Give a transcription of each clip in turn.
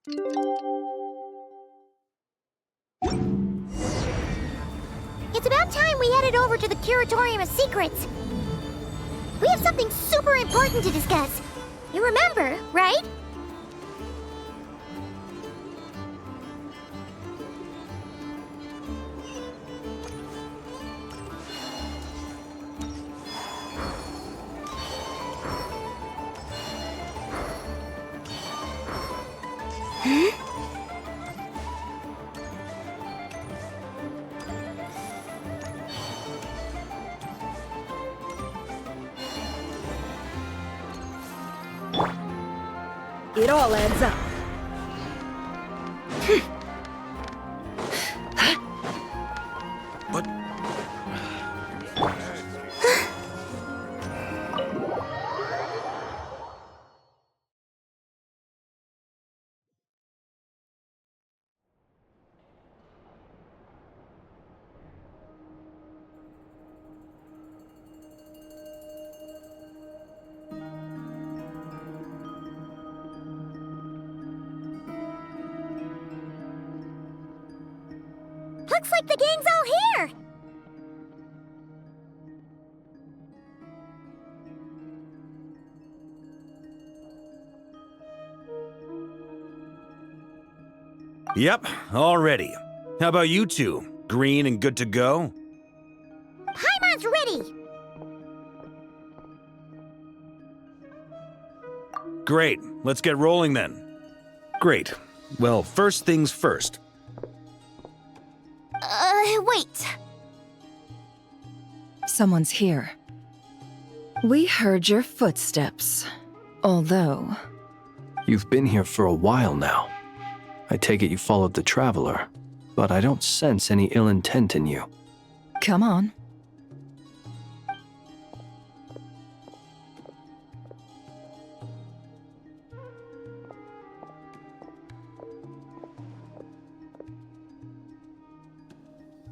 It's about time we headed over to the Curatorium of Secrets. We have something super important to discuss. You remember, right? It all adds up. What? Looks like the gang's all here! Yep, all ready. How about you two? Green and good to go? Paimon's ready! Great, let's get rolling then. Great. Well, first things first. Wait. Someone's here. We heard your footsteps. Although... You've been here for a while now. I take it you followed the Traveler, but I don't sense any ill intent in you. Come on.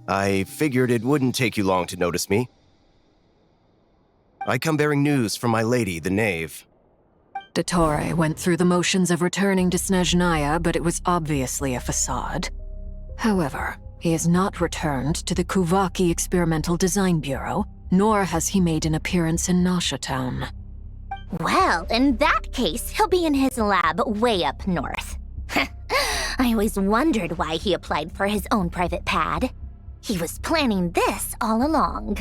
I figured it wouldn't take you long to notice me. I come bearing news from my lady, the Knave. Dottore went through the motions of returning to Snezhnaya, but it was obviously a facade. However, he has not returned to the Kuvaki Experimental Design Bureau, nor has he made an appearance in Nasha Town. Well, in that case, he'll be in his lab way up north. I always wondered why he applied for his own private pad. He was planning this all along.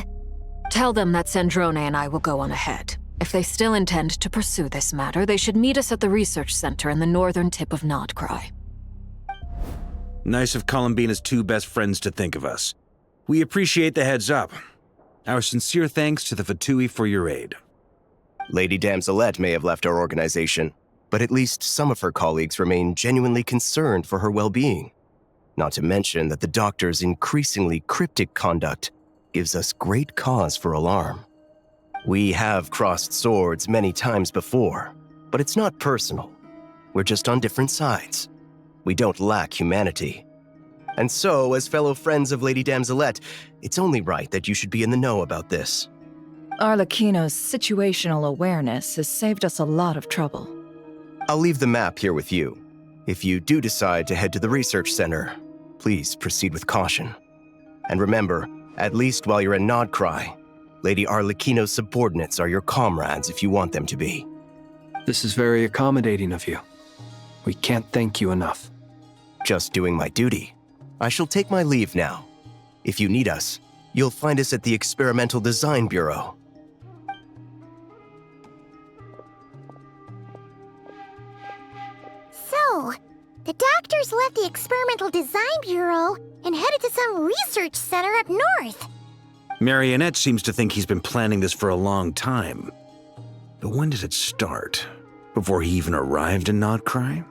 Tell them that Sandrone and I will go on ahead. If they still intend to pursue this matter, they should meet us at the research center in the northern tip of Nodcry. Nice of Columbina's two best friends to think of us. We appreciate the heads up. Our sincere thanks to the Fatui for your aid. Lady Damselette may have left our organization, but at least some of her colleagues remain genuinely concerned for her well-being. Not to mention that the Doctor's increasingly cryptic conduct gives us great cause for alarm. We have crossed swords many times before, but it's not personal. We're just on different sides. We don't lack humanity. And so, as fellow friends of Lady Damselette, it's only right that you should be in the know about this. Arlecchino's situational awareness has saved us a lot of trouble. I'll leave the map here with you. If you do decide to head to the research center, please proceed with caution. And remember, at least while you're in Nodcry, Lady Arlecchino's subordinates are your comrades if you want them to be. This is very accommodating of you. We can't thank you enough. Just doing my duty. I shall take my leave now. If you need us, you'll find us at the Experimental Design Bureau. So, the Doctors left the Experimental Design Bureau and headed to some research center up north. Marionette seems to think he's been planning this for a long time. But when did it start? Before he even arrived in Nodcry?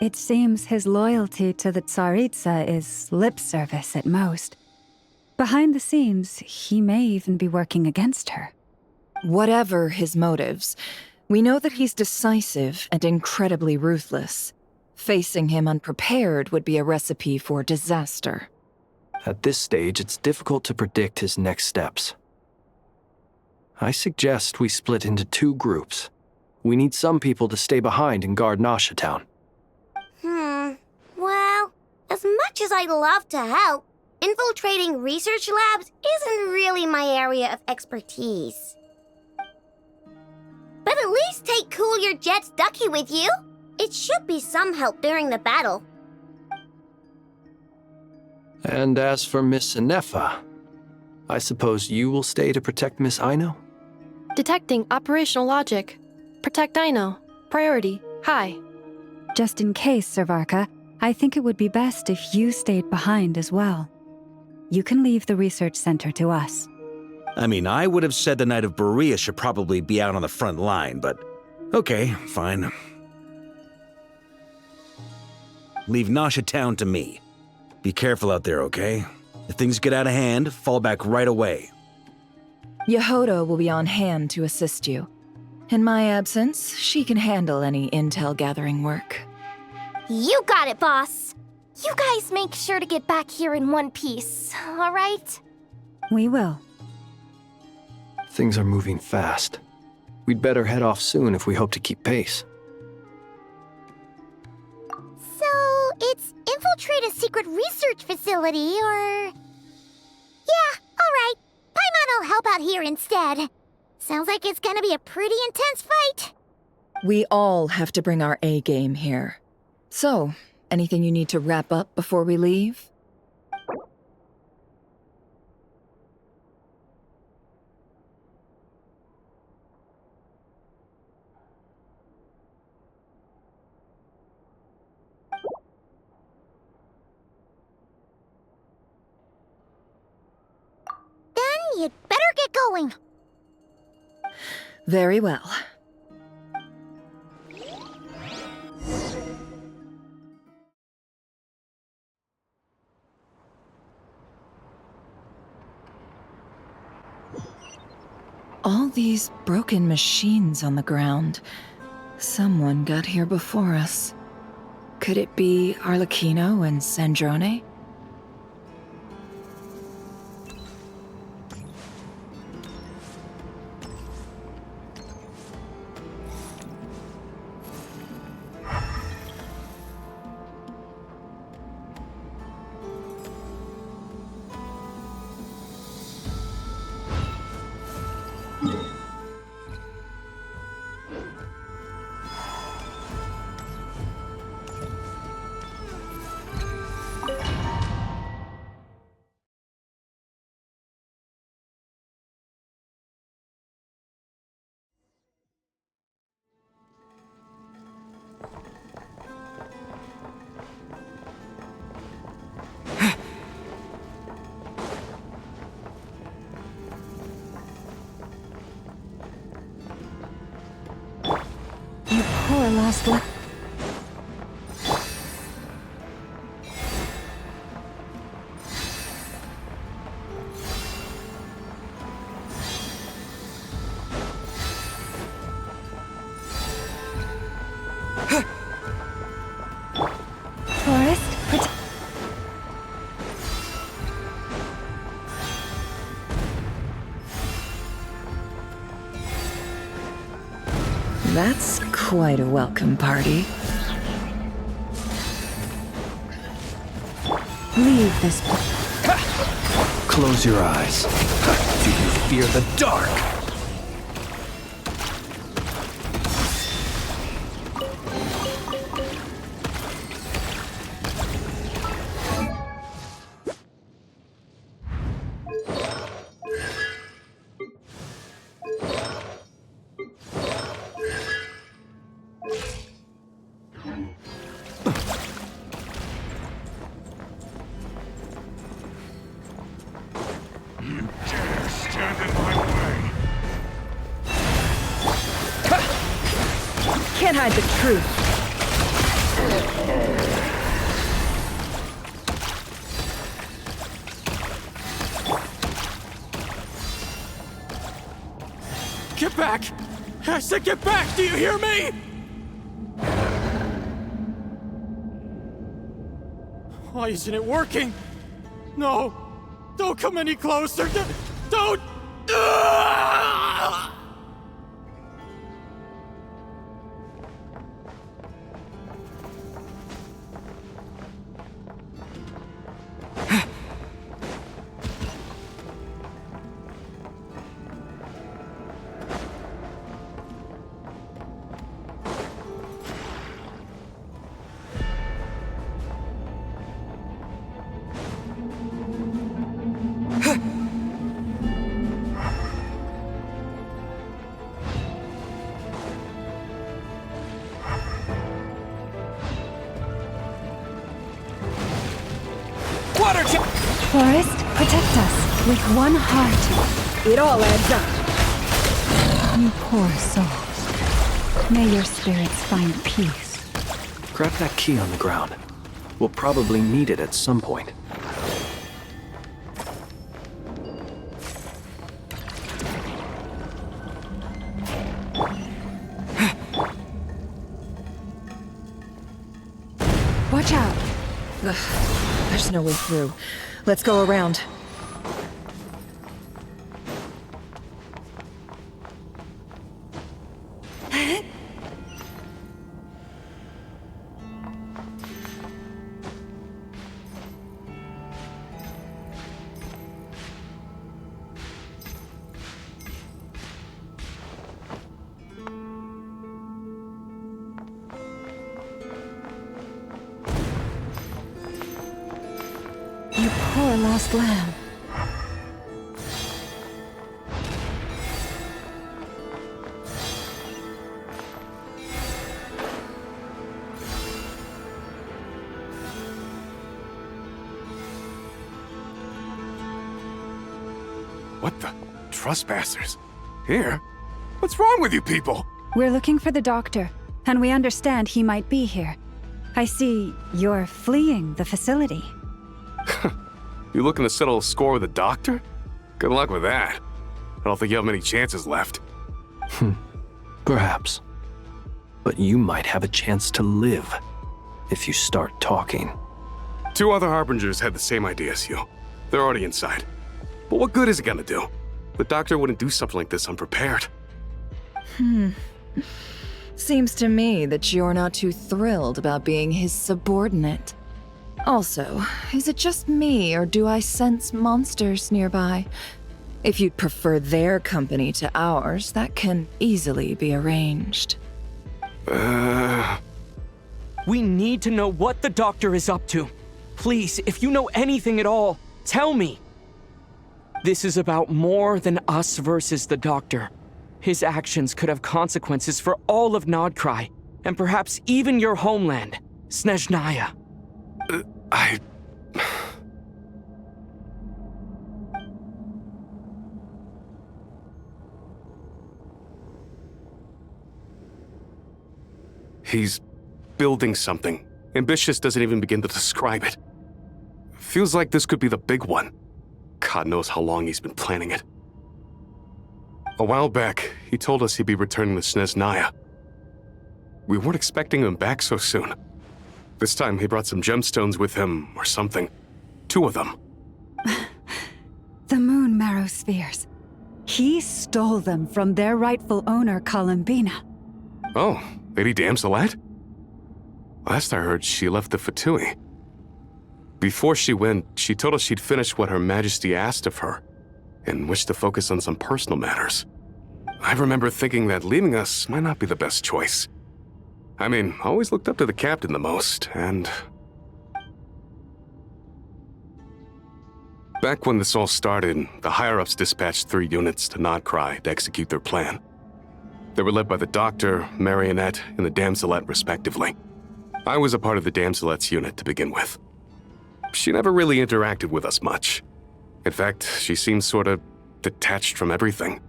It seems his loyalty to the Tsaritsa is lip service at most. Behind the scenes, he may even be working against her. Whatever his motives, we know that he's decisive and incredibly ruthless. Facing him unprepared would be a recipe for disaster. At this stage, it's difficult to predict his next steps. I suggest we split into two groups. We need some people to stay behind and guard Nasha Town. much as I'd love to help, infiltrating research labs isn't really my area of expertise. But at least take Cool Your Jet's Ducky with you. It should be some help during the battle. And as for Miss Inefa, I suppose you will stay to protect Miss Aino? Detecting operational logic. Protect Aino. Priority. High. Just in case, Servarka, I think it would be best if you stayed behind as well. You can leave the research center to us. I mean, I would have said the Knight of Berea should probably be out on the front line, but okay, fine. Leave Nasha Town to me. Be careful out there, okay? If things get out of hand, fall back right away. Yehodo will be on hand to assist you. In my absence, she can handle any intel gathering work. You got it, boss. You guys make sure to get back here in one piece, all right? We will. Things are moving fast. We'd better head off soon if we hope to keep pace. So, it's infiltrate a secret research facility, or... Yeah, alright. Paimon will help out here instead. Sounds like it's gonna be a pretty intense fight. We all have to bring our A game here. So, anything you need to wrap up before we leave? Then you'd better get going. Very well. All these broken machines on the ground. Someone got here before us. Could it be Arlecchino and Sandrone? You poor lost Forest, That's quite a welcome party. leave this Close your eyes. Do you fear the dark? Can't hide the truth. Get back! I said get back! Do you hear me? Why isn't it working? No! Don't come any closer! Don't! Ah! Forest, protect us with one heart. It all adds up. You poor soul. May your spirits find peace. Grab that key on the ground. We'll probably need it at some point. Watch out. Ugh, there's no way through. Let's go around. You poor lost lamb. What the? Trespassers? Here? What's wrong with you people? We're looking for the doctor, and we understand he might be here. I see you're fleeing the facility. You looking to settle a score with a doctor? Good luck with that. I don't think you have many chances left. Perhaps. But you might have a chance to live if you start talking. 2 other Harbingers had the same idea as you. They're already inside. But what good is it gonna do? The doctor wouldn't do something like this unprepared. Seems to me that you're not too thrilled about being his subordinate. Also, is it just me, or do I sense monsters nearby? If you'd prefer their company to ours, that can easily be arranged. We need to know what the doctor is up to. Please, if you know anything at all, tell me. This is about more than us versus the doctor. His actions could have consequences for all of Nodcry, and perhaps even your homeland, Snezhnaya. He's building something. Ambitious doesn't even begin to describe it. Feels like this could be the big one. God knows how long he's been planning it. A while back, he told us he'd be returning to Snezhnaya. We weren't expecting him back so soon. This time he brought some gemstones with him, or something. 2 of them. The moon marrow spheres. He stole them from their rightful owner, Columbina. Oh, Lady Damselat? Last I heard, she left the Fatui. Before she went, she told us she'd finished what Her Majesty asked of her, and wished to focus on some personal matters. I remember thinking that leaving us might not be the best choice. I mean, I always looked up to the captain the most, and... Back when this all started, the higher-ups dispatched 3 units to Nodcry to execute their plan. They were led by the Doctor, Marionette, and the Damselet, respectively. I was a part of the Damselet's unit to begin with. She never really interacted with us much. In fact, she seemed sort of detached from everything.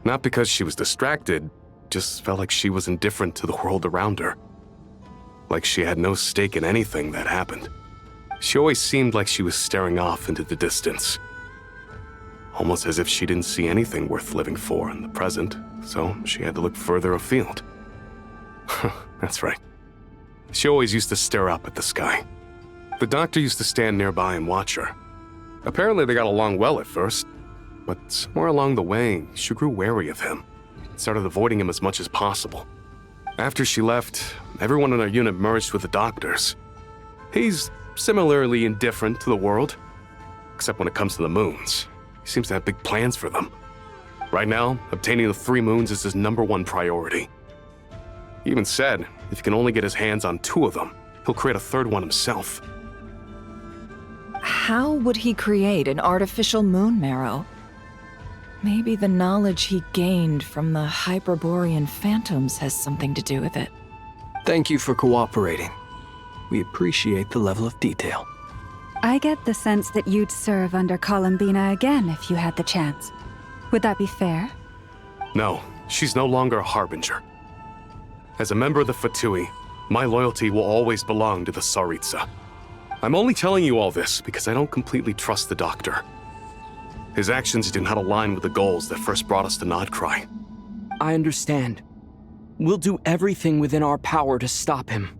Not because she was distracted, just felt like she was indifferent to the world around her. Like she had no stake in anything that happened. She always seemed like she was staring off into the distance. Almost as if she didn't see anything worth living for in the present, so she had to look further afield. That's right. She always used to stare up at the sky. The Doctor used to stand nearby and watch her. Apparently they got along well at first, but somewhere along the way, she grew wary of him. Started avoiding him as much as possible. After she left, everyone in our unit merged with the Doctor's. He's similarly indifferent to the world, except when it comes to the moons. He seems to have big plans for them. Right now, obtaining the 3 moons is his #1 priority. He even said if he can only get his hands on 2 of them, he'll create a 3rd one himself. How would he create an artificial moon marrow? Maybe the knowledge he gained from the Hyperborean phantoms has something to do with it. Thank you for cooperating. We appreciate the level of detail. I get the sense that you'd serve under Columbina again if you had the chance. Would that be fair? No, she's no longer a harbinger. As a member of the Fatui, my loyalty will always belong to the Tsaritsa. I'm only telling you all this because I don't completely trust the Doctor. His actions do not align with the goals that first brought us to Nodcry. I understand. We'll do everything within our power to stop him.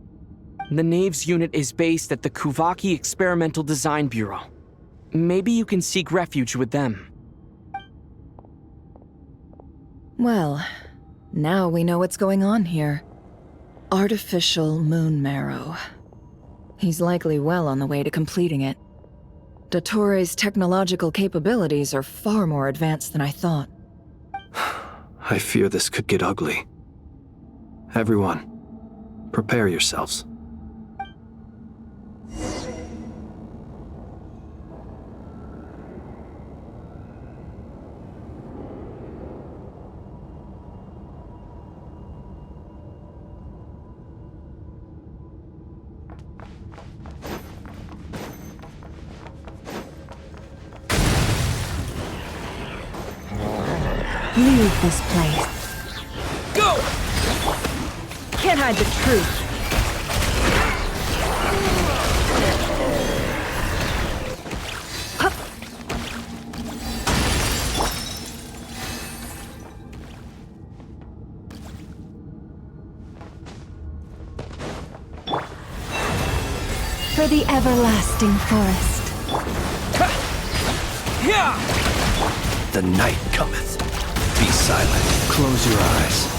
The Knaves unit is based at the Kuvaki Experimental Design Bureau. Maybe you can seek refuge with them. Well, now we know what's going on here. Artificial moon marrow. He's likely well on the way to completing it. Dottore's technological capabilities are far more advanced than I thought. I fear this could get ugly. Everyone, prepare yourselves. Leave this place. Go! Can't hide the truth. For the everlasting forest. The night cometh. Be silent. Close your eyes.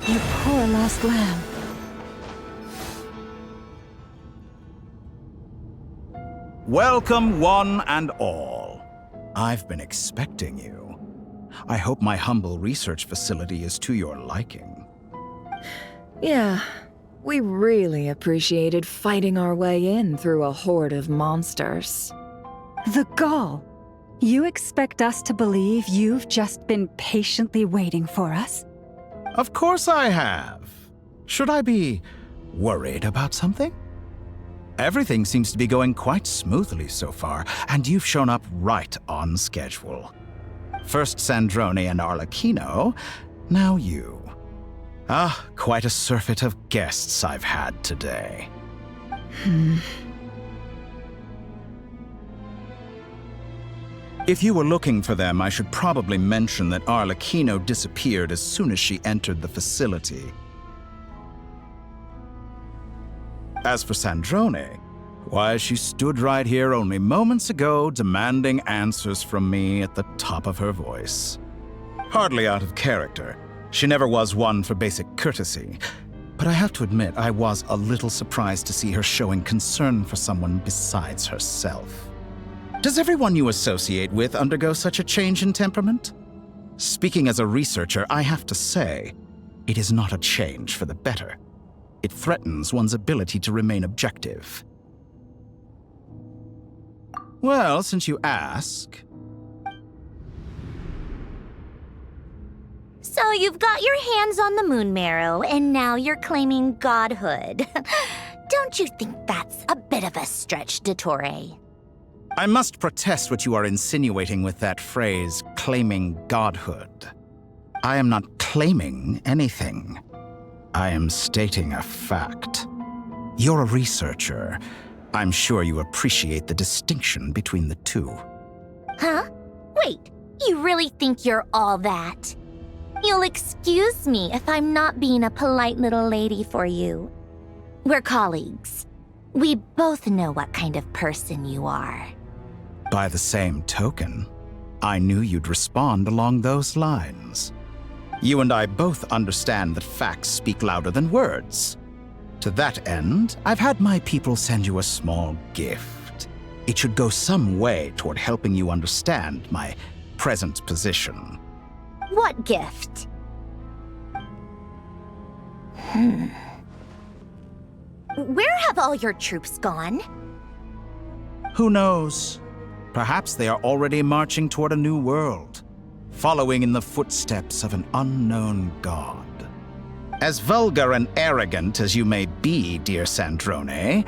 You poor lost lamb. Welcome, one and all. I've been expecting you. I hope my humble research facility is to your liking. Yeah, we really appreciated fighting our way in through a horde of monsters. The gall. You expect us to believe you've just been patiently waiting for us? Of course I have. Should I be worried about something? Everything seems to be going quite smoothly so far, and you've shown up right on schedule. First Sandrone and Arlecchino, now you. Ah, quite a surfeit of guests I've had today. If you were looking for them, I should probably mention that Arlecchino disappeared as soon as she entered the facility. As for Sandrone, why, she stood right here only moments ago demanding answers from me at the top of her voice. Hardly out of character. She never was one for basic courtesy. But I have to admit, I was a little surprised to see her showing concern for someone besides herself. Does everyone you associate with undergo such a change in temperament? Speaking as a researcher, I have to say, it is not a change for the better. It threatens one's ability to remain objective. Well, since you ask... So you've got your hands on the moon marrow, and now you're claiming godhood. Don't you think that's a bit of a stretch, Dottore? I must protest what you are insinuating with that phrase, claiming godhood. I am not claiming anything. I am stating a fact. You're a researcher. I'm sure you appreciate the distinction between the two. Huh? Wait, you really think you're all that? You'll excuse me if I'm not being a polite little lady for you. We're colleagues. We both know what kind of person you are. By the same token, I knew you'd respond along those lines. You and I both understand that facts speak louder than words. To that end, I've had my people send you a small gift. It should go some way toward helping you understand my present position. What gift? Where have all your troops gone? Who knows? Perhaps they are already marching toward a new world, following in the footsteps of an unknown god. As vulgar and arrogant as you may be, dear Sandrone,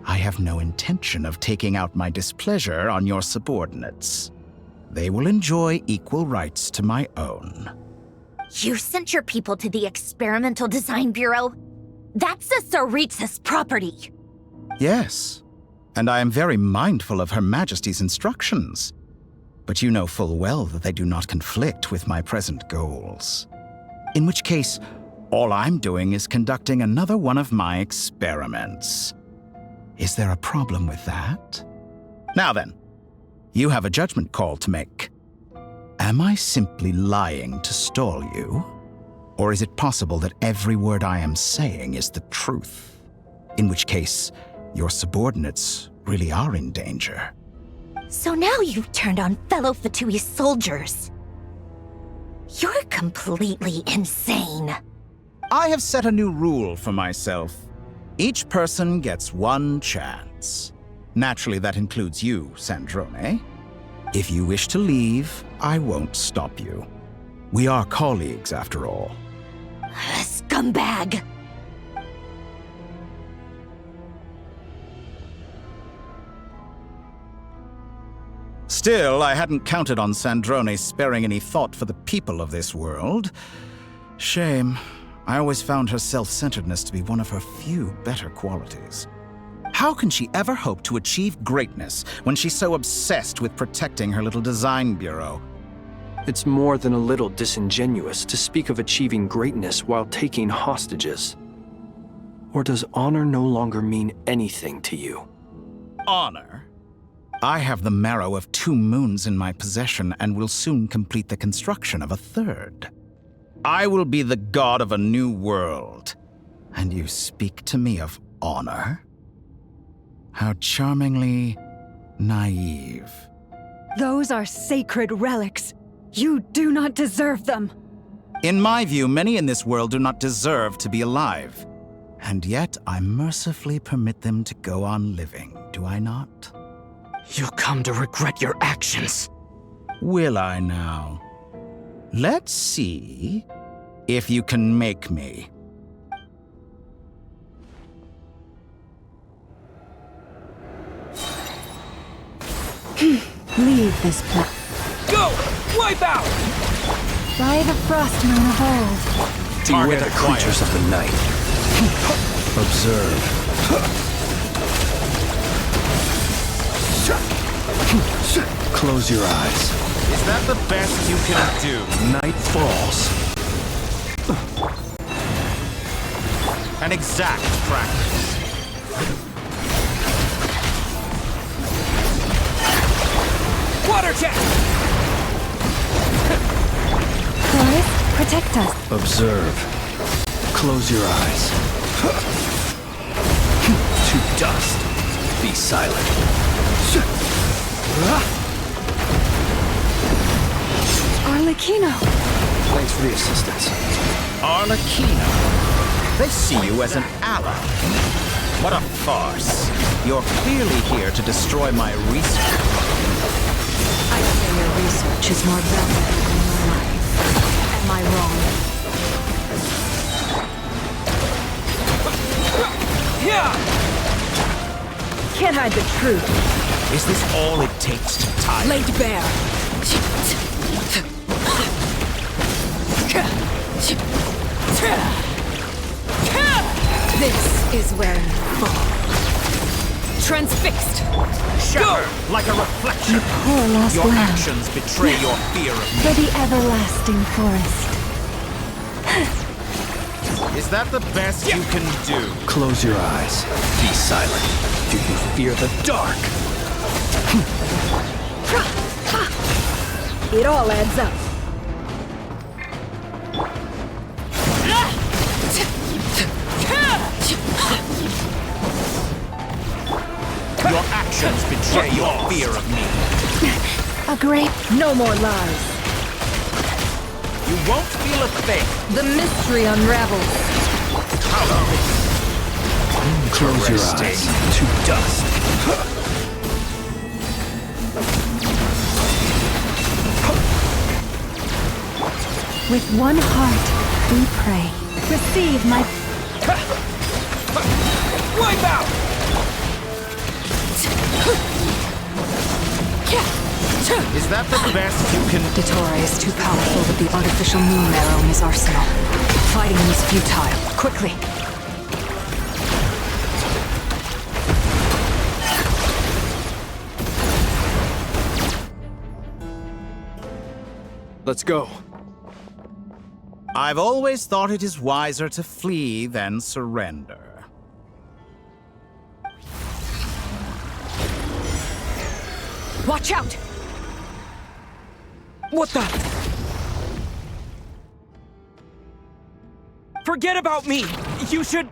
I have no intention of taking out my displeasure on your subordinates. They will enjoy equal rights to my own. You sent your people to the Experimental Design Bureau? That's the Tsaritsa's property. Yes, and I am very mindful of Her Majesty's instructions. But you know full well that they do not conflict with my present goals. In which case, all I'm doing is conducting another one of my experiments. Is there a problem with that? Now then, you have a judgment call to make. Am I simply lying to stall you? Or is it possible that every word I am saying is the truth? In which case, your subordinates really are in danger. So now you've turned on fellow Fatui soldiers. You're completely insane. I have set a new rule for myself. Each person gets one chance. Naturally, that includes you, Sandrone. If you wish to leave, I won't stop you. We are colleagues, after all. Scumbag! Still, I hadn't counted on Sandrone sparing any thought for the people of this world. Shame. I always found her self-centeredness to be one of her few better qualities. How can she ever hope to achieve greatness when she's so obsessed with protecting her little design bureau? It's more than a little disingenuous to speak of achieving greatness while taking hostages. Or does honor no longer mean anything to you? Honor? I have the marrow of 2 moons in my possession and will soon complete the construction of a 3rd. I will be the god of a new world. And you speak to me of honor? How charmingly naive. Those are sacred relics. You do not deserve them. In my view, many in this world do not deserve to be alive. And yet, I mercifully permit them to go on living, do I not? You'll come to regret your actions. Will I now? Let's see if you can make me. Leave this place. Go! Wipe out! By the frost moon of old. Beware the creatures of the night. Observe. Close your eyes. Is that the best you can do? Night falls. An exact practice. Water jet! Chorus, protect us. Observe. Close your eyes. To dust. Be silent. Arlecchino. Thanks for the assistance. Arlecchino. They see you as an ally. What a farce. You're clearly here to destroy my research. I say your research is more valuable than your life. Am I wrong? Can't hide the truth. Is this all it takes to tie? Laid bare. is where you fall. Transfixed! Shatter like a reflection. You poor lost Your lamb. actions betray your fear of For the everlasting forest. me. Is that the best you can do? Close your eyes. Be silent. Do you fear the dark? It all adds up. Your actions betray your fear of me. A great... No more lies. You won't feel a thing. The mystery unravels. Close your eyes. To dust. With one heart, we pray. Receive my... Wipe out! Is that the best you can... Dottore is too powerful with the artificial moon marrow in his arsenal. Fighting is futile. Quickly! Let's go. I've always thought it is wiser to flee than surrender. Watch out! What the? Forget about me! You should...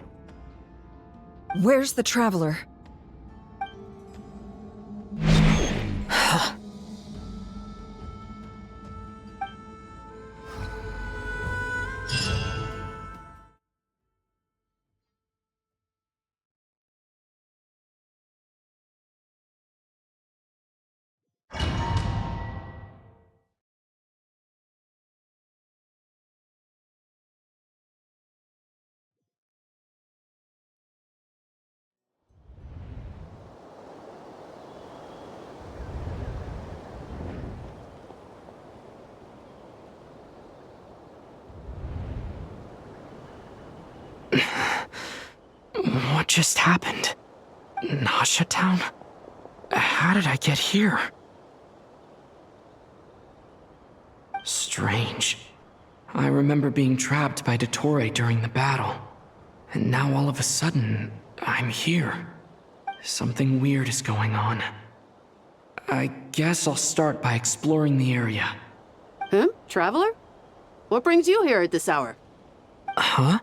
Where's the Traveler? What just happened? Nasha Town? How did I get here? Strange. I remember being trapped by Dottore during the battle. And now all of a sudden, I'm here. Something weird is going on. I guess I'll start by exploring the area. Huh? Traveler? What brings you here at this hour? Huh?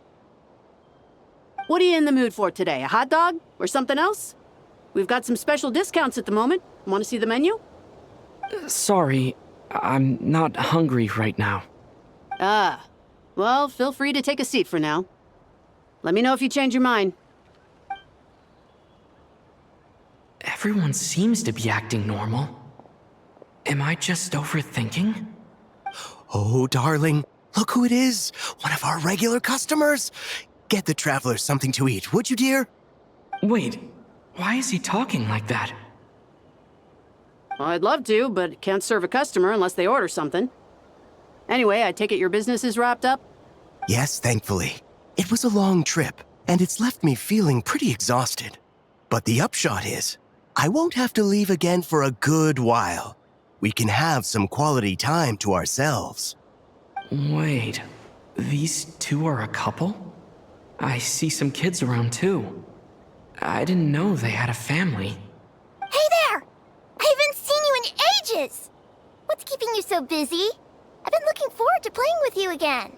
What are you in the mood for today? A hot dog? Or something else? We've got some special discounts at the moment. Want to see the menu? Sorry, I'm not hungry right now. Ah. Well, feel free to take a seat for now. Let me know if you change your mind. Everyone seems to be acting normal. Am I just overthinking? Oh, darling, look who it is. One of our regular customers. Get the Traveler something to eat, would you, dear? Wait, why is he talking like that? Well, I'd love to, but can't serve a customer unless they order something. Anyway, I take it your business is wrapped up? Yes, thankfully. It was a long trip, and it's left me feeling pretty exhausted. But the upshot is, I won't have to leave again for a good while. We can have some quality time to ourselves. Wait, these two are a couple? I see some kids around too. I didn't know they had a family. Hey there! I haven't seen you in ages! What's keeping you so busy? I've been looking forward to playing with you again.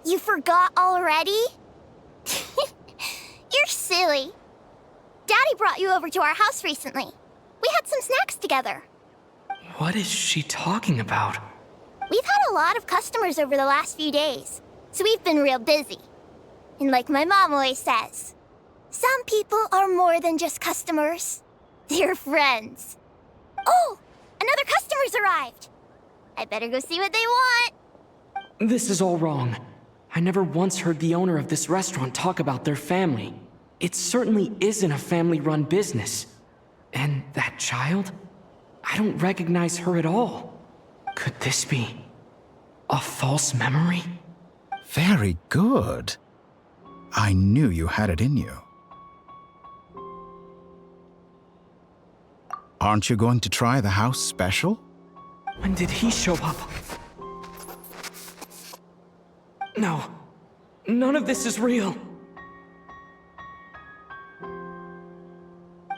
You forgot already? You're silly. Daddy brought you over to our house recently. We had some snacks together. What is she talking about? We've had a lot of customers over the last few days, so we've been real busy. And like my mom always says, some people are more than just customers. They're friends. Oh, another customer's arrived. I better go see what they want. This is all wrong. I never once heard the owner of this restaurant talk about their family. It certainly isn't a family-run business. And that child? I don't recognize her at all. Could this be a false memory? Very good. I knew you had it in you. Aren't you going to try the house special? When did he show up? No. None of this is real.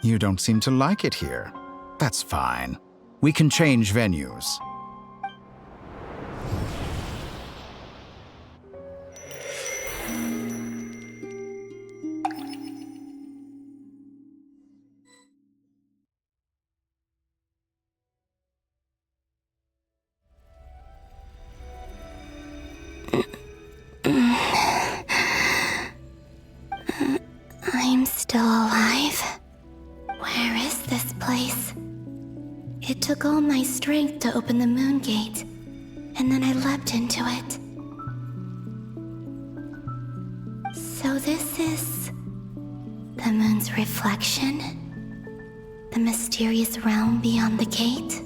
You don't seem to like it here. That's fine. We can change venues. I'm still alive. Where is this place? It took all my strength to open the moon gate, and then I leapt into it. So this is the moon's reflection? The mysterious realm beyond the gate?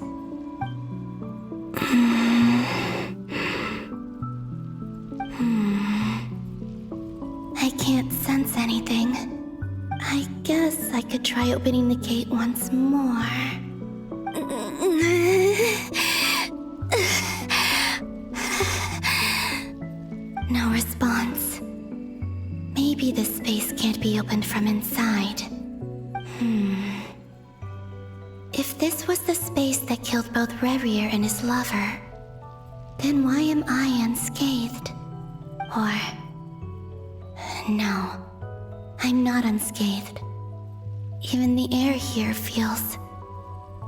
I can't sense anything. I guess I could try opening the gate once more. No response. Maybe this space can't be opened from inside. If this was the space that killed both Revier and his lover, then why am I unscathed? Or... no, I'm not unscathed. Even the air here feels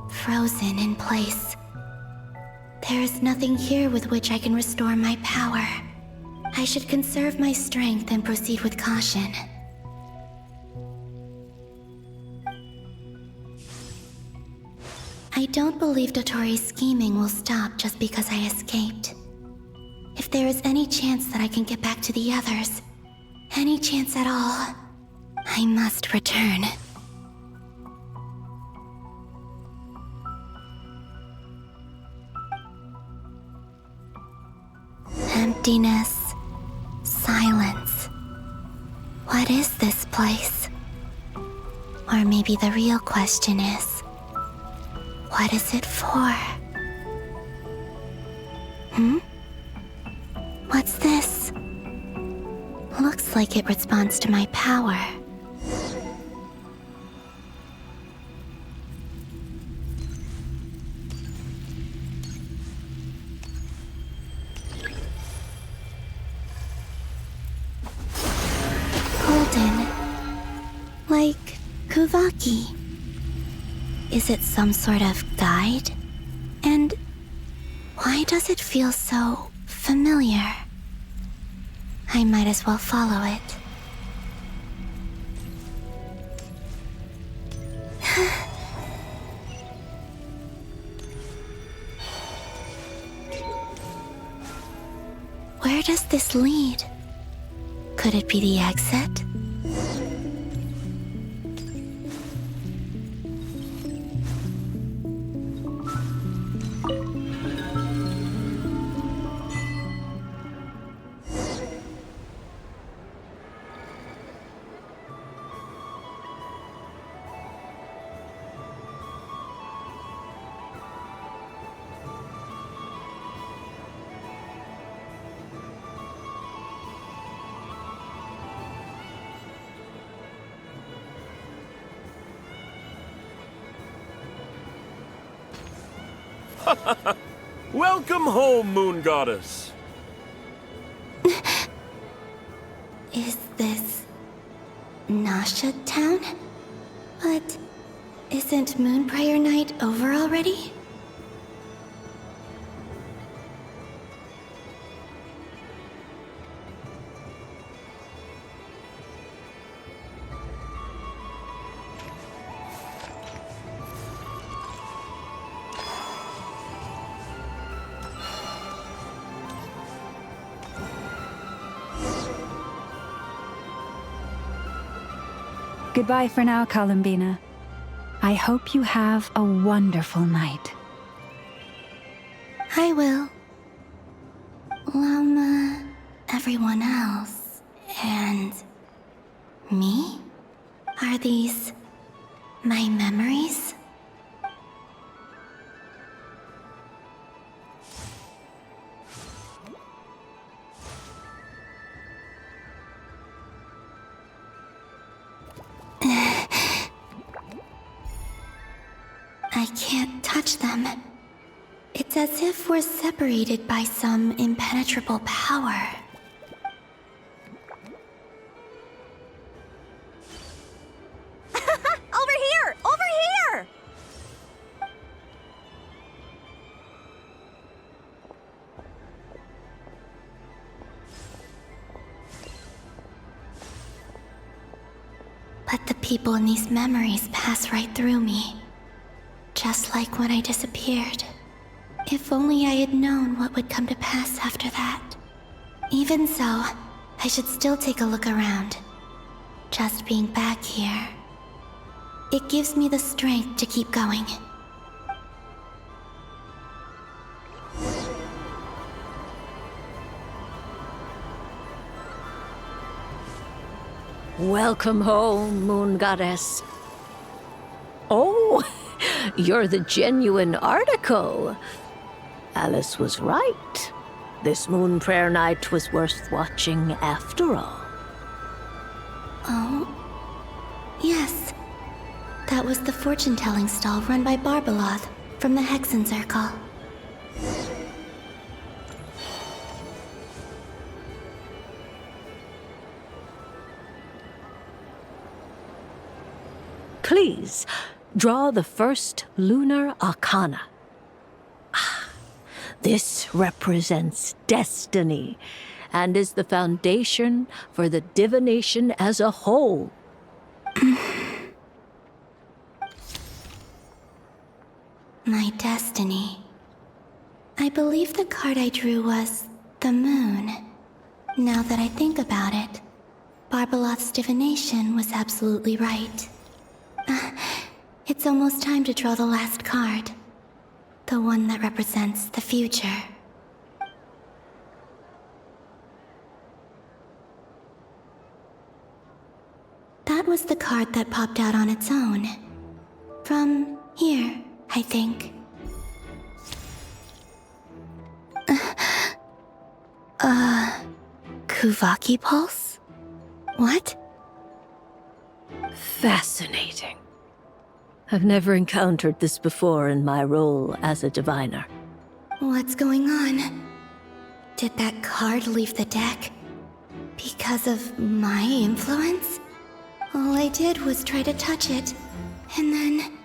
frozen in place. There is nothing here with which I can restore my power. I should conserve my strength and proceed with caution. I don't believe Dotori's scheming will stop just because I escaped. If there is any chance that I can get back to the others, any chance at all, I must return. Emptiness, silence. What is this place? Or maybe the real question is, what is it for? What's this? Looks like it responds to my power. Golden. Like Kuvaki. Is it some sort of guide? And why does it feel so familiar? I might as well follow it. Where does this lead? Could it be the exit? Welcome home, Moon Goddess. Is this Nasha Town? But isn't Moonbriar Night over already? Goodbye for now, Columbina. I hope you have a wonderful night. I will. Llama, everyone else, and Me? Are these my memories? I can't touch them. It's as if we're separated by some impenetrable power. Over here! Over here! But the people in these memories pass right through me. Just like when I disappeared. If only I had known what would come to pass after that. Even so, I should still take a look around. Just being back here. It gives me the strength to keep going. Welcome home, Moon Goddess. Oh, you're the genuine article. Alice was right. This moon prayer night was worth watching after all. Oh, yes. That was the fortune-telling stall run by Barbeloth from the Hexen Circle. Please, draw the first lunar arcana. This represents destiny and is the foundation for the divination as a whole. My destiny. I believe the card I drew was the moon. Now that I think about it, Barbeloth's divination was absolutely right. It's almost time to draw the last card. The one that represents the future. That was the card that popped out on its own. From here, I think. Kuvaki Pulse? What? Fascinating. I've never encountered this before in my role as a diviner. What's going on? Did that card leave the deck? Because of my influence? All I did was try to touch it, and then...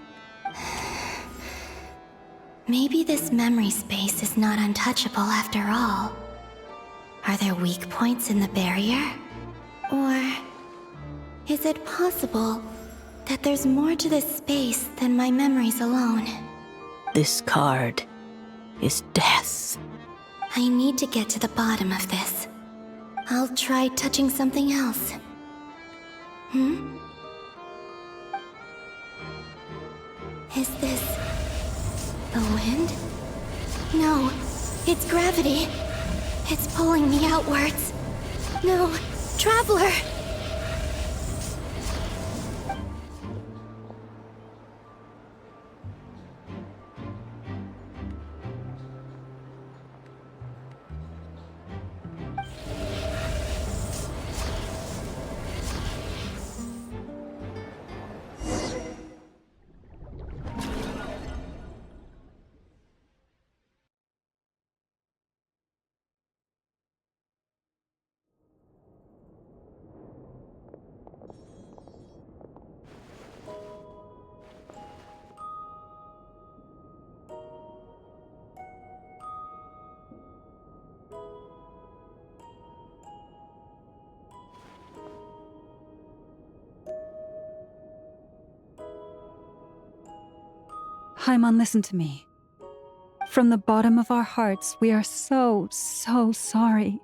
Maybe this memory space is not untouchable after all. Are there weak points in the barrier? Or... is it possible that there's more to this space than my memories alone? This card is death. I need to get to the bottom of this. I'll try touching something else. Is this... the wind? No, it's gravity. It's pulling me outwards. No, Traveler! Paimon, listen to me. From the bottom of our hearts, we are so sorry.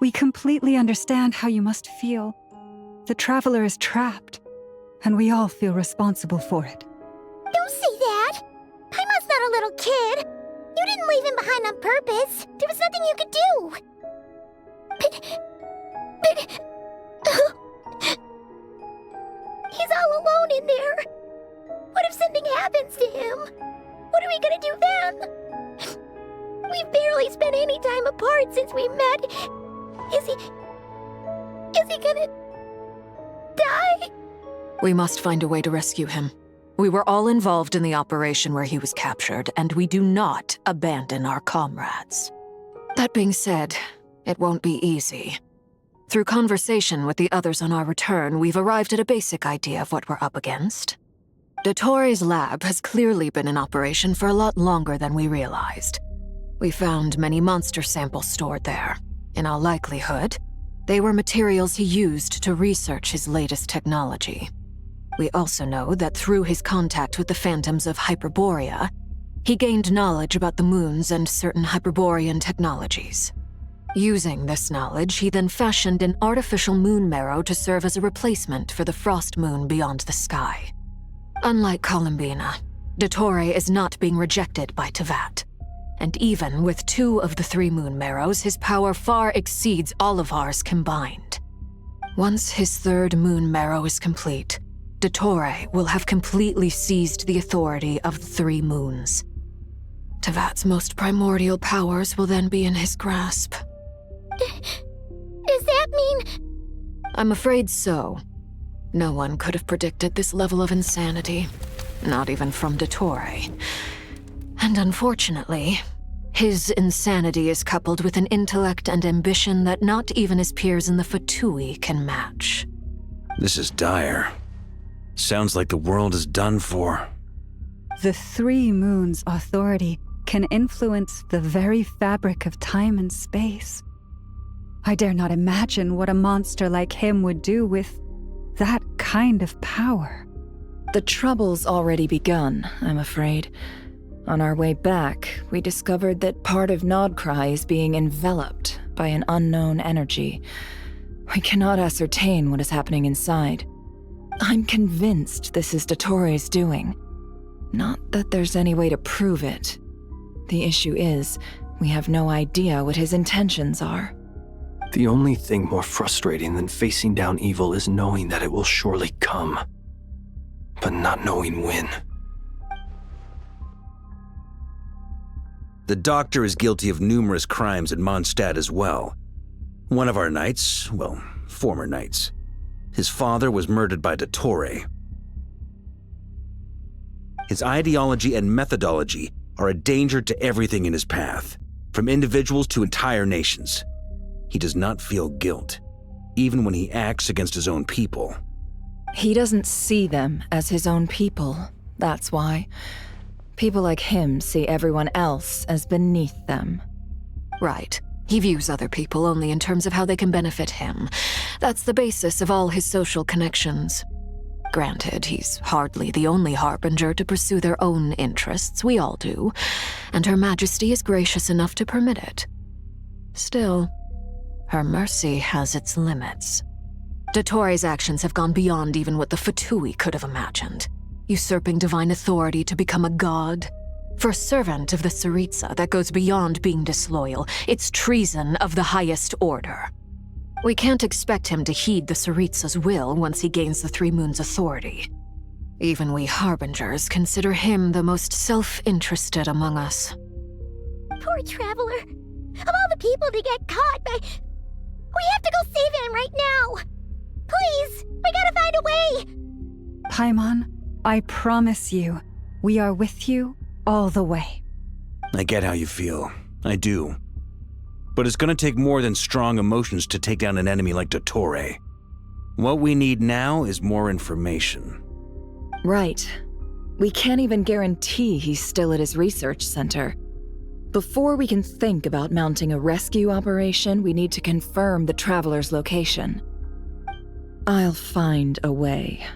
We completely understand how you must feel. The Traveler is trapped, and we all feel responsible for it. Don't say that! Paimon's not a little kid! You didn't leave him behind on purpose! There was nothing you could do! in there? What if something happens to him? What are we gonna do then? We've barely spent any time apart since we met. Is he gonna die? We must find a way to rescue him. We were all involved in the operation where he was captured, and we do not abandon our comrades. That being said, it won't be easy. Through conversation with the others on our return, we've arrived at a basic idea of what we're up against. Dottore's lab has clearly been in operation for a lot longer than we realized. We found many monster samples stored there. In all likelihood, they were materials he used to research his latest technology. We also know that through his contact with the phantoms of Hyperborea, he gained knowledge about the moons and certain Hyperborean technologies. Using this knowledge, he then fashioned an artificial moon marrow to serve as a replacement for the frost moon beyond the sky. Unlike Columbina, Dottore is not being rejected by Teyvat. And even with 2 of the 3 moon marrows, his power far exceeds all of ours combined. Once his 3rd moon marrow is complete, Dottore will have completely seized the authority of the 3 moons. Teyvat's most primordial powers will then be in his grasp. Does that mean... I'm afraid so. No one could have predicted this level of insanity. Not even from Dottore. And unfortunately, his insanity is coupled with an intellect and ambition that not even his peers in the Fatui can match. This is dire. Sounds like the world is done for. The 3 moons' authority can influence the very fabric of time and space. I dare not imagine what a monster like him would do with that kind of power. The trouble's already begun, I'm afraid. On our way back, we discovered that part of Nodcry is being enveloped by an unknown energy. We cannot ascertain what is happening inside. I'm convinced this is Dottore's doing. Not that there's any way to prove it. The issue is, we have no idea what his intentions are. The only thing more frustrating than facing down evil is knowing that it will surely come, but not knowing when. The doctor is guilty of numerous crimes in Mondstadt as well. One of our knights, well, former knights, his father was murdered by Dottore. His ideology and methodology are a danger to everything in his path, from individuals to entire nations. He does not feel guilt, even when he acts against his own people. He doesn't see them as his own people, that's why. People like him see everyone else as beneath them. Right. He views other people only in terms of how they can benefit him. That's the basis of all his social connections. Granted, he's hardly the only harbinger to pursue their own interests. We all do. And Her Majesty is gracious enough to permit it. Still, her mercy has its limits. Dottore's actions have gone beyond even what the Fatui could have imagined. Usurping divine authority to become a god. For a servant of the Tsaritsa, that goes beyond being disloyal. It's treason of the highest order. We can't expect him to heed the Tsaritsa's will once he gains the 3 moons' authority. Even we harbingers consider him the most self-interested among us. Poor Traveler. Of all the people to get caught by... We have to go save him right now! Please! We gotta find a way! Paimon, I promise you, we are with you all the way. I get how you feel. I do. But it's gonna take more than strong emotions to take down an enemy like Dottore. What we need now is more information. Right. We can't even guarantee he's still at his research center. Before we can think about mounting a rescue operation, we need to confirm the Traveler's location. I'll find a way.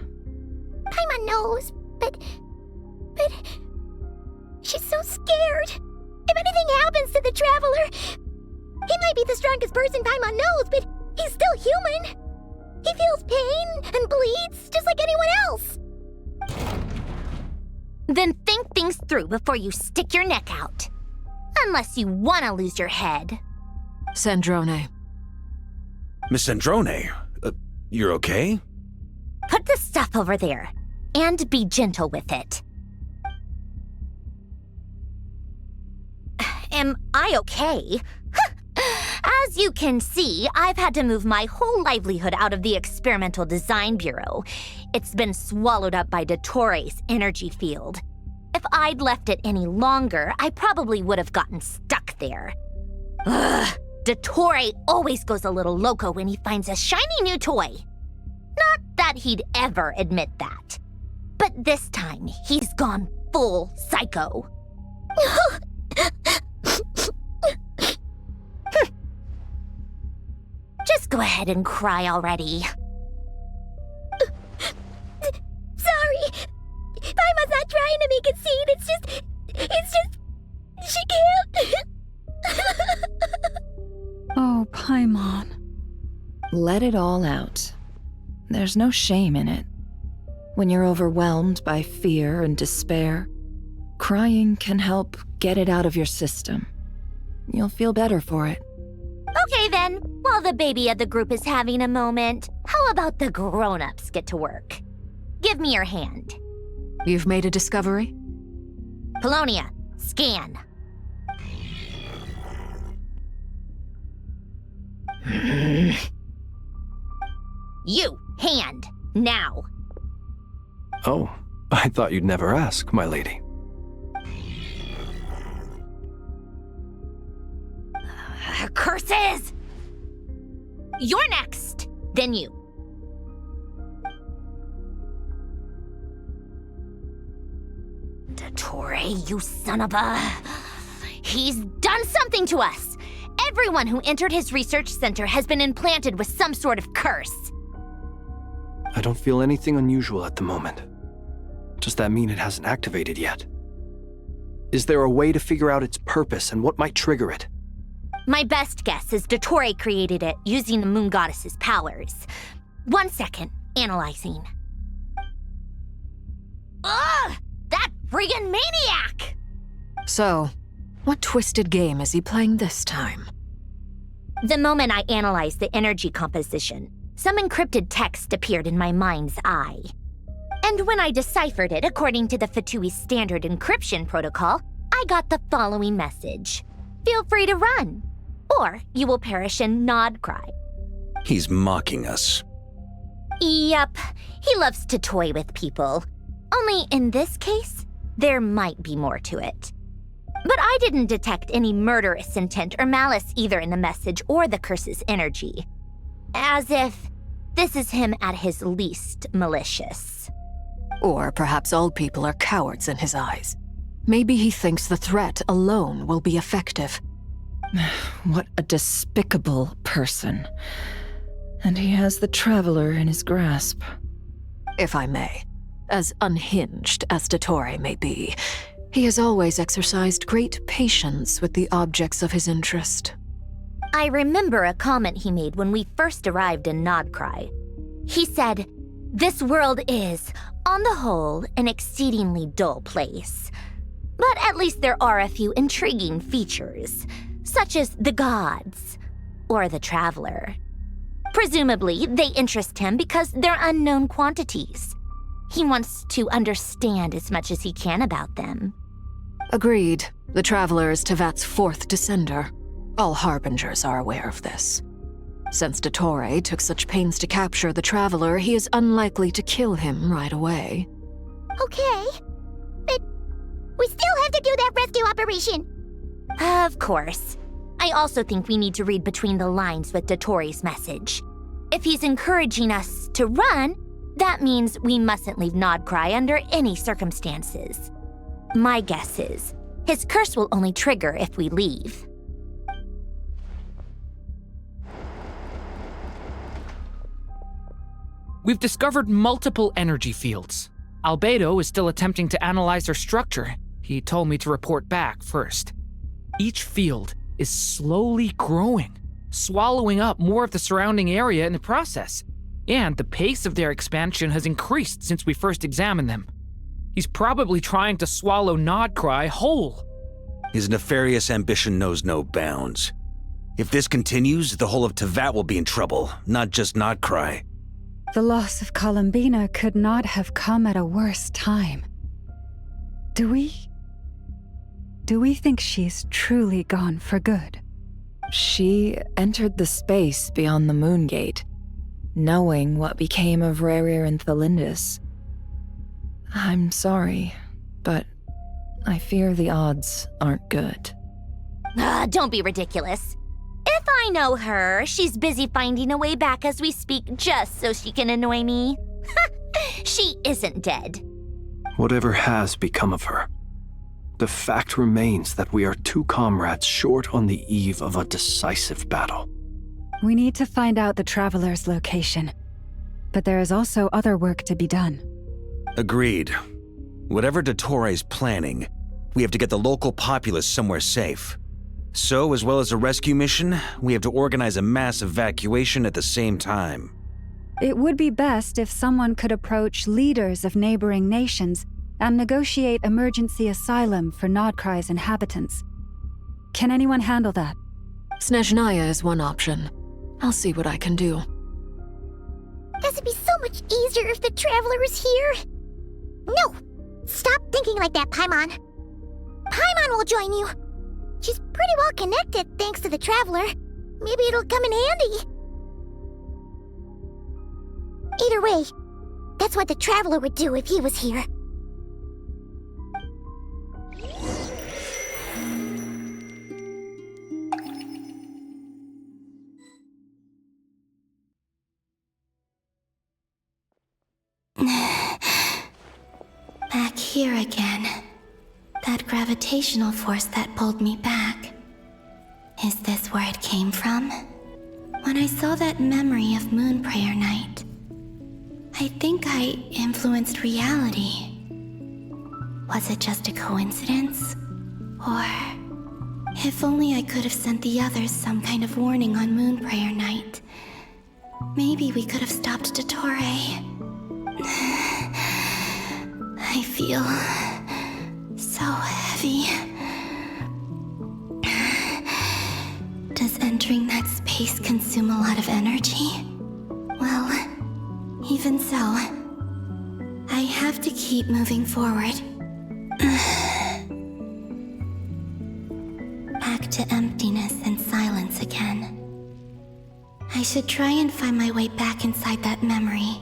Paimon knows, but... She's so scared. If anything happens to the Traveler... He might be the strongest person Paimon knows, but he's still human. He feels pain and bleeds just like anyone else. Then think things through before you stick your neck out. Unless you want to lose your head. Sandrone. Miss Sandrone, you're okay? Put the stuff over there. and be gentle with it. Am I okay? As you can see, I've had to move my whole livelihood out of the Experimental Design Bureau. It's been swallowed up by Dottore's energy field. If I'd left it any longer, I probably would have gotten stuck there. Ugh, Dottore always goes a little loco when he finds a shiny new toy. Not that he'd ever admit that. But this time, he's gone full psycho. Just go ahead and cry already. Sorry. Paimon's not trying to make a scene. It's just, she can't. Oh, Paimon. Let it all out. There's no shame in it. When you're overwhelmed by fear and despair, crying can help get it out of your system. You'll feel better for it. Okay then, while the baby of the group is having a moment, how about the grown-ups get to work? Give me your hand. You've made a discovery? Polonia, scan. You, hand, now. Oh, I thought you'd never ask, my lady. Curses! You're next, then you. Dottore, you son of a... He's done something to us! Everyone who entered his research center has been implanted with some sort of curse. I don't feel anything unusual at the moment. Does that mean it hasn't activated yet? Is there a way to figure out its purpose and what might trigger it? My best guess is Dottore created it using the Moon Goddess's powers. 1 second, analyzing. Ugh! That friggin' maniac! So, what twisted game is he playing this time? The moment I analyzed the energy composition, some encrypted text appeared in my mind's eye. And when I deciphered it according to the Fatui standard encryption protocol, I got the following message. Feel free to run, or you will perish in nod cry. He's mocking us. Yup, he loves to toy with people. Only in this case, there might be more to it. But I didn't detect any murderous intent or malice either in the message or the curse's energy. As if this is him at his least malicious. Or perhaps all people are cowards in his eyes. Maybe he thinks the threat alone will be effective. What a despicable person. And he has the Traveler in his grasp. If I may, as unhinged as Dottore may be, he has always exercised great patience with the objects of his interest. I remember a comment he made when we first arrived in Nodcry. He said, "This world is, on the whole, an exceedingly dull place. But at least there are a few intriguing features, such as the gods, or the Traveler. Presumably, they interest him because they're unknown quantities. He wants to understand as much as he can about them." Agreed. The Traveler is Tevat's fourth descender. All Harbingers are aware of this. Since Dottore took such pains to capture the Traveler, he is unlikely to kill him right away. Okay, but we still have to do that rescue operation. Of course. I also think we need to read between the lines with Dottore's message. If he's encouraging us to run, that means we mustn't leave Nodcry under any circumstances. My guess is, his curse will only trigger if we leave. We've discovered multiple energy fields. Albedo is still attempting to analyze their structure. He told me to report back first. Each field is slowly growing, swallowing up more of the surrounding area in the process. And the pace of their expansion has increased since we first examined them. He's probably trying to swallow Nodcry whole. His nefarious ambition knows no bounds. If this continues, the whole of Tevat will be in trouble, not just Nodcry. The loss of Columbina could not have come at a worse time. Do we think she's truly gone for good? She entered the space beyond the Moon Gate, knowing what became of Rerir and Thalindus. I'm sorry, but I fear the odds aren't good. Don't be ridiculous. If I know her, she's busy finding a way back as we speak just so she can annoy me. She isn't dead. Whatever has become of her, the fact remains that we are two comrades short on the eve of a decisive battle. We need to find out the Traveler's location, but there is also other work to be done. Agreed. Whatever Dottore planning, we have to get the local populace somewhere safe. So, as well as a rescue mission, we have to organize a mass evacuation at the same time. It would be best if someone could approach leaders of neighboring nations and negotiate emergency asylum for Nodcry's inhabitants. Can anyone handle that? Snezhnaya is one option. I'll see what I can do. Guess it'd be so much easier if the Traveler was here. No! Stop thinking like that, Paimon. Paimon will join you. She's pretty well connected thanks to the Traveler. Maybe it'll come in handy. Either way, that's what the Traveler would do if he was here. Back here again. That gravitational force that pulled me back. Is this where it came from? When I saw that memory of Moon Prayer Night, I think I influenced reality. Was it just a coincidence? Or if only I could have sent the others some kind of warning on Moon Prayer Night. Maybe we could have stopped Dottore. I feel so heavy. Does entering that space consume a lot of energy? Well, even so, I have to keep moving forward. Back to emptiness and silence again. I should try and find my way back inside that memory.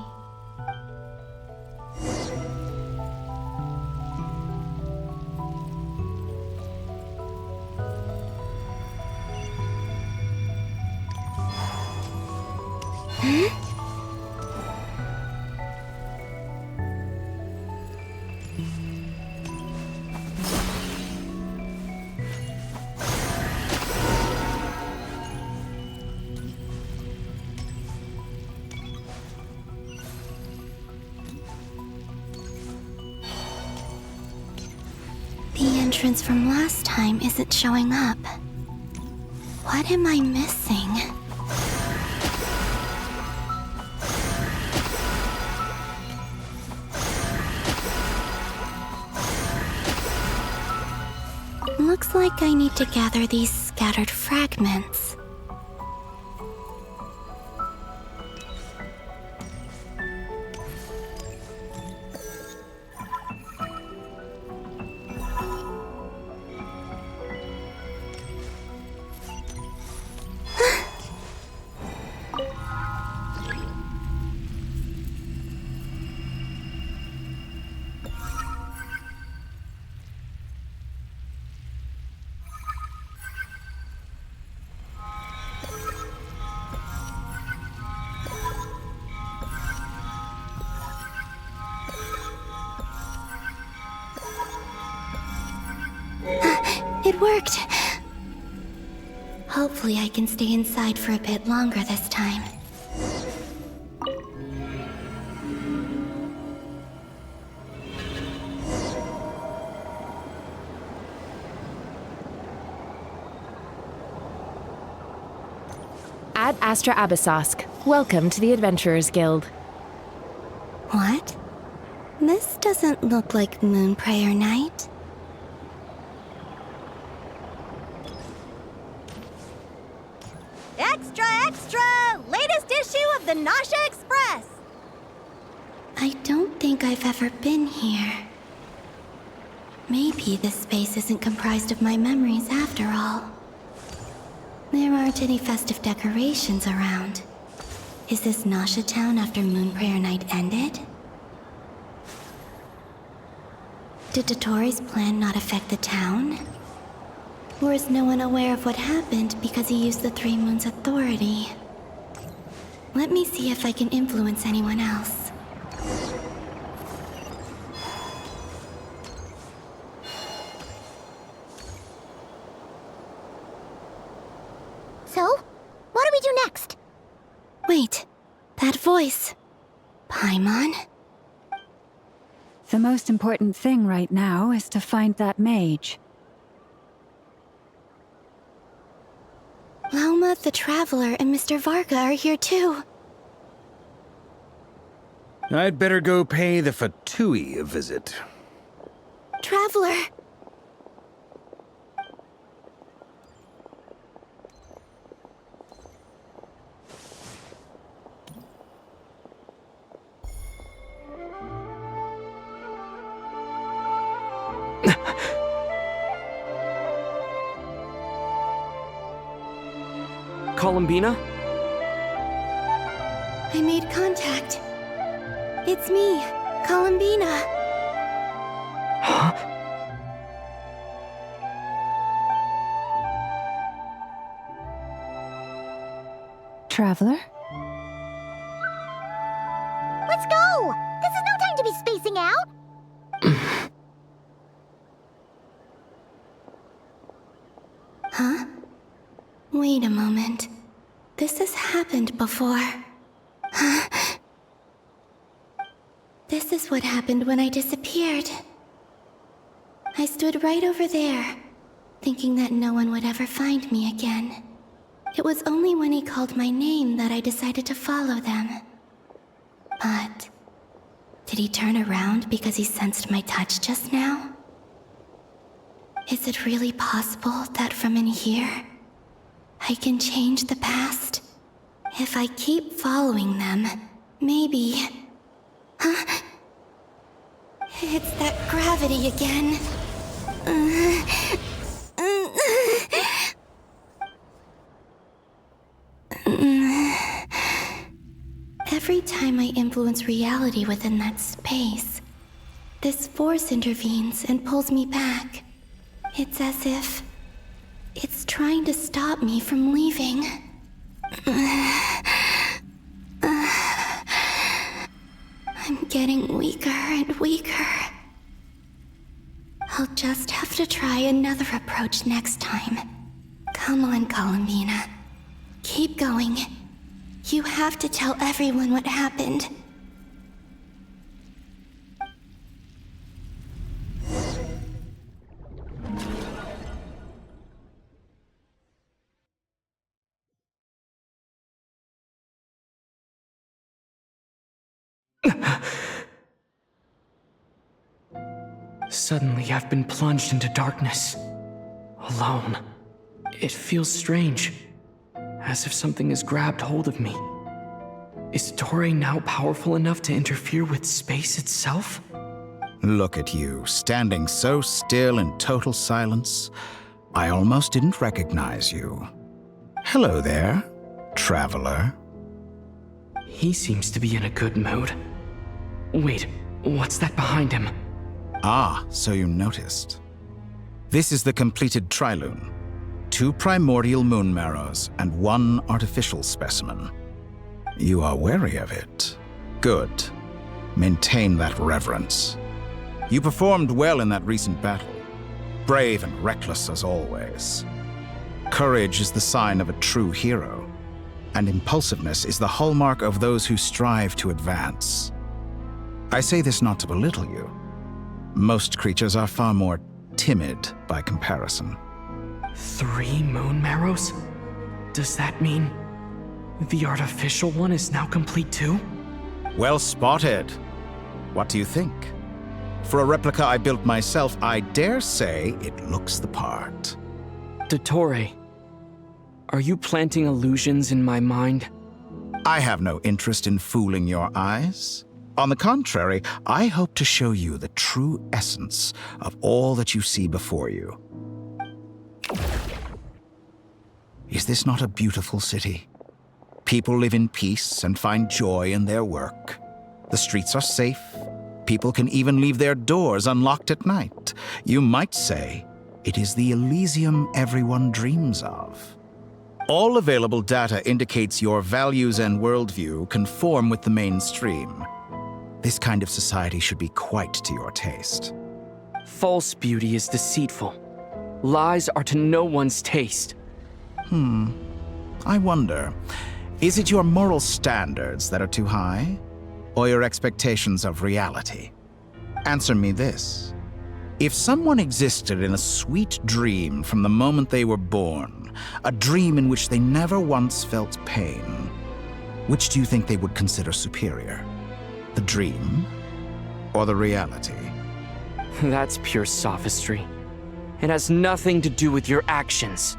The entrance from last time isn't showing up. What am I missing? Looks like I need to gather these scattered fragments. It worked! Hopefully I can stay inside for a bit longer this time. Ad Astra Abyssosque. Welcome to the Adventurers Guild. What? This doesn't look like Moon Prayer Night. Extra, extra! Latest issue of the Nasha Express! I don't think I've ever been here. Maybe this space isn't comprised of my memories after all. There aren't any festive decorations around. Is this Nasha Town after Moon Prayer Night ended? Did Dottoro's plan not affect the town? Or is no one aware of what happened because he used the Three Moons' authority? Let me see if I can influence anyone else. So, what do we do next? Wait, that voice. Paimon? The most important thing right now is to find that mage. Lauma the Traveler and Mr. Varga are here too. I'd better go pay the Fatui a visit. Traveler! Columbina? I made contact. It's me, Columbina. Huh? Traveler? Let's go! This is no time to be spacing out! Huh? Wait a moment. This has happened before. Huh? This is what happened when I disappeared. I stood right over there, thinking that no one would ever find me again. It was only when he called my name that I decided to follow them. But did he turn around because he sensed my touch just now? Is it really possible that from in here, I can change the past? If I keep following them, maybe... Huh? It's that gravity again. Every time I influence reality within that space, this force intervenes and pulls me back. It's as if it's trying to stop me from leaving. I'm getting weaker and weaker. I'll just have to try another approach next time. Come on, Columbina. Keep going. You have to tell everyone what happened. Suddenly, I've been plunged into darkness. Alone. It feels strange. As if something has grabbed hold of me. Is Toray now powerful enough to interfere with space itself? Look at you, standing so still in total silence. I almost didn't recognize you. Hello there, traveler. He seems to be in a good mood. Wait, what's that behind him? Ah, so you noticed. This is the completed Trilune. 2 primordial moon marrows and 1 artificial specimen. You are wary of it. Good. Maintain that reverence. You performed well in that recent battle. Brave and reckless as always. Courage is the sign of a true hero, and impulsiveness is the hallmark of those who strive to advance. I say this not to belittle you. Most creatures are far more timid by comparison. 3 moon marrows? Does that mean the artificial one is now complete too? Well spotted. What do you think? For a replica I built myself, I dare say it looks the part. Dottore, are you planting illusions in my mind? I have no interest in fooling your eyes. On the contrary, I hope to show you the true essence of all that you see before you. Is this not a beautiful city? People live in peace and find joy in their work. The streets are safe. People can even leave their doors unlocked at night. You might say it is the Elysium everyone dreams of. All available data indicates your values and worldview conform with the mainstream. This kind of society should be quite to your taste. False beauty is deceitful. Lies are to no one's taste. I wonder, is it your moral standards that are too high? Or your expectations of reality? Answer me this. If someone existed in a sweet dream from the moment they were born, a dream in which they never once felt pain, which do you think they would consider superior? The dream or the reality? That's pure sophistry. It has nothing to do with your actions.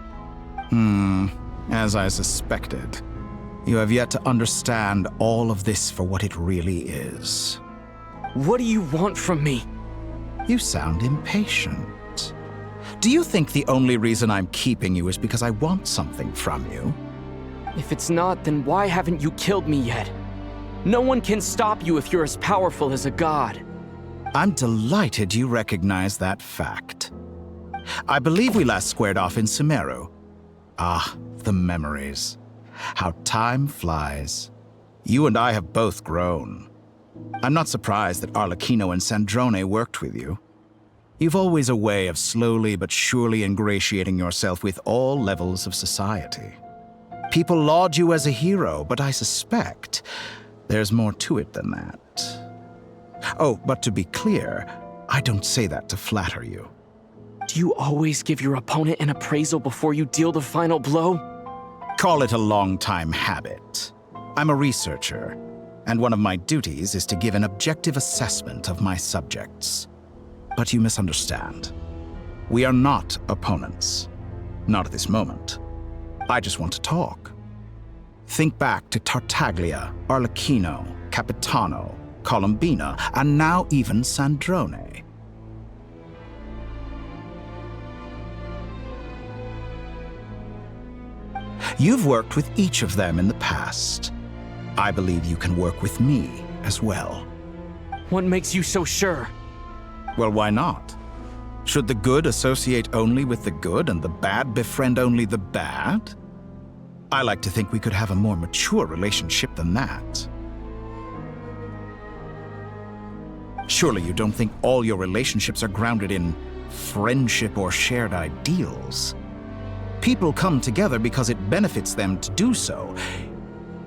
As I suspected. You have yet to understand all of this for what it really is. What do you want from me? You sound impatient. Do you think the only reason I'm keeping you is because I want something from you? If it's not, then why haven't you killed me yet? No one can stop you if you're as powerful as a god. I'm delighted you recognize that fact. I believe we last squared off in Sumeru. Ah, the memories. How time flies. You and I have both grown. I'm not surprised that Arlecchino and Sandrone worked with you. You've always a way of slowly but surely ingratiating yourself with all levels of society. People laud you as a hero, but I suspect there's more to it than that. Oh, but to be clear, I don't say that to flatter you. Do you always give your opponent an appraisal before you deal the final blow? Call it a long-time habit. I'm a researcher, and one of my duties is to give an objective assessment of my subjects. But you misunderstand. We are not opponents. Not at this moment. I just want to talk. Think back to Tartaglia, Arlecchino, Capitano, Colombina, and now even Sandrone. You've worked with each of them in the past. I believe you can work with me as well. What makes you so sure? Well, why not? Should the good associate only with the good and the bad befriend only the bad? I like to think we could have a more mature relationship than that. Surely you don't think all your relationships are grounded in friendship or shared ideals? People come together because it benefits them to do so.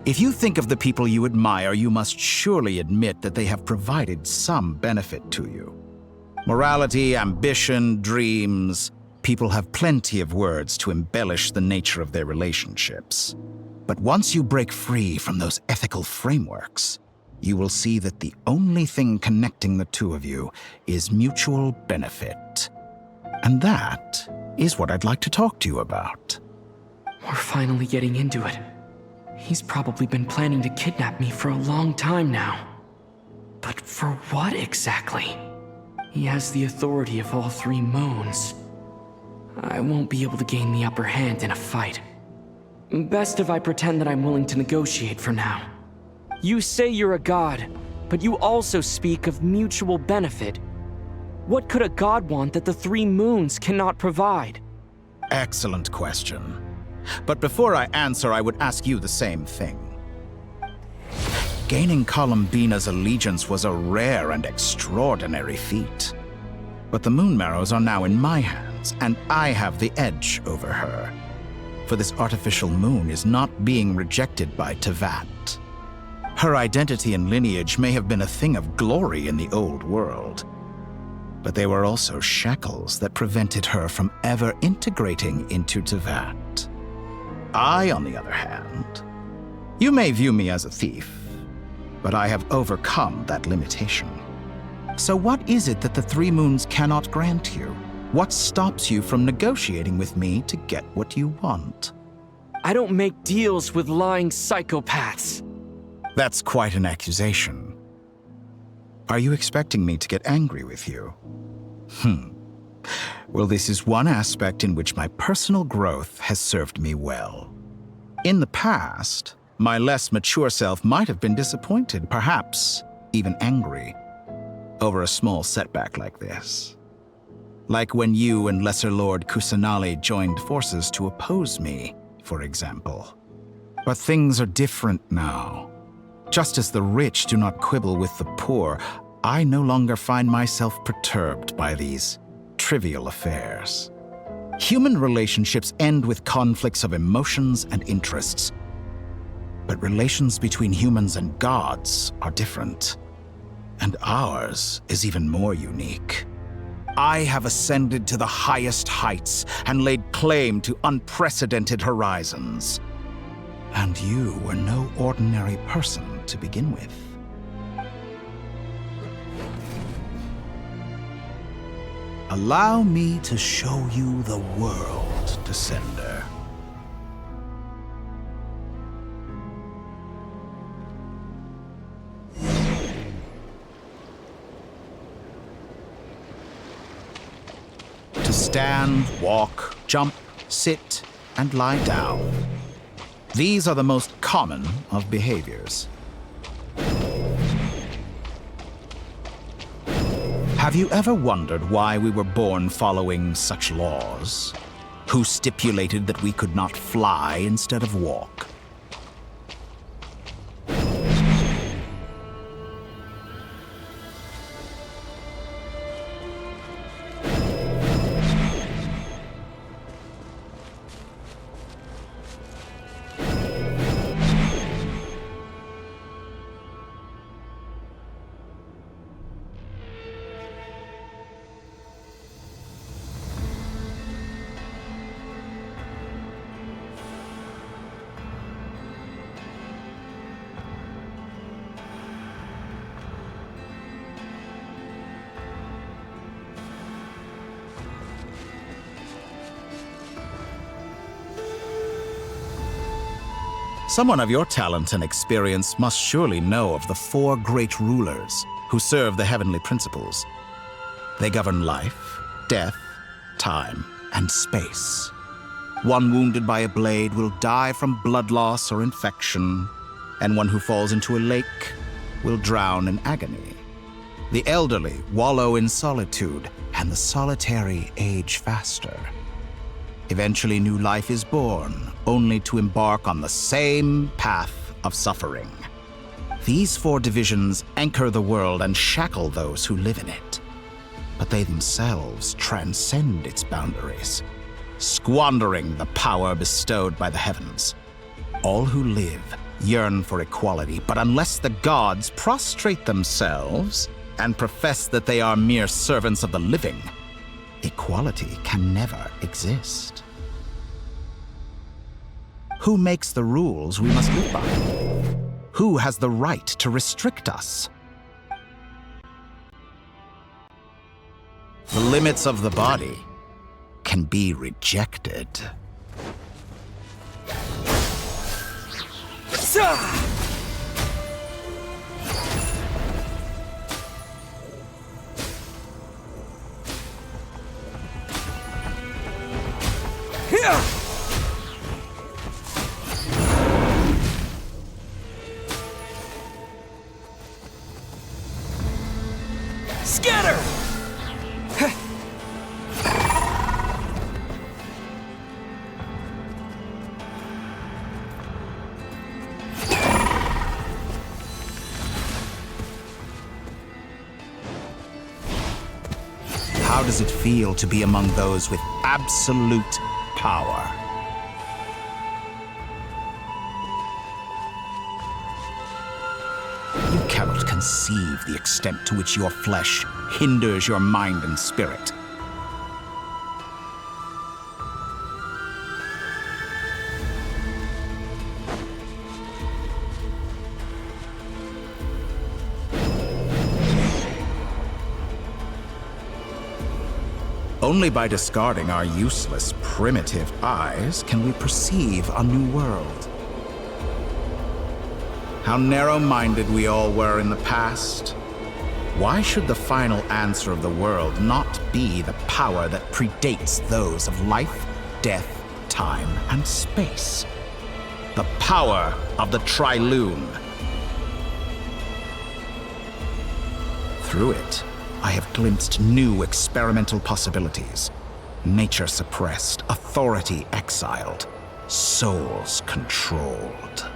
If you think of the people you admire, you must surely admit that they have provided some benefit to you. Morality, ambition, dreams. People have plenty of words to embellish the nature of their relationships. But once you break free from those ethical frameworks, you will see that the only thing connecting the two of you is mutual benefit. And that is what I'd like to talk to you about. We're finally getting into it. He's probably been planning to kidnap me for a long time now. But for what exactly? He has the authority of all three moons. I won't be able to gain the upper hand in a fight. Best if I pretend that I'm willing to negotiate for now. You say you're a god, but you also speak of mutual benefit. What could a god want that the three moons cannot provide? Excellent question. But before I answer, I would ask you the same thing. Gaining Colombina's allegiance was a rare and extraordinary feat. But the Moon Marrows are now in my hands, and I have the edge over her. For this artificial moon is not being rejected by Tevat. Her identity and lineage may have been a thing of glory in the old world, but they were also shackles that prevented her from ever integrating into Tevat. I, on the other hand, you may view me as a thief, but I have overcome that limitation. So what is it that the three moons cannot grant you? What stops you from negotiating with me to get what you want? I don't make deals with lying psychopaths. That's quite an accusation. Are you expecting me to get angry with you? Well, this is one aspect in which my personal growth has served me well. In the past, my less mature self might have been disappointed, perhaps even angry, over a small setback like this. Like when you and Lesser Lord Kusanali joined forces to oppose me, for example. But things are different now. Just as the rich do not quibble with the poor, I no longer find myself perturbed by these trivial affairs. Human relationships end with conflicts of emotions and interests. But relations between humans and gods are different. And ours is even more unique. I have ascended to the highest heights and laid claim to unprecedented horizons. And you were no ordinary person to begin with. Allow me to show you the world, Descender. To stand, walk, jump, sit, and lie down. These are the most common of behaviors. Have you ever wondered why we were born following such laws? Who stipulated that we could not fly instead of walk? Someone of your talent and experience must surely know of the 4 great rulers who serve the heavenly principles. They govern life, death, time, and space. One wounded by a blade will die from blood loss or infection, and one who falls into a lake will drown in agony. The elderly wallow in solitude, and the solitary age faster. Eventually, new life is born, only to embark on the same path of suffering. These 4 divisions anchor the world and shackle those who live in it. But they themselves transcend its boundaries, squandering the power bestowed by the heavens. All who live yearn for equality, but unless the gods prostrate themselves and profess that they are mere servants of the living, equality can never exist. Who makes the rules we must live by? Who has the right to restrict us? The limits of the body can be rejected. Scatter! How does it feel to be among those with absolute power? You cannot conceive the extent to which your flesh hinders your mind and spirit. Only by discarding our useless, primitive eyes can we perceive a new world. How narrow-minded we all were in the past. Why should the final answer of the world not be the power that predates those of life, death, time, and space? The power of the Trilune. Through it, I have glimpsed new experimental possibilities. Nature suppressed, authority exiled, souls controlled.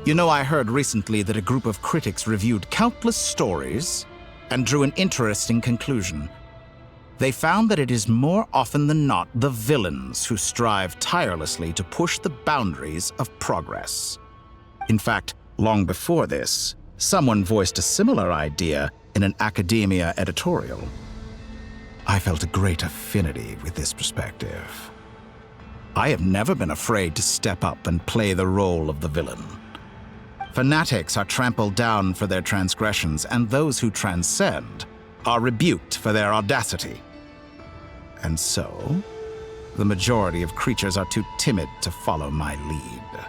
You know, I heard recently that a group of critics reviewed countless stories and drew an interesting conclusion. They found that it is more often than not the villains who strive tirelessly to push the boundaries of progress. In fact, long before this, someone voiced a similar idea in an academia editorial. I felt a great affinity with this perspective. I have never been afraid to step up and play the role of the villain. Fanatics are trampled down for their transgressions, and those who transcend are rebuked for their audacity. And so, the majority of creatures are too timid to follow my lead.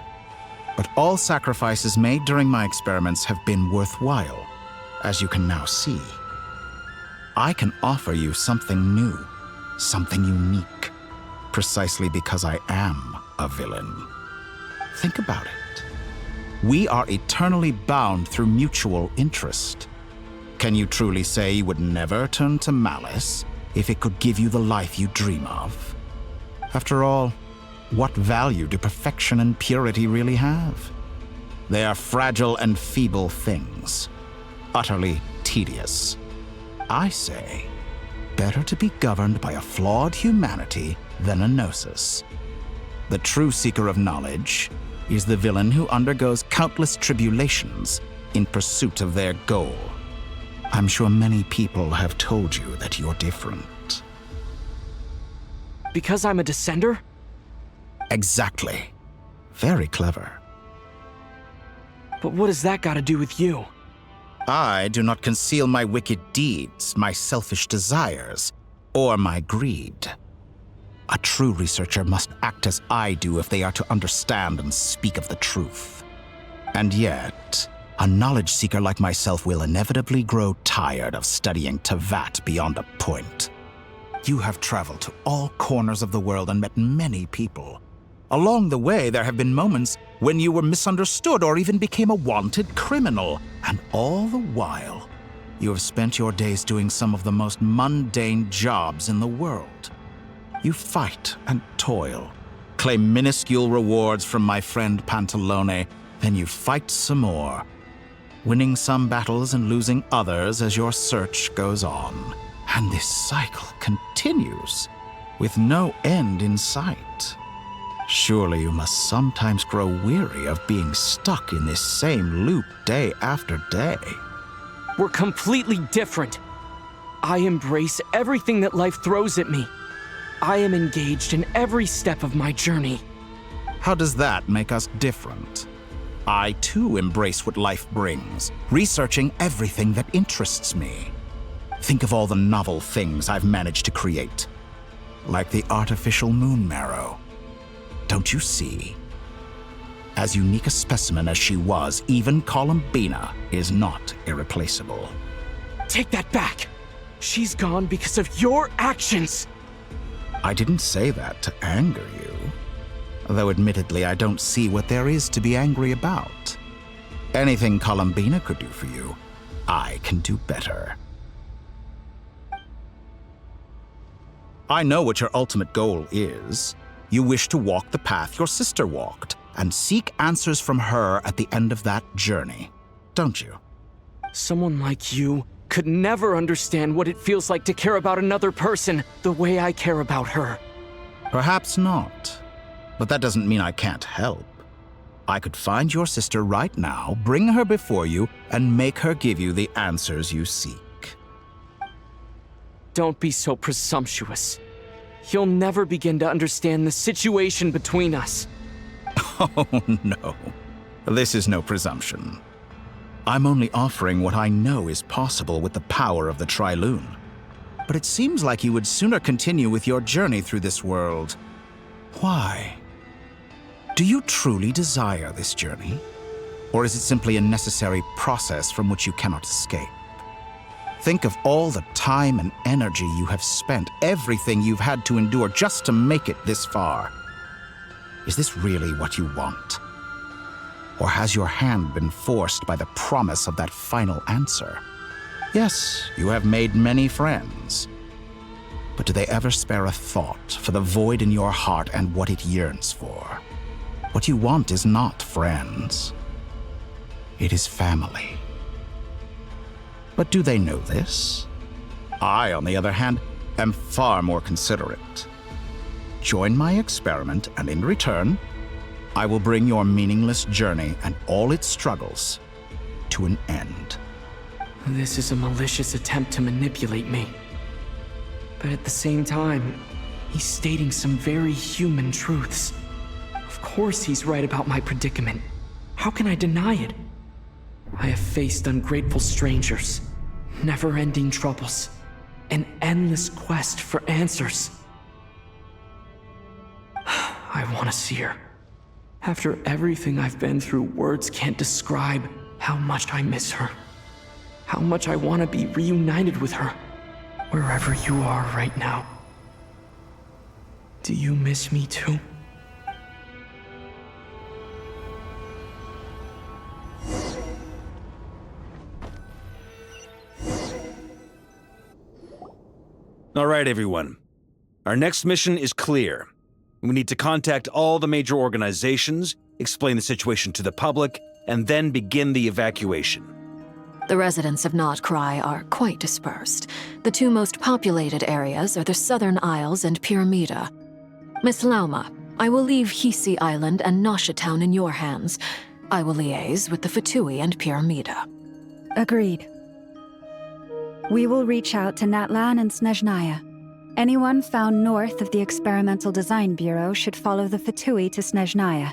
But all sacrifices made during my experiments have been worthwhile, as you can now see. I can offer you something new, something unique, precisely because I am a villain. Think about it. We are eternally bound through mutual interest. Can you truly say you would never turn to malice if it could give you the life you dream of? After all, what value do perfection and purity really have? They are fragile and feeble things, utterly tedious. I say, better to be governed by a flawed humanity than a gnosis. The true seeker of knowledge is the villain who undergoes countless tribulations in pursuit of their goal. I'm sure many people have told you that you're different. Because I'm a descender? Exactly. Very clever. But what has that got to do with you? I do not conceal my wicked deeds, my selfish desires, or my greed. A true researcher must act as I do if they are to understand and speak of the truth. And yet, a knowledge seeker like myself will inevitably grow tired of studying Tevat beyond a point. You have traveled to all corners of the world and met many people. Along the way, there have been moments when you were misunderstood or even became a wanted criminal. And all the while, you have spent your days doing some of the most mundane jobs in the world. You fight and toil, claim minuscule rewards from my friend Pantalone, then you fight some more, winning some battles and losing others as your search goes on. And this cycle continues, with no end in sight. Surely you must sometimes grow weary of being stuck in this same loop day after day. We're completely different. I embrace everything that life throws at me. I am engaged in every step of my journey. How does that make us different? I too embrace what life brings, researching everything that interests me. Think of all the novel things I've managed to create, like the artificial moon marrow. Don't you see? As unique a specimen as she was, even Columbina is not irreplaceable. Take that back! She's gone because of your actions! I didn't say that to anger you. Though admittedly, I don't see what there is to be angry about. Anything Columbina could do for you, I can do better. I know what your ultimate goal is. You wish to walk the path your sister walked, and seek answers from her at the end of that journey, don't you? Someone like you could never understand what it feels like to care about another person the way I care about her. Perhaps not, but that doesn't mean I can't help. I could find your sister right now, bring her before you, and make her give you the answers you seek. Don't be so presumptuous. You'll never begin to understand the situation between us. Oh, no. This is no presumption. I'm only offering what I know is possible with the power of the Trilune. But it seems like you would sooner continue with your journey through this world. Why? Do you truly desire this journey? Or is it simply a necessary process from which you cannot escape? Think of all the time and energy you have spent, everything you've had to endure just to make it this far. Is this really what you want? Or has your hand been forced by the promise of that final answer? Yes, you have made many friends. But do they ever spare a thought for the void in your heart and what it yearns for? What you want is not friends. It is family. But do they know this? I, on the other hand, am far more considerate. Join my experiment, and in return, I will bring your meaningless journey and all its struggles to an end. This is a malicious attempt to manipulate me. But at the same time, he's stating some very human truths. Of course he's right about my predicament. How can I deny it? I have faced ungrateful strangers, never-ending troubles, an endless quest for answers. I want to see her. After everything I've been through, words can't describe how much I miss her. How much I want to be reunited with her, wherever you are right now. Do you miss me too? All right, everyone. Our next mission is clear. We need to contact all the major organizations, explain the situation to the public, and then begin the evacuation. The residents of Not Cry are quite dispersed. The two most populated areas are the Southern Isles and Pyramida. Miss Lauma, I will leave Hisi Island and Nasha Town in your hands. I will liaise with the Fatui and Pyramida. Agreed. We will reach out to Natlan and Snezhnaya. Anyone found north of the Experimental Design Bureau should follow the Fatui to Snezhnaya.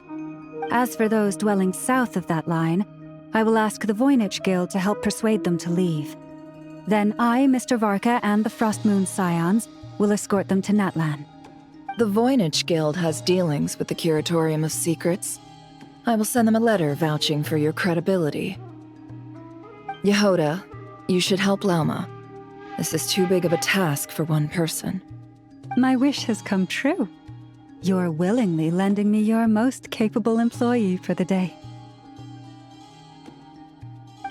As for those dwelling south of that line, I will ask the Voynich Guild to help persuade them to leave. Then I, Mr. Varka, and the Frostmoon Scions will escort them to Natlan. The Voynich Guild has dealings with the Curatorium of Secrets. I will send them a letter vouching for your credibility. Yehoda, you should help Lauma. This is too big of a task for one person. My wish has come true. You're willingly lending me your most capable employee for the day.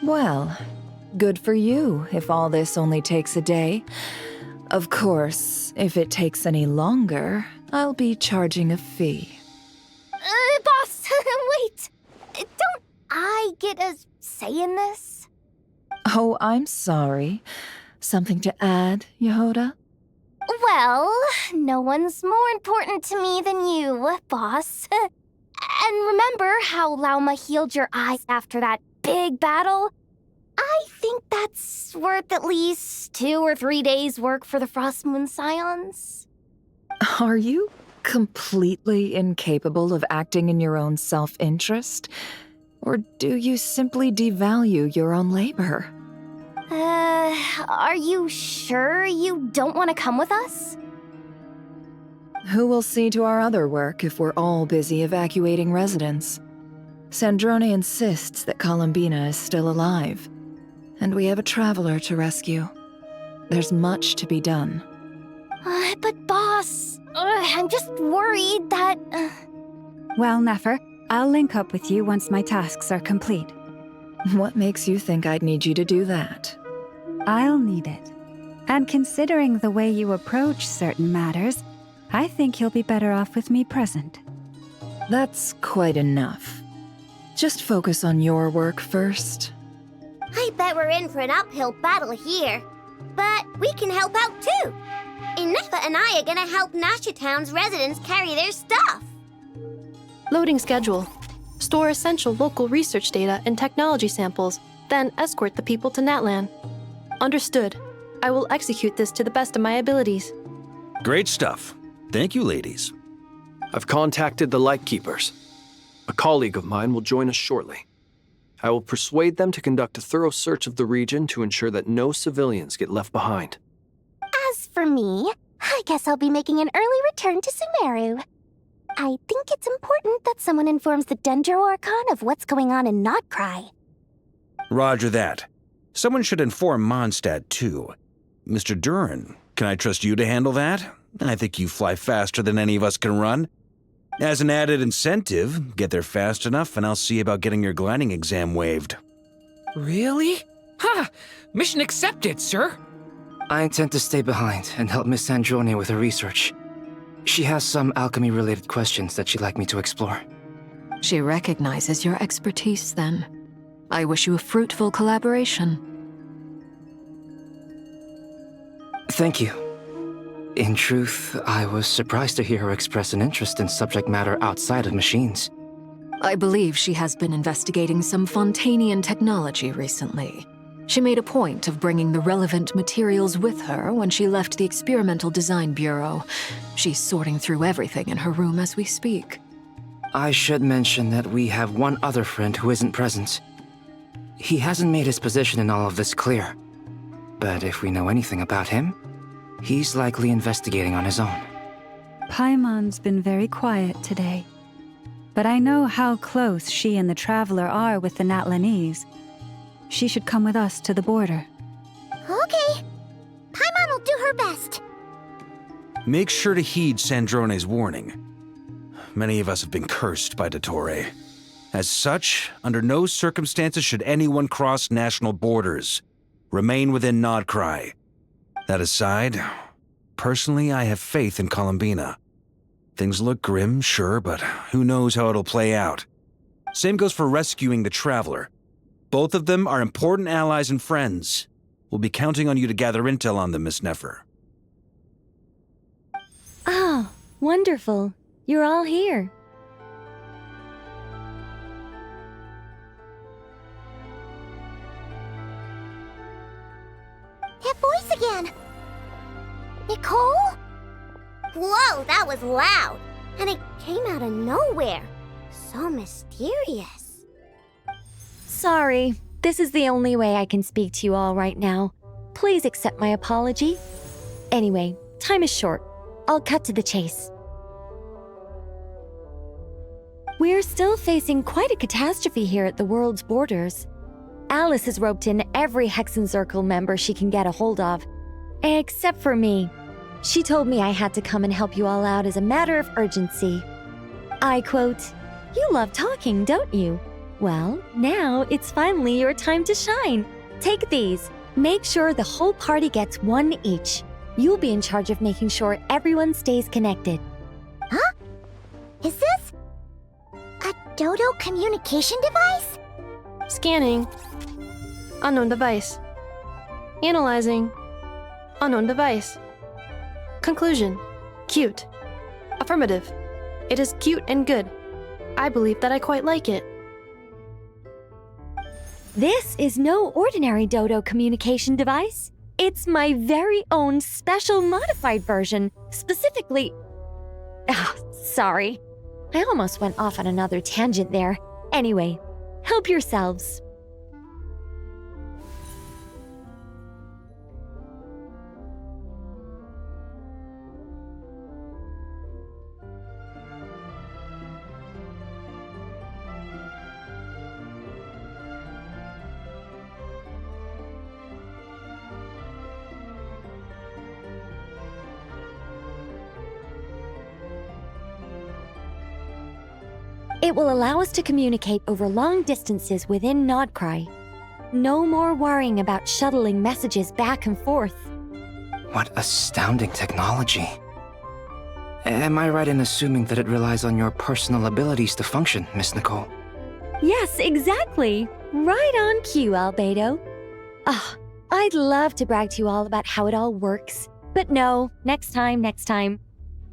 Well, good for you if all this only takes a day. Of course, if it takes any longer, I'll be charging a fee. Boss, wait! Don't I get a say in this? Oh, I'm sorry. Something to add, Yehoda? Well, no one's more important to me than you, boss. And remember how Lauma healed your eyes after that big battle? I think that's worth at least 2 or 3 days' work for the Frostmoon Scions. Are you completely incapable of acting in your own self-interest? Or do you simply devalue your own labor? Are you sure you don't want to come with us? Who will see to our other work if we're all busy evacuating residents? Sandrone insists that Columbina is still alive, and we have a traveler to rescue. There's much to be done. But boss, I'm just worried that... Well, Nefer, I'll link up with you once my tasks are complete. What makes you think I'd need you to do that? I'll need it. And considering the way you approach certain matters, I think you'll be better off with me present. That's quite enough. Just focus on your work first. I bet we're in for an uphill battle here. But we can help out too. Inefa and I are gonna help Nasha Town's residents carry their stuff. Loading schedule. Store essential local research data and technology samples, then escort the people to Natlan. Understood. I will execute this to the best of my abilities. Great stuff. Thank you, ladies. I've contacted the Lightkeepers. A colleague of mine will join us shortly. I will persuade them to conduct a thorough search of the region to ensure that no civilians get left behind. As for me, I guess I'll be making an early return to Sumeru. I think it's important that someone informs the Dendro Archon of what's going on in Notcry. Roger that. Someone should inform Mondstadt, too. Mr. Duran, can I trust you to handle that? I think you fly faster than any of us can run. As an added incentive, get there fast enough and I'll see about getting your gliding exam waived. Really? Ha! Mission accepted, sir. I intend to stay behind and help Miss Sandrone with her research. She has some alchemy-related questions that she'd like me to explore. She recognizes your expertise, then. I wish you a fruitful collaboration. Thank you. In truth, I was surprised to hear her express an interest in subject matter outside of machines. I believe she has been investigating some Fontanian technology recently. She made a point of bringing the relevant materials with her when she left the Experimental Design Bureau. She's sorting through everything in her room as we speak. I should mention that we have one other friend who isn't present. He hasn't made his position in all of this clear. But if we know anything about him, he's likely investigating on his own. Paimon's been very quiet today. But I know how close she and the Traveler are with the Natlanese. She should come with us to the border. Okay. Paimon will do her best. Make sure to heed Sandrone's warning. Many of us have been cursed by Dottore. As such, under no circumstances should anyone cross national borders. Remain within Notcry. That aside, personally I have faith in Columbina. Things look grim, sure, but who knows how it'll play out. Same goes for rescuing the Traveler. Both of them are important allies and friends. We'll be counting on you to gather intel on them, Miss Nefer. Oh, wonderful. You're all here. That voice again! Nicole? Whoa, that was loud! And it came out of nowhere. So mysterious. Sorry, this is the only way I can speak to you all right now. Please accept my apology. Anyway, time is short. I'll cut to the chase. We're still facing quite a catastrophe here at the world's borders. Alice has roped in every Hexencircle member she can get a hold of. Except for me. She told me I had to come and help you all out as a matter of urgency. I quote, "You love talking, don't you? Well, now it's finally your time to shine. Take these. Make sure the whole party gets one each. You'll be in charge of making sure everyone stays connected." Huh? Is this a Dodo communication device? Scanning. Unknown device. Analyzing. Unknown device. Conclusion. Cute. Affirmative. It is cute and good. I believe that I quite like it. This is no ordinary Dodo communication device. It's my very own special modified version, specifically... sorry. I almost went off on another tangent there. Anyway, help yourselves. It will allow us to communicate over long distances within Notcry. No more worrying about shuttling messages back and forth. What astounding technology. Am I right in assuming that it relies on your personal abilities to function, Miss Nicole? Yes, exactly. Right on cue, Albedo. I'd love to brag to you all about how it all works. But no, next time.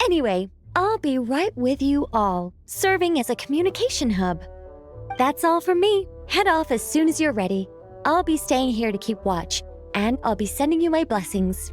Anyway, I'll be right with you all, serving as a communication hub. That's all from me. Head off as soon as you're ready. I'll be staying here to keep watch, and I'll be sending you my blessings.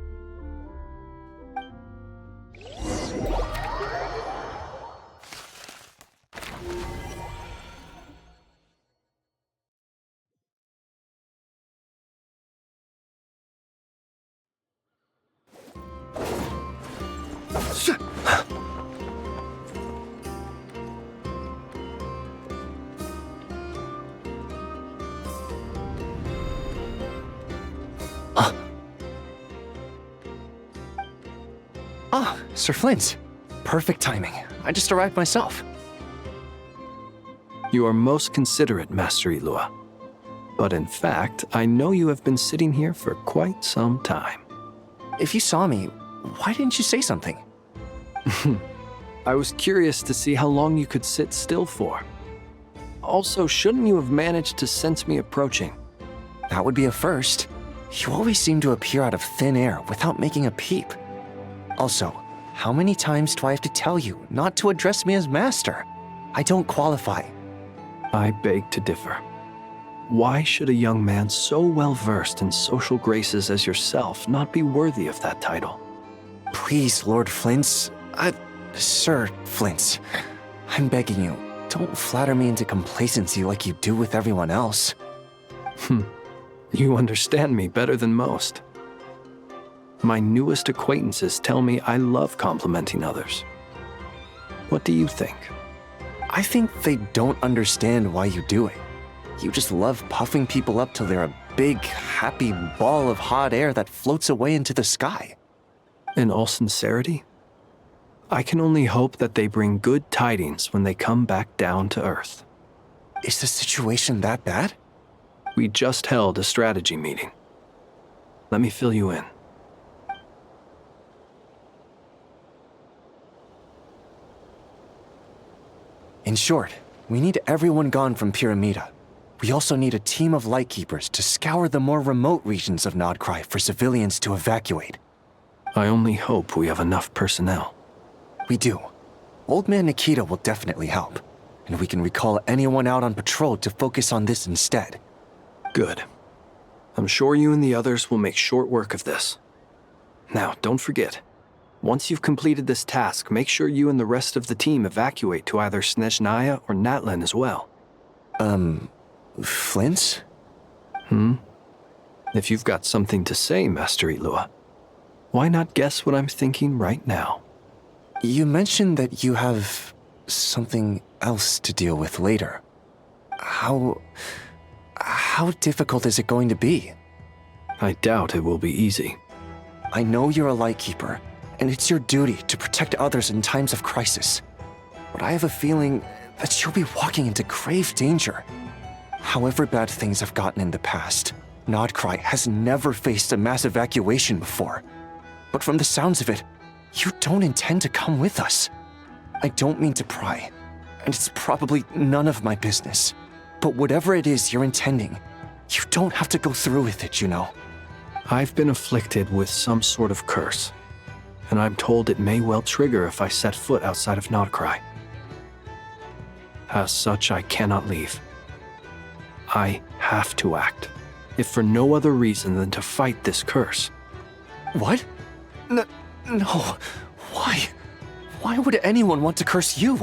Ah, Sir Flint. Perfect timing. I just arrived myself. You are most considerate, Master Ilua. But in fact, I know you have been sitting here for quite some time. If you saw me, why didn't you say something? I was curious to see how long you could sit still for. Also, shouldn't you have managed to sense me approaching? That would be a first. You always seem to appear out of thin air without making a peep. Also, how many times do I have to tell you not to address me as master? I don't qualify. I beg to differ. Why should a young man so well versed in social graces as yourself not be worthy of that title? Please, Lord Flint's. Sir Flint's. I'm begging you, don't flatter me into complacency like you do with everyone else. You understand me better than most. My newest acquaintances tell me I love complimenting others. What do you think? I think they don't understand why you do it. You just love puffing people up till they're a big, happy ball of hot air that floats away into the sky. In all sincerity, I can only hope that they bring good tidings when they come back down to Earth. Is the situation that bad? We just held a strategy meeting. Let me fill you in. In short, we need everyone gone from Pyramida. We also need a team of Lightkeepers to scour the more remote regions of Nodcry for civilians to evacuate. I only hope we have enough personnel. We do. Old Man Nikita will definitely help, and we can recall anyone out on patrol to focus on this instead. Good. I'm sure you and the others will make short work of this. Now, don't forget, once you've completed this task, make sure you and the rest of the team evacuate to either Snezhnaya or Natlan as well. Flint? If you've got something to say, Master Ilua, why not guess what I'm thinking right now? You mentioned that you have something else to deal with later. How difficult is it going to be? I doubt it will be easy. I know you're a Lightkeeper, and it's your duty to protect others in times of crisis. But I have a feeling that you'll be walking into grave danger. However bad things have gotten in the past, Nodcry has never faced a mass evacuation before. But from the sounds of it, you don't intend to come with us. I don't mean to pry, and it's probably none of my business. But whatever it is you're intending, you don't have to go through with it, you know. I've been afflicted with some sort of curse, and I'm told it may well trigger if I set foot outside of Nodcry. As such, I cannot leave. I have to act, if for no other reason than to fight this curse. What? No. Why? Why would anyone want to curse you?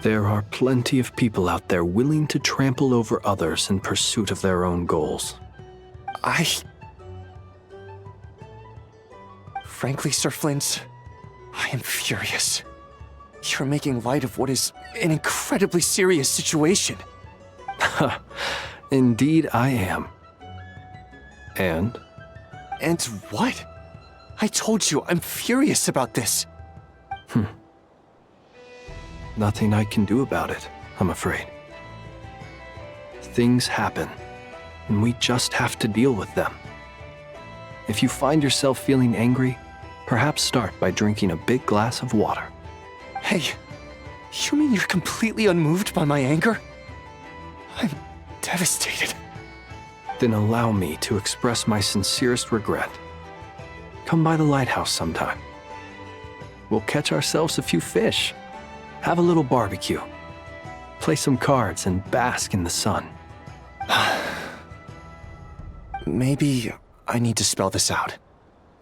There are plenty of people out there willing to trample over others in pursuit of their own goals. Frankly, Sir Flint, I am furious. You're making light of what is an incredibly serious situation. Indeed I am. And? And what? I told you I'm furious about this. Nothing I can do about it, I'm afraid. Things happen, and we just have to deal with them. If you find yourself feeling angry, perhaps start by drinking a big glass of water. Hey, you mean you're completely unmoved by my anger? I'm devastated. Then allow me to express my sincerest regret. Come by the lighthouse sometime. We'll catch ourselves a few fish, have a little barbecue, play some cards, and bask in the sun. Maybe I need to spell this out.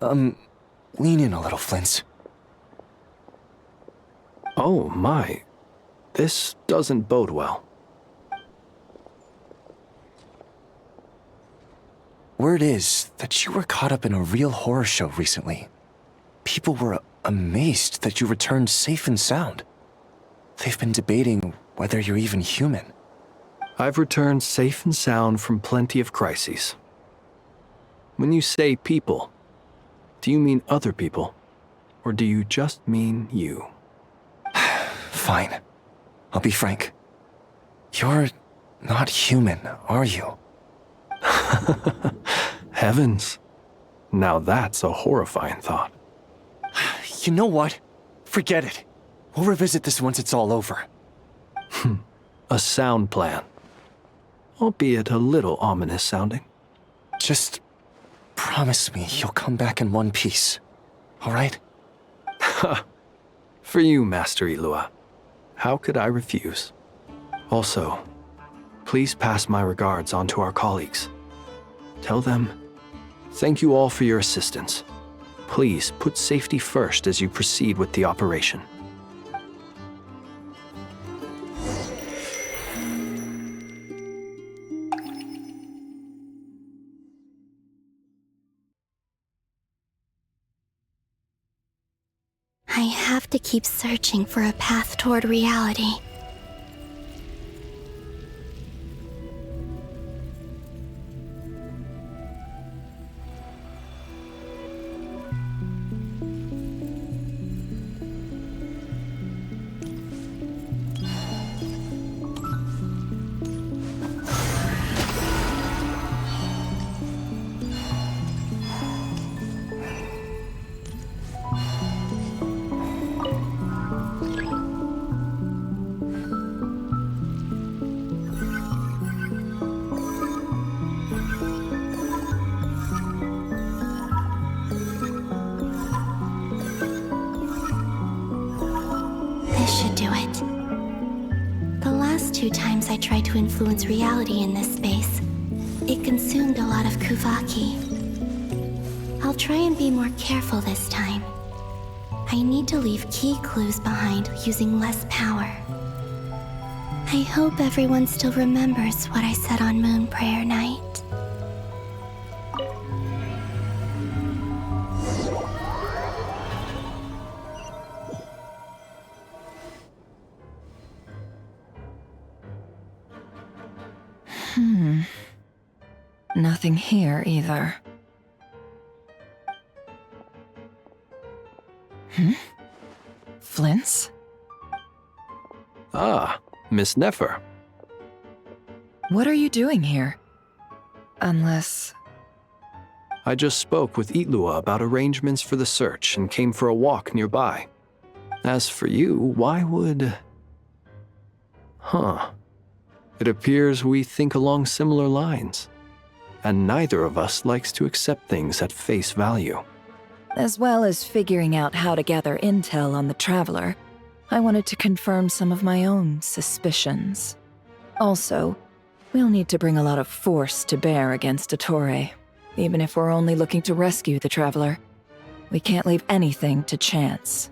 Lean in a little, Flint. Oh my, this doesn't bode well. Word is that you were caught up in a real horror show recently. People were amazed that you returned safe and sound. They've been debating whether you're even human. I've returned safe and sound from plenty of crises. When you say people, do you mean other people? Or do you just mean you? Fine. I'll be frank. You're not human, are you? Heavens. Now that's a horrifying thought. You know what? Forget it. We'll revisit this once it's all over. A sound plan. Albeit a little ominous sounding. Just promise me you'll come back in one piece, all right? For you, Master Ilua. How could I refuse? Also, please pass my regards on to our colleagues. Tell them, thank you all for your assistance. Please put safety first as you proceed with the operation. I have to keep searching for a path toward reality. This should do it. The last 2 times I tried to influence reality in this space, it consumed a lot of Kuvaki. I'll try and be more careful this time. I need to leave key clues behind using less power. I hope everyone still remembers what I said on Moon Prayer Night. Nothing here either. Flints? Ah, Miss Nefer. What are you doing here? Unless... I just spoke with Itlua about arrangements for the search and came for a walk nearby. As for you, why would... It appears we think along similar lines. And neither of us likes to accept things at face value. As well as figuring out how to gather intel on the Traveler, I wanted to confirm some of my own suspicions. Also, we'll need to bring a lot of force to bear against Ettore, even if we're only looking to rescue the Traveler. We can't leave anything to chance.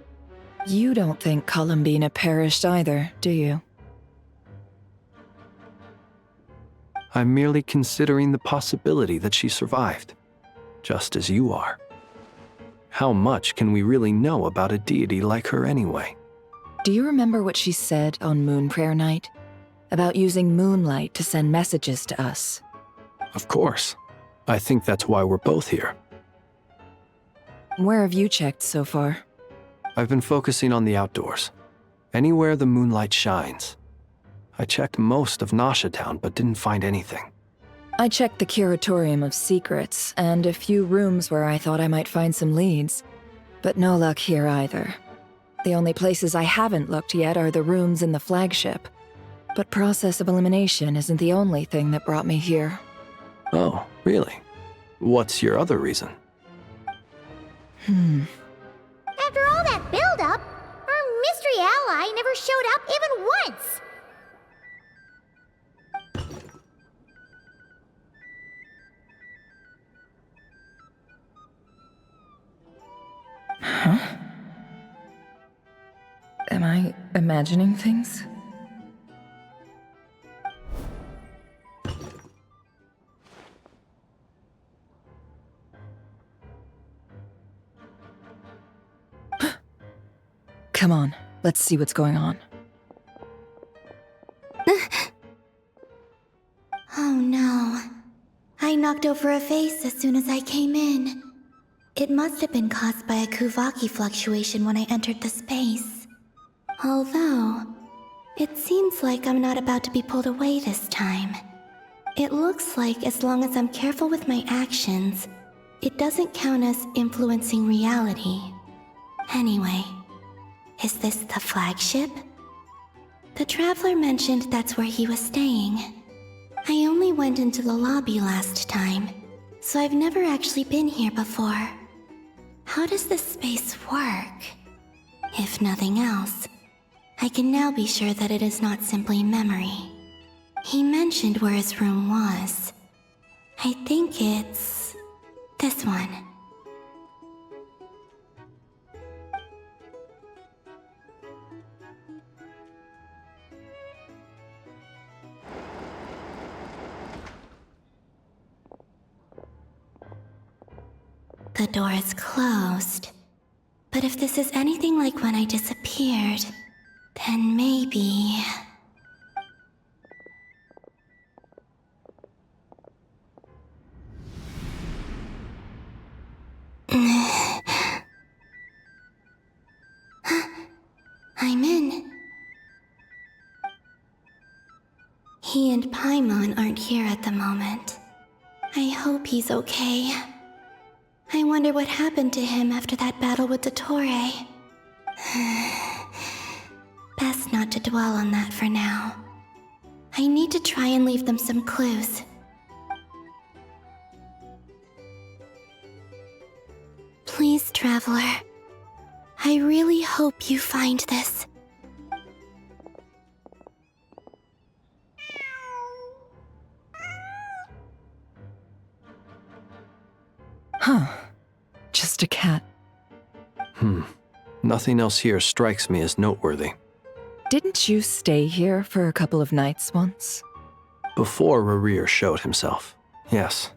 You don't think Columbina perished either, do you? I'm merely considering the possibility that she survived, just as you are. How much can we really know about a deity like her anyway? Do you remember what she said on Moon Prayer Night? About using moonlight to send messages to us? Of course. I think that's why we're both here. Where have you checked so far? I've been focusing on the outdoors. Anywhere the moonlight shines. I checked most of Nasha Town, but didn't find anything. I checked the Curatorium of Secrets, and a few rooms where I thought I might find some leads. But no luck here either. The only places I haven't looked yet are the rooms in the flagship. But process of elimination isn't the only thing that brought me here. Oh, really? What's your other reason? After all that build-up, our mystery ally never showed up even once! Huh? Am I imagining things? Come on, let's see what's going on. Oh no. I knocked over a vase as soon as I came in. It must have been caused by a Kuvaki fluctuation when I entered the space. Although, it seems like I'm not about to be pulled away this time. It looks like as long as I'm careful with my actions, it doesn't count as influencing reality. Anyway, is this the flagship? The Traveler mentioned that's where he was staying. I only went into the lobby last time, so I've never actually been here before. How does this space work? If nothing else, I can now be sure that it is not simply memory. He mentioned where his room was. I think it's this one. The door is closed. But if this is anything like when I disappeared, then maybe... I'm in. He and Paimon aren't here at the moment. I hope he's okay. I wonder what happened to him after that battle with Dottore. Best not to dwell on that for now. I need to try and leave them some clues. Please, Traveler. I really hope you find this. Huh. Just a cat. Nothing else here strikes me as noteworthy. Didn't you stay here for a couple of nights once? Before Rerir showed himself, yes.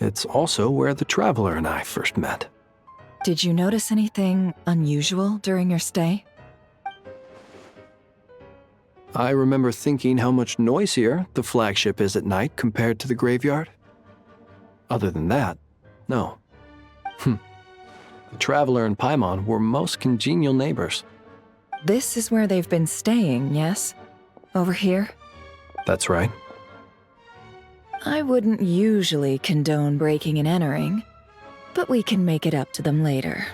It's also where the Traveler and I first met. Did you notice anything unusual during your stay? I remember thinking how much noisier the flagship is at night compared to the graveyard. Other than that, no. The Traveler and Paimon were most congenial neighbors. This is where they've been staying, yes? Over here? That's right. I wouldn't usually condone breaking and entering, but we can make it up to them later.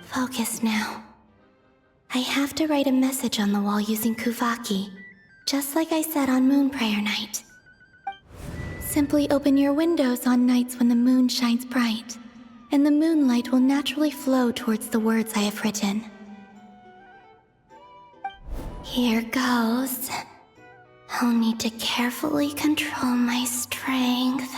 Focus now. I have to write a message on the wall using Kuvaki, just like I said on Moon Prayer Night. Simply open your windows on nights when the moon shines bright, and the moonlight will naturally flow towards the words I have written. Here goes. I'll need to carefully control my strength.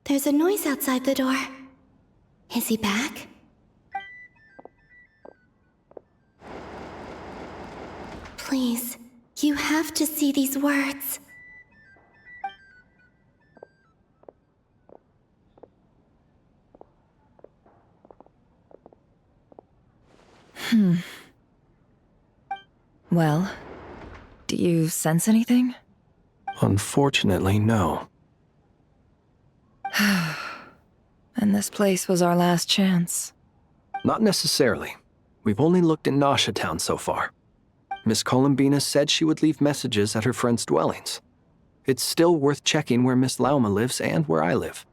There's a noise outside the door. Is he back? Please, you have to see these words. Well, do you sense anything? Unfortunately, no. And this place was our last chance. Not necessarily. We've only looked in Nasha Town so far. Miss Columbina said she would leave messages at her friends' dwellings. It's still worth checking where Miss Lauma lives and where I live.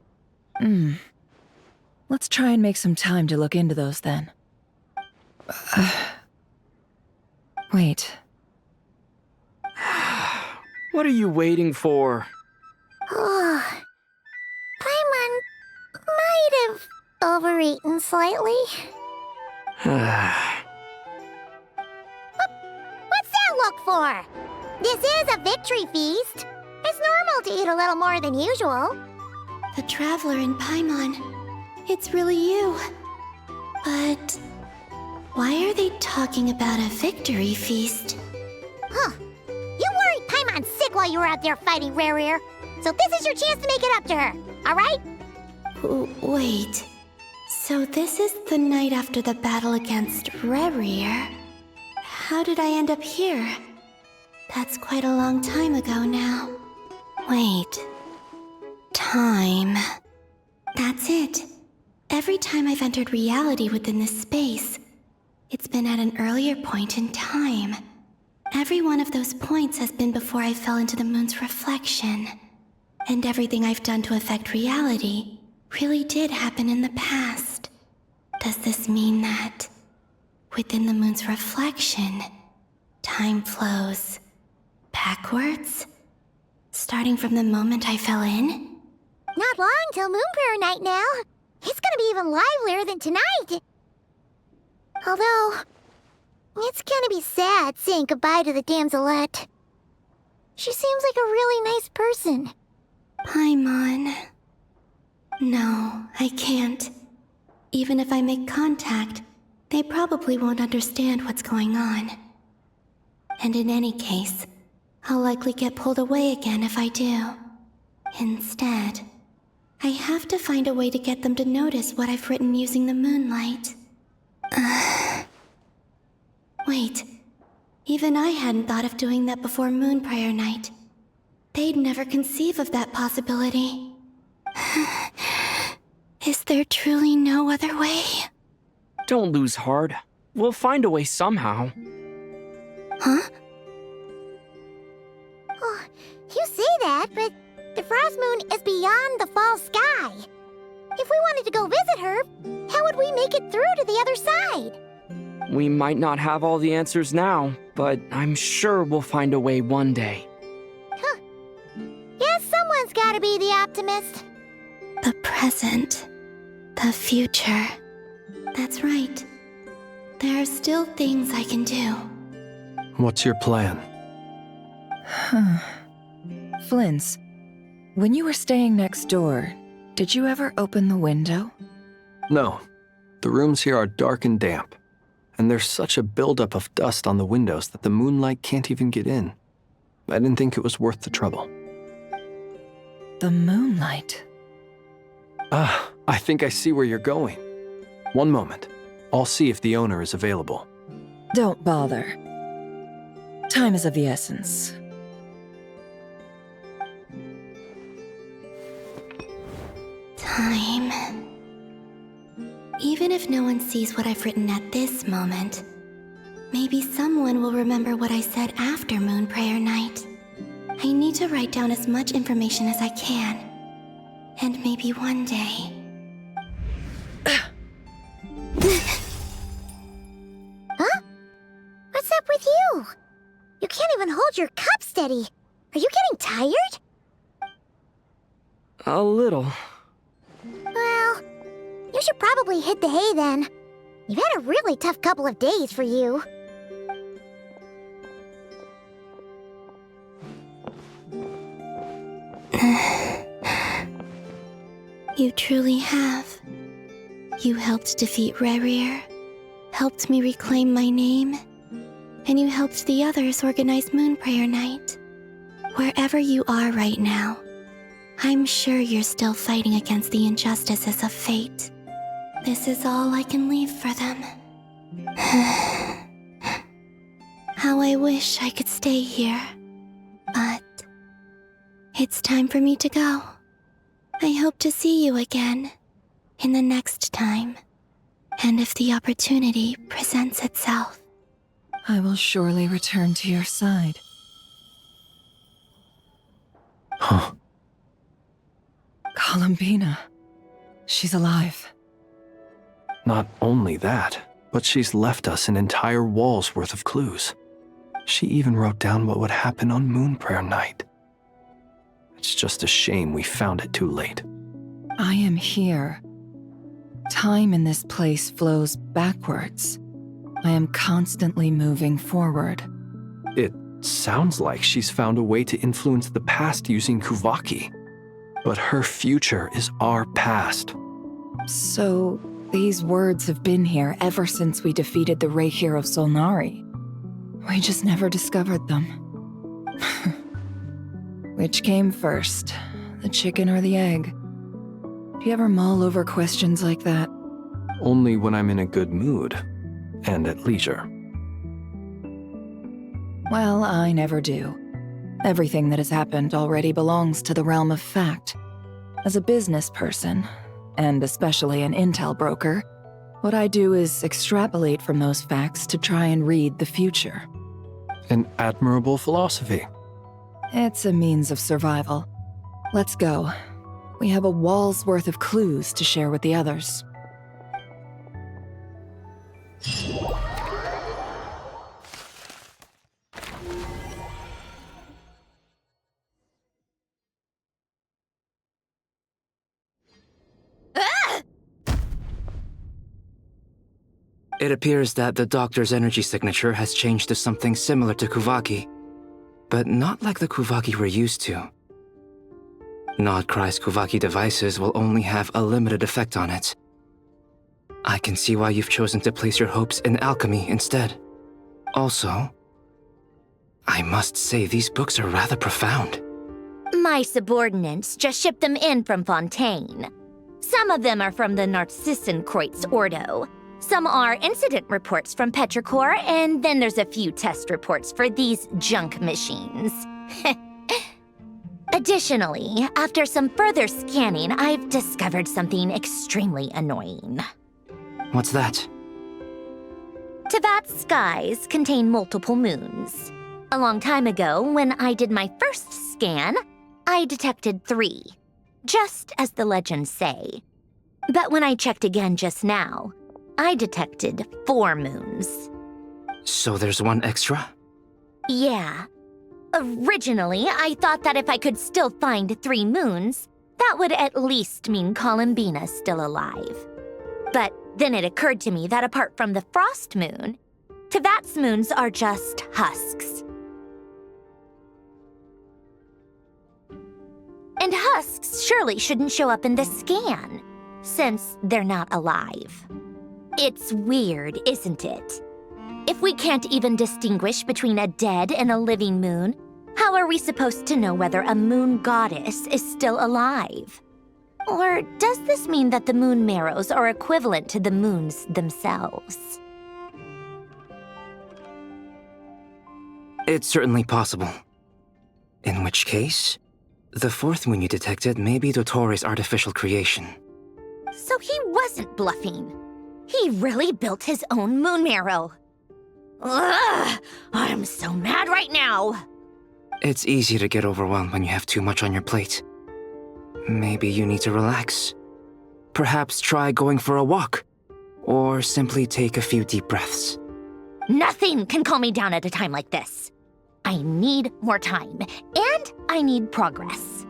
Let's try and make some time to look into those then. Wait. What are you waiting for? Oh, Paimon might have overeaten slightly. What's that look for? This is a victory feast. It's normal to eat a little more than usual. The Traveler in Paimon. It's really you. But why are they talking about a victory feast? Huh. You worried Paimon sick while you were out there fighting Rare, so this is your chance to make it up to her, alright? Wait. So this is the night after the battle against Rare. How did I end up here? That's quite a long time ago now. Wait. Time. That's it. Every time I've entered reality within this space, it's been at an earlier point in time. Every one of those points has been before I fell into the moon's reflection. And everything I've done to affect reality really did happen in the past. Does this mean that within the moon's reflection, time flows backwards? Starting from the moment I fell in? Not long till Moon Prayer Night now. It's gonna be even livelier than tonight. Although, it's gonna be sad saying goodbye to the damselette. She seems like a really nice person. Paimon. No, I can't. Even if I make contact, they probably won't understand what's going on. And in any case, I'll likely get pulled away again if I do. Instead, I have to find a way to get them to notice what I've written using the moonlight. Wait, even I hadn't thought of doing that before Moon Prayer Night. They'd never conceive of that possibility. Is there truly no other way? Don't lose heart. We'll find a way somehow. Huh? Oh, you say that, but the Frost Moon is beyond the fall sky. If we wanted to go visit her, how would we make it through to the other side? We might not have all the answers now, but I'm sure we'll find a way one day. Huh. Guess someone's gotta be the optimist. The present. The future. That's right. There are still things I can do. What's your plan? Flint's, when you were staying next door, did you ever open the window? No. The rooms here are dark and damp. And there's such a buildup of dust on the windows that the moonlight can't even get in. I didn't think it was worth the trouble. The moonlight? I think I see where you're going. One moment. I'll see if the owner is available. Don't bother. Time is of the essence. Time. Even if no one sees what I've written at this moment, maybe someone will remember what I said after Moon Prayer Night. I need to write down as much information as I can. And maybe one day... Huh? What's up with you? You can't even hold your cup steady. Are you getting tired? A little. Well, you should probably hit the hay then. You've had a really tough couple of days for you. You truly have. You helped defeat Rare, helped me reclaim my name, and you helped the others organize Moon Prayer Night. Wherever you are right now, I'm sure you're still fighting against the injustices of fate. This is all I can leave for them. How I wish I could stay here. But it's time for me to go. I hope to see you again in the next time, and if the opportunity presents itself. I will surely return to your side. Huh. Columbina. She's alive. Not only that, but she's left us an entire wall's worth of clues. She even wrote down what would happen on Moon Prayer Night. It's just a shame we found it too late. I am here. Time in this place flows backwards. I am constantly moving forward. It sounds like she's found a way to influence the past using Kuvaki. But her future is our past. So, these words have been here ever since we defeated the Ray Hero Solnari. We just never discovered them. Which came first, the chicken or the egg? Do you ever mull over questions like that? Only when I'm in a good mood and at leisure. Well, I never do. Everything that has happened already belongs to the realm of fact. As a business person, and especially an intel broker, what I do is extrapolate from those facts to try and read the future. An admirable philosophy. It's a means of survival. Let's go. We have a wall's worth of clues to share with the others. It appears that the doctor's energy signature has changed to something similar to Kuvaki, but not like the Kuvaki we're used to. Nodcry's Kuvaki devices will only have a limited effect on it. I can see why you've chosen to place your hopes in alchemy instead. Also, I must say these books are rather profound. My subordinates just shipped them in from Fontaine. Some of them are from the Narcissenkreuz Ordo. Some are incident reports from Petrichor, and then there's a few test reports for these junk machines. Additionally, after some further scanning, I've discovered something extremely annoying. What's that? Tevat's skies contain multiple moons. A long time ago, when I did my first scan, I detected 3, just as the legends say. But when I checked again just now, I detected 4 moons. So there's one extra? Yeah. Originally, I thought that if I could still find 3 moons, that would at least mean Columbina's still alive. But then it occurred to me that apart from the frost moon, Tevat's moons are just husks. And husks surely shouldn't show up in the scan, since they're not alive. It's weird, isn't it? If we can't even distinguish between a dead and a living moon, how are we supposed to know whether a moon goddess is still alive? Or does this mean that the moon marrows are equivalent to the moons themselves? It's certainly possible. In which case, the 4th moon you detected may be Dottore artificial creation. So he wasn't bluffing. He really built his own moon marrow. Ugh! I'm so mad right now! It's easy to get overwhelmed when you have too much on your plate. Maybe you need to relax. Perhaps try going for a walk, or simply take a few deep breaths. Nothing can calm me down at a time like this. I need more time, and I need progress.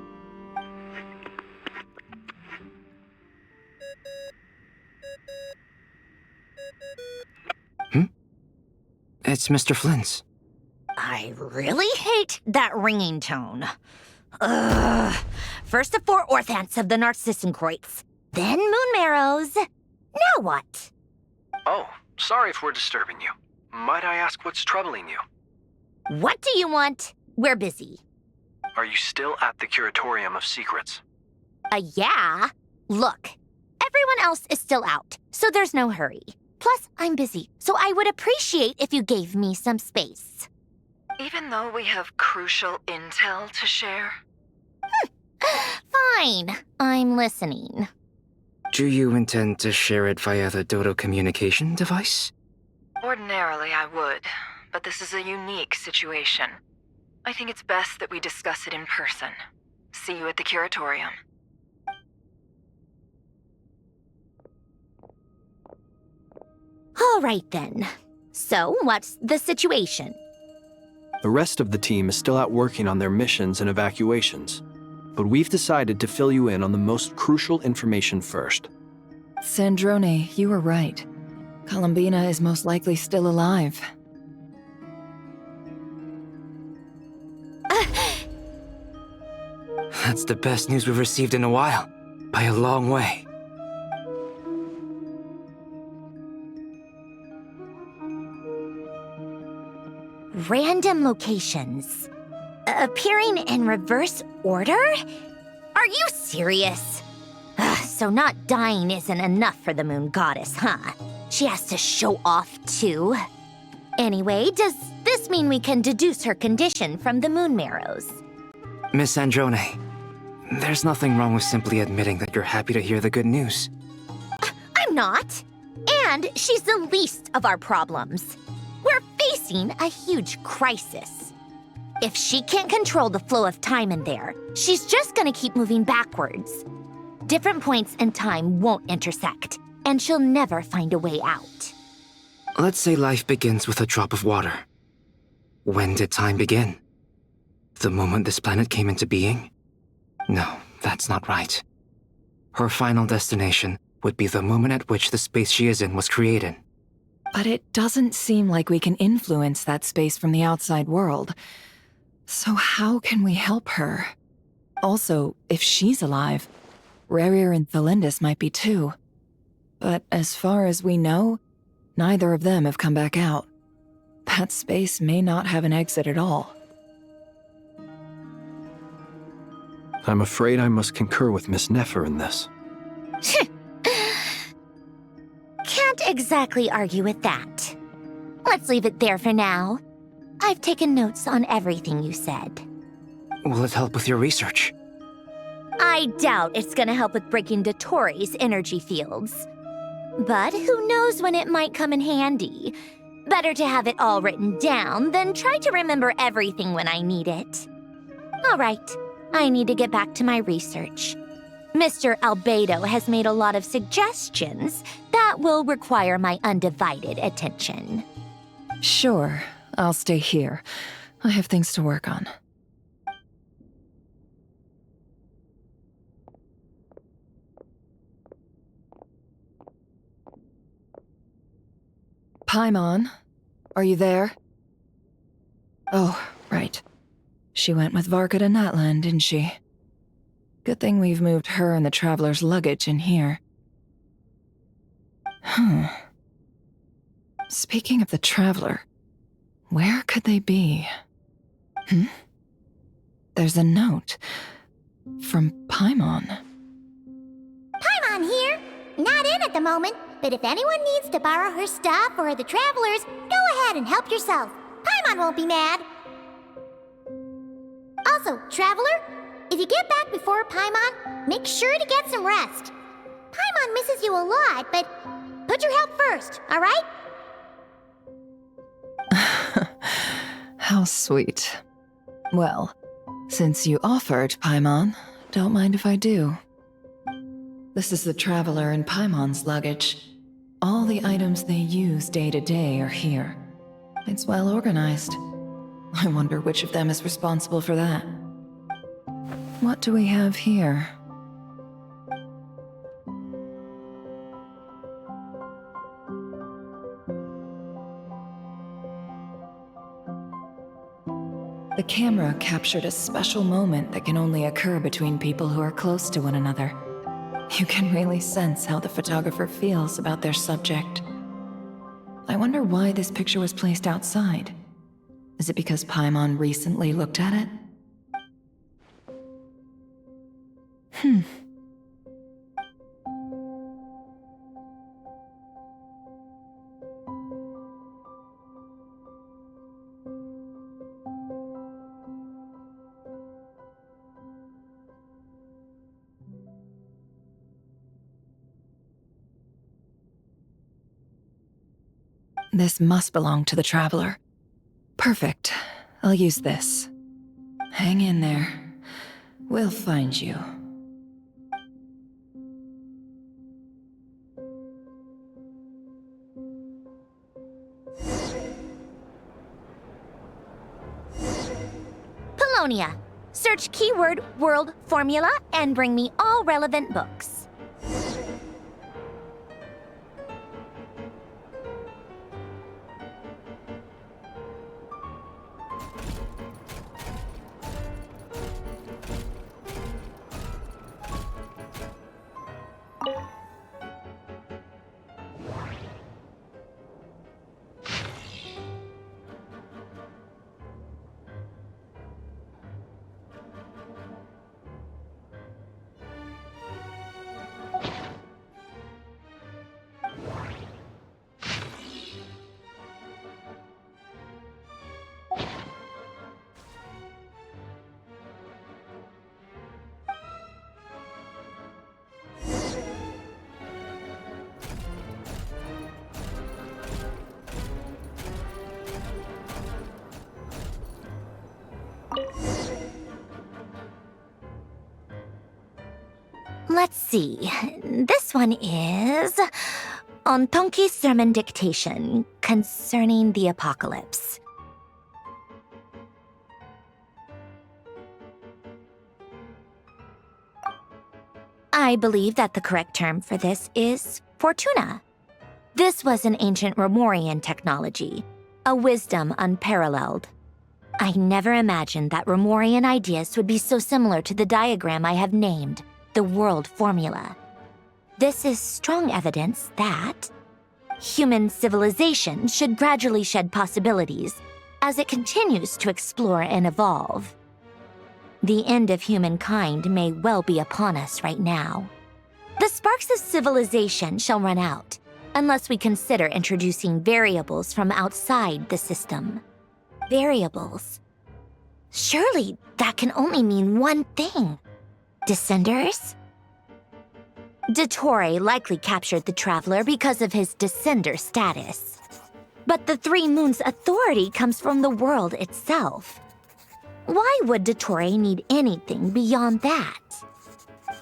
It's Mr. Flynn's. I really hate that ringing tone. Ugh. First the 4 orthants of the Narcissenkreuz, then moon marrows. Now what? Oh, sorry if we're disturbing you. Might I ask what's troubling you? What do you want? We're busy. Are you still at the Curatorium of Secrets? Yeah. Look, everyone else is still out, so there's no hurry. Plus, I'm busy, so I would appreciate if you gave me some space. Even though we have crucial intel to share? Fine, I'm listening. Do you intend to share it via the Dodo communication device? Ordinarily, I would, but this is a unique situation. I think it's best that we discuss it in person. See you at the curatorium. All right then. So, what's the situation? The rest of the team is still out working on their missions and evacuations, but we've decided to fill you in on the most crucial information first. Sandrone, you were right. Columbina is most likely still alive. That's the best news we've received in a while, by a long way. Random locations. Appearing in reverse order? Are you serious? So not dying isn't enough for the moon goddess, huh? She has to show off too. Anyway, does this mean we can deduce her condition from the moon marrows? Miss Sandrone, there's nothing wrong with simply admitting that you're happy to hear the good news. I'm not. And she's the least of our problems. We're facing a huge crisis. If she can't control the flow of time in there, she's just gonna keep moving backwards. Different points in time won't intersect, and she'll never find a way out. Let's say life begins with a drop of water. When did time begin? The moment this planet came into being? No, that's not right. Her final destination would be the moment at which the space she is in was created. But it doesn't seem like we can influence that space from the outside world. So how can we help her? Also, if she's alive, Rerir and Thalindus might be too. But as far as we know, neither of them have come back out. That space may not have an exit at all. I'm afraid I must concur with Miss Nefer in this. Can't exactly argue with that. Let's leave it there for now. I've taken notes on everything you said. Will it help with your research? I doubt it's gonna help with breaking Dotori's energy fields. But who knows when it might come in handy. Better to have it all written down than try to remember everything when I need it. All right, I need to get back to my research. Mr. Albedo has made a lot of suggestions that will require my undivided attention. Sure, I'll stay here. I have things to work on. Paimon, are you there? Oh, right. She went with Varka to Natlan, didn't she? Good thing we've moved her and the Traveler's luggage in here. Speaking of the Traveler, where could they be? There's a note from Paimon. Paimon here. Not in at the moment, but if anyone needs to borrow her stuff or the Travelers, go ahead and help yourself. Paimon won't be mad. Also, Traveler, if you get back before Paimon, make sure to get some rest. Paimon misses you a lot, but put your health first, all right? How sweet. Well, since you offered, Paimon, don't mind if I do. This is the Traveler and Paimon's luggage. All the items they use day to day are here. It's well organized. I wonder which of them is responsible for that. What do we have here? The camera captured a special moment that can only occur between people who are close to one another. You can really sense how the photographer feels about their subject. I wonder why this picture was placed outside. Is it because Paimon recently looked at it? This must belong to the Traveler. Perfect. I'll use this. Hang in there. We'll find you. Polonia. Search keyword world formula and bring me all relevant books. Let's see. This one is on Tonki's sermon dictation concerning the apocalypse. I believe that the correct term for this is Fortuna. This was an ancient Romorian technology, a wisdom unparalleled. I never imagined that Romorian ideas would be so similar to the diagram I have named, the world formula. This is strong evidence that human civilization should gradually shed possibilities as it continues to explore and evolve. The end of humankind may well be upon us right now. The sparks of civilization shall run out unless we consider introducing variables from outside the system. Variables. Surely that can only mean one thing. Descenders? Dottore likely captured the Traveler because of his descender status. But the Three Moons' authority comes from the world itself. Why would Dottore need anything beyond that?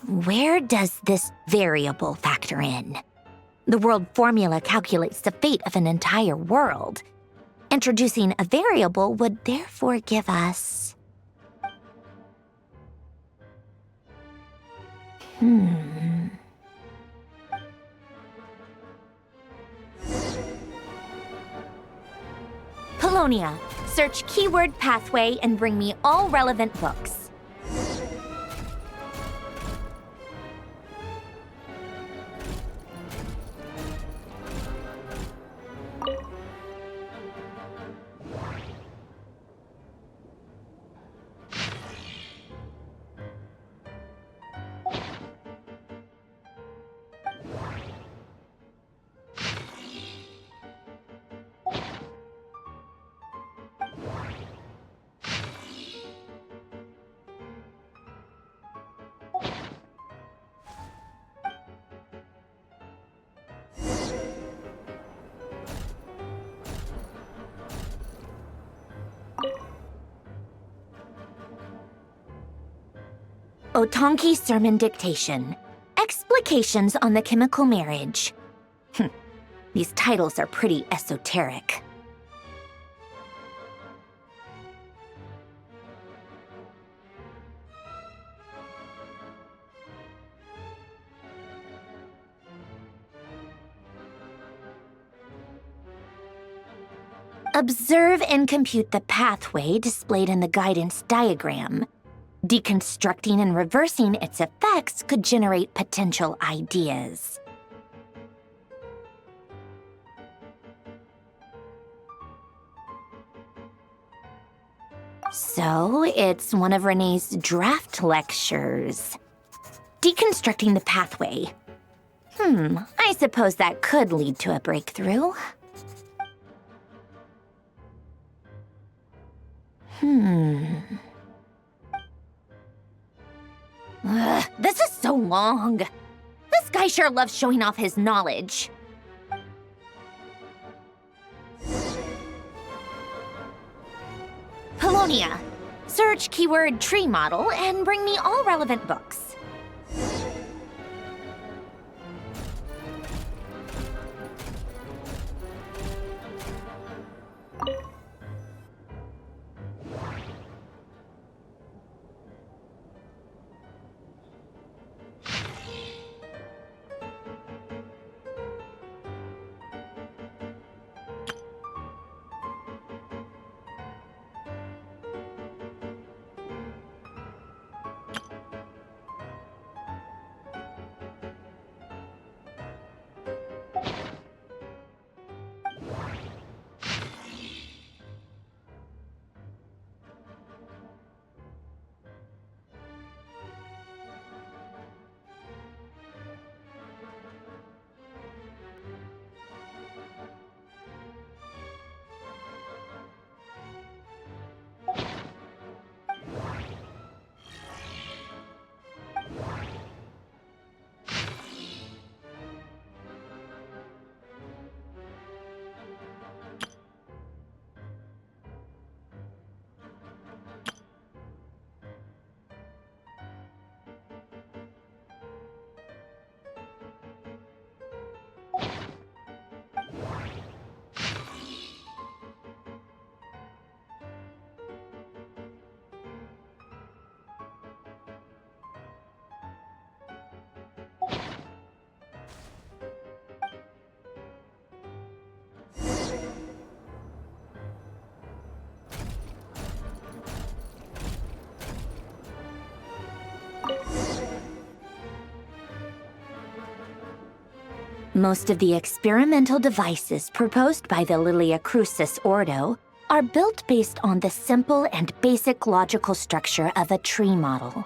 Where does this variable factor in? The world formula calculates the fate of an entire world. Introducing a variable would therefore give us... Polonia, search keyword pathway and bring me all relevant books. Otonki Sermon Dictation. Explications on the Chemical Marriage. These titles are pretty esoteric. Observe and compute the pathway displayed in the guidance diagram. Deconstructing and reversing its effects could generate potential ideas. So, it's one of Renee's draft lectures. Deconstructing the pathway. I suppose that could lead to a breakthrough. This is so long. This guy sure loves showing off his knowledge. Apollonia. Search keyword tree model and bring me all relevant books. Most of the experimental devices proposed by the Lilia Crucis Ordo are built based on the simple and basic logical structure of a tree model.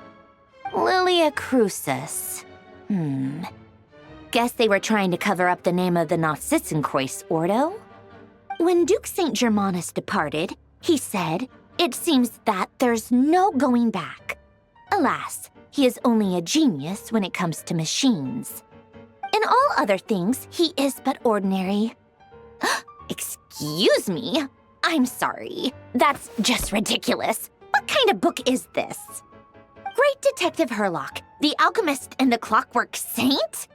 Lilia Crucis. Guess they were trying to cover up the name of the Nausitzenkreuz Ordo? When Duke St. Germanus departed, he said, "It seems that there's no going back." Alas, he is only a genius when it comes to machines. In all other things, he is but ordinary. Excuse me? I'm sorry. That's just ridiculous. What kind of book is this? Great Detective Herlock, the Alchemist and the Clockwork Saint?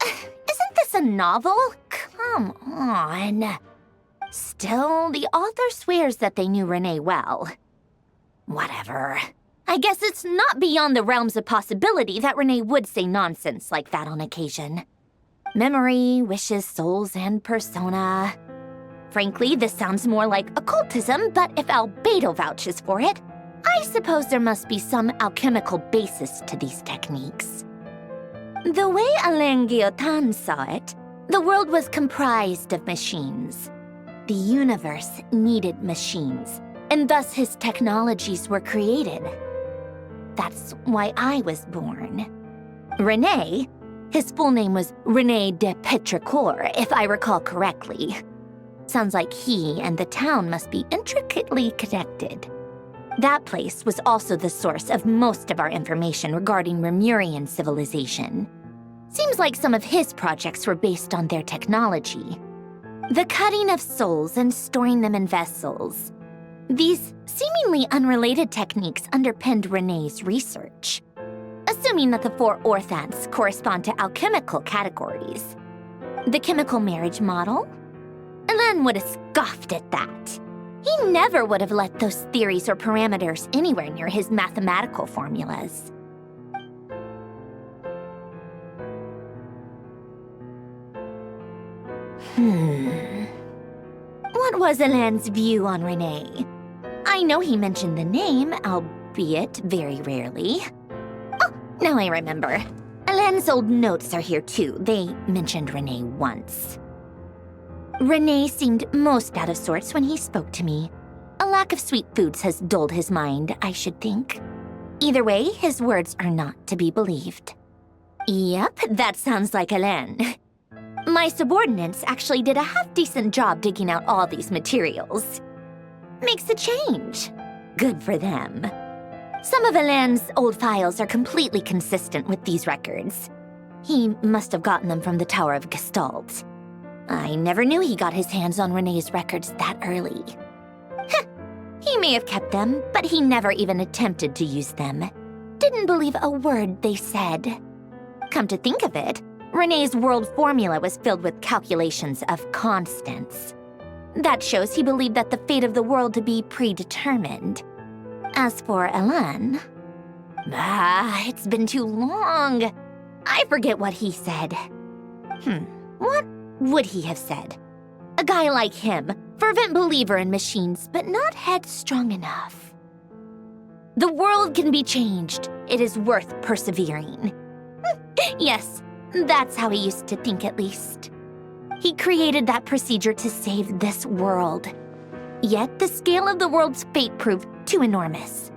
Isn't this a novel? Come on. Still, the author swears that they knew Renee well. Whatever. I guess it's not beyond the realms of possibility that Renee would say nonsense like that on occasion. Memory, wishes, souls, and persona. Frankly, this sounds more like occultism, but if Albedo vouches for it, I suppose there must be some alchemical basis to these techniques. The way Alain Guillotin saw it, the world was comprised of machines. The universe needed machines, and thus his technologies were created. That's why I was born. René, his full name was René de Petrichor, if I recall correctly. Sounds like he and the town must be intricately connected. That place was also the source of most of our information regarding Remurian civilization. Seems like some of his projects were based on their technology. The cutting of souls and storing them in vessels. These seemingly unrelated techniques underpinned René's research. Assuming that the 4 orthants correspond to alchemical categories. The chemical marriage model? Alain would have scoffed at that. He never would have let those theories or parameters anywhere near his mathematical formulas. What was Alain's view on René? I know he mentioned the name, albeit very rarely. Oh, now I remember. Alain's old notes are here too. They mentioned René once. René seemed most out of sorts when he spoke to me. A lack of sweet foods has dulled his mind, I should think. Either way, his words are not to be believed. Yep, that sounds like Alain. My subordinates actually did a half-decent job digging out all these materials. Makes a change. Good for them. Some of Alain's old files are completely consistent with these records. He must have gotten them from the Tower of Gestalt. I never knew he got his hands on René's records that early. He He may have kept them, but he never even attempted to use them. Didn't believe a word they said. Come to think of it, Renee's world formula was filled with calculations of constants. That shows he believed that the fate of the world to be predetermined. As for Elan, it's been too long. I forget what he said. What would he have said? A guy like him, fervent believer in machines, but not headstrong enough. The world can be changed. It is worth persevering. Yes, that's how he used to think at least. He created that procedure to save this world. Yet the scale of the world's fate proved too enormous.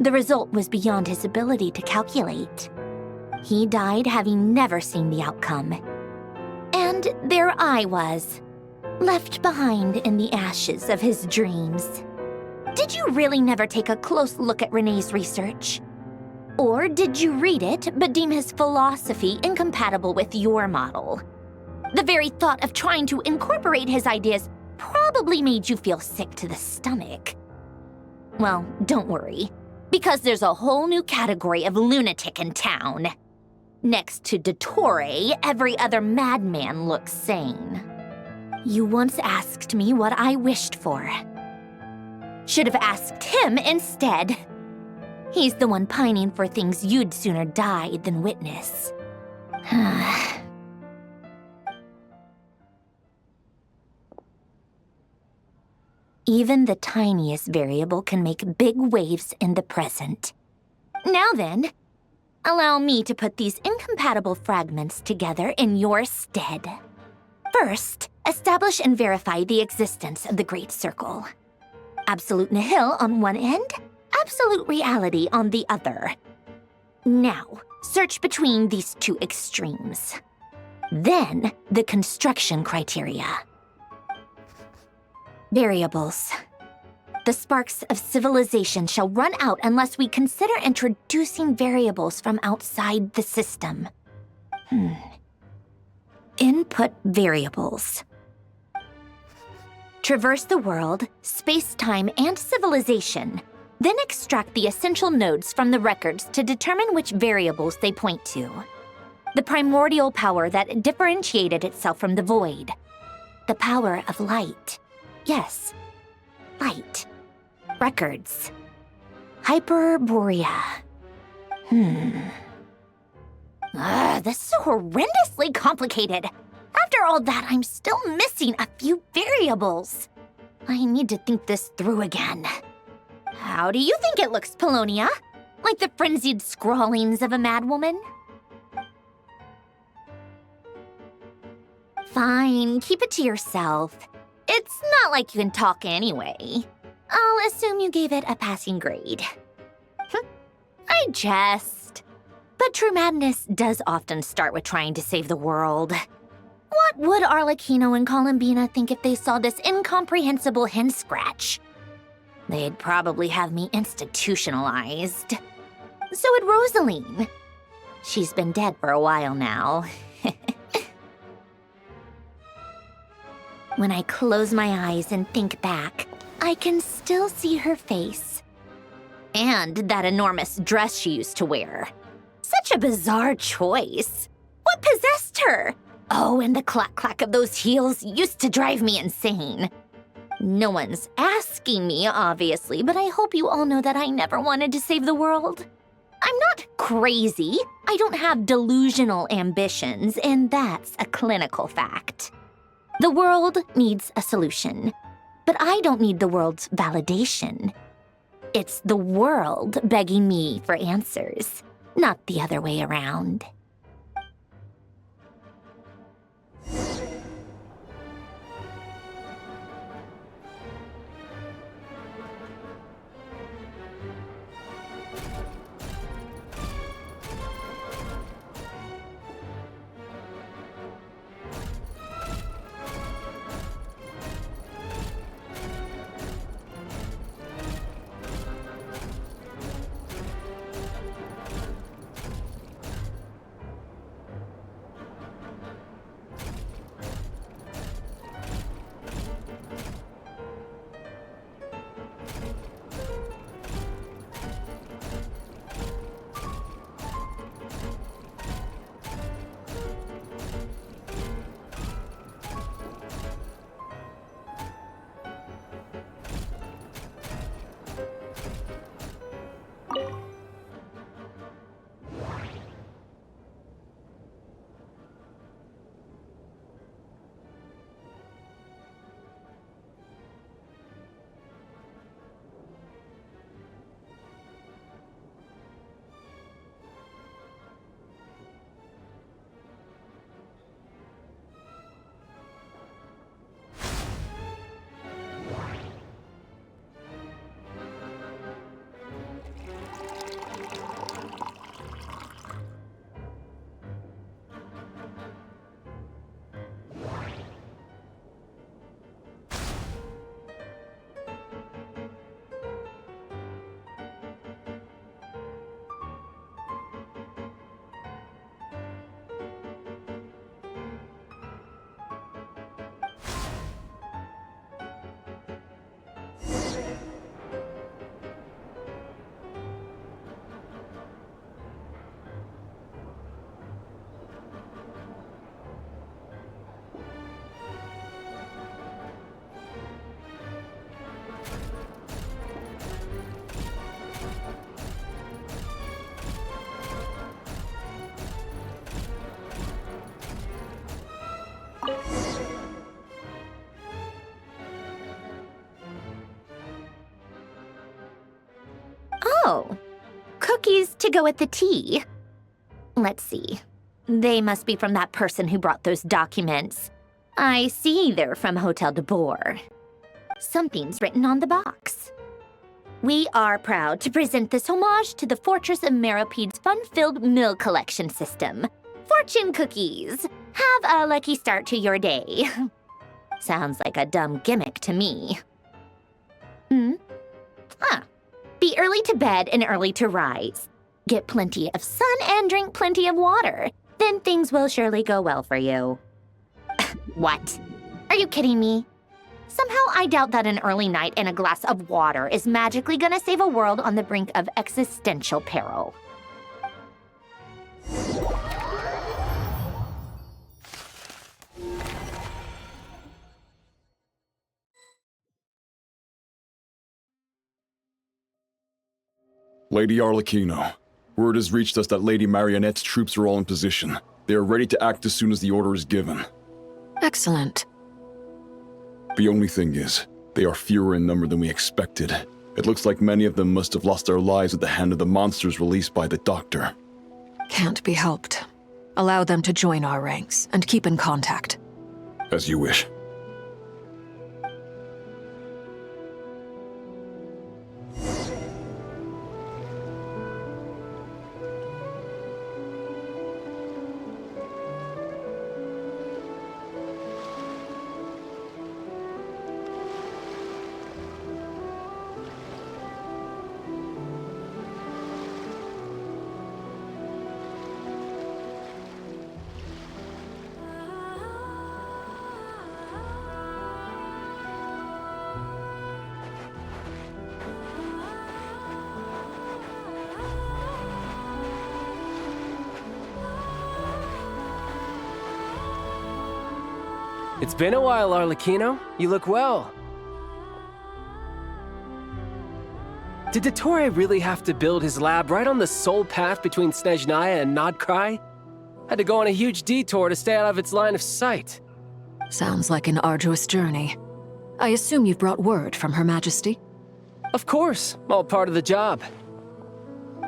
The result was beyond his ability to calculate. He died having never seen the outcome. And there I was, left behind in the ashes of his dreams. Did you really never take a close look at Renee's research? Or did you read it but deem his philosophy incompatible with your model? The very thought of trying to incorporate his ideas probably made you feel sick to the stomach. Well, don't worry, because there's a whole new category of lunatic in town. Next to Dottore, every other madman looks sane. You once asked me what I wished for. Should have asked him instead. He's the one pining for things you'd sooner die than witness. Even the tiniest variable can make big waves in the present. Now then, allow me to put these incompatible fragments together in your stead. First, establish and verify the existence of the Great Circle. Absolute nihil on one end, absolute reality on the other. Now, search between these two extremes. Then, the construction criteria. Variables. The sparks of civilization shall run out unless we consider introducing variables from outside the system. Input variables. Traverse the world, space-time, and civilization. Then extract the essential nodes from the records to determine which variables they point to. The primordial power that differentiated itself from the void. The power of light. Yes, light. Records. Hyperborea. This is horrendously complicated. After all that, I'm still missing a few variables. I need to think this through again. How do you think it looks, Polonia? Like the frenzied scrawlings of a madwoman? Fine, keep it to yourself. It's not like you can talk anyway. I'll assume you gave it a passing grade. I jest. But true madness does often start with trying to save the world. What would Arlecchino and Columbina think if they saw this incomprehensible hen scratch? They'd probably have me institutionalized. So would Rosaline. She's been dead for a while now. When I close my eyes and think back, I can still see her face. And that enormous dress she used to wear. Such a bizarre choice. What possessed her? Oh, and the clack-clack of those heels used to drive me insane. No one's asking me, obviously, but I hope you all know that I never wanted to save the world. I'm not crazy. I don't have delusional ambitions, and that's a clinical fact. The world needs a solution, but I don't need the world's validation. It's the world begging me for answers, not the other way around. Oh, cookies to go with the tea. Let's see. They must be from that person who brought those documents. I see they're from Hotel de Boer. Something's written on the box. We are proud to present this homage to the Fortress of Meropede's fun-filled mill collection system. Fortune cookies. Have a lucky start to your day. Sounds like a dumb gimmick to me. Be early to bed and early to rise. Get plenty of sun and drink plenty of water. Then things will surely go well for you. What? Are you kidding me? Somehow I doubt that an early night and a glass of water is magically gonna save a world on the brink of existential peril. Lady Arlecchino, word has reached us that Lady Marionette's troops are all in position. They are ready to act as soon as the order is given. Excellent. The only thing is, they are fewer in number than we expected. It looks like many of them must have lost their lives at the hand of the monsters released by the Doctor. Can't be helped. Allow them to join our ranks and keep in contact. As you wish. It's been a while, Arlecchino. You look well. Did Dottore really have to build his lab right on the sole path between Snezhnaya and Nodkrai? Had to go on a huge detour to stay out of its line of sight. Sounds like an arduous journey. I assume you've brought word from Her Majesty? Of course, all part of the job.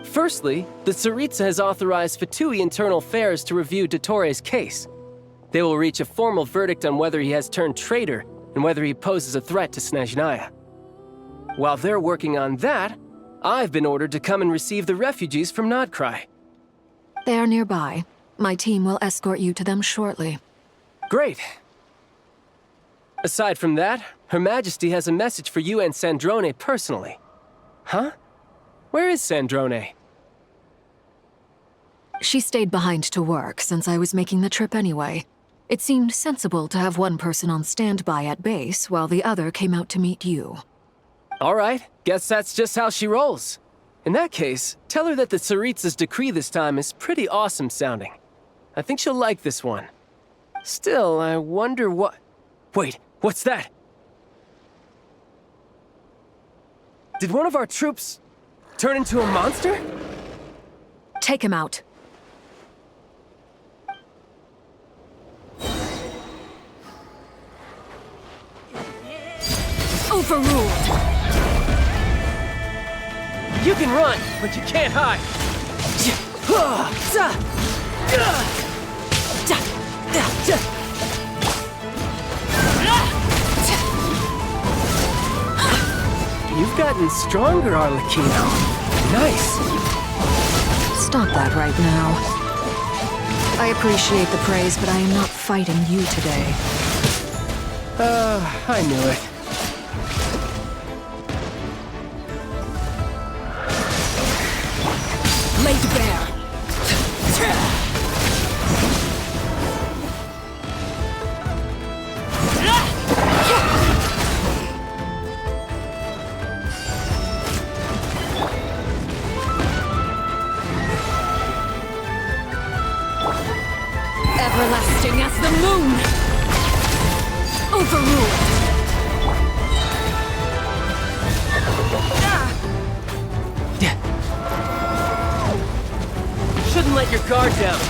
Firstly, the Tsaritsa has authorized Fatui Internal Affairs to review Dottore's case. They will reach a formal verdict on whether he has turned traitor and whether he poses a threat to Snezhnaya. While they're working on that, I've been ordered to come and receive the refugees from Nodkrai. They are nearby. My team will escort you to them shortly. Great. Aside from that, Her Majesty has a message for you and Sandrone personally. Huh? Where is Sandrone? She stayed behind to work since I was making the trip anyway. It seemed sensible to have one person on standby at base while the other came out to meet you. All right, guess that's just how she rolls. In that case, tell her that the Tsaritsa's decree this time is pretty awesome sounding. I think she'll like this one. Still, I wonder what... Wait, what's that? Did one of our troops turn into a monster? Take him out. Overruled! You can run, but you can't hide! You've gotten stronger, Arlecchino. Nice! Stop that right now. I appreciate the praise, but I am not fighting you today. I knew it. Laid bare. Everlasting as the moon! Overruled! Shouldn't let your guard down.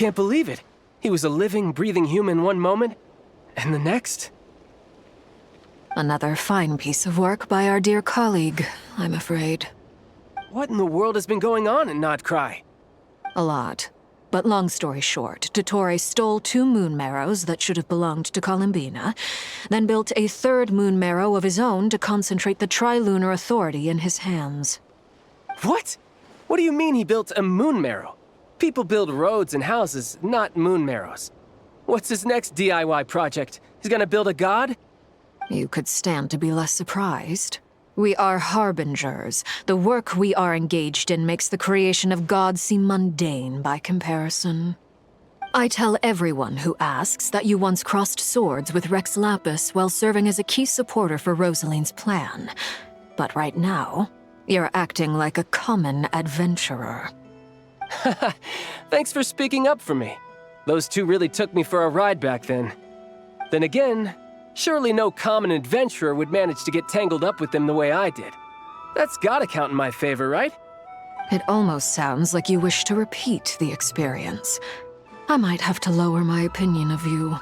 can't believe it. He was a living, breathing human one moment, and the next... Another fine piece of work by our dear colleague, I'm afraid. What in the world has been going on in Nodcry? A lot. But long story short, Dottore stole 2 moon marrows that should have belonged to Columbina, then built a 3rd moon marrow of his own to concentrate the Trilunar Authority in his hands. What? What do you mean he built a moon marrow? People build roads and houses, not moon marrows. What's his next DIY project? He's gonna build a god? You could stand to be less surprised. We are harbingers. The work we are engaged in makes the creation of gods seem mundane by comparison. I tell everyone who asks that you once crossed swords with Rex Lapis while serving as a key supporter for Rosaline's plan. But right now, you're acting like a common adventurer. Thanks for speaking up for me. Those 2 really took me for a ride back then. Then again, surely no common adventurer would manage to get tangled up with them the way I did. That's gotta count in my favor, right? It almost sounds like you wish to repeat the experience. I might have to lower my opinion of you.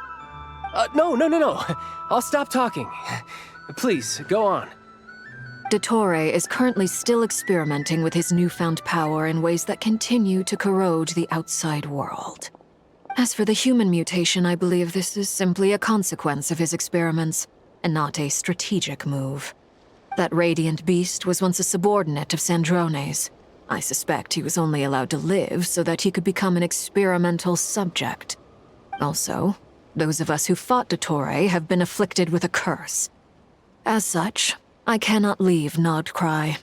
No. I'll stop talking. Please, go on. Dottore is currently still experimenting with his newfound power in ways that continue to corrode the outside world. As for the human mutation, I believe this is simply a consequence of his experiments, and not a strategic move. That radiant beast was once a subordinate of Sandrone's. I suspect he was only allowed to live so that he could become an experimental subject. Also, those of us who fought Dottore have been afflicted with a curse. As such, I cannot leave Nodcry.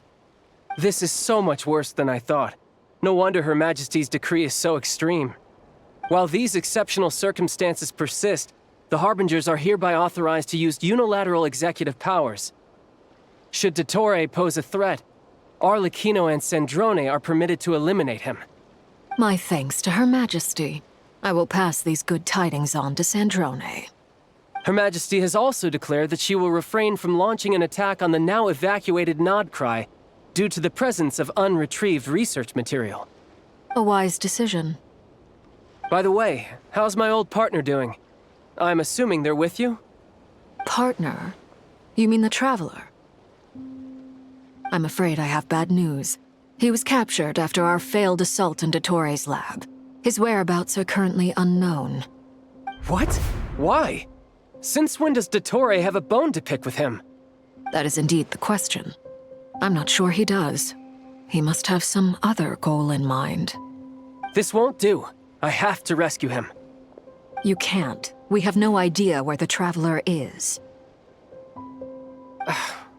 This is so much worse than I thought. No wonder Her Majesty's decree is so extreme. While these exceptional circumstances persist, the Harbingers are hereby authorized to use unilateral executive powers. Should Dottore pose a threat, Arlecchino and Sandrone are permitted to eliminate him. My thanks to Her Majesty. I will pass these good tidings on to Sandrone. Her Majesty has also declared that she will refrain from launching an attack on the now evacuated Nodcry due to the presence of unretrieved research material. A wise decision. By the way, how's my old partner doing? I'm assuming they're with you? Partner? You mean the Traveler? I'm afraid I have bad news. He was captured after our failed assault in Dottore's lab. His whereabouts are currently unknown. What? Why? Since when does Dottore have a bone to pick with him? That is indeed the question. I'm not sure he does. He must have some other goal in mind. This won't do. I have to rescue him. You can't. We have no idea where the Traveler is.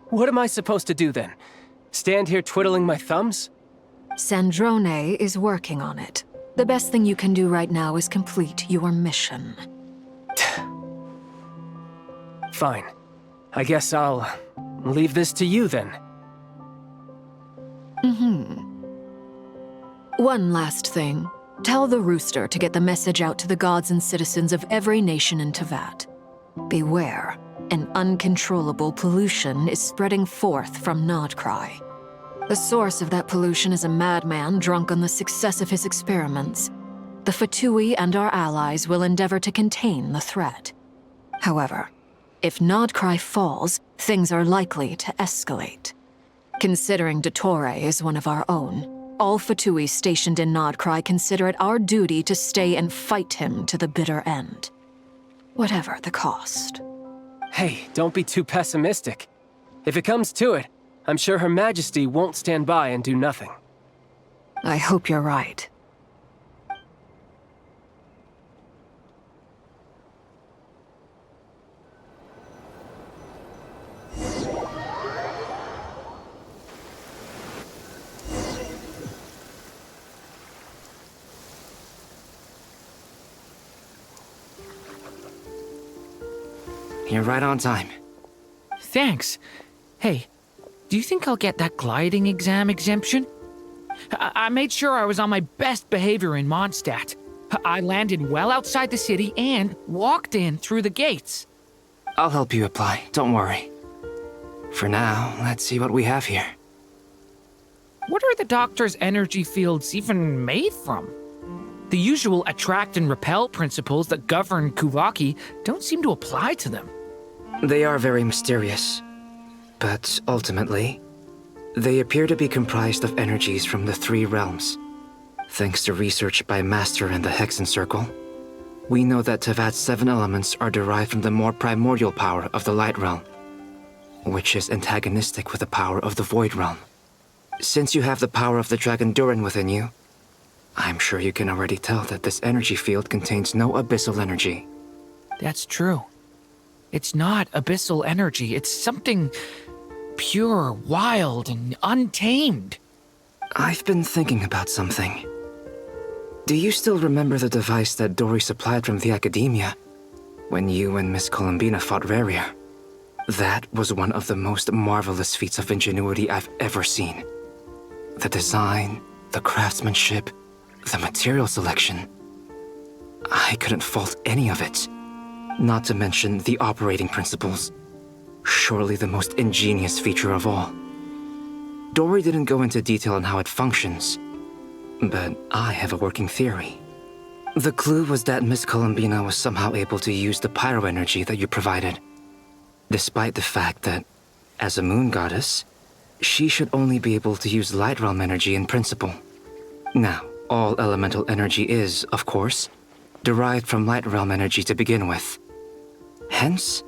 What am I supposed to do then? Stand here twiddling my thumbs? Sandrone is working on it. The best thing you can do right now is complete your mission. Fine. I guess I'll leave this to you then. One last thing. Tell the Rooster to get the message out to the gods and citizens of every nation in Tevat. Beware, an uncontrollable pollution is spreading forth from Nodcry. The source of that pollution is a madman drunk on the success of his experiments. The Fatui and our allies will endeavor to contain the threat. However, if Nodcry falls, things are likely to escalate. Considering Dottore is one of our own, all Fatui stationed in Nodcry consider it our duty to stay and fight him to the bitter end. Whatever the cost. Hey, don't be too pessimistic. If it comes to it, I'm sure Her Majesty won't stand by and do nothing. I hope you're right. You're right on time. Thanks. Hey, do you think I'll get that gliding exam exemption? I made sure I was on my best behavior in Mondstadt. I landed well outside the city and walked in through the gates. I'll help you apply, don't worry. For now, let's see what we have here. What are the doctor's energy fields even made from? The usual attract and repel principles that govern Kuvaki don't seem to apply to them. They are very mysterious, but ultimately, they appear to be comprised of energies from the three realms. Thanks to research by Master in the Hexen Circle, we know that Tevat's 7 elements are derived from the more primordial power of the Light Realm, which is antagonistic with the power of the Void Realm. Since you have the power of the Dragon Durin within you, I'm sure you can already tell that this energy field contains no abyssal energy. That's true. It's not abyssal energy. It's something pure, wild, and untamed. I've been thinking about something. Do you still remember the device that Dory supplied from the Academia when you and Miss Columbina fought Rarier? That was one of the most marvelous feats of ingenuity I've ever seen. The design, the craftsmanship, the material selection. I couldn't fault any of it. Not to mention the operating principles. Surely the most ingenious feature of all. Dory didn't go into detail on how it functions, but I have a working theory. The clue was that Miss Columbina was somehow able to use the pyro energy that you provided, despite the fact that, as a moon goddess, she should only be able to use Light Realm energy in principle. Now, all elemental energy is, of course, derived from Light Realm energy to begin with. Hence,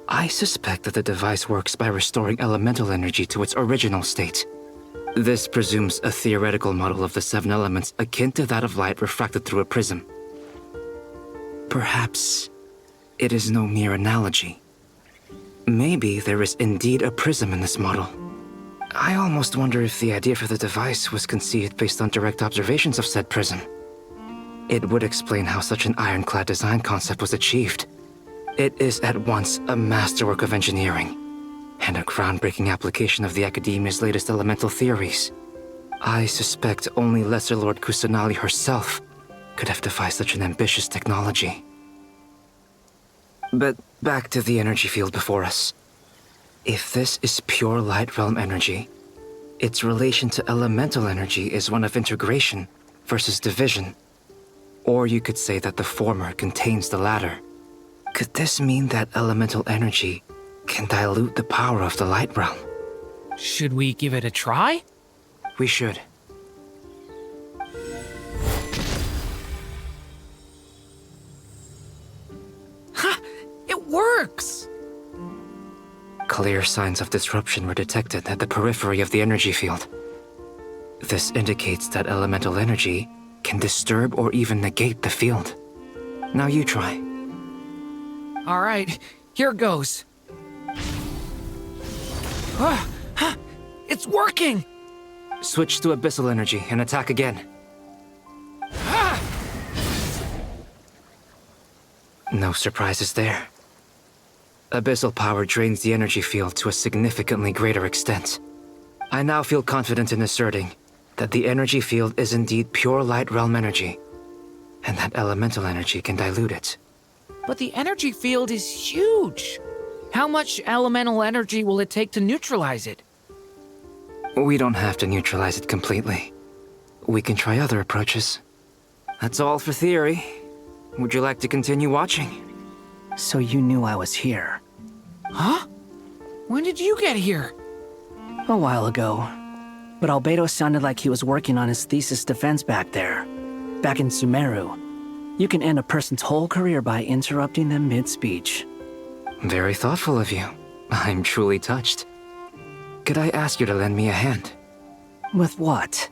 I suspect that the device works by restoring elemental energy to its original state. This presumes a theoretical model of the 7 elements akin to that of light refracted through a prism. Perhaps it is no mere analogy. Maybe there is indeed a prism in this model. I almost wonder if the idea for the device was conceived based on direct observations of said prism. It would explain how such an ironclad design concept was achieved. It is at once a masterwork of engineering and a groundbreaking application of the Academia's latest elemental theories. I suspect only Lesser Lord Kusanali herself could have devised such an ambitious technology. But back to the energy field before us. If this is pure Light Realm energy, its relation to elemental energy is one of integration versus division. Or you could say that the former contains the latter. Could this mean that elemental energy can dilute the power of the Light Realm? Should we give it a try? We should. Ha! It works! Clear signs of disruption were detected at the periphery of the energy field. This indicates that elemental energy can disturb or even negate the field. Now you try. All right, here goes. It's working! Switch to abyssal energy and attack again. No surprises there. Abyssal power drains the energy field to a significantly greater extent. I now feel confident in asserting that the energy field is indeed pure Light Realm energy, and that elemental energy can dilute it. But the energy field is huge. How much elemental energy will it take to neutralize it? We don't have to neutralize it completely. We can try other approaches. That's all for theory. Would you like to continue watching? So you knew I was here. Huh? When did you get here? A while ago. But Albedo sounded like he was working on his thesis defense back there. Back in Sumeru. You can end a person's whole career by interrupting them mid-speech. Very thoughtful of you. I'm truly touched. Could I ask you to lend me a hand? With what?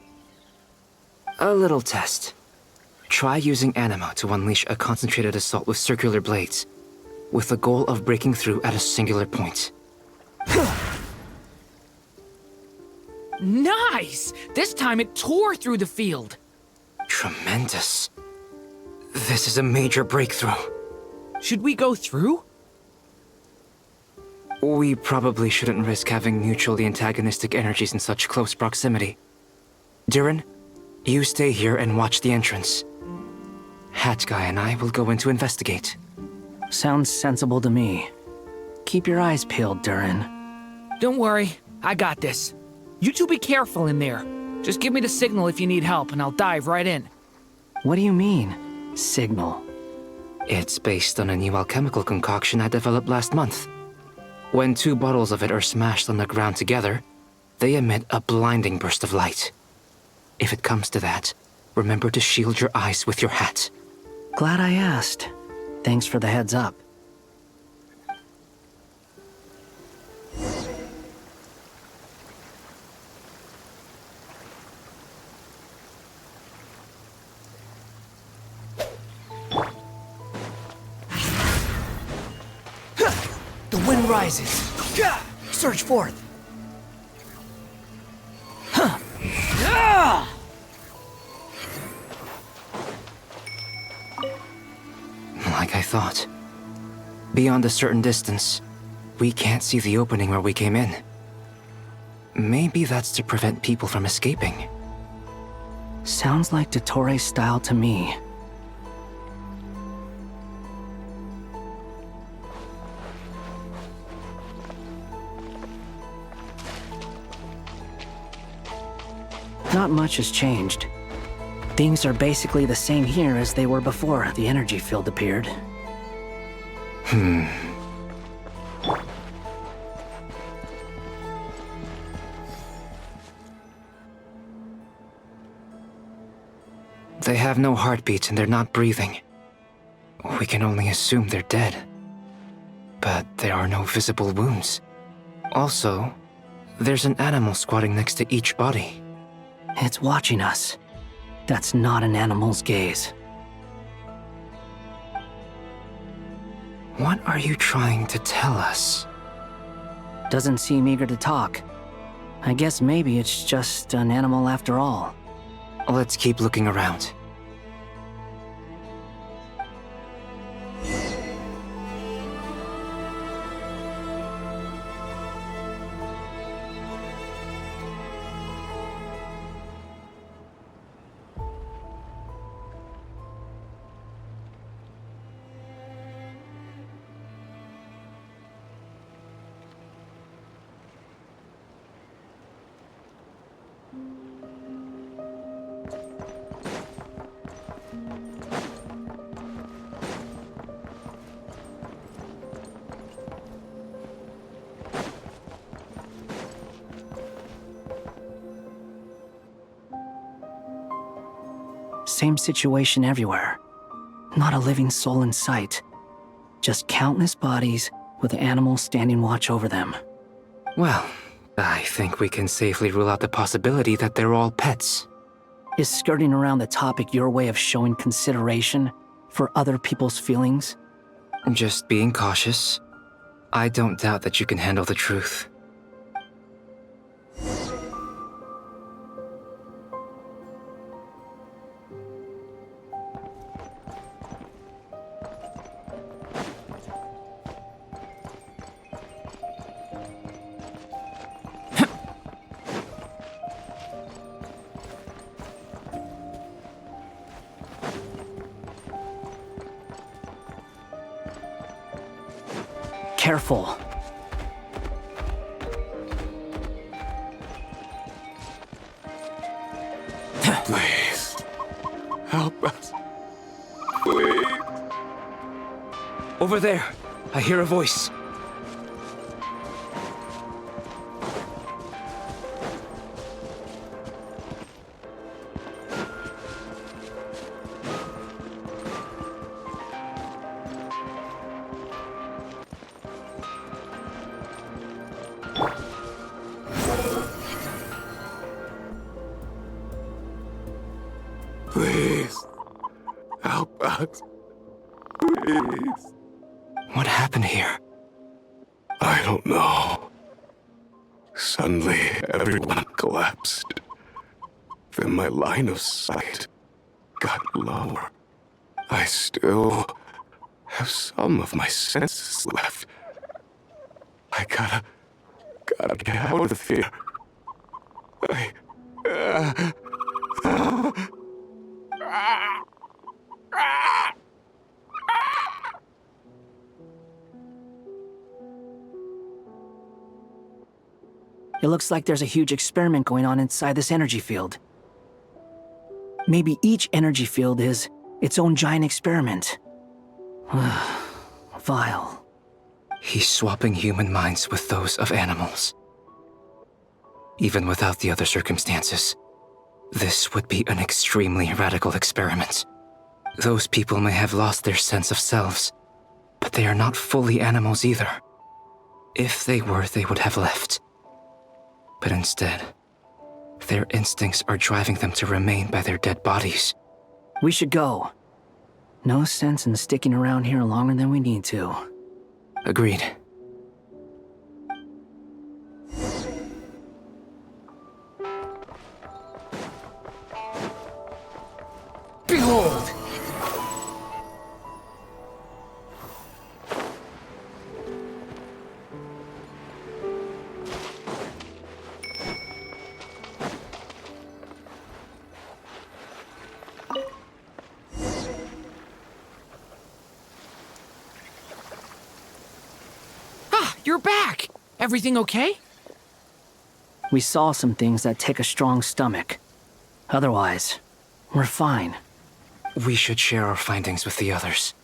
A little test. Try using Animo to unleash a concentrated assault with circular blades, with the goal of breaking through at a singular point. Nice! This time it tore through the field. Tremendous. This is a major breakthrough. Should we go through? We probably shouldn't risk having mutually antagonistic energies in such close proximity. Durin, you stay here and watch the entrance. Hat Guy and I will go in to investigate. Sounds sensible to me. Keep your eyes peeled, Durin. Don't worry, I got this. You two be careful in there. Just give me the signal if you need help and I'll dive right in. What do you mean, signal? It's based on a new alchemical concoction I developed last month. When 2 bottles of it are smashed on the ground together, they emit a blinding burst of light. If it comes to that, remember to shield your eyes with your hat. Glad I asked. Thanks for the heads up. The wind rises. Surge forth. Like I thought. Beyond a certain distance, we can't see the opening where we came in. Maybe that's to prevent people from escaping. Sounds like Dottore style to me. Not much has changed. Things are basically the same here as they were before the energy field appeared. They have no heartbeats and they're not breathing. We can only assume they're dead. But there are no visible wounds. Also, there's an animal squatting next to each body. It's watching us. That's not an animal's gaze. What are you trying to tell us? Doesn't seem eager to talk. I guess maybe it's just an animal after all. Let's keep looking around. Same situation everywhere. Not a living soul in sight. Just countless bodies with animals standing watch over them. Well, I think we can safely rule out the possibility that they're all pets. Is skirting around the topic your way of showing consideration for other people's feelings? Just being cautious. I don't doubt that you can handle the truth. Careful. Please. Help us. Please. Over there. I hear a voice. Please. Help us. Please. What happened here? I don't know. Suddenly, everyone collapsed. Then my line of sight got lower. I still have some of my senses left. I gotta get out of here. It looks like there's a huge experiment going on inside this energy field. Maybe each energy field is its own giant experiment. Vile. He's swapping human minds with those of animals. Even without the other circumstances, this would be an extremely radical experiment. Those people may have lost their sense of selves, but they are not fully animals either. If they were, they would have left. But instead, their instincts are driving them to remain by their dead bodies. We should go. No sense in sticking around here longer than we need to. Agreed. Behold! You're back! Everything okay? We saw some things that take a strong stomach. Otherwise, we're fine. We should share our findings with the others.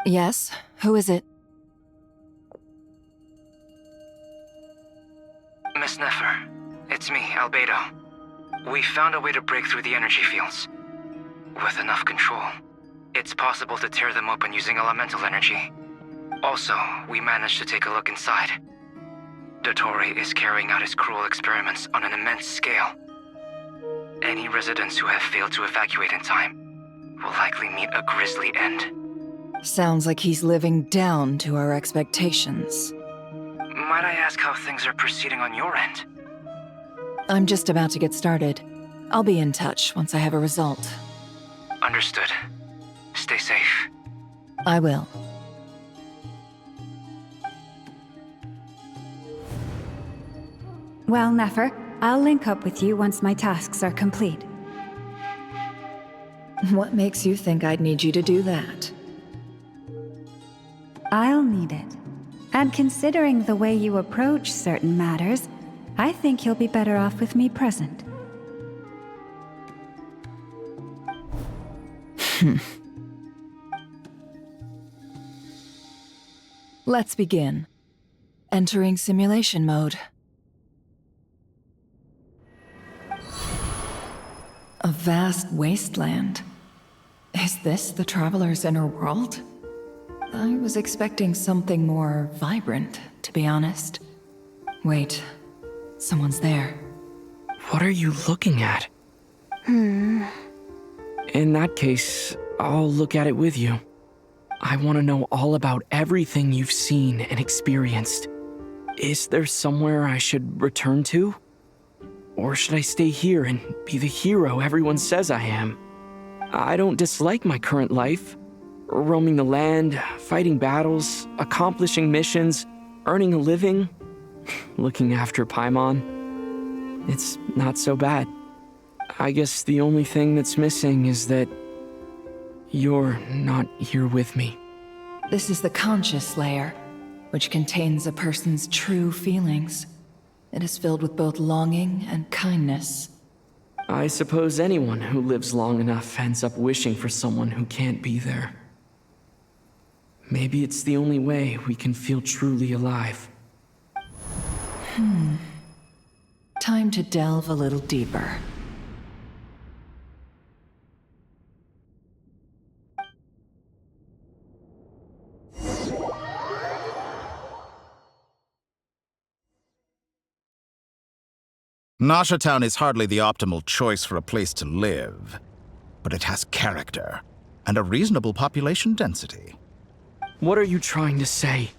Yes? Who is it? Miss Nefer, it's me, Albedo. We found a way to break through the energy fields. With enough control, it's possible to tear them open using elemental energy. Also, we managed to take a look inside. Dottore is carrying out his cruel experiments on an immense scale. Any residents who have failed to evacuate in time will likely meet a grisly end. Sounds like he's living down to our expectations. Might I ask how things are proceeding on your end? I'm just about to get started. I'll be in touch once I have a result. Understood. Stay safe. I will. Well, Nefer, I'll link up with you once my tasks are complete. What makes you think I'd need you to do that? I'll need it. And considering the way you approach certain matters, I think you'll be better off with me present. Let's begin. Entering simulation mode. A vast wasteland. Is this the Traveler's inner world? I was expecting something more vibrant, to be honest. Wait, someone's there. What are you looking at? In that case, I'll look at it with you. I want to know all about everything you've seen and experienced. Is there somewhere I should return to? Or should I stay here and be the hero everyone says I am? I don't dislike my current life. Roaming the land, fighting battles, accomplishing missions, earning a living, looking after Paimon. It's not so bad. I guess the only thing that's missing is that you're not here with me. This is the conscious layer, which contains a person's true feelings. It is filled with both longing and kindness. I suppose anyone who lives long enough ends up wishing for someone who can't be there. Maybe it's the only way we can feel truly alive. Time to delve a little deeper. Nasha Town is hardly the optimal choice for a place to live, but it has character and a reasonable population density. What are you trying to say?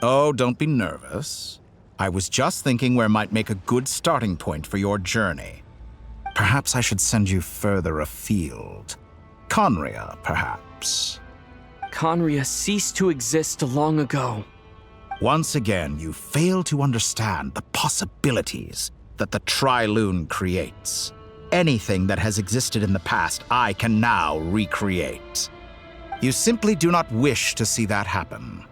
Oh, don't be nervous. I was just thinking where might make a good starting point for your journey. Perhaps I should send you further afield. Conria, perhaps. Conria ceased to exist long ago. Once again, you fail to understand the possibilities that the Tri-Lune creates. Anything that has existed in the past, I can now recreate. You simply do not wish to see that happen.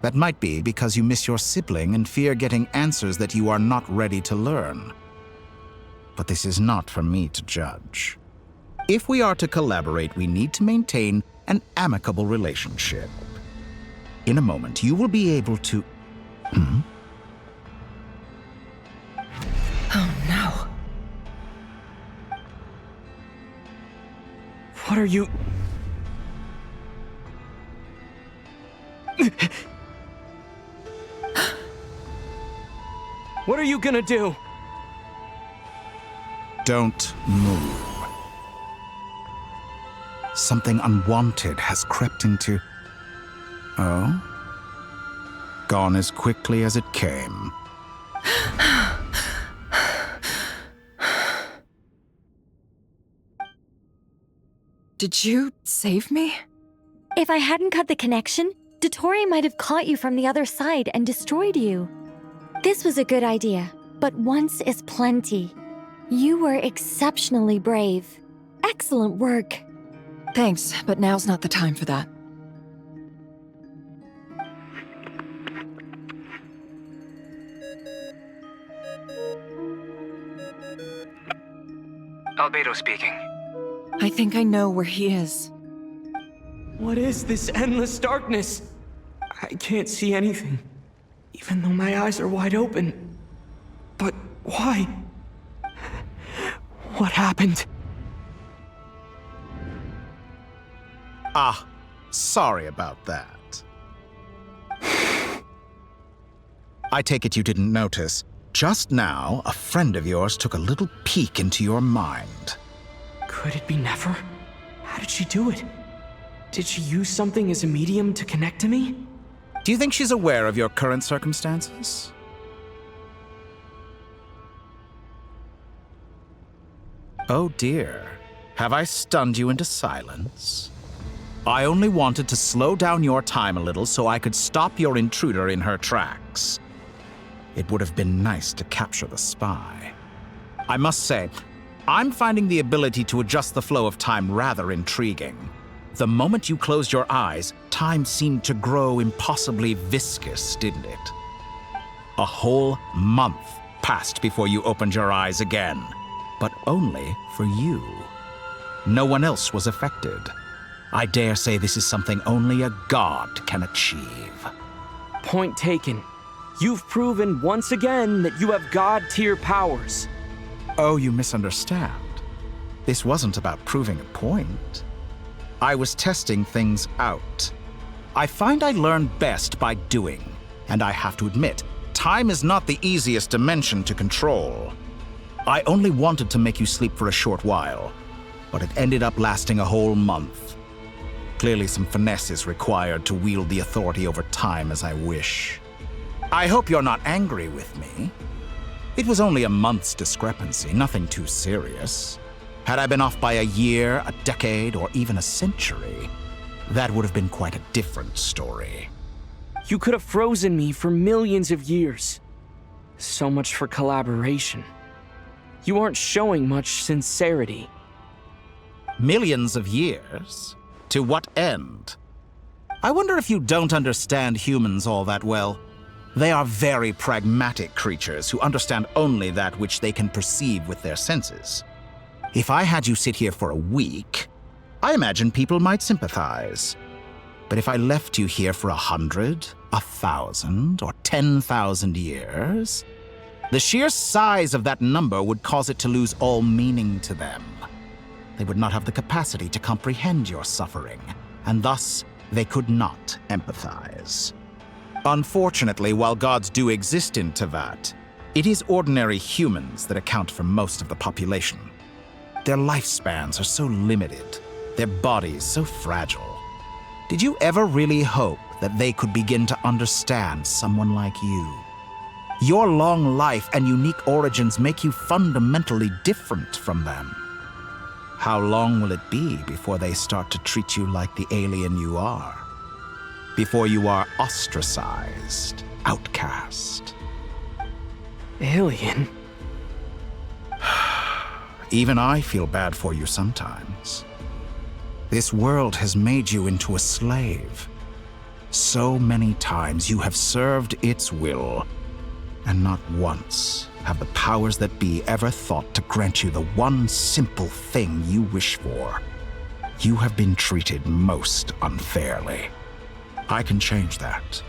That might be because you miss your sibling and fear getting answers that you are not ready to learn. But this is not for me to judge. If we are to collaborate, we need to maintain an amicable relationship. In a moment, you will be able to... Oh no. What are you... What are you gonna do? Don't move. Something unwanted has crept into... Oh? Gone as quickly as it came. Did you save me? If I hadn't cut the connection, Dottore might have caught you from the other side and destroyed you. This was a good idea, but once is plenty. You were exceptionally brave. Excellent work. Thanks, but now's not the time for that. Albedo speaking. I think I know where he is. What is this endless darkness? I can't see anything, even though my eyes are wide open. But why? What happened? Ah, sorry about that. I take it you didn't notice. Just now, a friend of yours took a little peek into your mind. Could it be Nefer? How did she do it? Did she use something as a medium to connect to me? Do you think she's aware of your current circumstances? Oh dear. Have I stunned you into silence? I only wanted to slow down your time a little so I could stop your intruder in her tracks. It would have been nice to capture the spy. I must say, I'm finding the ability to adjust the flow of time rather intriguing. The moment you closed your eyes, time seemed to grow impossibly viscous, didn't it? A whole month passed before you opened your eyes again, but only for you. No one else was affected. I dare say this is something only a god can achieve. Point taken. You've proven once again that you have god-tier powers. Oh, you misunderstand. This wasn't about proving a point. I was testing things out. I find I learn best by doing, and I have to admit, time is not the easiest dimension to control. I only wanted to make you sleep for a short while, but it ended up lasting a whole month. Clearly some finesse is required to wield the authority over time as I wish. I hope you're not angry with me. It was only a month's discrepancy, nothing too serious. Had I been off by a year, a decade, or even a century, that would have been quite a different story. You could have frozen me for millions of years. So much for collaboration. You aren't showing much sincerity. Millions of years? To what end? I wonder if you don't understand humans all that well. They are very pragmatic creatures who understand only that which they can perceive with their senses. If I had you sit here for a week, I imagine people might sympathize. But if I left you here for 100, 1,000, or 10,000 years, the sheer size of that number would cause it to lose all meaning to them. They would not have the capacity to comprehend your suffering, and thus they could not empathize. Unfortunately, while gods do exist in Tevat, it is ordinary humans that account for most of the population. Their lifespans are so limited, their bodies so fragile. Did you ever really hope that they could begin to understand someone like you? Your long life and unique origins make you fundamentally different from them. How long will it be before they start to treat you like the alien you are? Before you are ostracized, outcast? Alien? Even I feel bad for you sometimes. This world has made you into a slave. So many times you have served its will, and not once have the powers that be ever thought to grant you the one simple thing you wish for. You have been treated most unfairly. I can change that.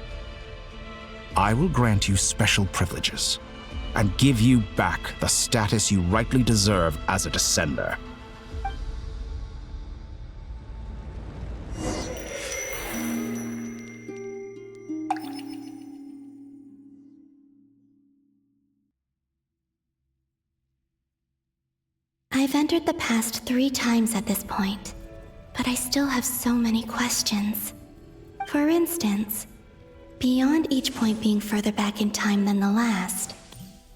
I will grant you special privileges and give you back the status you rightly deserve as a descender. I've entered the past 3 times at this point, but I still have so many questions. For instance, beyond each point being further back in time than the last,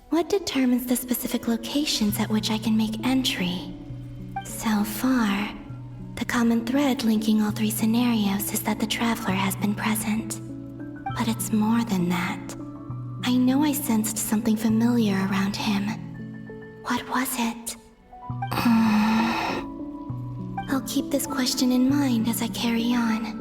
what determines the specific locations at which I can make entry? So far, the common thread linking all 3 scenarios is that the Traveler has been present. But it's more than that. I know I sensed something familiar around him. What was it? I'll keep this question in mind as I carry on.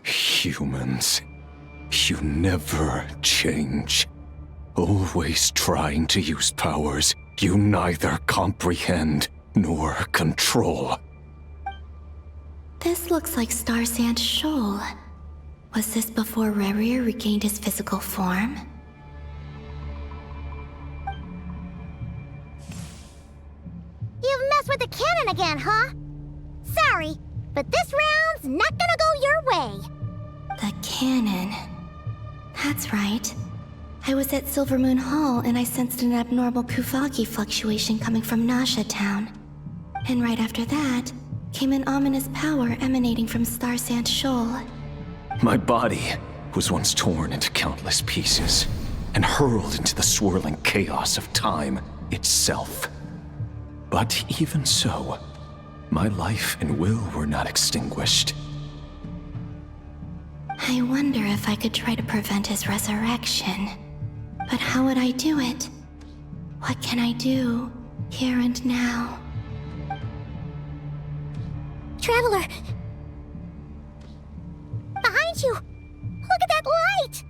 Humans, you never change. Always trying to use powers you neither comprehend nor control. This looks like Star Sand Shoal. Was this before Rerir regained his physical form? You've messed with the cannon again, huh? Sorry, but this round's not gonna go your way. The cannon. That's right. I was at Silvermoon Hall and I sensed an abnormal Kuvaki fluctuation coming from Nasha Town. And right after that, came an ominous power emanating from Star Sand Shoal. My body was once torn into countless pieces and hurled into the swirling chaos of time itself. But even so, my life and will were not extinguished. I wonder if I could try to prevent his resurrection. But how would I do it? What can I do, here and now? Traveler! Behind you! Look at that light!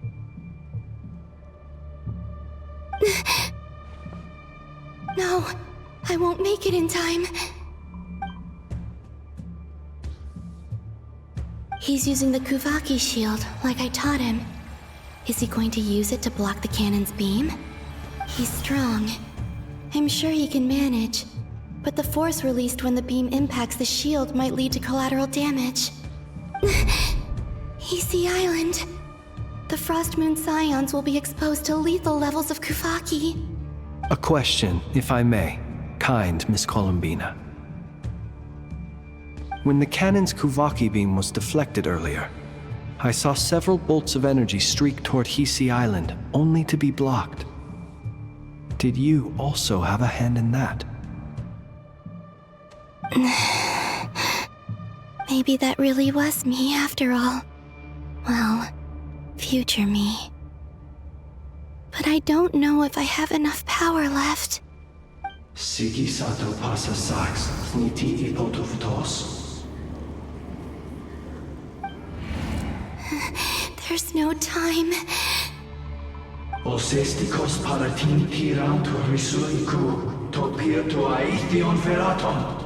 No, I won't make it in time. He's using the Kuvaki shield, like I taught him. Is he going to use it to block the cannon's beam? He's strong. I'm sure he can manage. But the force released when the beam impacts the shield might lead to collateral damage. Easy Island. The Frost Moon Scions will be exposed to lethal levels of Kuvaki. A question, if I may. Kind Miss Columbina. When the cannon's Kuvaki beam was deflected earlier, I saw several bolts of energy streak toward Hisi Island, only to be blocked. Did you also have a hand in that? Maybe that really was me after all. Well, future me. But I don't know if I have enough power left. Siki sato pasa sax, sniti ipotuvtos. There's no time. Osestikos paratin tirantur risuiku, to pirto aithion feraton.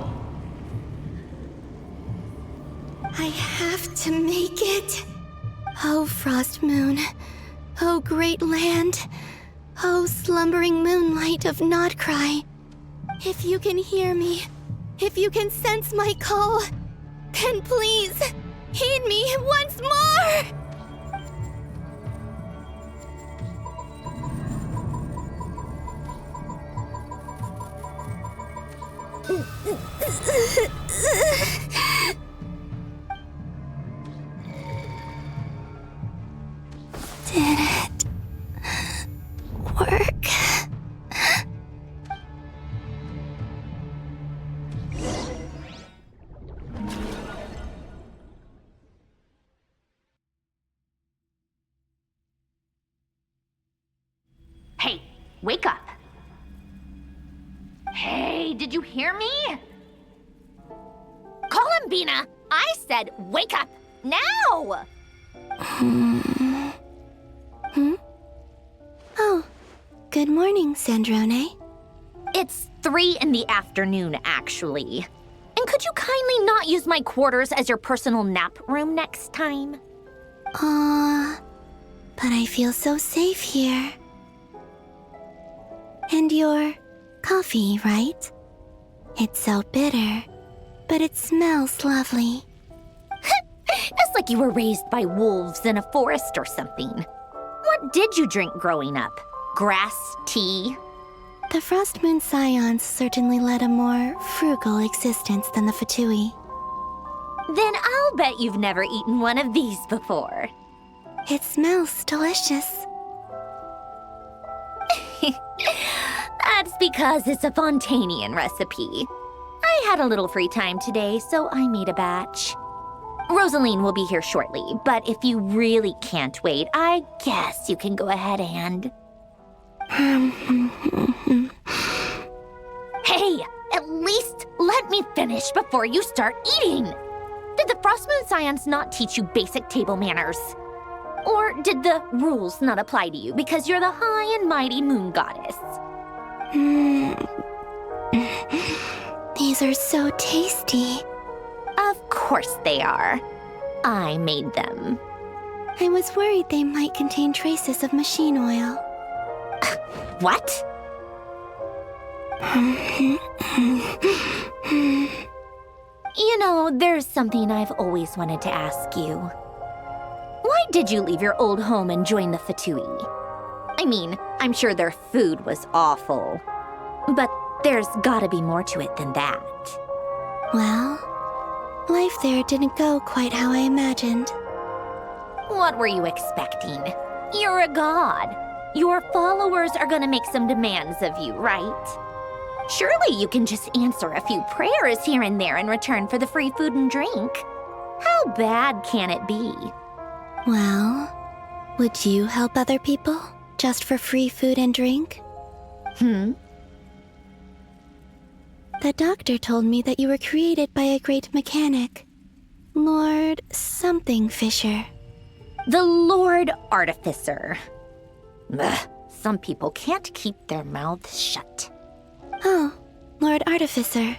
I have to make it. Oh, Frost Moon. Oh, great land. Oh, slumbering moonlight of Nodcry. If you can hear me, if you can sense my call, then please, heed me once more! Did it work? wake up. Hey, did you hear me? Columbina, I said wake up, now! Oh, good morning, Sandrone. It's 3 in the afternoon, actually. And could you kindly not use my quarters as your personal nap room next time? But I feel so safe here. And your coffee, right? It's so bitter, but it smells lovely. It's like you were raised by wolves in a forest or something. What did you drink growing up? Grass tea? The Frost Moon Scions certainly led a more frugal existence than the Fatui. Then I'll bet you've never eaten one of these before. It smells delicious. That's because it's a Fontanian recipe. I had a little free time today, so I made a batch. Rosaline will be here shortly, but if you really can't wait, I guess you can go ahead and... Hey, at least let me finish before you start eating! Did the Frost Moon Scions not teach you basic table manners? Or did the rules not apply to you because you're the high and mighty moon goddess? These are so tasty. Of course they are. I made them. I was worried they might contain traces of machine oil. What? You know, there's something I've always wanted to ask you. Why did you leave your old home and join the Fatui? I mean, I'm sure their food was awful. But there's gotta be more to it than that. Well, life there didn't go quite how I imagined. What were you expecting? You're a god. Your followers are gonna make some demands of you, right? Surely you can just answer a few prayers here and there in return for the free food and drink. How bad can it be? Well, would you help other people just for free food and drink? The doctor told me that you were created by a great mechanic, Lord something Fisher. The Lord Artificer. Ugh, some people can't keep their mouths shut. Oh, Lord Artificer.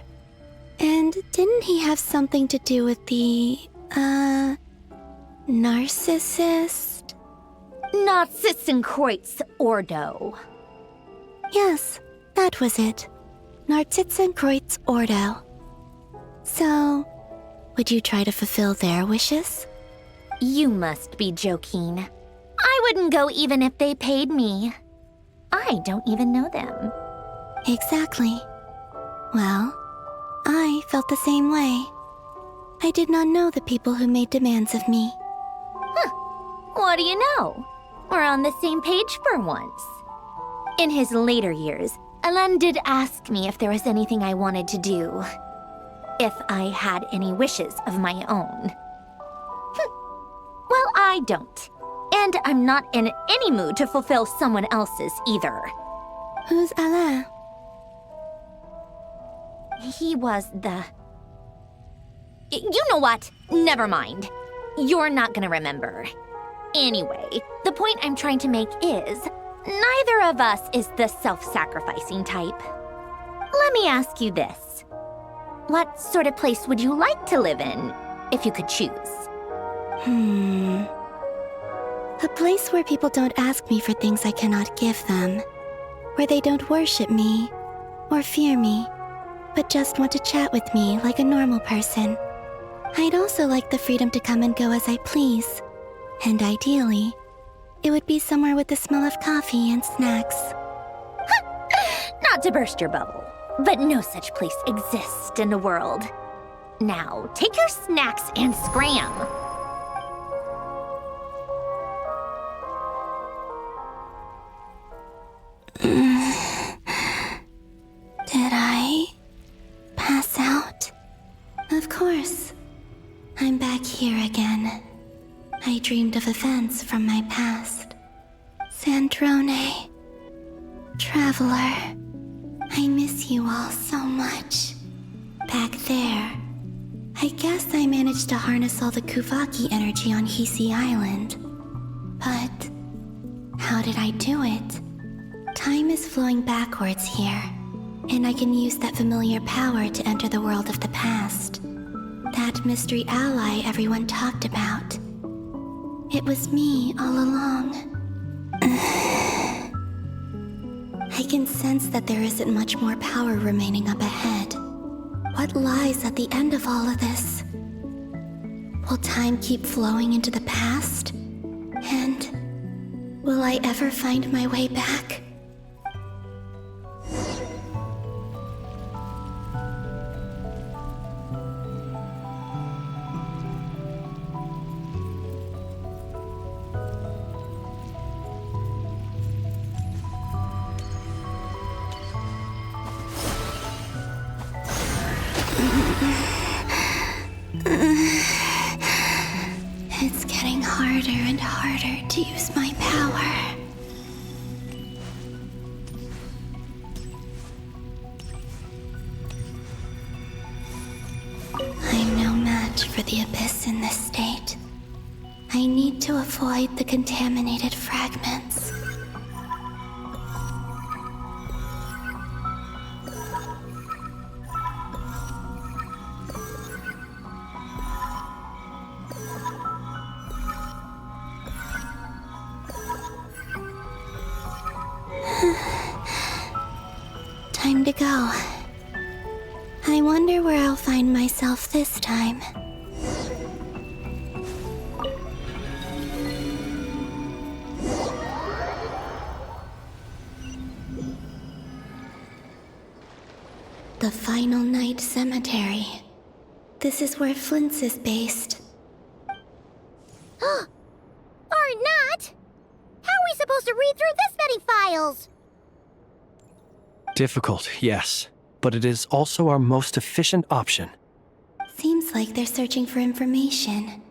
And didn't he have something to do with the, narcissist? Narcissenkreuz Ordo. Yes, that was it. Narcissenkreuz Ordo. So, would you try to fulfill their wishes? You must be joking. I wouldn't go even if they paid me. I don't even know them. Exactly. Well, I felt the same way. I did not know the people who made demands of me. What do you know? We're on the same page for once. In his later years, Alan did ask me if there was anything I wanted to do. If I had any wishes of my own. Well, I don't. And I'm not in any mood to fulfill someone else's either. Who's Alain? He was the... You know what? Never mind. You're not gonna remember. Anyway, the point I'm trying to make is, neither of us is the self-sacrificing type. Let me ask you this. What sort of place would you like to live in, if you could choose? A place where people don't ask me for things I cannot give them. Where they don't worship me, or fear me, but just want to chat with me like a normal person. I'd also like the freedom to come and go as I please. And ideally, it would be somewhere with the smell of coffee and snacks. Not to burst your bubble, but no such place exists in the world. Now, take your snacks and scram. Did I pass out? Of course. I'm back here again. I dreamed of events from my past. Sandrone Traveler, I miss you all so much. Back there, I guess I managed to harness all the Kuvaki energy on Hisi Island. But how did I do it? Time is flowing backwards here, and I can use that familiar power to enter the world of the past. That mystery ally everyone talked about. It was me all along. I can sense that there isn't much more power remaining up ahead. What lies at the end of all of this? Will time keep flowing into the past? And will I ever find my way back? It's getting harder and harder to use my power. I'm no match for the Abyss in this state. I need to avoid the contaminated fragments. Time to go. I wonder where I'll find myself this time. The Final Night Cemetery. This is where Flint's is based. Or not! How are we supposed to read through this many files? Difficult, yes, but it is also our most efficient option. Seems like they're searching for information.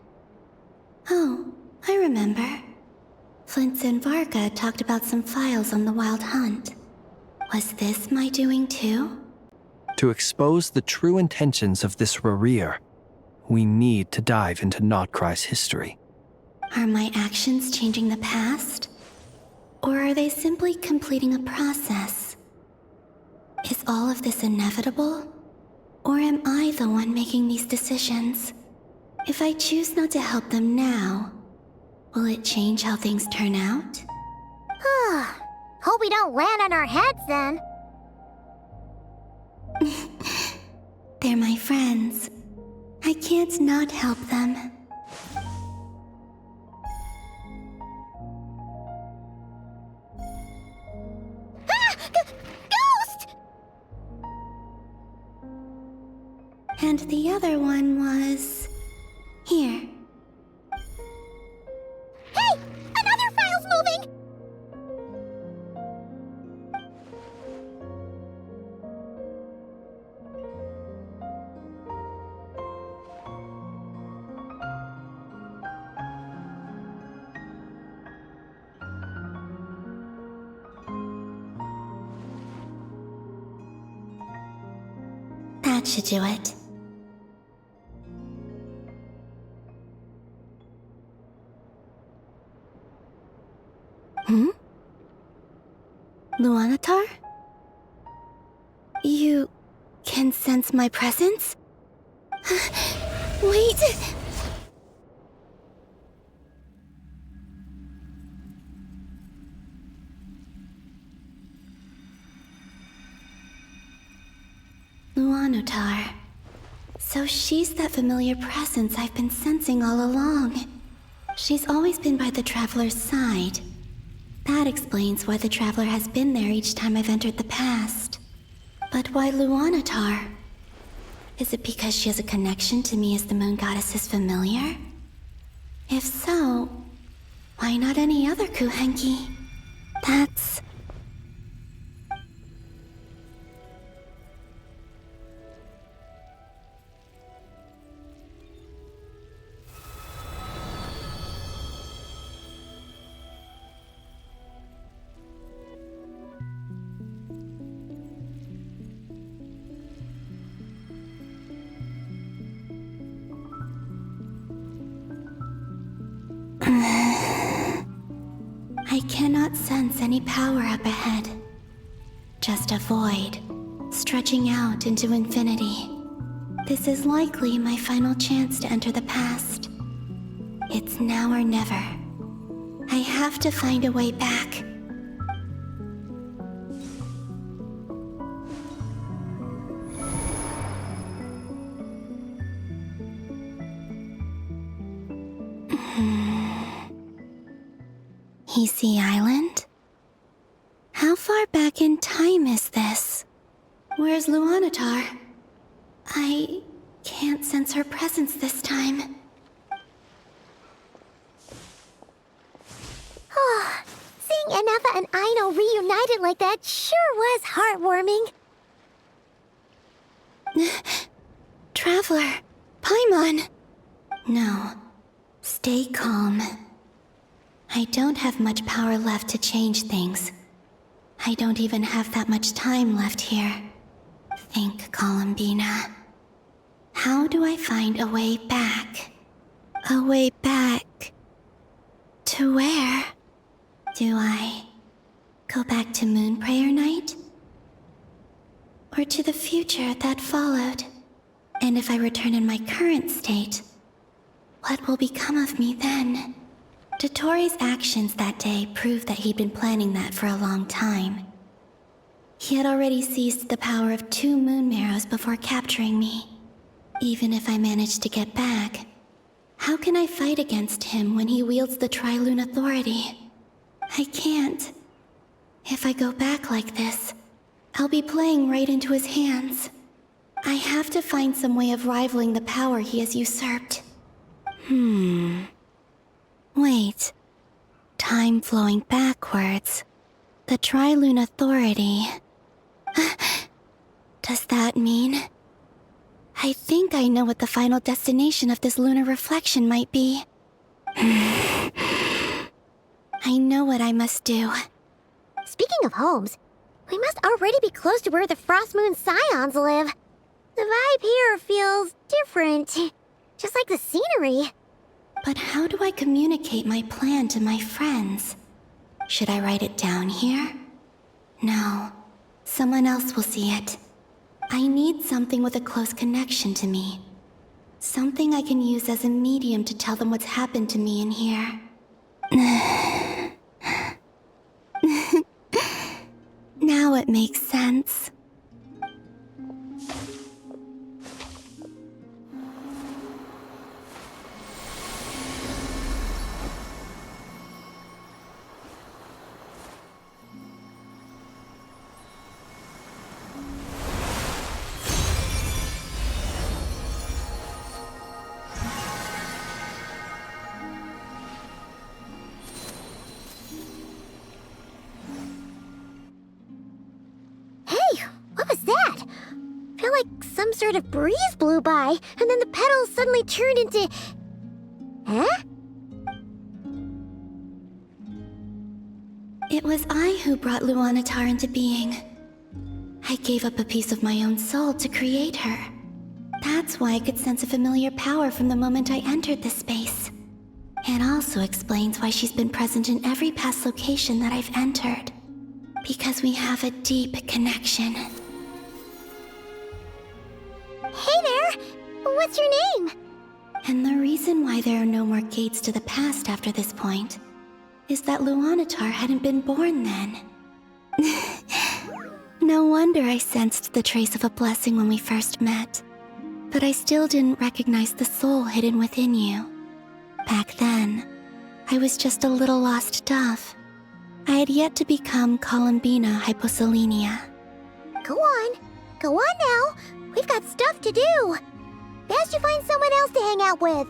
Oh, I remember. Flint and Varga talked about some files on the Wild Hunt. Was this my doing too? To expose the true intentions of this Rarir, we need to dive into Notcry's history. Are my actions changing the past? Or are they simply completing a process? Is all of this inevitable? Or am I the one making these decisions? If I choose not to help them now, will it change how things turn out? Hope we don't land on our heads then. They're my friends. I can't not help them. Ghost! And the other one was... here. Hey! Another file's moving! That should do it. Luanatar? You can sense my presence? Wait! Luanatar. So she's that familiar presence I've been sensing all along. She's always been by the Traveler's side. That explains why the Traveler has been there each time I've entered the past. But why Luanatar? Is it because she has a connection to me as the Moon Goddess's familiar? If so, why not any other Kuhenki? That's... sense any power up ahead. Just a void, stretching out into infinity. This is likely my final chance to enter the past. It's now or never. I have to find a way back. Easy Island? How far back in time is this? Where's Luanatar? I can't sense her presence this time. Oh, seeing Anafa and Aino reunited like that sure was heartwarming. Traveler, Paimon. No, stay calm. I don't have much power left to change things. I don't even have that much time left here. Think, Columbina. How do I find a way back? A way back... to where? Do I go back to Moon Prayer Night? Or to the future that followed? And if I return in my current state, what will become of me then? Dotori's actions that day proved that he'd been planning that for a long time. He had already seized the power of 2 moon marrows before capturing me. Even if I managed to get back, how can I fight against him when he wields the Tri-Lune Authority? I can't. If I go back like this, I'll be playing right into his hands. I have to find some way of rivaling the power he has usurped. Wait. Time flowing backwards. The Tri-Lune Authority. Does that mean... I think I know what the final destination of this lunar reflection might be. I know what I must do. Speaking of homes, we must already be close to where the Frost Moon Scions live. The vibe here feels different, just like the scenery. But how do I communicate my plan to my friends? Should I write it down here? No, someone else will see it. I need something with a close connection to me. Something I can use as a medium to tell them what's happened to me in here. Now it makes sense. Some sort of breeze blew by, and then the petals suddenly turned into... Huh? It was I who brought Luanatar into being. I gave up a piece of my own soul to create her. That's why I could sense a familiar power from the moment I entered this space. It also explains why she's been present in every past location that I've entered. Because we have a deep connection. Hey there! What's your name? And the reason why there are no more gates to the past after this point is that Luanatar hadn't been born then. No wonder I sensed the trace of a blessing when we first met. But I still didn't recognize the soul hidden within you. Back then, I was just a little lost dove. I had yet to become Columbina Hyposelenia. Go on now. We've got stuff to do. Best you find someone else to hang out with.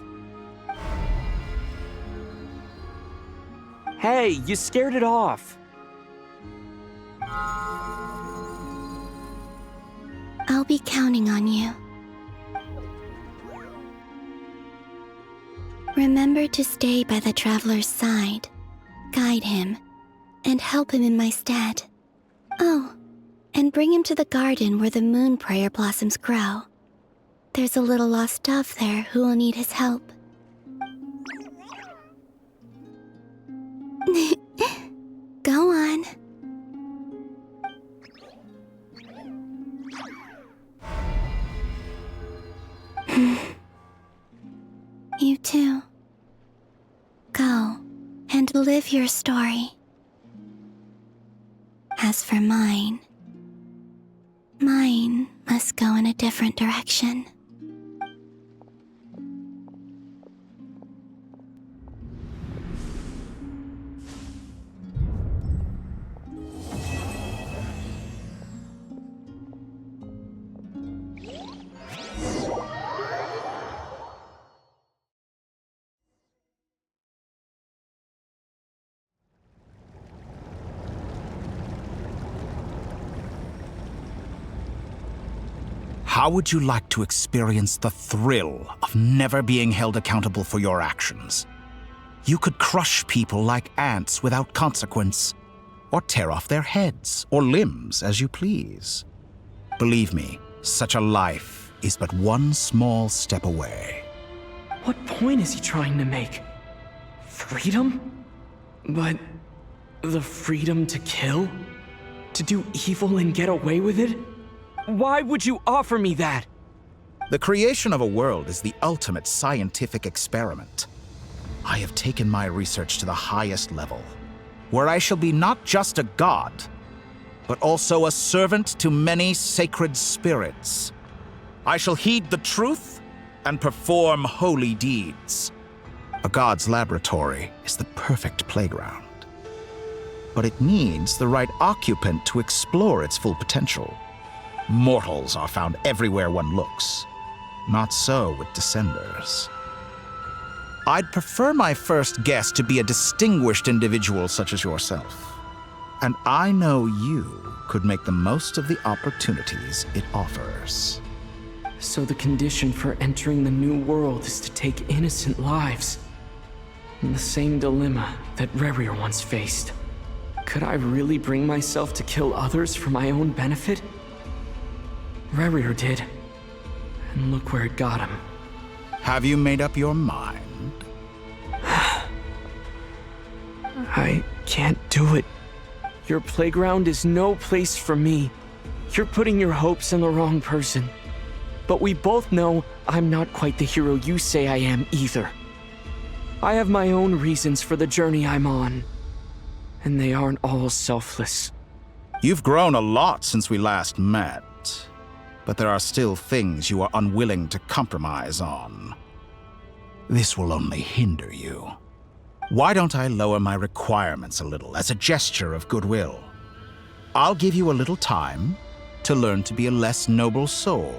Hey, you scared it off. I'll be counting on you. Remember to stay by the traveler's side, guide him, and help him in my stead. Oh, and bring him to the garden where the moon prayer blossoms grow. There's a little lost dove there who will need his help. Go on. too. Go and live your story. As for mine must go in a different direction. How would you like to experience the thrill of never being held accountable for your actions? You could crush people like ants without consequence, or tear off their heads or limbs as you please. Believe me, such a life is but one small step away. What point is he trying to make? Freedom? But the freedom to kill? To do evil and get away with it? Why would you offer me that? The creation of a world is the ultimate scientific experiment. I have taken my research to the highest level, where I shall be not just a god, but also a servant to many sacred spirits. I shall heed the truth and perform holy deeds. A god's laboratory is the perfect playground, but it needs the right occupant to explore its full potential. Mortals are found everywhere one looks. Not so with Descenders. I'd prefer my first guest to be a distinguished individual such as yourself. And I know you could make the most of the opportunities it offers. So the condition for entering the new world is to take innocent lives. In the same dilemma that Rerir once faced. Could I really bring myself to kill others for my own benefit? Rerir did. And look where it got him. Have you made up your mind? I can't do it. Your playground is no place for me. You're putting your hopes in the wrong person. But we both know I'm not quite the hero you say I am either. I have my own reasons for the journey I'm on. And they aren't all selfless. You've grown a lot since we last met. But there are still things you are unwilling to compromise on. This will only hinder you. Why don't I lower my requirements a little as a gesture of goodwill? I'll give you a little time to learn to be a less noble soul.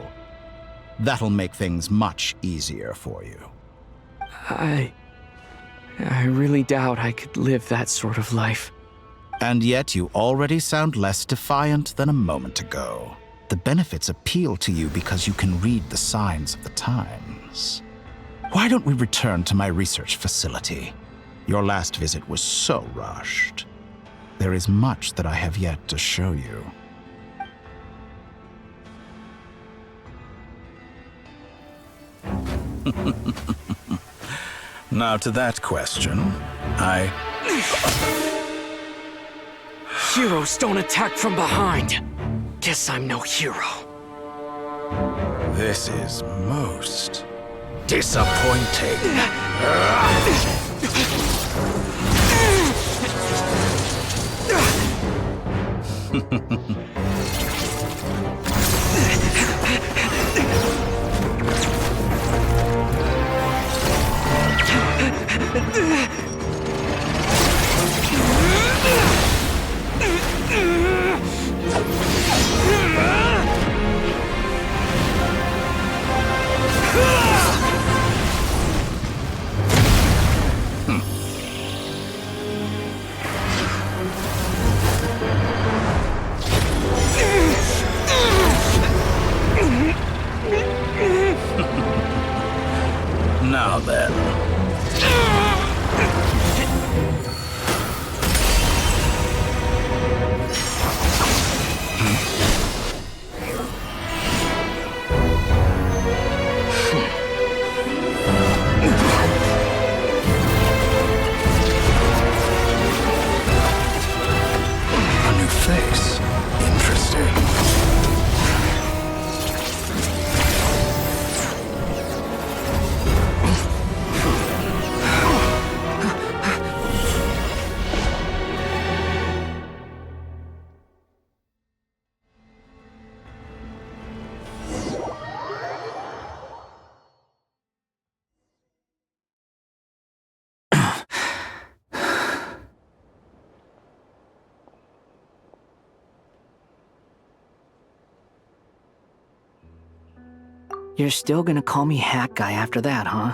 That'll make things much easier for you. I really doubt I could live that sort of life. And yet you already sound less defiant than a moment ago. The benefits appeal to you because you can read the signs of the times. Why don't we return to my research facility? Your last visit was so rushed. There is much that I have yet to show you. Now to that question, Heroes don't attack from behind. Guess I'm no hero. This is most disappointing. Now then. A new face. Interesting. You're still gonna call me Hack Guy after that, huh?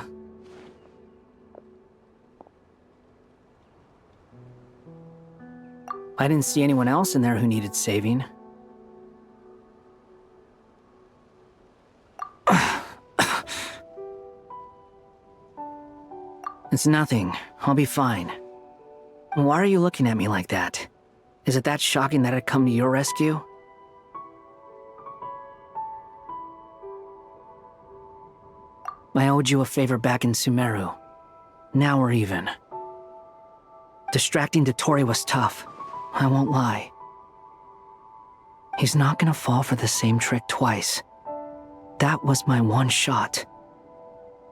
I didn't see anyone else in there who needed saving. It's nothing. I'll be fine. Why are you looking at me like that? Is it that shocking that I'd come to your rescue? I owed you a favor back in Sumeru. Now we're even. Distracting Dottore was tough. I won't lie. He's not gonna fall for the same trick twice. That was my one shot.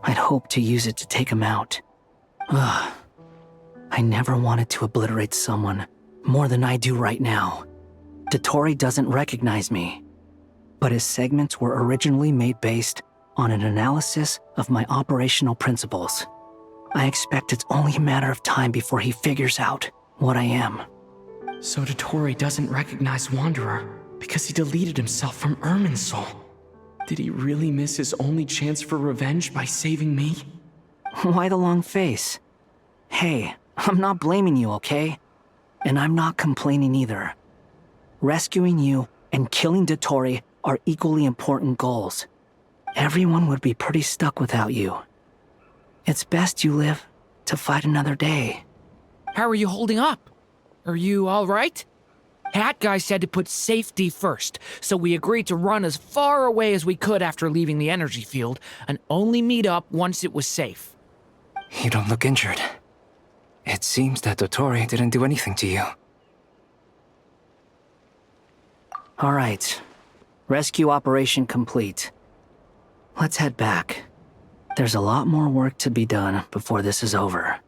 I'd hoped to use it to take him out. Ugh. I never wanted to obliterate someone more than I do right now. Dottore doesn't recognize me, but his segments were originally made based on an analysis of my operational principles. I expect it's only a matter of time before he figures out what I am. So Dottore doesn't recognize Wanderer because he deleted himself from Irminsul. Did he really miss his only chance for revenge by saving me? Why the long face? Hey, I'm not blaming you, okay? And I'm not complaining either. Rescuing you and killing Dottore are equally important goals. Everyone would be pretty stuck without you. It's best you live to fight another day. How are you holding up? Are you all right? Hat Guy said to put safety first, so we agreed to run as far away as we could after leaving the energy field and only meet up once it was safe. You don't look injured. It seems that Dottore didn't do anything to you. All right. Rescue operation complete. Let's head back. There's a lot more work to be done before this is over.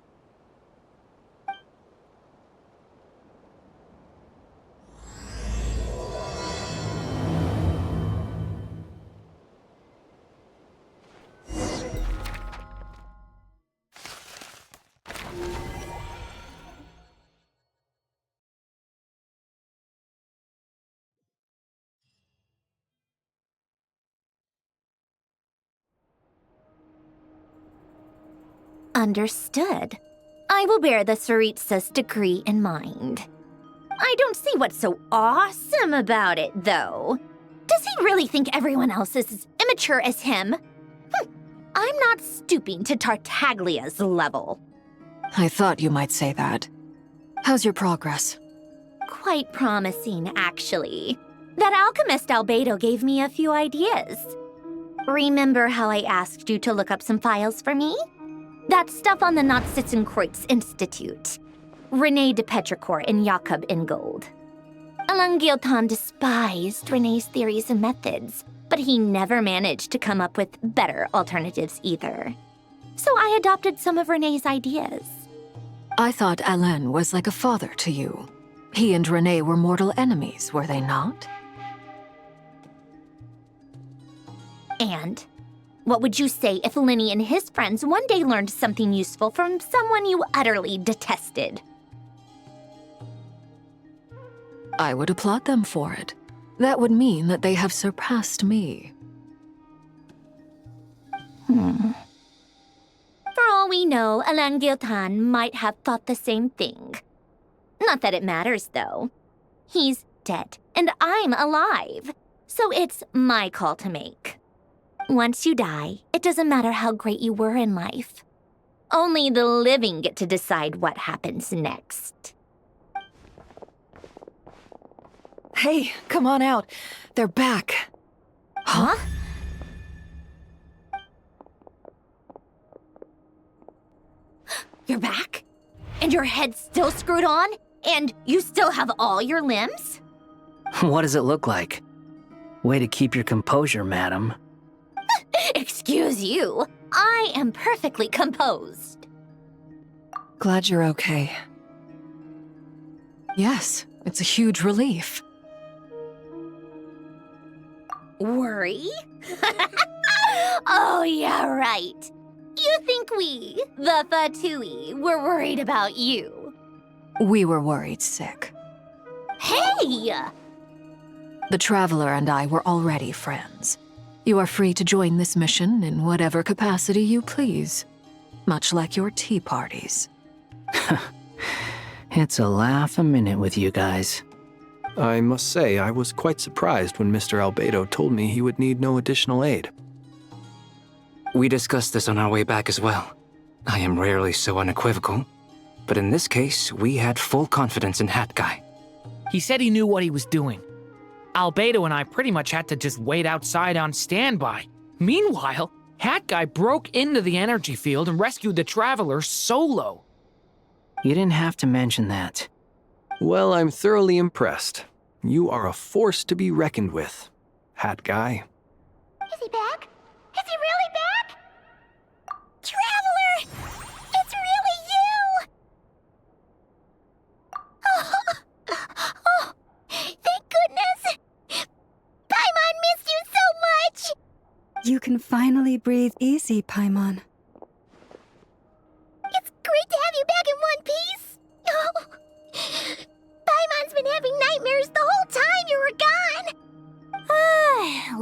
Understood. I will bear the Tsaritsa's decree in mind. I don't see what's so awesome about it, though. Does he really think everyone else is as immature as him? I'm not stooping to Tartaglia's level. I thought you might say that. How's your progress? Quite promising, actually. That alchemist Albedo gave me a few ideas. Remember how I asked you to look up some files for me? That stuff on the Nazi-Kreuz Institute. René de Petrichor and Jakob Ingold. Alain Guillotin despised René's theories and methods, but he never managed to come up with better alternatives either. So I adopted some of René's ideas. I thought Alain was like a father to you. He and René were mortal enemies, were they not? And what would you say if Lenny and his friends one day learned something useful from someone you utterly detested? I would applaud them for it. That would mean that they have surpassed me. For all we know, Alain Guillotin might have thought the same thing. Not that it matters, though. He's dead, and I'm alive. So it's my call to make. Once you die, it doesn't matter how great you were in life. Only the living get to decide what happens next. Hey, come on out. They're back. Huh? You're back? And your head's still screwed on? And you still have all your limbs? What does it look like? Way to keep your composure, madam. Excuse you. I am perfectly composed. Glad you're okay. Yes, it's a huge relief. Worry? Oh, yeah, right. You think we, the Fatui, were worried about you? We were worried sick. Hey! The Traveler and I were already friends. You are free to join this mission in whatever capacity you please, much like your tea parties. It's a laugh a minute with you guys. I must say, I was quite surprised when Mr. Albedo told me he would need no additional aid. We discussed this on our way back as well. I am rarely so unequivocal, but in this case, we had full confidence in Hat Guy. He said he knew what he was doing. Albedo and I pretty much had to just wait outside on standby. Meanwhile, Hat Guy broke into the energy field and rescued the Traveler solo. You didn't have to mention that. Well, I'm thoroughly impressed. You are a force to be reckoned with, Hat Guy. Is he back? Is he really back? Traveler! It's really you! Oh, thank goodness! Paimon missed you so much! You can finally breathe easy, Paimon. It's great to have you back in one piece! Oh, Paimon's been having nightmares the whole time you were gone!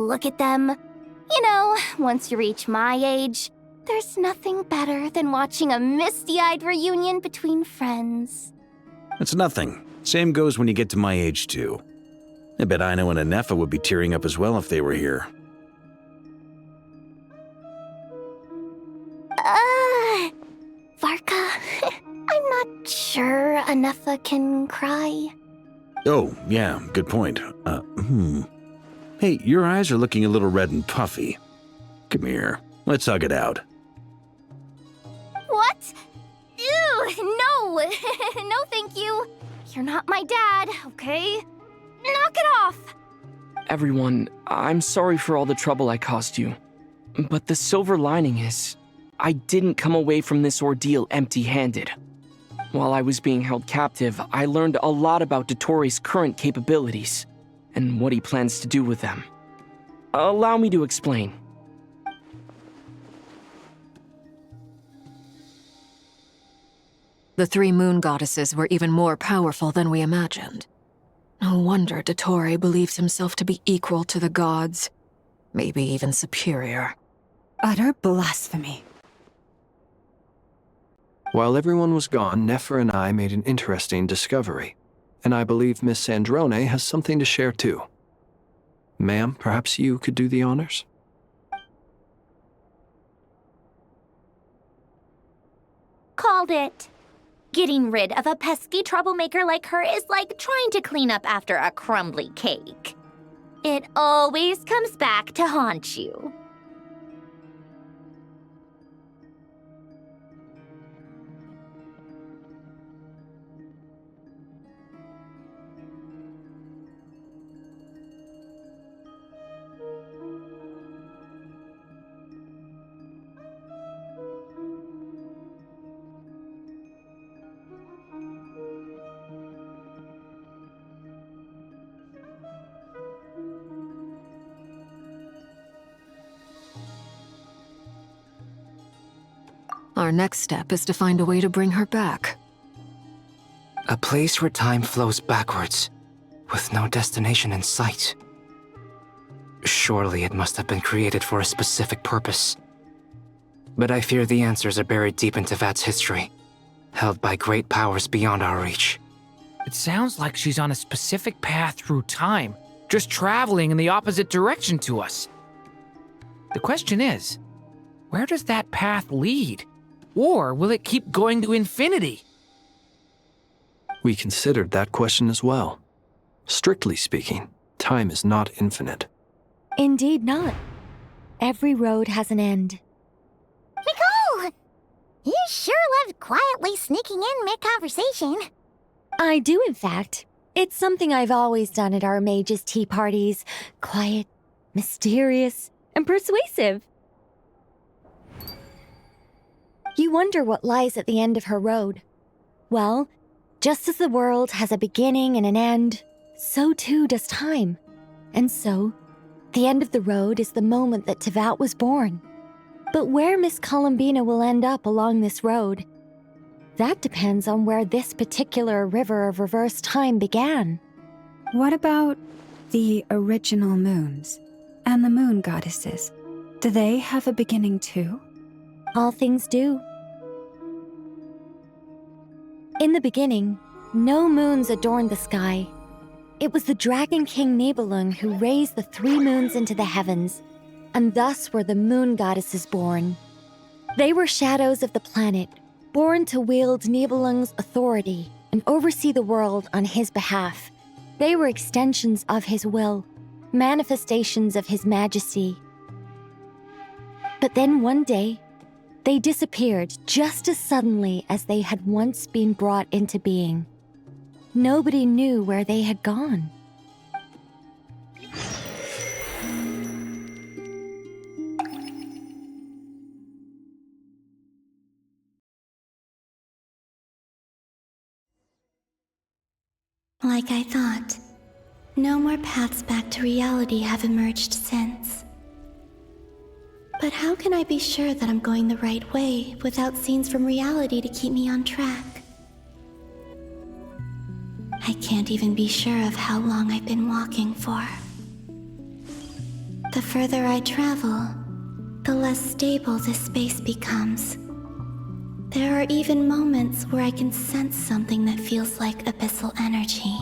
Look at them. You know, once you reach my age, there's nothing better than watching a misty-eyed reunion between friends. It's nothing. Same goes when you get to my age, too. I bet Aino and Anefa would be tearing up as well if they were here. Varka, I'm not sure Anefa can cry. Oh, yeah, good point. Hey, your eyes are looking a little red and puffy. Come here, let's hug it out. What? Ew, no! No, thank you. You're not my dad, okay? Knock it off! Everyone, I'm sorry for all the trouble I caused you. But the silver lining is, I didn't come away from this ordeal empty-handed. While I was being held captive, I learned a lot about Dottoro's current capabilities, and what he plans to do with them. Allow me to explain. The three moon goddesses were even more powerful than we imagined. No wonder Dottore believes himself to be equal to the gods, maybe even superior. Utter blasphemy. While everyone was gone, Nefer and I made an interesting discovery, and I believe Miss Sandrone has something to share too. Ma'am, perhaps you could do the honors? Called it. Getting rid of a pesky troublemaker like her is like trying to clean up after a crumbly cake. It always comes back to haunt you. Our next step is to find a way to bring her back. A place where time flows backwards, with no destination in sight. Surely it must have been created for a specific purpose. But I fear the answers are buried deep in Tevat's history, held by great powers beyond our reach. It sounds like she's on a specific path through time, just traveling in the opposite direction to us. The question is, where does that path lead? Or will it keep going to infinity? We considered that question as well. Strictly speaking, time is not infinite. Indeed not. Every road has an end. Nicole! You sure loved quietly sneaking in mid-conversation. I do, in fact. It's something I've always done at our mages' tea parties. Quiet, mysterious, and persuasive. You wonder what lies at the end of her road. Well, just as the world has a beginning and an end, so too does time. And so, the end of the road is the moment that Tevat was born. But where Miss Columbina will end up along this road, that depends on where this particular river of reverse time began. What about the original moons? And the moon goddesses, do they have a beginning too? All things do. In the beginning, no moons adorned the sky. It was the Dragon King Nibelung who raised the 3 moons into the heavens, and thus were the moon goddesses born. They were shadows of the planet, born to wield Nibelung's authority and oversee the world on his behalf. They were extensions of his will, manifestations of his majesty. But then one day, they disappeared just as suddenly as they had once been brought into being. Nobody knew where they had gone. Like I thought, no more paths back to reality have emerged since. But how can I be sure that I'm going the right way without scenes from reality to keep me on track? I can't even be sure of how long I've been walking for. The further I travel, the less stable this space becomes. There are even moments where I can sense something that feels like abyssal energy.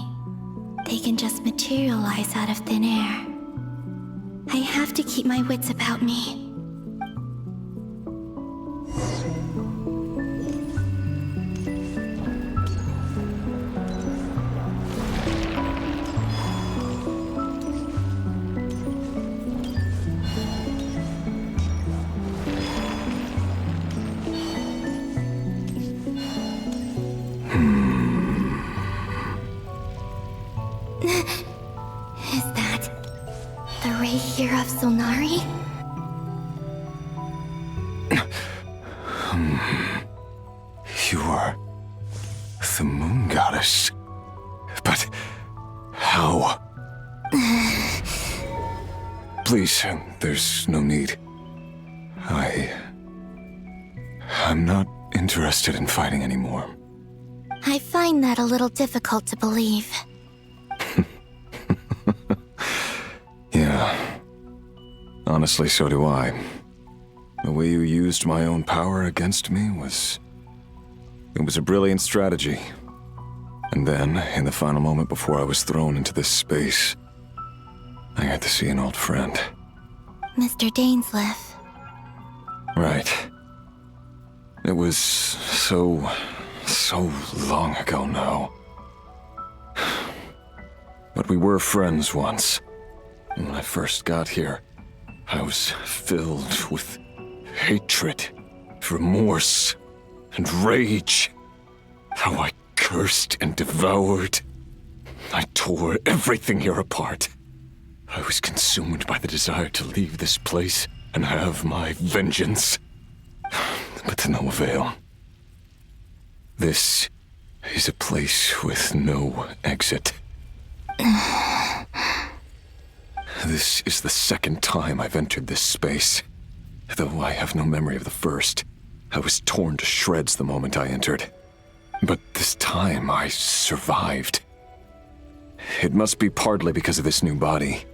They can just materialize out of thin air. I have to keep my wits about me. Is that the ray here of Solnari? You are the moon goddess. But how? Please, there's no need. I'm not interested in fighting anymore. I find that a little difficult to believe. Yeah. Honestly, so do I. The way you used my own power against me was... It was a brilliant strategy. And then, in the final moment before I was thrown into this space, I got to see an old friend. Mr. Dainsleif. Right. It was so long ago now. But we were friends once. And when I first got here, I was filled with hatred, remorse, and rage. How I cursed and devoured. I tore everything here apart. I was consumed by the desire to leave this place and have my vengeance. But to no avail. This is a place with no exit. This is the second time I've entered this space. Though I have no memory of the first. I was torn to shreds the moment I entered. But this time I survived. It must be partly because of this new body.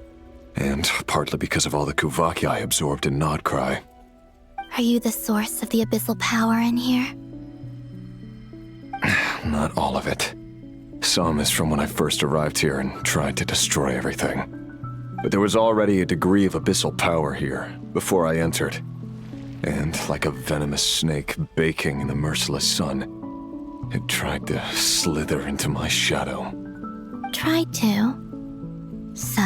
And partly because of all the Kuvaki I absorbed in Nodcry. Are you the source of the abyssal power in here? Not all of it. Some is from when I first arrived here and tried to destroy everything. But there was already a degree of abyssal power here before I entered. And like a venomous snake baking in the merciless sun, it tried to slither into my shadow. Tried to? So,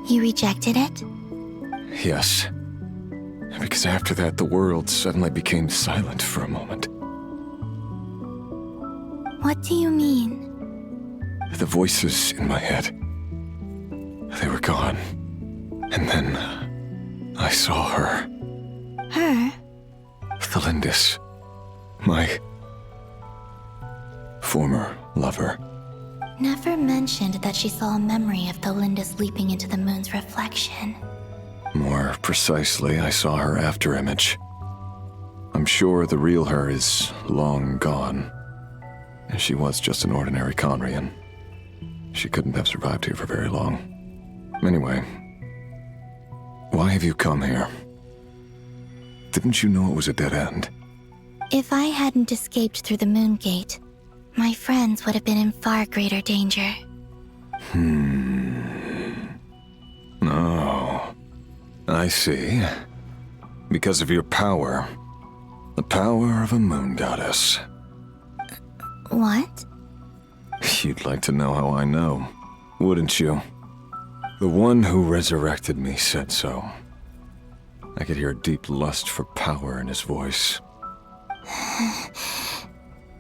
you rejected it? Yes. Because after that, the world suddenly became silent for a moment. What do you mean? The voices in my head, they were gone. And then I saw her. Her? Thelindis. My former lover. Never mentioned that she saw a memory of Thelindis leaping into the moon's reflection. More precisely, I saw her afterimage. I'm sure the real her is long gone. She was just an ordinary Conrian. She couldn't have survived here for very long. Anyway, Why have you come here? Didn't you know it was a dead end? If I hadn't escaped through the Moon Gate, my friends would have been in far greater danger. Oh, I see. Because of your power. The power of a moon goddess. What? You'd like to know how I know, wouldn't you? The one who resurrected me said so. I could hear a deep lust for power in his voice.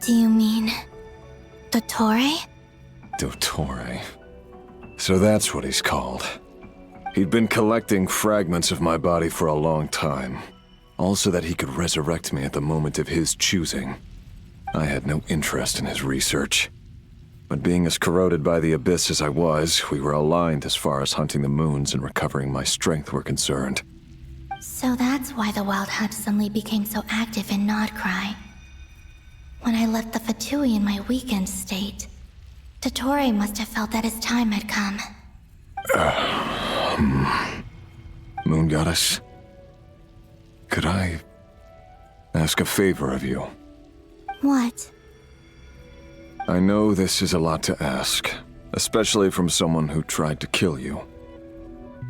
Do you mean... Dottore? Dottore. So that's what he's called. He'd been collecting fragments of my body for a long time. All so that he could resurrect me at the moment of his choosing. I had no interest in his research. But being as corroded by the Abyss as I was, we were aligned as far as hunting the moons and recovering my strength were concerned. So that's why the Wild Hunt suddenly became so active in Nodcry. When I left the Fatui in my weakened state, Dottore must have felt that his time had come. Moon Goddess, could I ask a favor of you? What? I know this is a lot to ask, especially from someone who tried to kill you.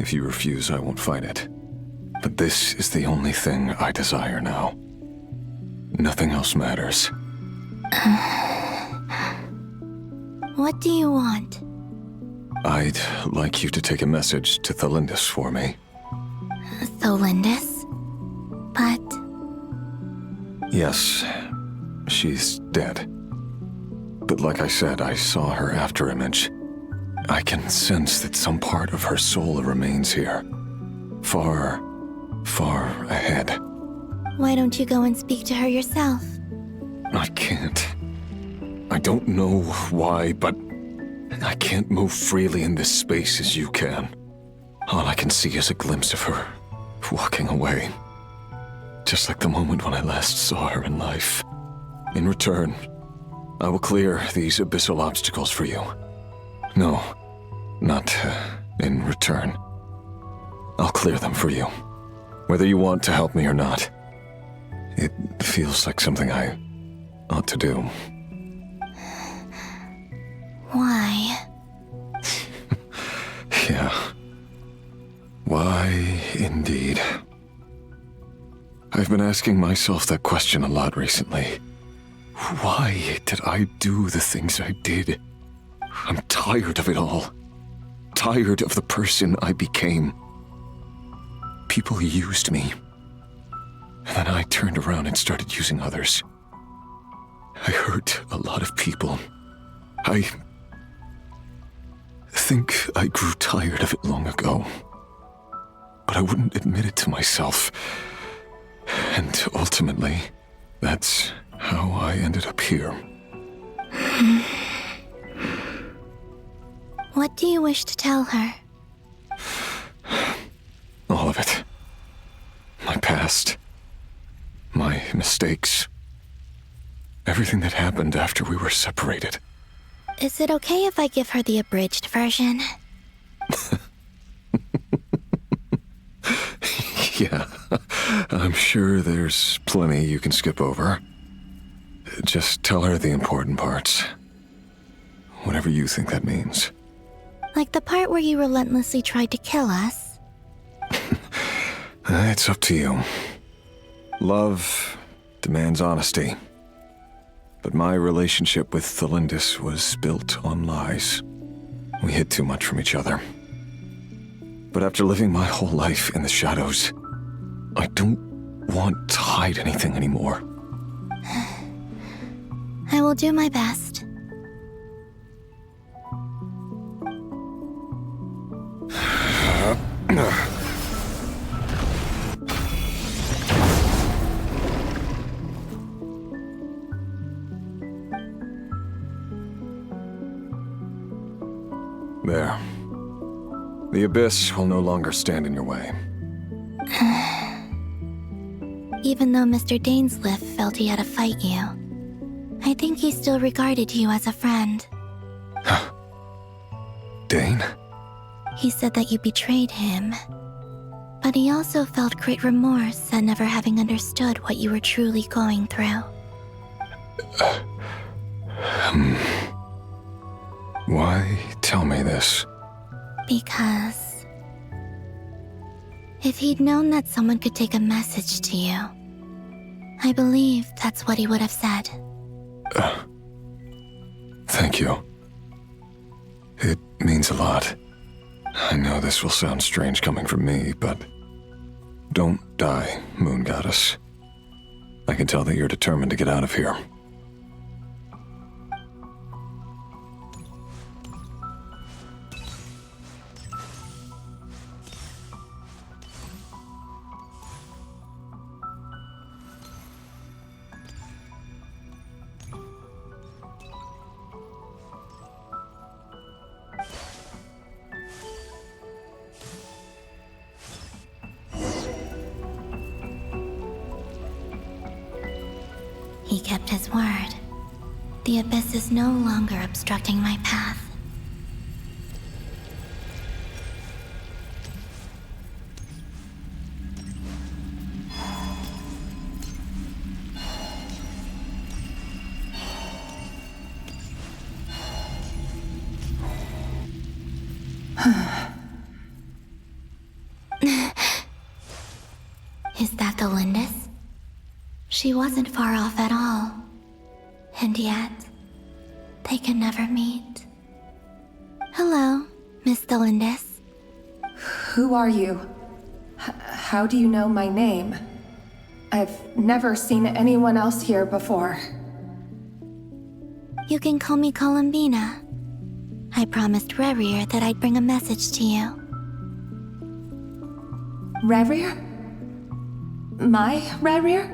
If you refuse, I won't fight it. But this is the only thing I desire now. Nothing else matters. What do you want? I'd like you to take a message to Thelindis for me. Thelindis? But... Yes, she's dead. But like I said, I saw her after image. I can sense that some part of her soul remains here. Far, far ahead. Why don't you go and speak to her yourself? I can't. I don't know why, but I can't move freely in this space as you can. All I can see is a glimpse of her walking away. Just like the moment when I last saw her in life. In return, I will clear these abyssal obstacles for you. No, not in return. I'll clear them for you, whether you want to help me or not. It feels like something I ought to do. Why? Yeah. Why, indeed. I've been asking myself that question a lot recently. Why did I do the things I did? I'm tired of it all. Tired of the person I became. People used me. And then I turned around and started using others. I hurt a lot of people. I think I grew tired of it long ago. But I wouldn't admit it to myself. And ultimately, that's how I ended up here. What do you wish to tell her? All of it. My past. My mistakes. Everything that happened after we were separated. Is it okay if I give her the abridged version? Yeah, I'm sure there's plenty you can skip over. Just tell her the important parts. Whatever you think that means. Like the part where you relentlessly tried to kill us? It's up to you. Love demands honesty. But my relationship with Thelindis was built on lies. We hid too much from each other. But after living my whole life in the shadows, I don't want to hide anything anymore. I will do my best. There. The Abyss will no longer stand in your way. Even though Mr. Dainsliff felt he had to fight you, I think he still regarded you as a friend. Dane? He said that you betrayed him, But he also felt great remorse at never having understood what you were truly going through. Why tell me this? Because if he'd known that someone could take a message to you, I believe that's what he would have said. Thank you. It means a lot. I know this will sound strange coming from me, but don't die, Moon Goddess. I can tell that you're determined to get out of here. He kept his word. The abyss is no longer obstructing my path. Is that the Lindis? She wasn't far off at all. And yet, they can never meet. Hello, Miss Lindis. Who are you? How do you know my name? I've never seen anyone else here before. You can call me Columbina. I promised Rerir that I'd bring a message to you. Rerir? My Rerir?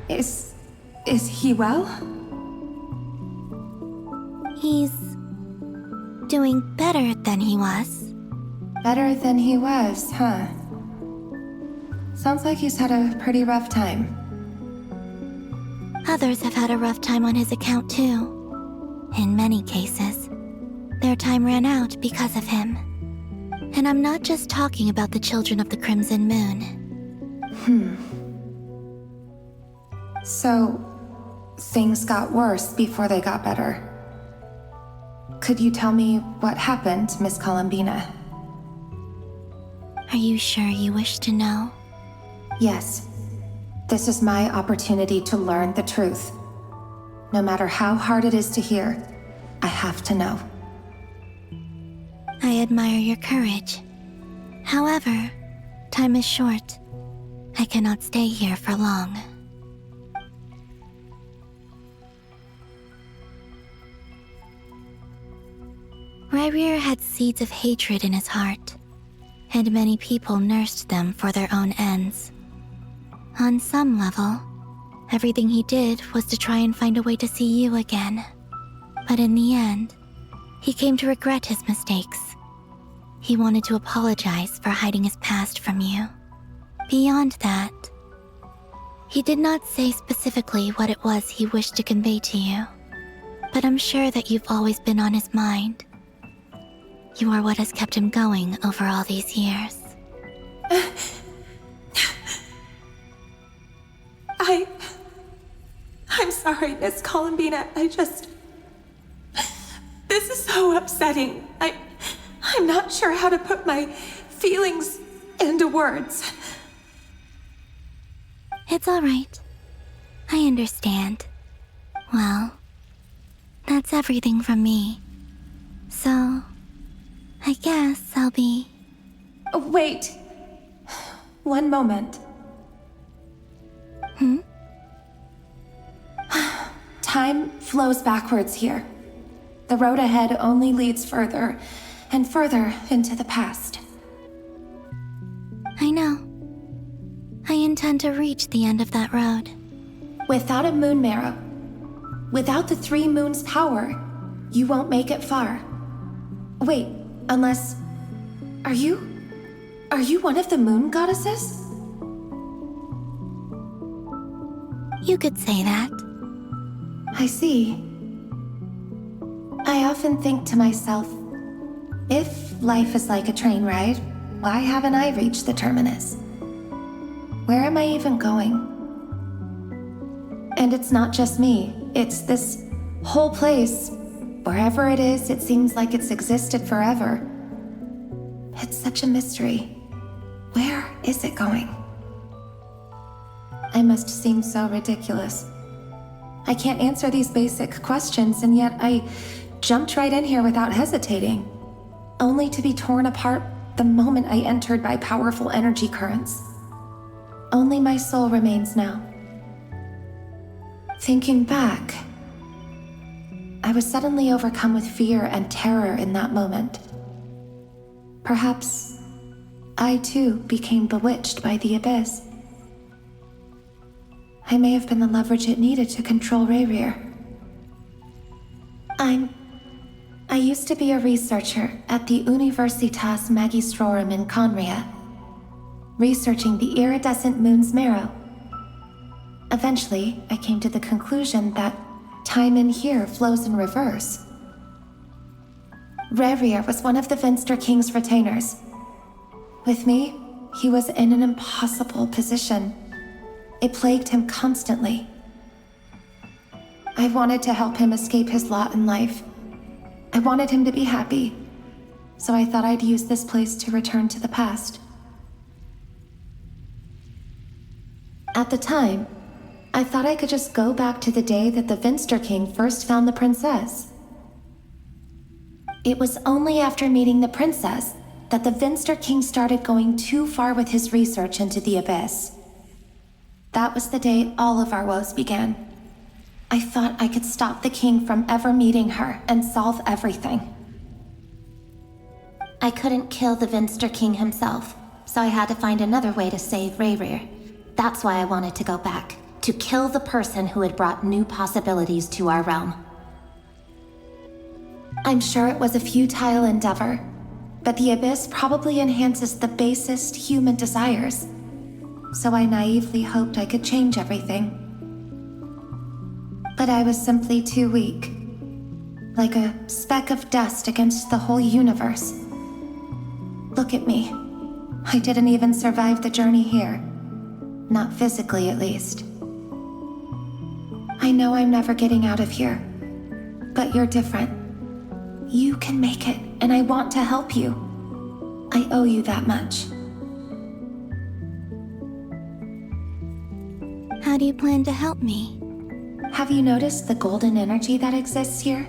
Is he well? He's doing better than he was. Better than he was, huh? Sounds like he's had a pretty rough time. Others have had a rough time on his account too. In many cases, their time ran out because of him. And I'm not just talking about the children of the Crimson Moon. So, things got worse before they got better. Could you tell me what happened, Miss Columbina? Are you sure you wish to know? Yes. This is my opportunity to learn the truth. No matter how hard it is to hear, I have to know. I admire your courage. However, time is short. I cannot stay here for long. Rerir had seeds of hatred in his heart, and many people nursed them for their own ends. On some level, everything he did was to try and find a way to see you again. But in the end, he came to regret his mistakes. He wanted to apologize for hiding his past from you. Beyond that, he did not say specifically what it was he wished to convey to you, but I'm sure that you've always been on his mind. You are what has kept him going over all these years. I'm sorry, Miss Columbina. This is so upsetting. I'm not sure how to put my feelings into words. It's all right. I understand. Well, that's everything from me. So, I guess I'll be... Wait. One moment. Time flows backwards here. The road ahead only leads further and further into the past. I know. I intend to reach the end of that road. Without a moon marrow, without the 3 moons' power, you won't make it far. Wait, unless... Are you one of the moon goddesses? You could say that. I see. I often think to myself, if life is like a train ride, why haven't I reached the terminus? Where am I even going? And it's not just me, it's this whole place. Wherever it is, it seems like it's existed forever. It's such a mystery. Where is it going? I must seem so ridiculous. I can't answer these basic questions, and yet I jumped right in here without hesitating, only to be torn apart the moment I entered by powerful energy currents. Only my soul remains now. Thinking back, I was suddenly overcome with fear and terror in that moment. Perhaps I too became bewitched by the abyss. I may have been the leverage it needed to control Rayrir. I used to be a researcher at the Universitas Magistrorum in Conria, researching the iridescent moon's marrow. Eventually, I came to the conclusion that time in here flows in reverse. Rayrir was one of the Vinster King's retainers. With me, he was in an impossible position. It plagued him constantly. I wanted to help him escape his lot in life. I wanted him to be happy, so I thought I'd use this place to return to the past. At the time, I thought I could just go back to the day that the Vinster King first found the princess. It was only after meeting the princess that the Vinster King started going too far with his research into the abyss. That was the day all of our woes began. I thought I could stop the king from ever meeting her and solve everything. I couldn't kill the Vinster King himself, so I had to find another way to save Rayrir. That's why I wanted to go back, to kill the person who had brought new possibilities to our realm. I'm sure it was a futile endeavor, but the abyss probably enhances the basest human desires. So I naively hoped I could change everything. But I was simply too weak. Like a speck of dust against the whole universe. Look at me. I didn't even survive the journey here. Not physically, at least. I know I'm never getting out of here. But you're different. You can make it, and I want to help you. I owe you that much. How do you plan to help me? Have you noticed the golden energy that exists here?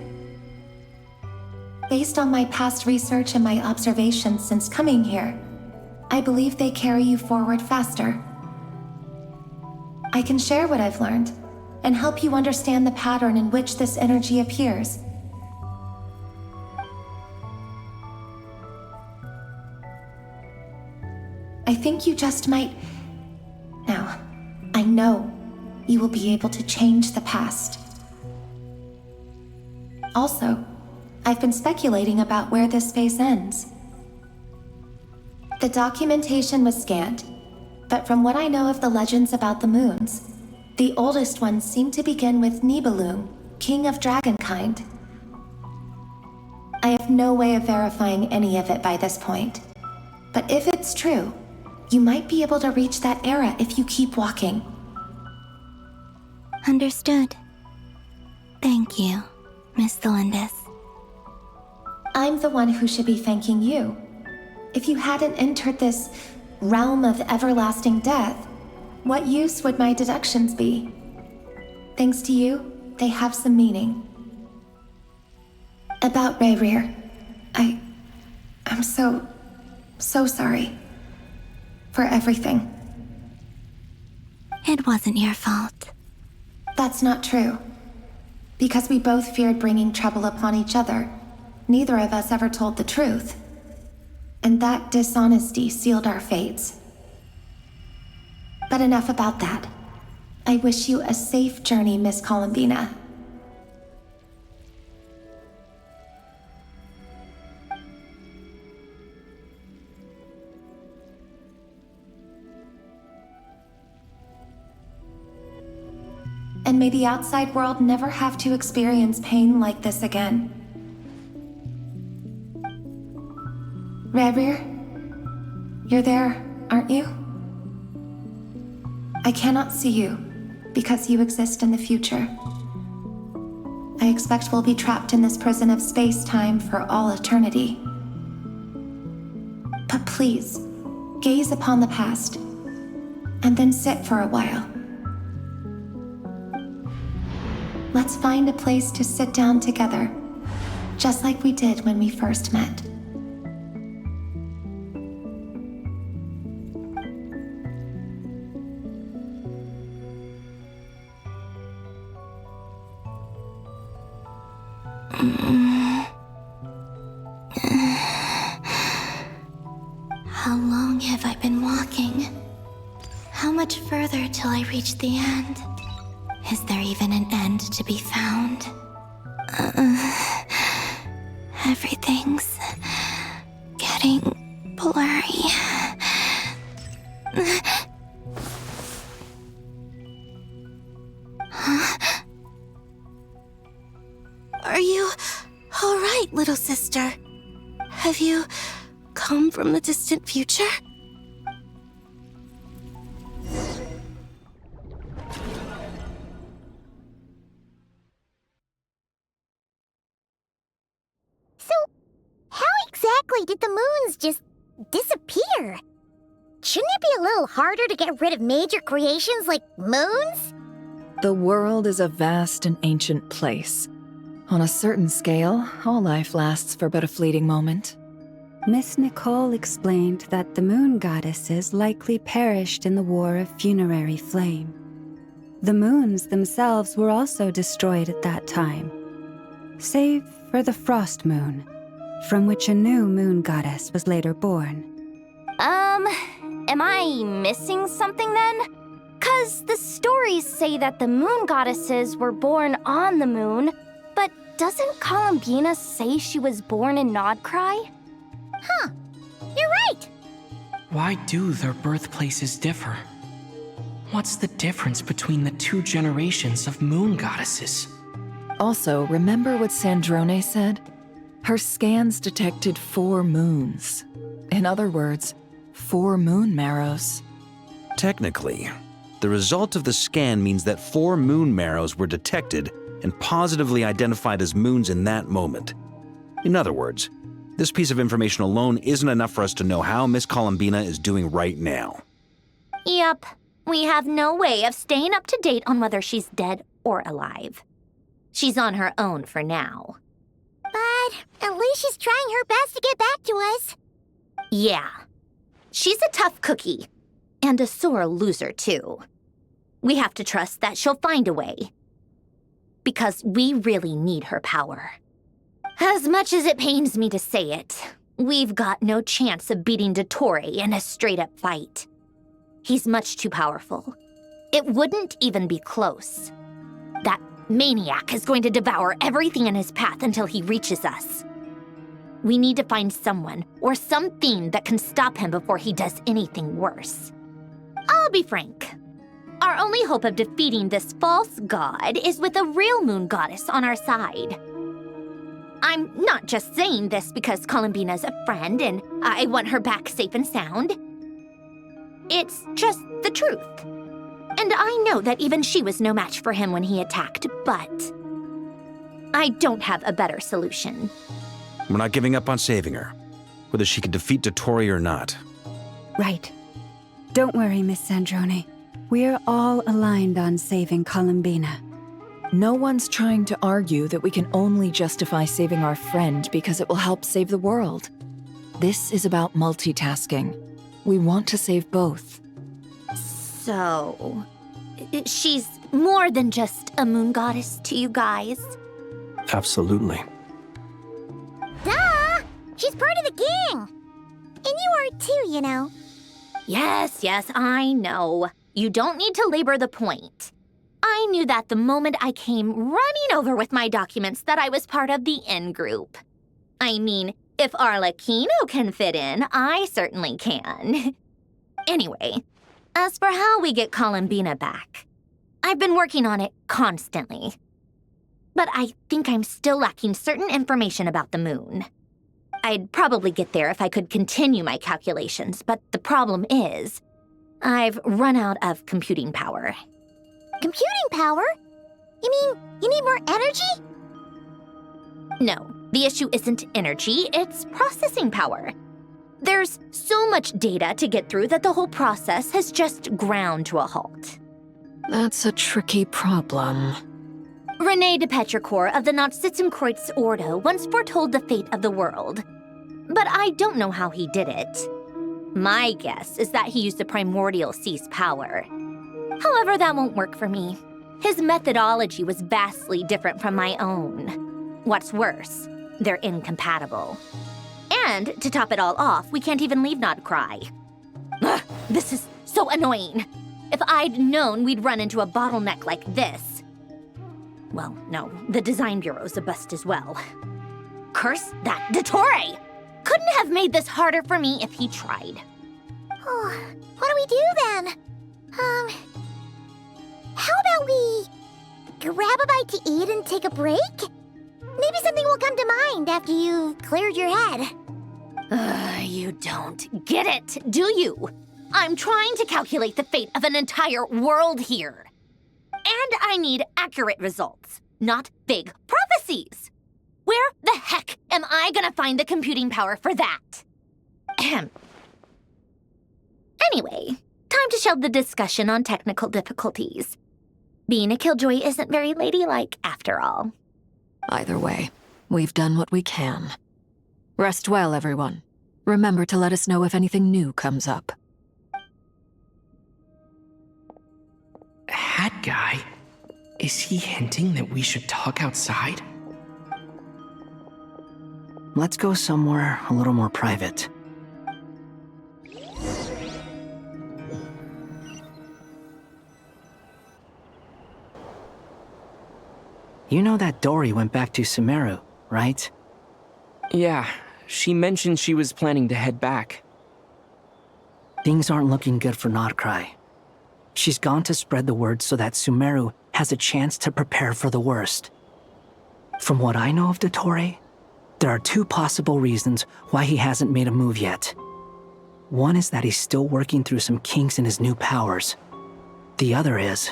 Based on my past research and my observations since coming here, I believe they carry you forward faster. I can share what I've learned and help you understand the pattern in which this energy appears. I think you just might... Now, I know you will be able to change the past. Also, I've been speculating about where this space ends. The documentation was scant, but from what I know of the legends about the moons, the oldest ones seem to begin with Nibelung, king of dragonkind. I have no way of verifying any of it by this point, but if it's true, you might be able to reach that era if you keep walking. Understood. Thank you, Miss Thelindis. I'm the one who should be thanking you. If you hadn't entered this realm of everlasting death, what use would my deductions be? Thanks to you, they have some meaning. About Rayrir, I'm so sorry. For everything. It wasn't your fault. That's not true. Because we both feared bringing trouble upon each other, neither of us ever told the truth. And that dishonesty sealed our fates. But enough about that. I wish you a safe journey, Miss Columbina. And may the outside world never have to experience pain like this again. Rayrir, You're there, aren't you? I cannot see you, because you exist in the future. I expect we'll be trapped in this prison of space-time for all eternity. But please, gaze upon the past, and then sit for a while. Let's find a place to sit down together, just like we did when we first met. How long have I been walking? How much further till I reach the end? Is there even an end to be found? Everything's getting blurry. Huh? Are you all right, little sister? Have you come from the distant future? So, how exactly did the moons just disappear? Shouldn't it be a little harder to get rid of major creations like moons? The world is a vast and ancient place. On a certain scale, all life lasts for but a fleeting moment. Miss Nicole explained that the moon goddesses likely perished in the War of Funerary Flame. The moons themselves were also destroyed at that time, save for the Frost Moon, from which a new moon goddess was later born. Am I missing something then? 'Cause the stories say that the moon goddesses were born on the moon, but doesn't Columbina say she was born in Nodcry? Huh, you're right! Why do their birthplaces differ? What's the difference between the two generations of moon goddesses? Also, remember what Sandrone said? Her scans detected 4 moons. In other words, 4 moon marrows. Technically, the result of the scan means that 4 moon marrows were detected and positively identified as moons in that moment. In other words, this piece of information alone isn't enough for us to know how Miss Columbina is doing right now. Yep, we have no way of staying up to date on whether she's dead or alive. She's on her own for now. But at least she's trying her best to get back to us. Yeah. She's a tough cookie. And a sore loser, too. We have to trust that she'll find a way. Because we really need her power. As much as it pains me to say it, we've got no chance of beating Dottore in a straight-up fight. He's much too powerful. It wouldn't even be close. That maniac is going to devour everything in his path until he reaches us. We need to find someone or something that can stop him before he does anything worse. I'll be frank. Our only hope of defeating this false god is with a real moon goddess on our side. I'm not just saying this because Columbina's a friend and I want her back safe and sound. It's just the truth. And I know that even she was no match for him when he attacked, but I don't have a better solution. We're not giving up on saving her, whether she can defeat Dottore or not. Right. Don't worry, Miss Sandrone. We're all aligned on saving Columbina. No one's trying to argue that we can only justify saving our friend because it will help save the world. This is about multitasking. We want to save both. So, she's more than just a moon goddess to you guys? Absolutely. Duh! She's part of the gang! And you are too, you know. Yes, I know. You don't need to labor the point. I knew that the moment I came running over with my documents that I was part of the in-group. I mean, if Arlecchino can fit in, I certainly can. Anyway, as for how we get Columbina back, I've been working on it constantly. But I think I'm still lacking certain information about the moon. I'd probably get there if I could continue my calculations, but the problem is, I've run out of computing power. Computing power? You mean you need more energy? No, the issue isn't energy, it's processing power. There's so much data to get through that the whole process has just ground to a halt. That's a tricky problem. René de Petrichor of the Nazissenkreuz Ordo once foretold the fate of the world. But I don't know how he did it. My guess is that he used the primordial sea's power. However, that won't work for me. His methodology was vastly different from my own. What's worse, they're incompatible. And to top it all off, we can't even leave Nodcry. Ugh, this is so annoying. If I'd known we'd run into a bottleneck like this. Well, no, the design bureau's a bust as well. Curse that Dottore! Couldn't have made this harder for me if he tried. Oh, what do we do then? How about we grab a bite to eat and take a break? Maybe something will come to mind after you've cleared your head. You don't get it, do you? I'm trying to calculate the fate of an entire world here. And I need accurate results, not big prophecies. Where the heck am I gonna find the computing power for that? Ahem. Anyway, time to shelve the discussion on technical difficulties. Being a killjoy isn't very ladylike, after all. Either way, we've done what we can. Rest well, everyone. Remember to let us know if anything new comes up. Hat guy? Is he hinting that we should talk outside? Let's go somewhere a little more private. You know that Dory went back to Sumeru, right? Yeah, she mentioned she was planning to head back. Things aren't looking good for Nodcry. She's gone to spread the word so that Sumeru has a chance to prepare for the worst. From what I know of Dottore, there are two possible reasons why he hasn't made a move yet. One is that he's still working through some kinks in his new powers. The other is,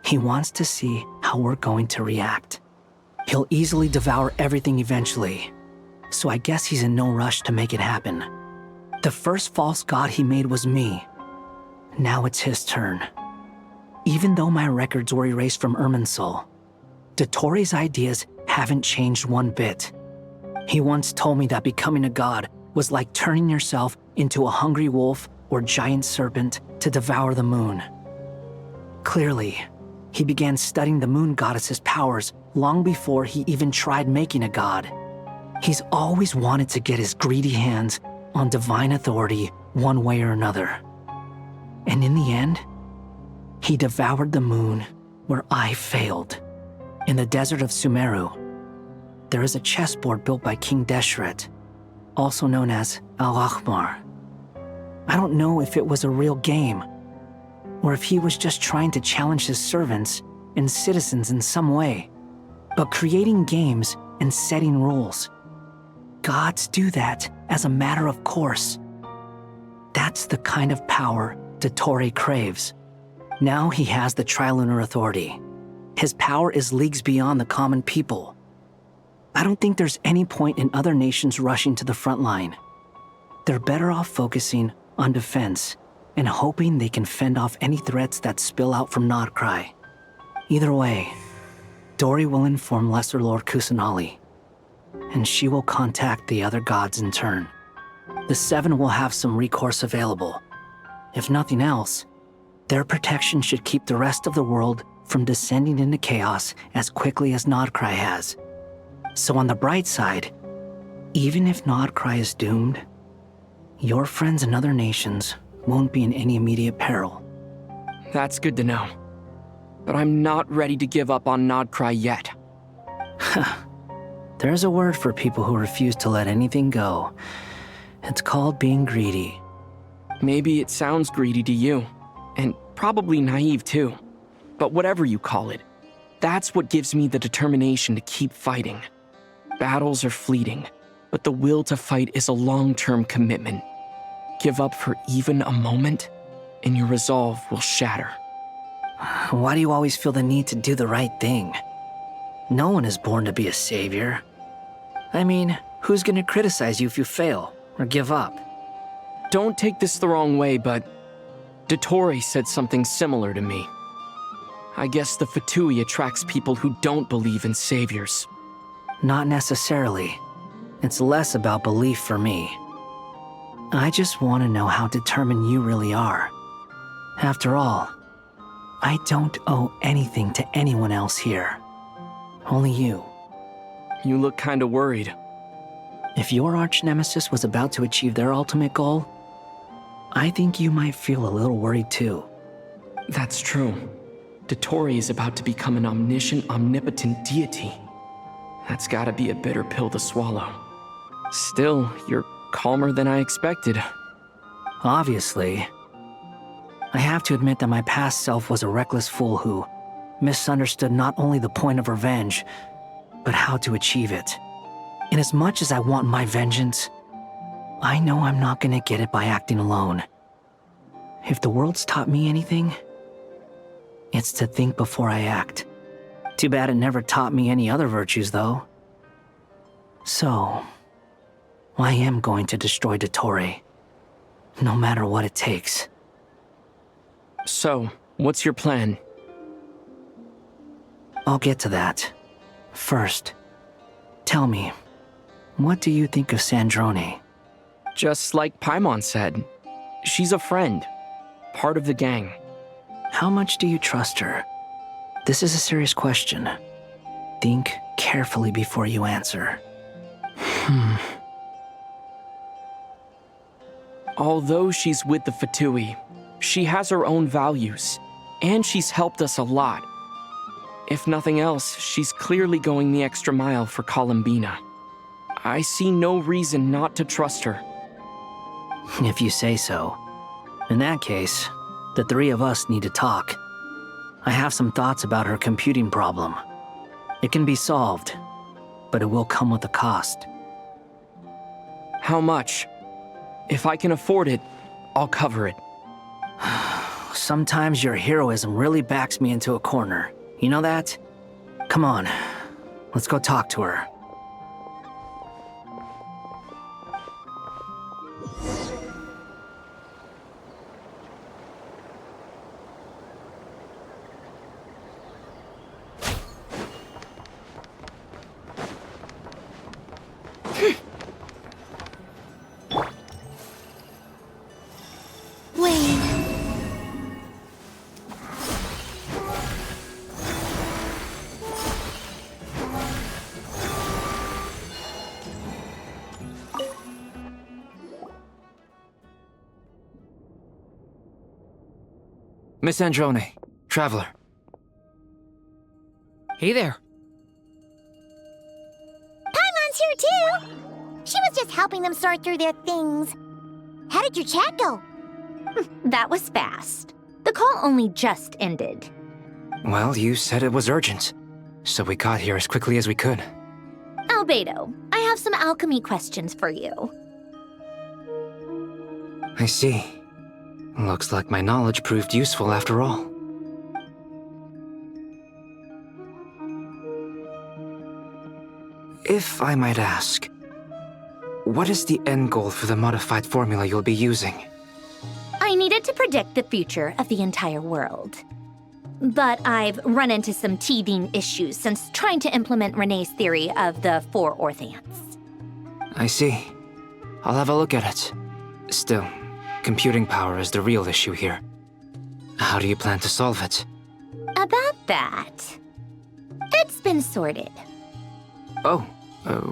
he wants to see how we're going to react. He'll easily devour everything eventually, so I guess he's in no rush to make it happen. The first false god he made was me. Now it's his turn. Even though my records were erased from Irminsul, Dottore's ideas haven't changed one bit. He once told me that becoming a god was like turning yourself into a hungry wolf or giant serpent to devour the moon. Clearly, he began studying the moon goddess's powers long before he even tried making a god. He's always wanted to get his greedy hands on divine authority one way or another. And in the end, he devoured the moon where I failed. In the desert of Sumeru, there is a chessboard built by King Deshret, also known as Al-Ahmar. I don't know if it was a real game, or if he was just trying to challenge his servants and citizens in some way. But creating games and setting rules, gods do that as a matter of course. That's the kind of power Dottore craves. Now he has the Trilunar Authority. His power is leagues beyond the common people. I don't think there's any point in other nations rushing to the front line. They're better off focusing on defense and hoping they can fend off any threats that spill out from Nodcry. Either way, Dory will inform Lesser Lord Kusanali, and she will contact the other gods in turn. The Seven will have some recourse available. If nothing else, their protection should keep the rest of the world from descending into chaos as quickly as Nodcry has. So on the bright side, even if Nodcry is doomed, your friends in other nations won't be in any immediate peril. That's good to know. But I'm not ready to give up on Nodcry yet. There's a word for people who refuse to let anything go. It's called being greedy. Maybe it sounds greedy to you, and probably naive too. But whatever you call it, that's what gives me the determination to keep fighting. Battles are fleeting, but the will to fight is a long-term commitment. Give up for even a moment, and your resolve will shatter. Why do you always feel the need to do the right thing? No one is born to be a savior. I mean, who's gonna criticize you if you fail or give up? Don't take this the wrong way, but Dottore said something similar to me. I guess the Fatui attracts people who don't believe in saviors. Not necessarily. It's less about belief for me. I just want to know how determined you really are. After all, I don't owe anything to anyone else here. Only you. You look kinda worried. If your arch-nemesis was about to achieve their ultimate goal, I think you might feel a little worried too. That's true. Dottore is about to become an omniscient, omnipotent deity. That's gotta be a bitter pill to swallow. Still, you're calmer than I expected. Obviously. I have to admit that my past self was a reckless fool who misunderstood not only the point of revenge, but how to achieve it. And as much as I want my vengeance, I know I'm not gonna get it by acting alone. If the world's taught me anything, it's to think before I act. Too bad it never taught me any other virtues, though. So, I am going to destroy Dottore, no matter what it takes. So, what's your plan? I'll get to that. First, tell me, what do you think of Sandrone? Just like Paimon said, she's a friend, part of the gang. How much do you trust her? This is a serious question. Think carefully before you answer. Although she's with the Fatui, she has her own values, and she's helped us a lot. If nothing else, she's clearly going the extra mile for Columbina. I see no reason not to trust her. If you say so. In that case, the three of us need to talk. I have some thoughts about her computing problem. It can be solved, but it will come with a cost. How much? If I can afford it, I'll cover it. Sometimes your heroism really backs me into a corner. You know that? Come on, let's go talk to her. Miss Androne, Traveler. Hey there. Paimon's here too! She was just helping them sort through their things. How did your chat go? That was fast. The call only just ended. Well, you said it was urgent, so we got here as quickly as we could. Albedo, I have some alchemy questions for you. I see. Looks like my knowledge proved useful after all. If I might ask, what is the end goal for the modified formula you'll be using? I needed to predict the future of the entire world. But I've run into some teething issues since trying to implement Renee's theory of the 4 Orthants. I see. I'll have a look at it. Still, computing power is the real issue here. How do you plan to solve it? About that, it's been sorted. Oh,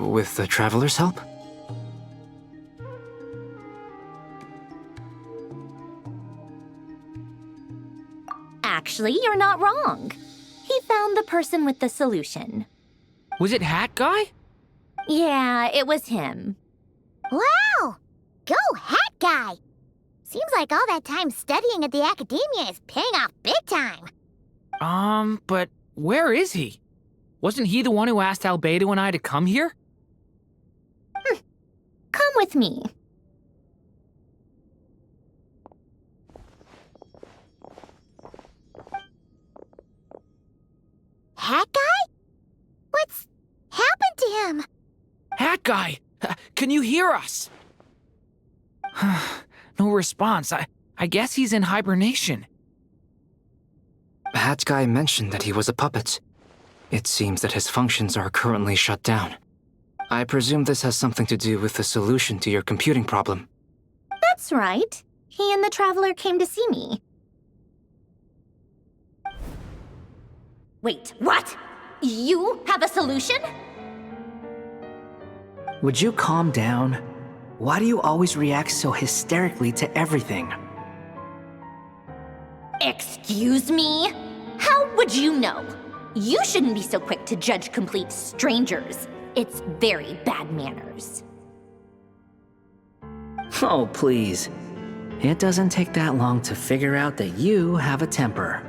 with the Traveler's help? Actually, you're not wrong. He found the person with the solution. Was it Hat Guy? Yeah, it was him. Wow! Go Hat Guy! Seems like all that time studying at the academia is paying off big time. But where is he? Wasn't he the one who asked Albedo and I to come here? with me. Hat guy? What's happened to him? Hat guy, can you hear us? No response. I guess he's in hibernation. Hat Guy mentioned that he was a puppet. It seems that his functions are currently shut down. I presume this has something to do with the solution to your computing problem. That's right. He and the Traveler came to see me. Wait, what? You have a solution? Would you calm down? Why do you always react so hysterically to everything? Excuse me? How would you know? You shouldn't be so quick to judge complete strangers. It's very bad manners. Oh, please. It doesn't take that long to figure out that you have a temper.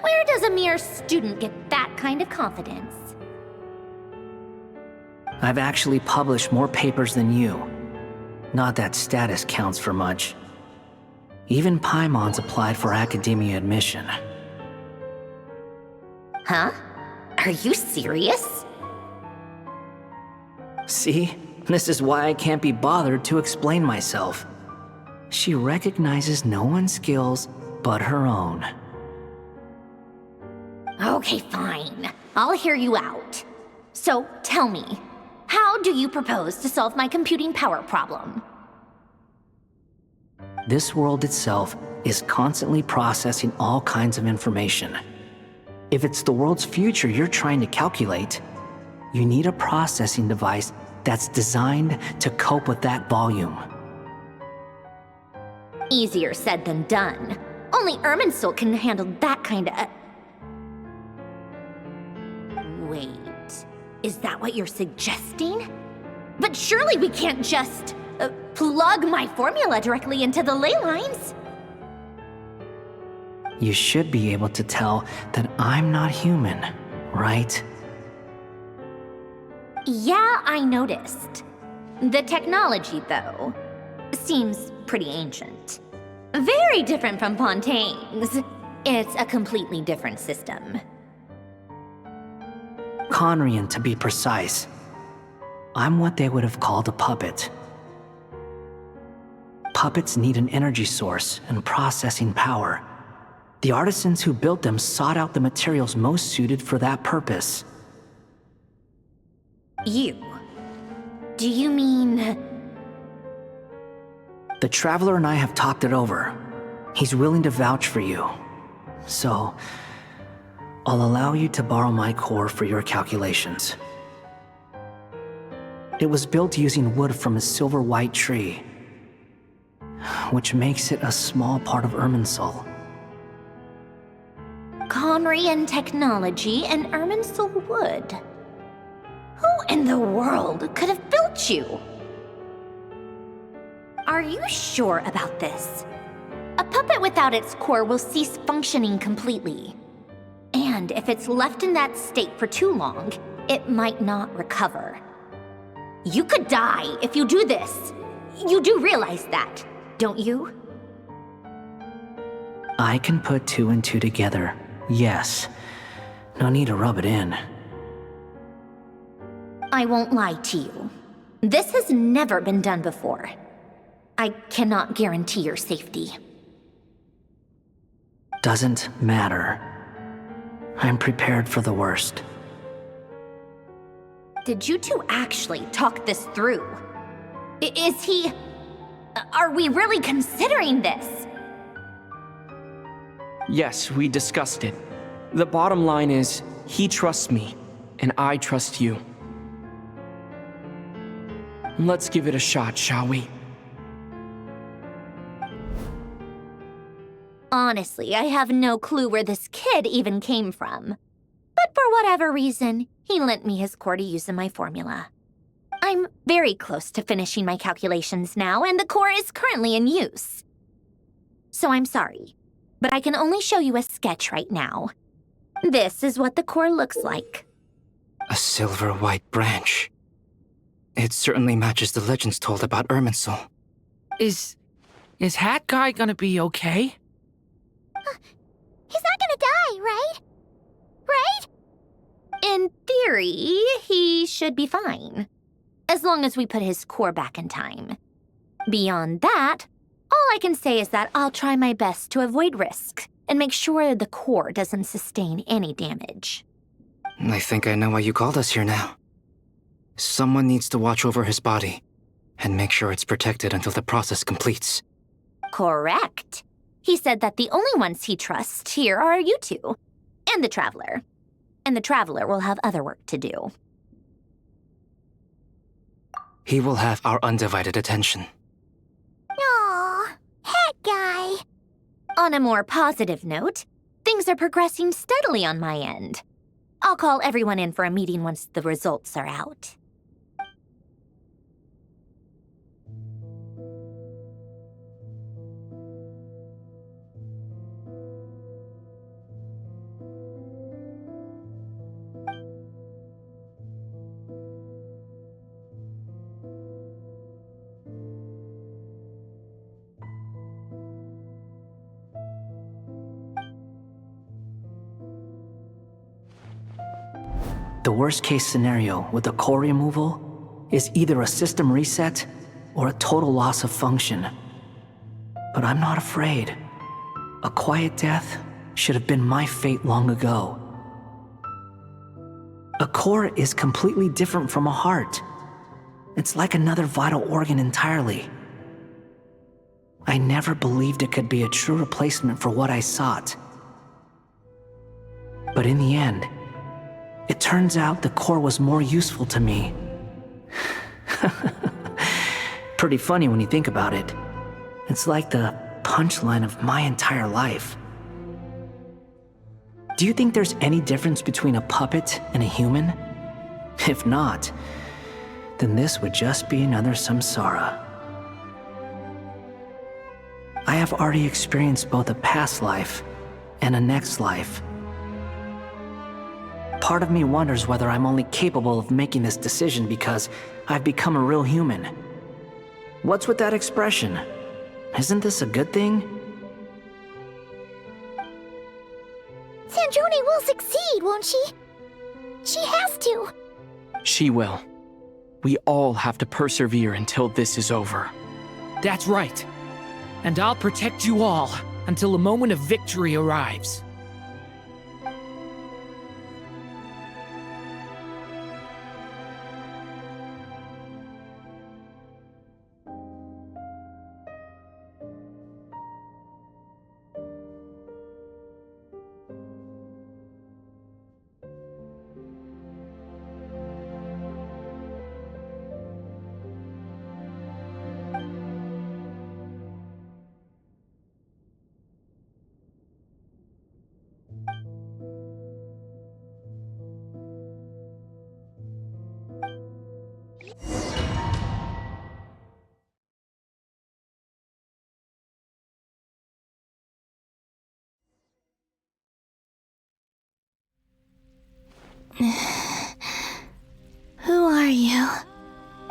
Where does a mere student get that kind of confidence? I've actually published more papers than you. Not that status counts for much. Even Paimon's applied for academia admission. Huh? Are you serious? See? This is why I can't be bothered to explain myself. She recognizes no one's skills but her own. Okay, fine. I'll hear you out. So, tell me, how do you propose to solve my computing power problem? This world itself is constantly processing all kinds of information. If it's the world's future you're trying to calculate, you need a processing device that's designed to cope with that volume. Easier said than done. Only Irminsul can handle that kind of... Wait, is that what you're suggesting? But surely we can't just plug my formula directly into the ley lines. You should be able to tell that I'm not human, right? Yeah, I noticed. The technology, though, seems pretty ancient. Very different from Fontaine's. It's a completely different system. Conrian, to be precise. I'm what they would have called a puppet. Puppets need an energy source and processing power. The artisans who built them sought out the materials most suited for that purpose. You? Do you mean... The Traveler and I have talked it over. He's willing to vouch for you. So, I'll allow you to borrow my core for your calculations. It was built using wood from a silver white tree, which makes it a small part of Irminsul. Conrian technology and Irminsul wood. Who in the world could have built you? Are you sure about this? A puppet without its core will cease functioning completely. And if it's left in that state for too long, it might not recover. You could die if you do this. You do realize that, don't you? I can put two and two together, yes. No need to rub it in. I won't lie to you. This has never been done before. I cannot guarantee your safety. Doesn't matter. I'm prepared for the worst. Did you two actually talk this through? Is he... Are we really considering this? Yes, we discussed it. The bottom line is, he trusts me, and I trust you. Let's give it a shot, shall we? Honestly, I have no clue where this kid even came from. But for whatever reason, he lent me his core to use in my formula. I'm very close to finishing my calculations now, and the core is currently in use. So I'm sorry, but I can only show you a sketch right now. This is what the core looks like. A silver white branch. It certainly matches the legends told about Irminsul. Is Hat Guy gonna be okay? He's not gonna die, right? Right? In theory, he should be fine. As long as we put his core back in time. Beyond that, all I can say is that I'll try my best to avoid risks and make sure the core doesn't sustain any damage. I think I know why you called us here now. Someone needs to watch over his body and make sure it's protected until the process completes. Correct. He said that the only ones he trusts here are you two, and the Traveler. And the Traveler will have other work to do. He will have our undivided attention. Aw, Hat Guy. On a more positive note, things are progressing steadily on my end. I'll call everyone in for a meeting once the results are out. The worst case scenario with the core removal is either a system reset or a total loss of function. But I'm not afraid. A quiet death should have been my fate long ago. A core is completely different from a heart. It's like another vital organ entirely. I never believed it could be a true replacement for what I sought. But in the end, it turns out the core was more useful to me. Pretty funny when you think about it. It's like the punchline of my entire life. Do you think there's any difference between a puppet and a human? If not, then this would just be another samsara. I have already experienced both a past life and a next life. Part of me wonders whether I'm only capable of making this decision because I've become a real human. What's with that expression? Isn't this a good thing? Sandrone will succeed, won't she? She has to. She will. We all have to persevere until this is over. That's right. And I'll protect you all until a moment of victory arrives. Who are you?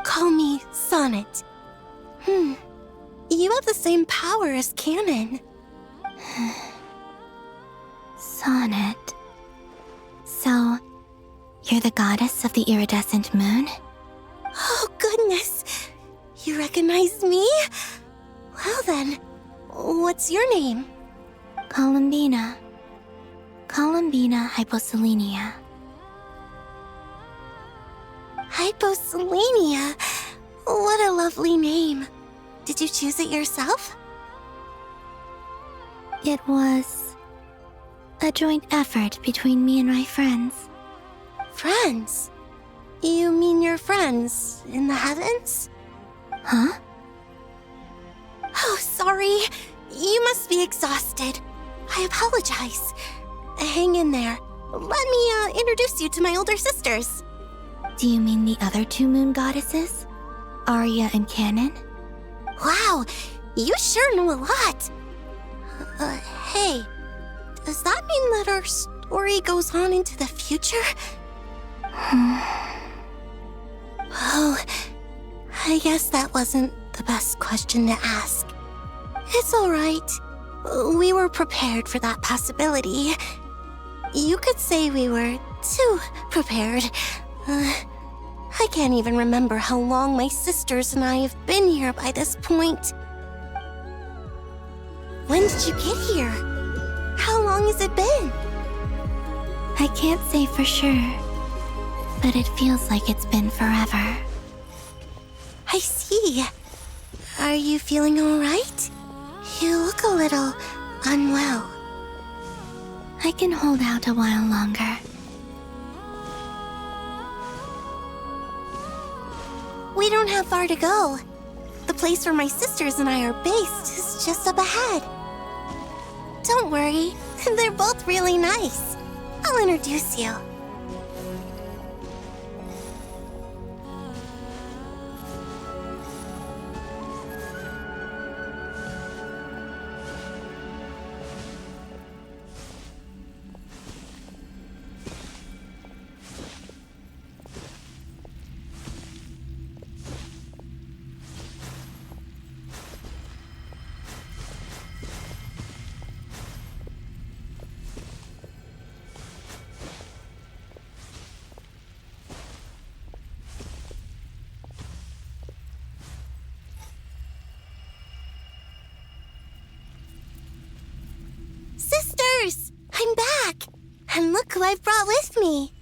Call me Sonnet. You have the same power as Canon. Sonnet. So, you're the goddess of the iridescent moon? Oh, goodness! You recognize me? Well then, what's your name? Columbina. Columbina Hyposelenia. Hyposelenia? What a lovely name. Did you choose it yourself? It was a joint effort between me and my friends. Friends? You mean your friends in the heavens? Huh? Oh, sorry. You must be exhausted. I apologize. Hang in there. Let me introduce you to my older sisters. Do you mean the other two moon goddesses? Arya and Canon? Wow, you sure know a lot. Hey, does that mean that our story goes on into the future? Oh, I guess that wasn't the best question to ask. It's alright. We were prepared for that possibility. You could say we were too prepared. I can't even remember how long my sisters and I have been here by this point. When did you get here? How long has it been? I can't say for sure, but it feels like it's been forever. I see. Are you feeling alright? You look a little unwell. I can hold out a while longer. We don't have far to go. The place where my sisters and I are based is just up ahead. Don't worry, they're both really nice. I'll introduce you. Sisters! I'm back! And look who I've brought with me!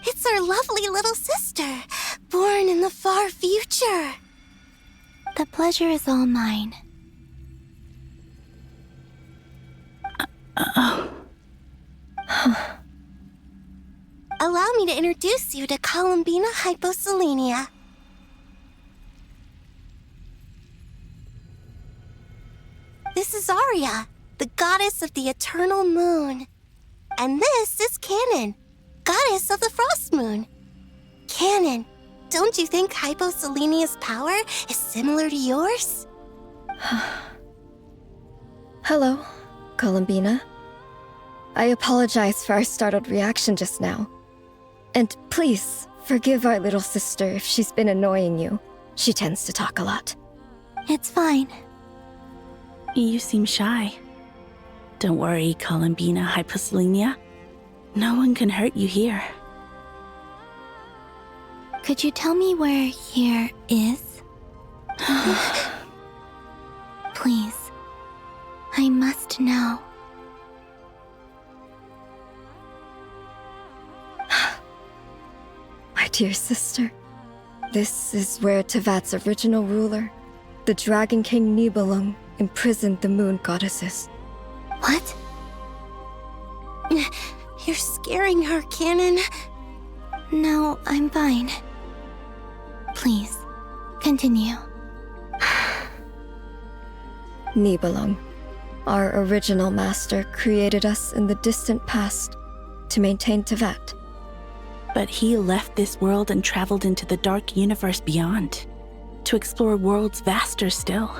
It's our lovely little sister, born in the far future. The pleasure is all mine. Allow me to introduce you to Columbina Hyposelenia. This is Arya, the goddess of the eternal moon. And this is Canon, goddess of the frost moon. Canon, don't you think Hyposelenia's power is similar to yours? Hello, Columbina. I apologize for our startled reaction just now. And please, forgive our little sister if she's been annoying you. She tends to talk a lot. It's fine. You seem shy. Don't worry, Columbina Hyposelenia. No one can hurt you here. Could you tell me where here is? Please. I must know. My dear sister, this is where Tevat's original ruler, the Dragon King Nibelung, imprisoned the moon goddesses. What? You're scaring her, Canon. No, I'm fine. Please, continue. Nibelung, our original master, created us in the distant past to maintain Tevat. But he left this world and traveled into the dark universe beyond, to explore worlds vaster still.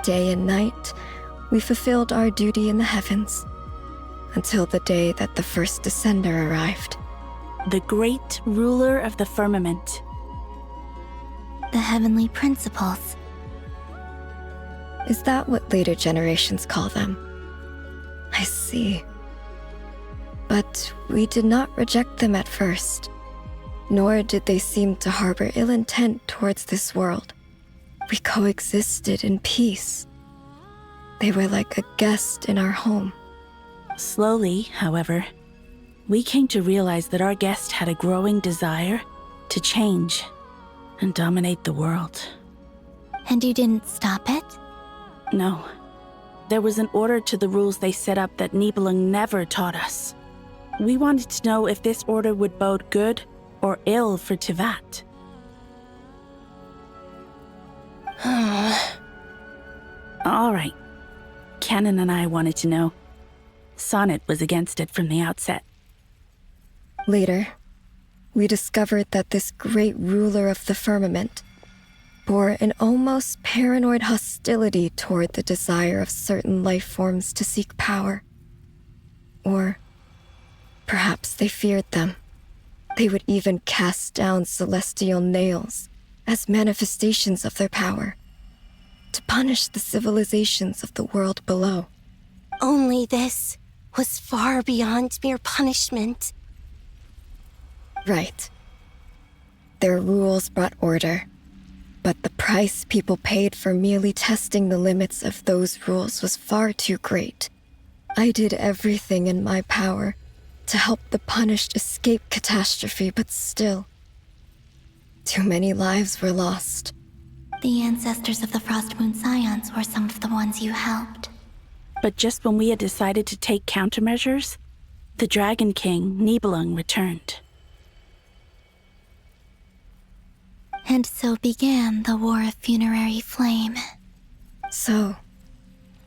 Day and night, we fulfilled our duty in the heavens, until the day that the first Descender arrived. The great ruler of the firmament. The heavenly principles. Is that what later generations call them? I see. But we did not reject them at first, nor did they seem to harbor ill intent towards this world. We coexisted in peace. They were like a guest in our home. Slowly, however, we came to realize that our guest had a growing desire to change and dominate the world. And you didn't stop it? No. There was an order to the rules they set up that Nibelung never taught us. We wanted to know if this order would bode good or ill for Tevat. All right. Canon and I wanted to know. Sonnet was against it from the outset. Later, we discovered that this great ruler of the firmament bore an almost paranoid hostility toward the desire of certain life forms to seek power. Or perhaps they feared them. They would even cast down celestial nails as manifestations of their power, to punish the civilizations of the world below. Only this was far beyond mere punishment. Right. Their rules brought order, but the price people paid for merely testing the limits of those rules was far too great. I did everything in my power to help the punished escape catastrophe, but still, too many lives were lost. The ancestors of the Frost Moon Scions were some of the ones you helped. But just when we had decided to take countermeasures, the Dragon King, Nibelung, returned. And so began the War of Funerary Flame. So,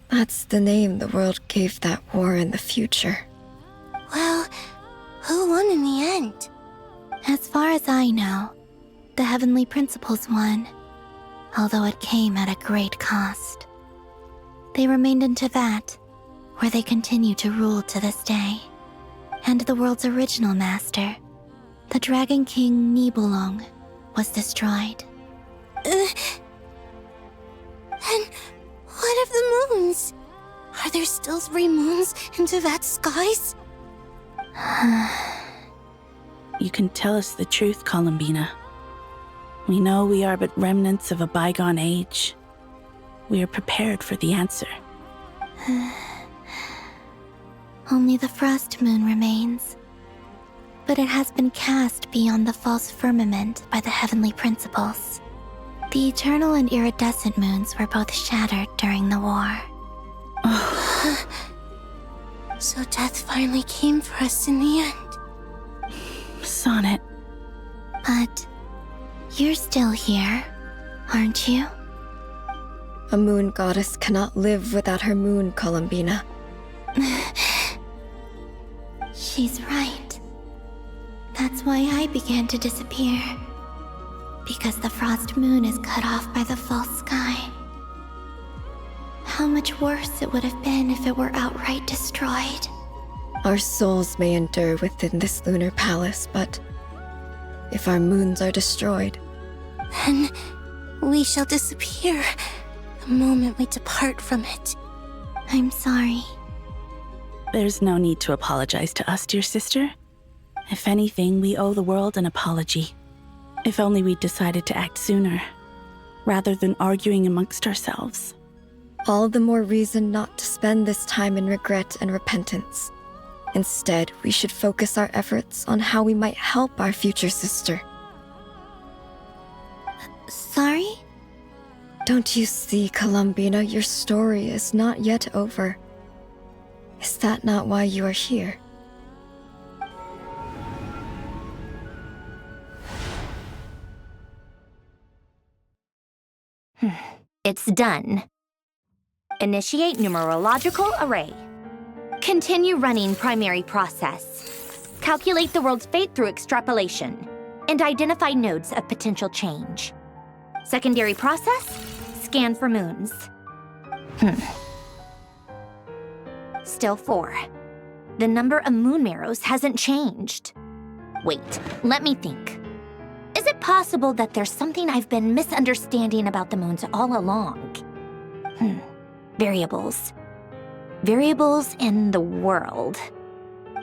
that's the name the world gave that war in the future. Well, who won in the end? As far as I know, the Heavenly Principles won, although it came at a great cost. They remained in Teyvat, where they continue to rule to this day. And the world's original master, the Dragon King Nibelung, was destroyed. And what of the moons? Are there still 3 moons in Teyvat's skies? You can tell us the truth, Columbina. We know we are but remnants of a bygone age. We are prepared for the answer. Only the Frost Moon remains. But it has been cast beyond the false firmament by the Heavenly Principles. The eternal and iridescent moons were both shattered during the war. So death finally came for us in the end. Sonnet. But you're still here, aren't you? A moon goddess cannot live without her moon, Columbina. She's right. That's why I began to disappear. Because the Frost Moon is cut off by the false sky. How much worse it would have been if it were outright destroyed. Our souls may endure within this lunar palace, but if our moons are destroyed, then we shall disappear the moment we depart from it. I'm sorry. There's no need to apologize to us, dear sister. If anything, we owe the world an apology. If only we'd decided to act sooner, rather than arguing amongst ourselves. all the more reason not to spend this time in regret and repentance. Instead, we should focus our efforts on how we might help our future sister. Sorry? Don't you see, Columbina, your story is not yet over. Is that not why you are here? It's done. Initiate numerological array. Continue running primary process. Calculate the world's fate through extrapolation. And identify nodes of potential change. Secondary process, scan for moons. Still 4. The number of moon marrows hasn't changed. Wait, let me think. Is it possible that there's something I've been misunderstanding about the moons all along? Variables. Variables in the world.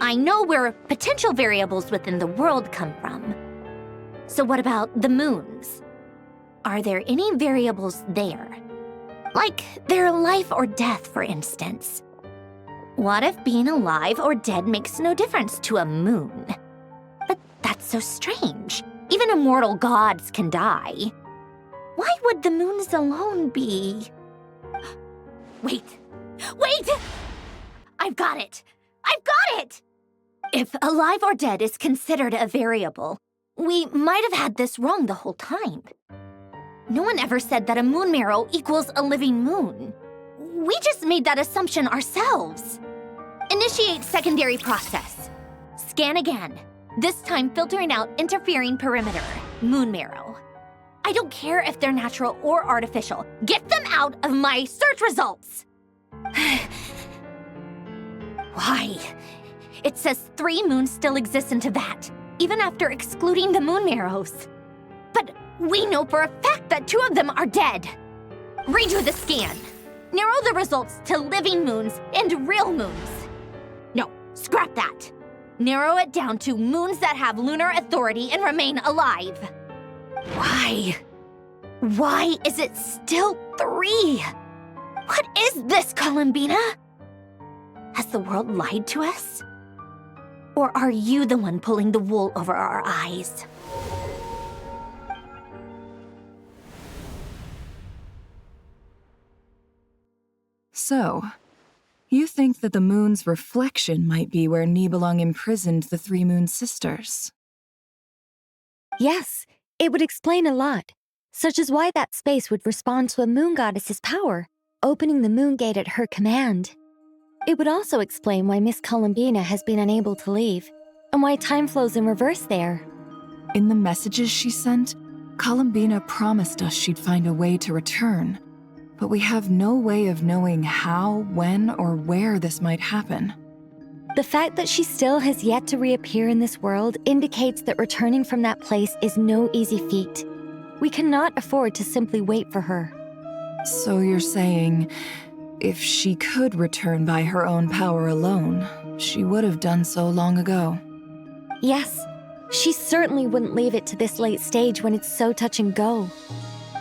I know where potential variables within the world come from. So what about the moons? Are there any variables there? Like their life or death, for instance. What if being alive or dead makes no difference to a moon? But that's so strange. Even immortal gods can die. Why would the moons alone be? Wait! I've got it! If alive or dead is considered a variable, we might have had this wrong the whole time. No one ever said that a moon marrow equals a living moon. We just made that assumption ourselves. Initiate secondary process. Scan again. This time filtering out interfering perimeter, moon marrow. I don't care if they're natural or artificial. Get them out of my search results! Why? It says 3 moons still exist in Teyvat, even after excluding the moon marrows. But we know for a fact that 2 of them are dead. Redo the scan. Narrow the results to living moons and real moons. No, scrap that. Narrow it down to moons that have lunar authority and remain alive. Why? Why is it still 3? What is this, Columbina? Has the world lied to us? Or are you the one pulling the wool over our eyes? So, you think that the moon's reflection might be where Nibelung imprisoned the 3 moon sisters? Yes, it would explain a lot, such as why that space would respond to a moon goddess's power, opening the moon gate at her command. It would also explain why Miss Columbina has been unable to leave, and why time flows in reverse there. In the messages she sent, Columbina promised us she'd find a way to return, but we have no way of knowing how, when, or where this might happen. The fact that she still has yet to reappear in this world indicates that returning from that place is no easy feat. We cannot afford to simply wait for her. So you're saying, if she could return by her own power alone, she would have done so long ago? Yes, she certainly wouldn't leave it to this late stage when it's so touch and go.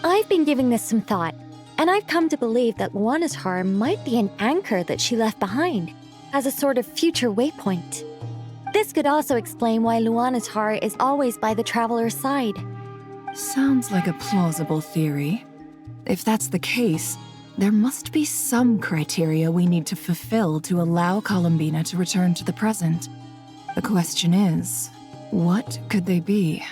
I've been giving this some thought, and I've come to believe that Luanatar might be an anchor that she left behind, as a sort of future waypoint. This could also explain why Luanatar is always by the traveler's side. Sounds like a plausible theory. If that's the case, there must be some criteria we need to fulfill to allow Columbina to return to the present. The question is, what could they be?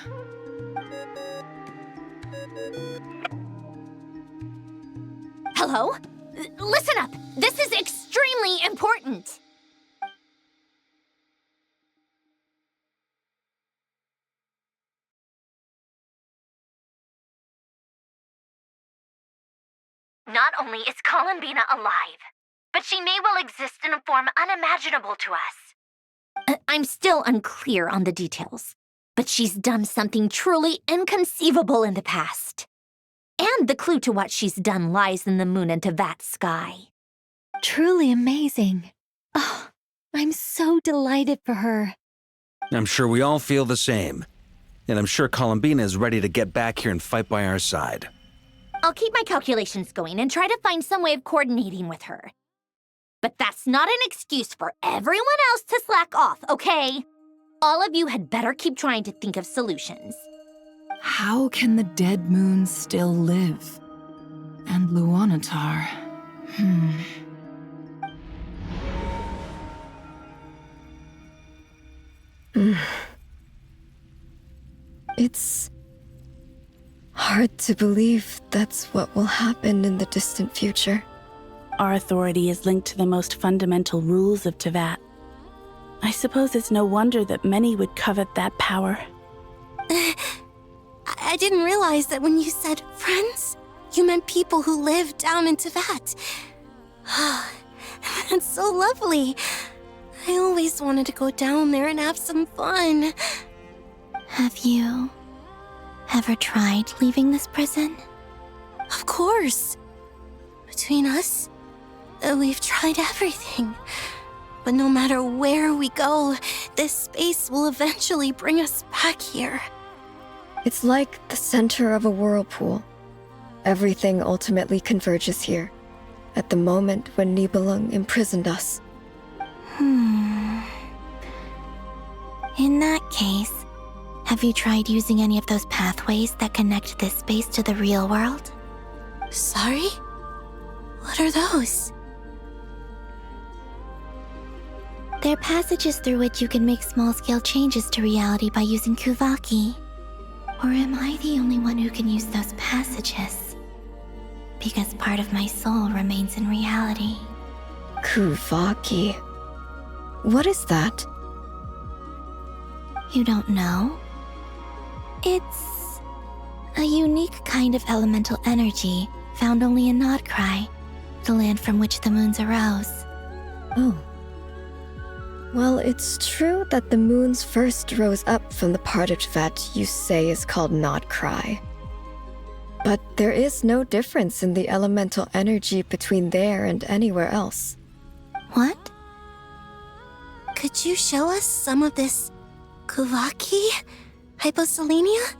Hello? Listen up! This is extremely important! Not only is Columbina alive, but she may well exist in a form unimaginable to us. I'm still unclear on the details, but she's done something truly inconceivable in the past. And the clue to what she's done lies in the moon and Teyvat sky. Truly amazing. Oh, I'm so delighted for her. I'm sure we all feel the same. And I'm sure Columbina is ready to get back here and fight by our side. I'll keep my calculations going and try to find some way of coordinating with her. But that's not an excuse for everyone else to slack off, okay? All of you had better keep trying to think of solutions. How can the dead moon still live? And Luanatar... It's hard to believe that's what will happen in the distant future. Our authority is linked to the most fundamental rules of Teyvat. I suppose it's no wonder that many would covet that power. I didn't realize that when you said friends, you meant people who live down in Teyvat. That's so lovely. I always wanted to go down there and have some fun. Have you ever tried leaving this prison? Of course. Between us, we've tried everything. But no matter where we go, this space will eventually bring us back here. It's like the center of a whirlpool. Everything ultimately converges here, at the moment when Nibelung imprisoned us. In that case, have you tried using any of those pathways that connect this space to the real world? Sorry? What are those? They're passages through which you can make small-scale changes to reality by using Kuvaki. Or am I the only one who can use those passages? Because part of my soul remains in reality. Kuvaki. What is that? You don't know? It's A unique kind of elemental energy found only in Nodcry, the land from which the moons arose. Oh. Well, it's true that the moons first rose up from the part of Tibet you say is called Nodcry. But there is no difference in the elemental energy between there and anywhere else. What? Could you show us some of this Kuvaki hyposelenia?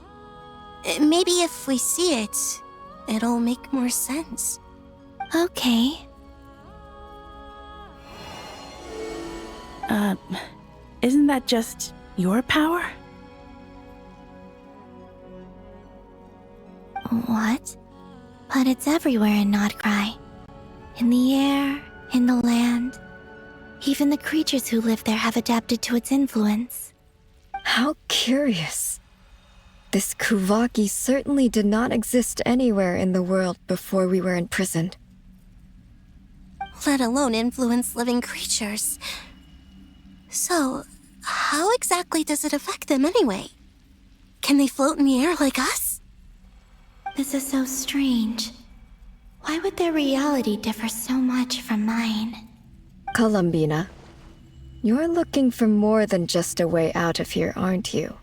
Maybe if we see it, it'll make more sense. Okay. Isn't that just your power? What? But it's everywhere in Nodcry. In the air, in the land. Even the creatures who live there have adapted to its influence. How curious. This Kuvaki certainly did not exist anywhere in the world before we were imprisoned. Let alone influence living creatures. So, how exactly does it affect them anyway? Can they float in the air like us? This is so strange. Why would their reality differ so much from mine? Columbina, you're looking for more than just a way out of here, aren't you?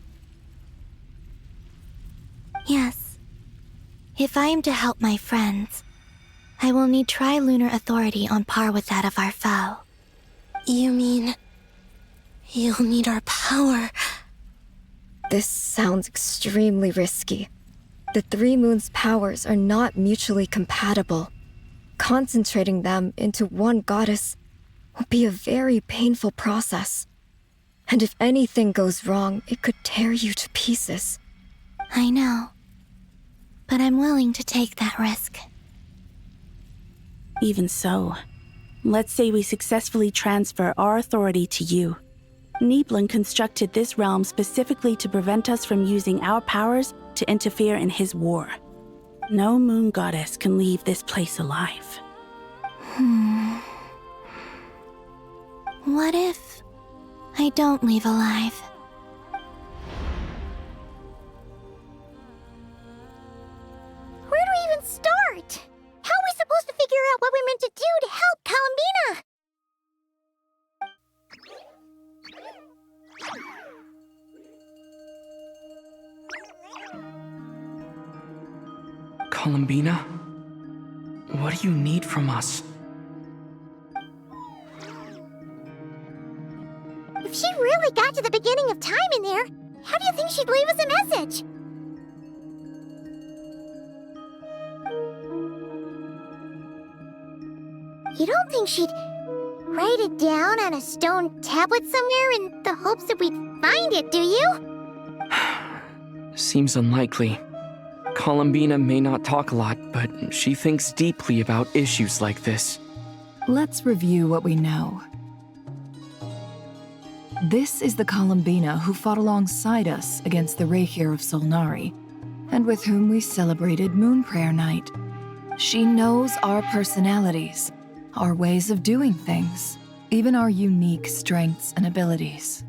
Yes. If I am to help my friends, I will need tri-lunar authority on par with that of our foe. You mean... you'll need our power? This sounds extremely risky. The Three Moons' powers are not mutually compatible. Concentrating them into one goddess will be a very painful process. And if anything goes wrong, it could tear you to pieces. I know. But I'm willing to take that risk. Even so, let's say we successfully transfer our authority to you. Niblin constructed this realm specifically to prevent us from using our powers to interfere in his war. No moon goddess can leave this place alive. What if I don't leave alive? Where do we even start? How are we supposed to figure out what we're meant to do to help Columbina? Columbina? What do you need from us? If she really got to the beginning of time in there, how do you think she'd leave us a message? You don't think she'd write it down on a stone tablet somewhere in the hopes that we'd find it, do you? Seems unlikely. Columbina may not talk a lot, but she thinks deeply about issues like this. Let's review what we know. This is the Columbina who fought alongside us against the Reikir of Solnari, and with whom we celebrated Moon Prayer Night. She knows our personalities, our ways of doing things, even our unique strengths and abilities.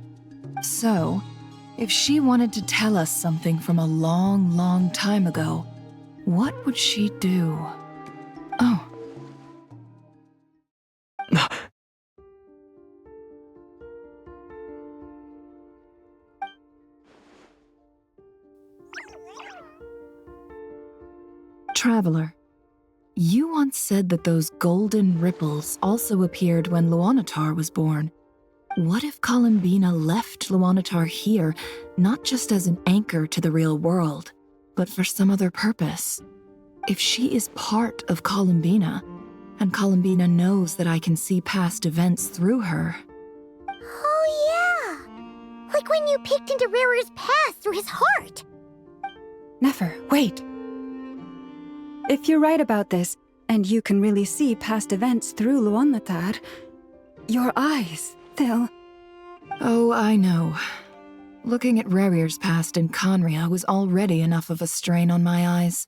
So, if she wanted to tell us something from a long, long time ago, what would she do? Oh. Traveler, you once said that those golden ripples also appeared when Luanatar was born. What if Columbina left Luanatar here, not just as an anchor to the real world, but for some other purpose? If she is part of Columbina, and Columbina knows that I can see past events through her... Oh yeah! Like when you peeked into Rarer's past through his heart! Nefer, wait! If you're right about this, and you can really see past events through Luanatar, your eyes, they'll... Oh, I know. Looking at Rerir's past in Conria was already enough of a strain on my eyes.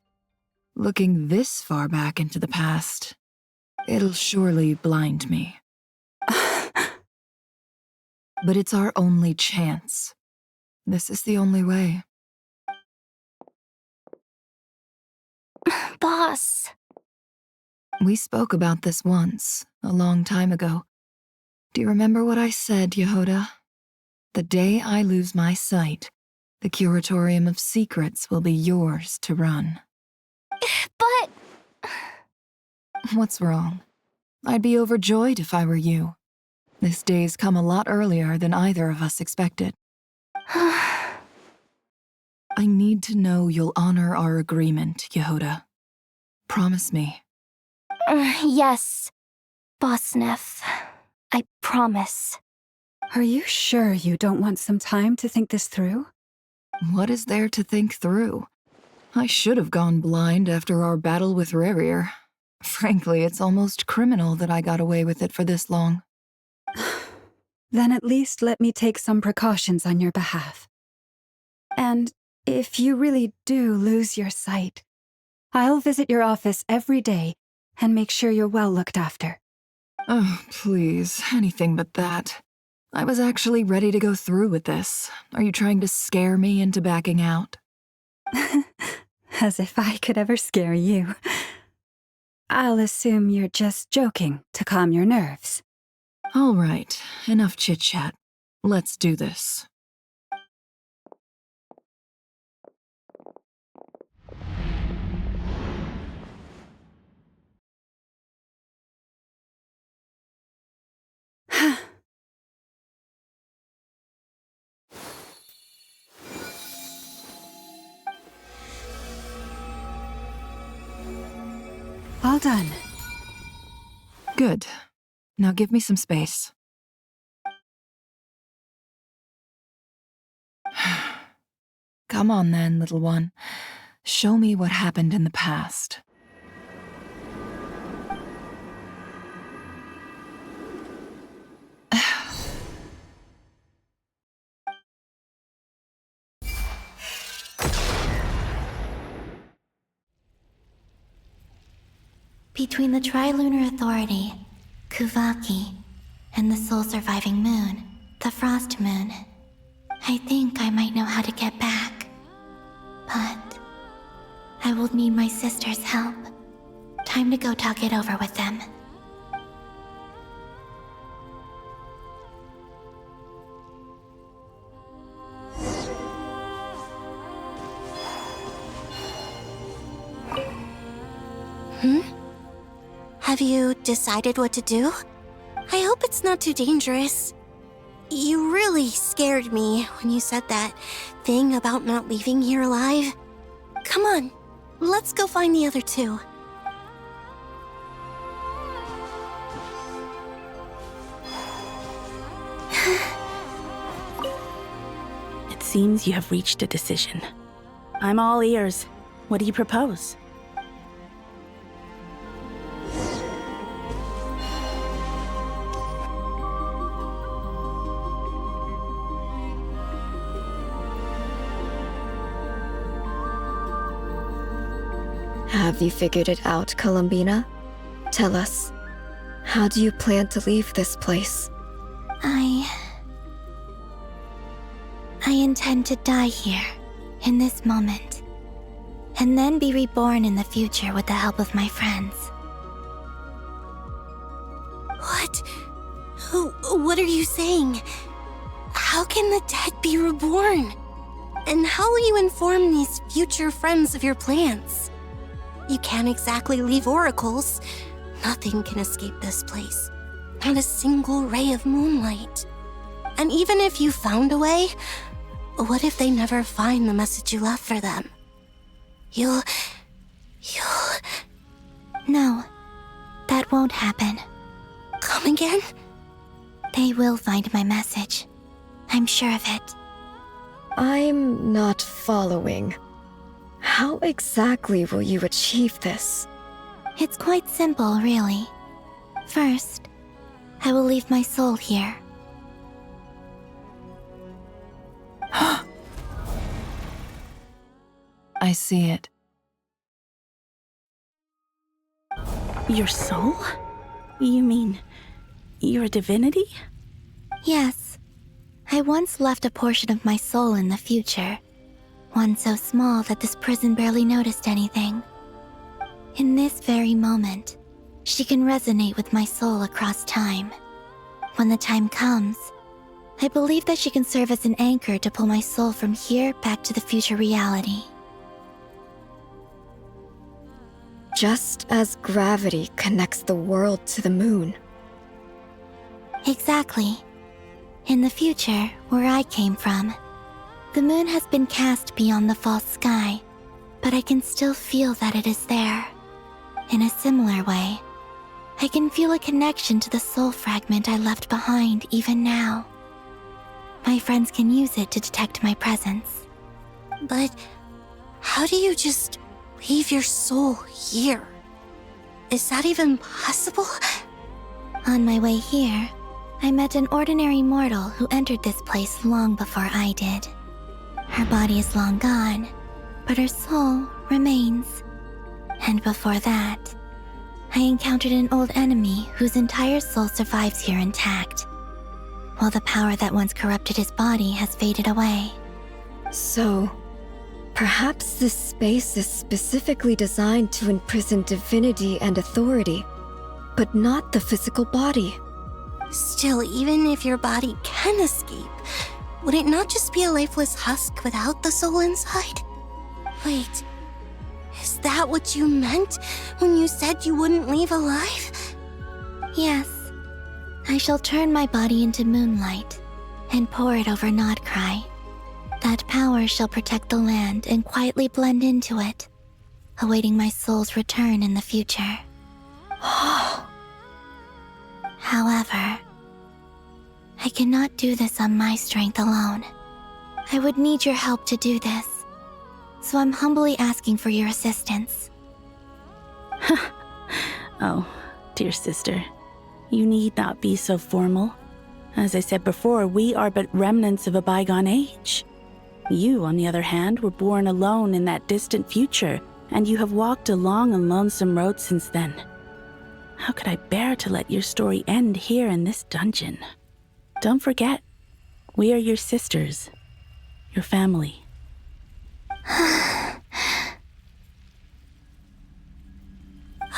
Looking this far back into the past, it'll surely blind me. But it's our only chance. This is the only way. Boss. We spoke about this once, a long time ago. Do you remember what I said, Yehoda? The day I lose my sight, the Curatorium of Secrets will be yours to run. But... What's wrong? I'd be overjoyed if I were you. This day's come a lot earlier than either of us expected. I need to know you'll honor our agreement, Yehoda. Promise me. Yes, Boss Neff. I promise. Are you sure you don't want some time to think this through? What is there to think through? I should have gone blind after our battle with Rerir. Frankly, it's almost criminal that I got away with it for this long. Then at least let me take some precautions on your behalf. And if you really do lose your sight, I'll visit your office every day and make sure you're well looked after. Oh, please, anything but that. I was actually ready to go through with this. Are you trying to scare me into backing out? As if I could ever scare you. I'll assume you're just joking to calm your nerves. All right, enough chit-chat. Let's do this. All done. Good. Now give me some space. Come on then, little one. Show me what happened in the past. Between the Trilunar Authority, Kuvaki, and the soul-surviving moon, the Frost Moon, I think I might know how to get back. But I will need my sister's help. Time to go talk it over with them. Have you decided what to do? I hope it's not too dangerous. You really scared me when you said that thing about not leaving here alive. Come on, let's go find the other two. It seems you have reached a decision. I'm all ears. What do you propose? Have you figured it out, Columbina? Tell us, how do you plan to leave this place? I intend to die here, in this moment, and then be reborn in the future with the help of my friends. What? What are you saying? How can the dead be reborn? And how will you inform these future friends of your plans? You can't exactly leave oracles. Nothing can escape this place. Not a single ray of moonlight. And even if you found a way, what if they never find the message you left for them? You'll... No, that won't happen. Come again? They will find my message. I'm sure of it. I'm not following. How exactly will you achieve this? It's quite simple, really. First, I will leave my soul here. I see it. Your soul? You mean you're a divinity? Yes. I once left a portion of my soul in the future. One so small that this prison barely noticed anything. In this very moment, she can resonate with my soul across time. When the time comes, I believe that she can serve as an anchor to pull my soul from here back to the future reality. Just as gravity connects the world to the moon. Exactly. In the future, where I came from, the moon has been cast beyond the false sky, but I can still feel that it is there. In a similar way, I can feel a connection to the soul fragment I left behind even now. My friends can use it to detect my presence. But how do you just leave your soul here? Is that even possible? On my way here, I met an ordinary mortal who entered this place long before I did. Her body is long gone, but her soul remains. And before that, I encountered an old enemy whose entire soul survives here intact, while the power that once corrupted his body has faded away. So, perhaps this space is specifically designed to imprison divinity and authority, but not the physical body. Still, even if your body can escape, would it not just be a lifeless husk without the soul inside? Wait, is that what you meant when you said you wouldn't leave alive? Yes, I shall turn my body into moonlight and pour it over Nodcry. That power shall protect the land and quietly blend into it, awaiting my soul's return in the future. However, I cannot do this on my strength alone. I would need your help to do this, so I'm humbly asking for your assistance. Oh, dear sister, you need not be so formal. As I said before, we are but remnants of a bygone age. You, on the other hand, were born alone in that distant future, and you have walked a long and lonesome road since then. How could I bear to let your story end here in this dungeon? Don't forget, we are your sisters, your family.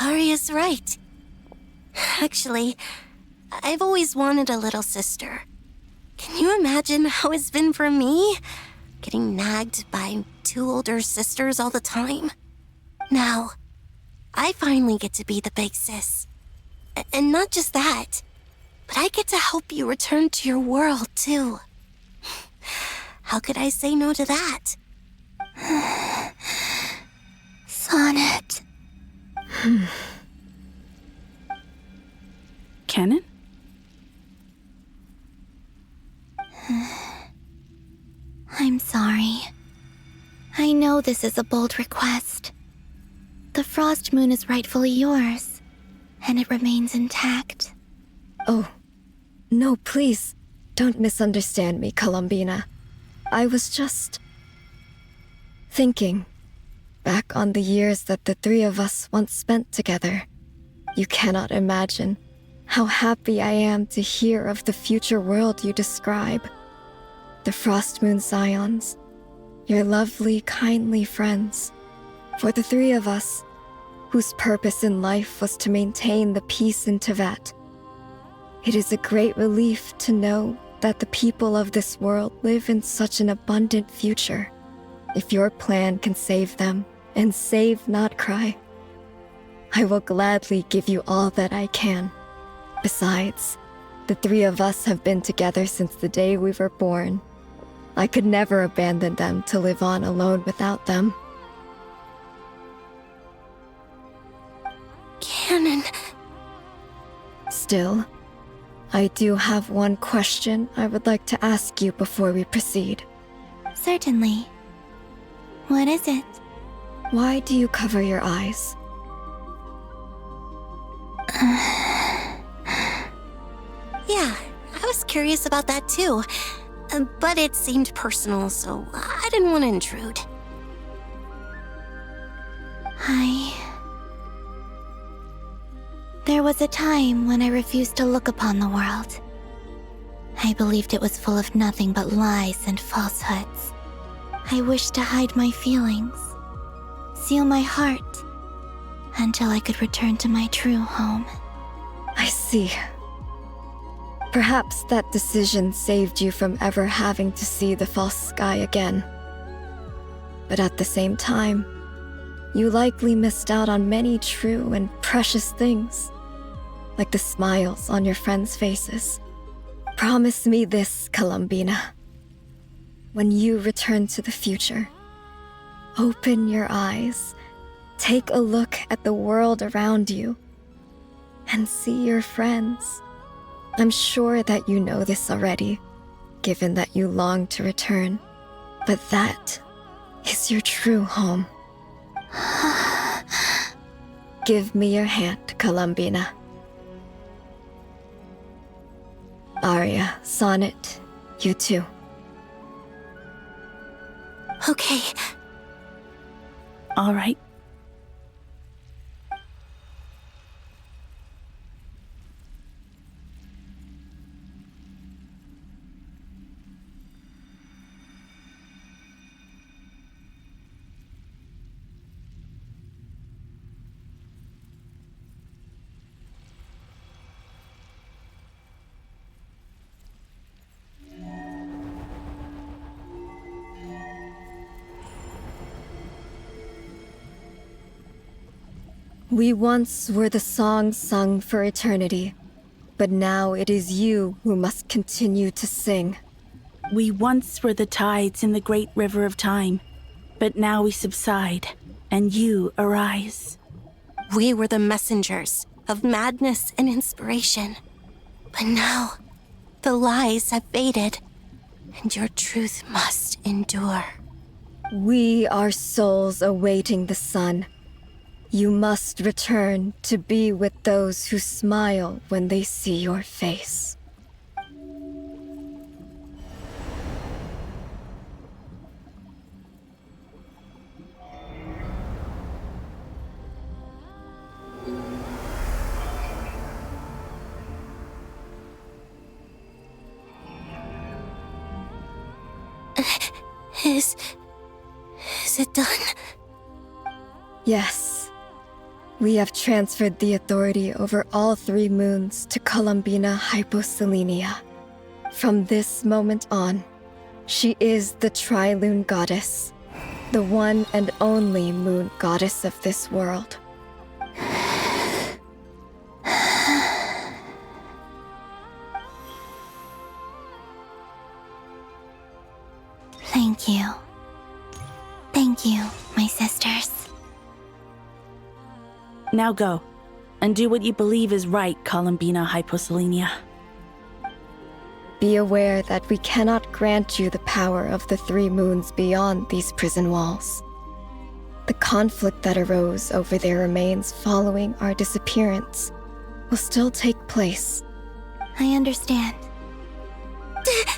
Arya's right. Actually, I've always wanted a little sister. Can you imagine how it's been for me? Getting nagged by 2 older sisters all the time. Now, I finally get to be the big sis. And not just that, but I get to help you return to your world, too. How could I say no to that? Sonnet. Canon? I'm sorry. I know this is a bold request. The Frost Moon is rightfully yours, and it remains intact. Oh, no, please, don't misunderstand me, Columbina. I was just thinking back on the years that the 3 of us once spent together. You cannot imagine how happy I am to hear of the future world you describe. The Frost Moon Scions, your lovely, kindly friends. For the 3 of us, whose purpose in life was to maintain the peace in Teyvat. It is a great relief to know that the people of this world live in such an abundant future. If your plan can save them and save Nodcry, I will gladly give you all that I can. Besides, the 3 of us have been together since the day we were born. I could never abandon them to live on alone without them. Canon. Still, I do have one question I would like to ask you before we proceed. Certainly. What is it? Why do you cover your eyes? Yeah, I was curious about that too. But it seemed personal, so I didn't want to intrude. There was a time when I refused to look upon the world. I believed it was full of nothing but lies and falsehoods. I wished to hide my feelings, seal my heart. until I could return to my true home. I see. Perhaps that decision saved you from ever having to see the false sky again. But at the same time, you likely missed out on many true and precious things, like the smiles on your friends' faces. Promise me this, Columbina. When you return to the future, open your eyes, take a look at the world around you, and see your friends. I'm sure that you know this already, given that you long to return, but that is your true home. Give me your hand, Columbina. Aria, Sonnet, you too. Okay. All right. We once were the songs sung for eternity, but now it is you who must continue to sing. We once were the tides in the great river of time, but now we subside, and you arise. We were the messengers of madness and inspiration, but now the lies have faded, and your truth must endure. We are souls awaiting the sun. You must return to be with those who smile when they see your face. Is it done? Yes. We have transferred the authority over all 3 moons to Columbina Hyposelenia. From this moment on, she is the Tri-Lune Goddess, the one and only moon goddess of this world. Thank you. Thank you, my sisters. Now go, and do what you believe is right, Columbina Hyposelenia. Be aware that we cannot grant you the power of the 3 moons beyond these prison walls. The conflict that arose over their remains following our disappearance will still take place. I understand.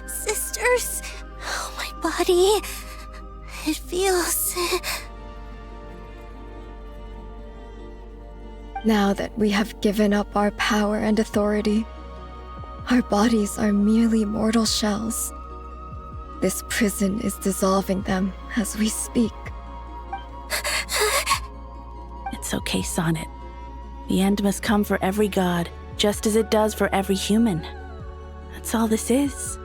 Sisters, oh, my body. It feels... Now that we have given up our power and authority, our bodies are merely mortal shells. This prison is dissolving them as we speak. It's okay, Sonnet. The end must come for every god, just as it does for every human. That's all this is.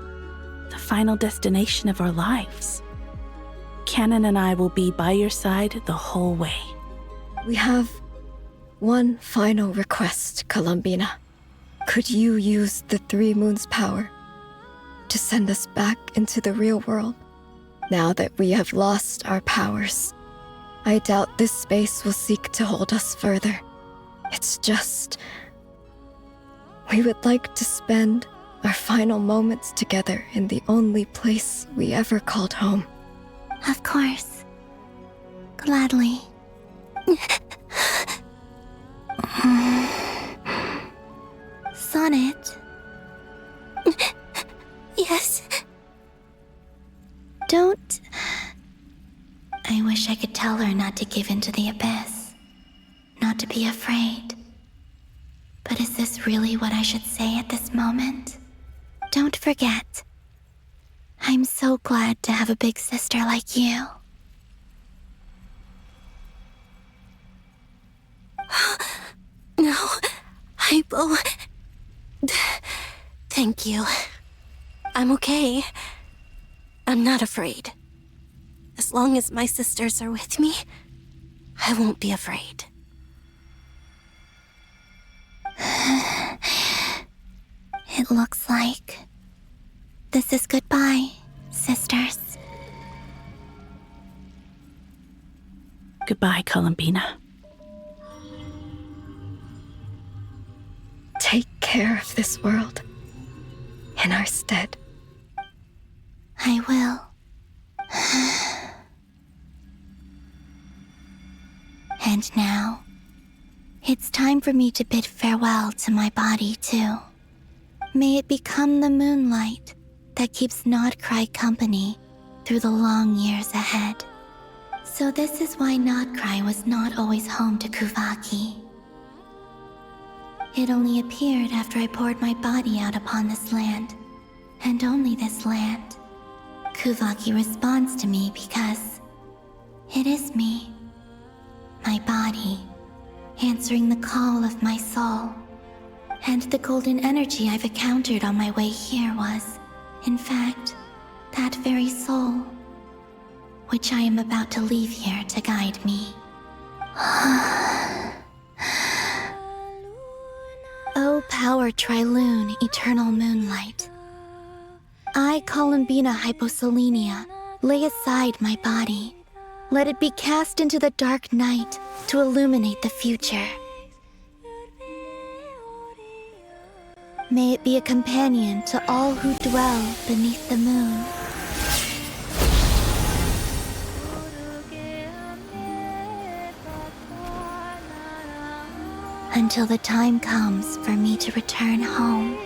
The final destination of our lives. Canon and I will be by your side the whole way. We have one final request, Columbina. Could you use the 3 moons' power to send us back into the real world? Now that we have lost our powers, I doubt this space will seek to hold us further. It's just... we would like to spend our final moments together in the only place we ever called home. Of course. Gladly. Sonnet? Yes? Don't... I wish I could tell her not to give in to the abyss. Not to be afraid. But is this really what I should say at this moment? Don't forget. I'm so glad to have a big sister like you. No, Hypo. Thank you. I'm okay. I'm not afraid. As long as my sisters are with me, I won't be afraid. It looks like this is goodbye, sisters. Goodbye, Columbina. Take care of this world in our stead. I will. And now, it's time for me to bid farewell to my body, too. May it become the moonlight that keeps Nodcry company through the long years ahead. So this is why Nodcry was not always home to Kuvaki. It only appeared after I poured my body out upon this land, and only this land. Kuvaki responds to me because it is me, my body, answering the call of my soul. And the golden energy I've encountered on my way here was, in fact, that very soul, which I am about to leave here to guide me. O power Trilune, eternal moonlight. I, Columbina Hyposelenia, lay aside my body. Let it be cast into the dark night to illuminate the future. May it be a companion to all who dwell beneath the moon. Until the time comes for me to return home.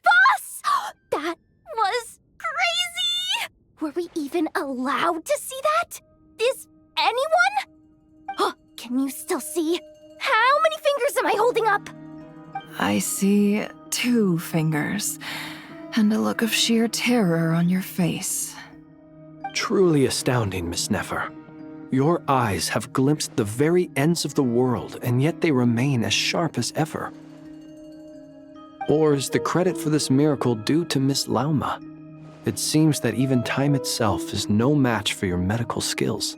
Boss! That was crazy! Were we even allowed to see that? Is anyone? Can you still see? How many fingers am I holding up? I see 2 fingers, and a look of sheer terror on your face. Truly astounding, Miss Nefer. Your eyes have glimpsed the very ends of the world, and yet they remain as sharp as ever. Or is the credit for this miracle due to Miss Lauma? It seems that even time itself is no match for your medical skills.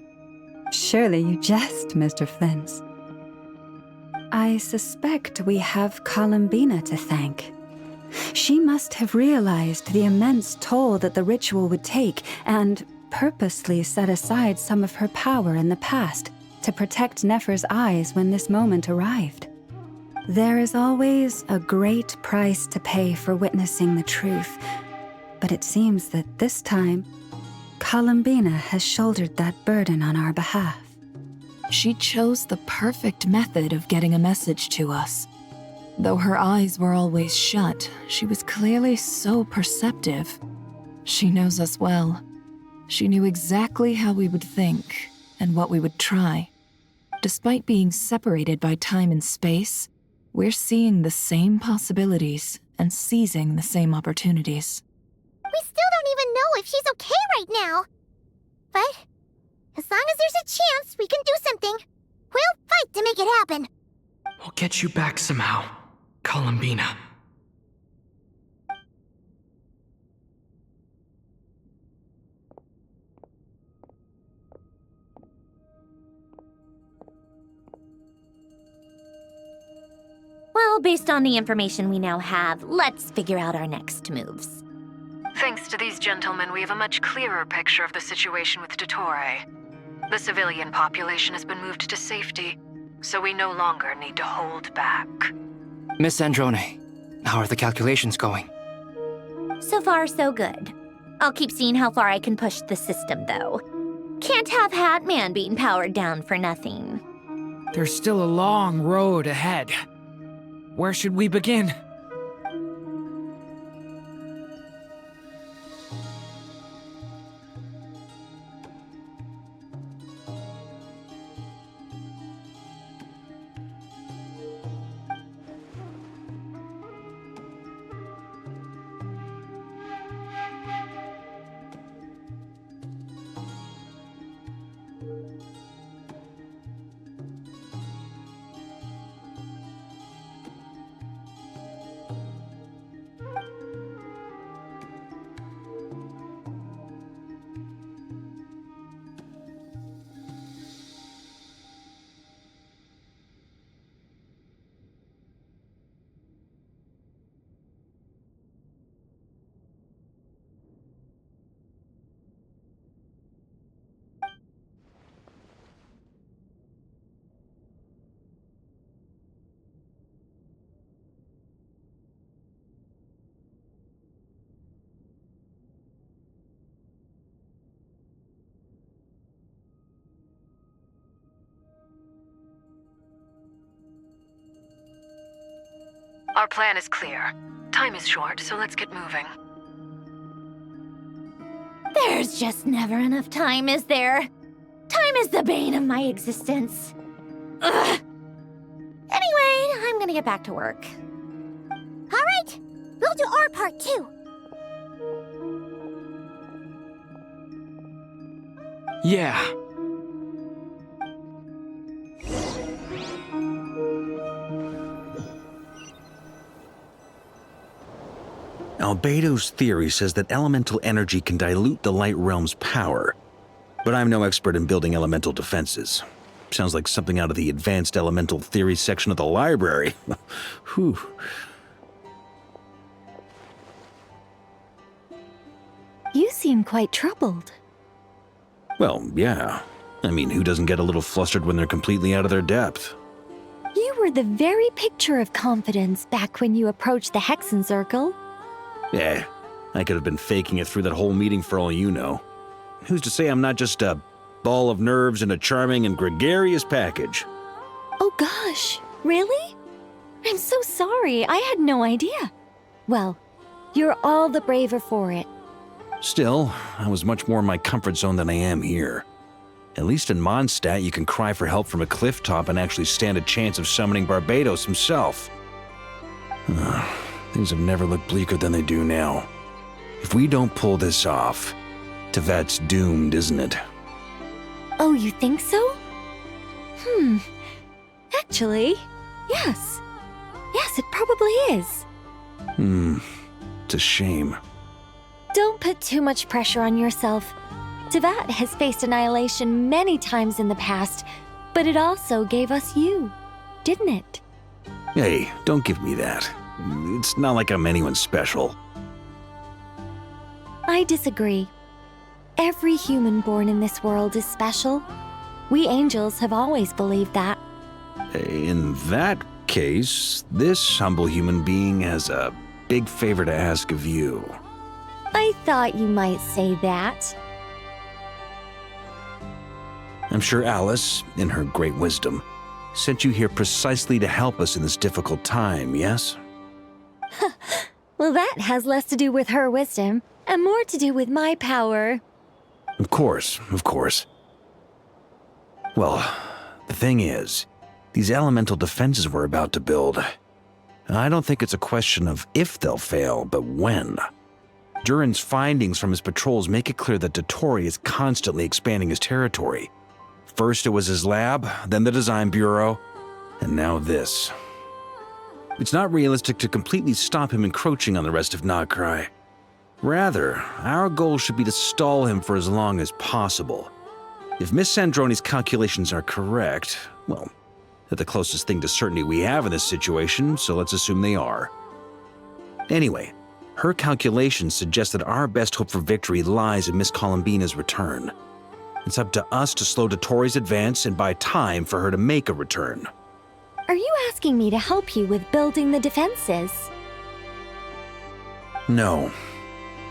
Surely you jest, Mr. Flins. I suspect we have Columbina to thank. She must have realized the immense toll that the ritual would take and purposely set aside some of her power in the past to protect Nefer's eyes when this moment arrived. There is always a great price to pay for witnessing the truth, but it seems that this time, Columbina has shouldered that burden on our behalf. She chose the perfect method of getting a message to us. Though her eyes were always shut, she was clearly so perceptive. She knows us well. She knew exactly how we would think and what we would try. Despite being separated by time and space, we're seeing the same possibilities and seizing the same opportunities. We still don't even know if she's okay right now. But as long as there's a chance we can do something, We'll fight to make it happen. We'll get you back somehow, Columbina. Well, based on the information we now have, let's figure out our next moves. Thanks to these gentlemen, we have a much clearer picture of the situation with Dottore. The civilian population has been moved to safety, so we no longer need to hold back. Miss Androne, how are the calculations going? So far, so good. I'll keep seeing how far I can push the system, though. Can't have Hatman being powered down for nothing. There's still a long road ahead. Where should we begin? Our plan is clear. Time is short, so let's get moving. There's just never enough time, is there? Time is the bane of my existence. Ugh. Anyway, I'm gonna get back to work. All right, we'll do our part too. Yeah. Albedo's theory says that elemental energy can dilute the light realm's power, but I'm no expert in building elemental defenses. Sounds like something out of the advanced elemental theory section of the library. Whew. You seem quite troubled. Well, yeah. I mean, who doesn't get a little flustered when they're completely out of their depth? You were the very picture of confidence back when you approached the Hexen Circle. Yeah, I could have been faking it through that whole meeting for all you know. Who's to say I'm not just a ball of nerves in a charming and gregarious package? Oh gosh, really? I'm so sorry, I had no idea. Well, you're all the braver for it. Still, I was much more in my comfort zone than I am here. At least in Mondstadt, you can cry for help from a cliff top and actually stand a chance of summoning Barbados himself. Things have never looked bleaker than they do now. If we don't pull this off, Tevat's doomed, isn't it? Oh, you think so? Actually, yes. Yes, it probably is. It's a shame. Don't put too much pressure on yourself. Tevat has faced annihilation many times in the past, but it also gave us you, didn't it? Hey, don't give me that. It's not like I'm anyone special. I disagree. Every human born in this world is special. We angels have always believed that. In that case, this humble human being has a big favor to ask of you. I thought you might say that. I'm sure Alice, in her great wisdom, sent you here precisely to help us in this difficult time, yes? Well, that has less to do with her wisdom and more to do with my power. Of course, of course. Well, the thing is, these elemental defenses we're about to build, I don't think it's a question of if they'll fail, but when. Durin's findings from his patrols make it clear that Dottore is constantly expanding his territory. First it was his lab, then the design bureau, and now this. It's not realistic to completely stop him encroaching on the rest of Nagcry. Rather, our goal should be to stall him for as long as possible. If Miss Sandroni's calculations are correct, well, they're the closest thing to certainty we have in this situation, so let's assume they are. Anyway, her calculations suggest that our best hope for victory lies in Miss Columbina's return. It's up to us to slow Dottoro's advance and buy time for her to make a return. Are you asking me to help you with building the defenses? No.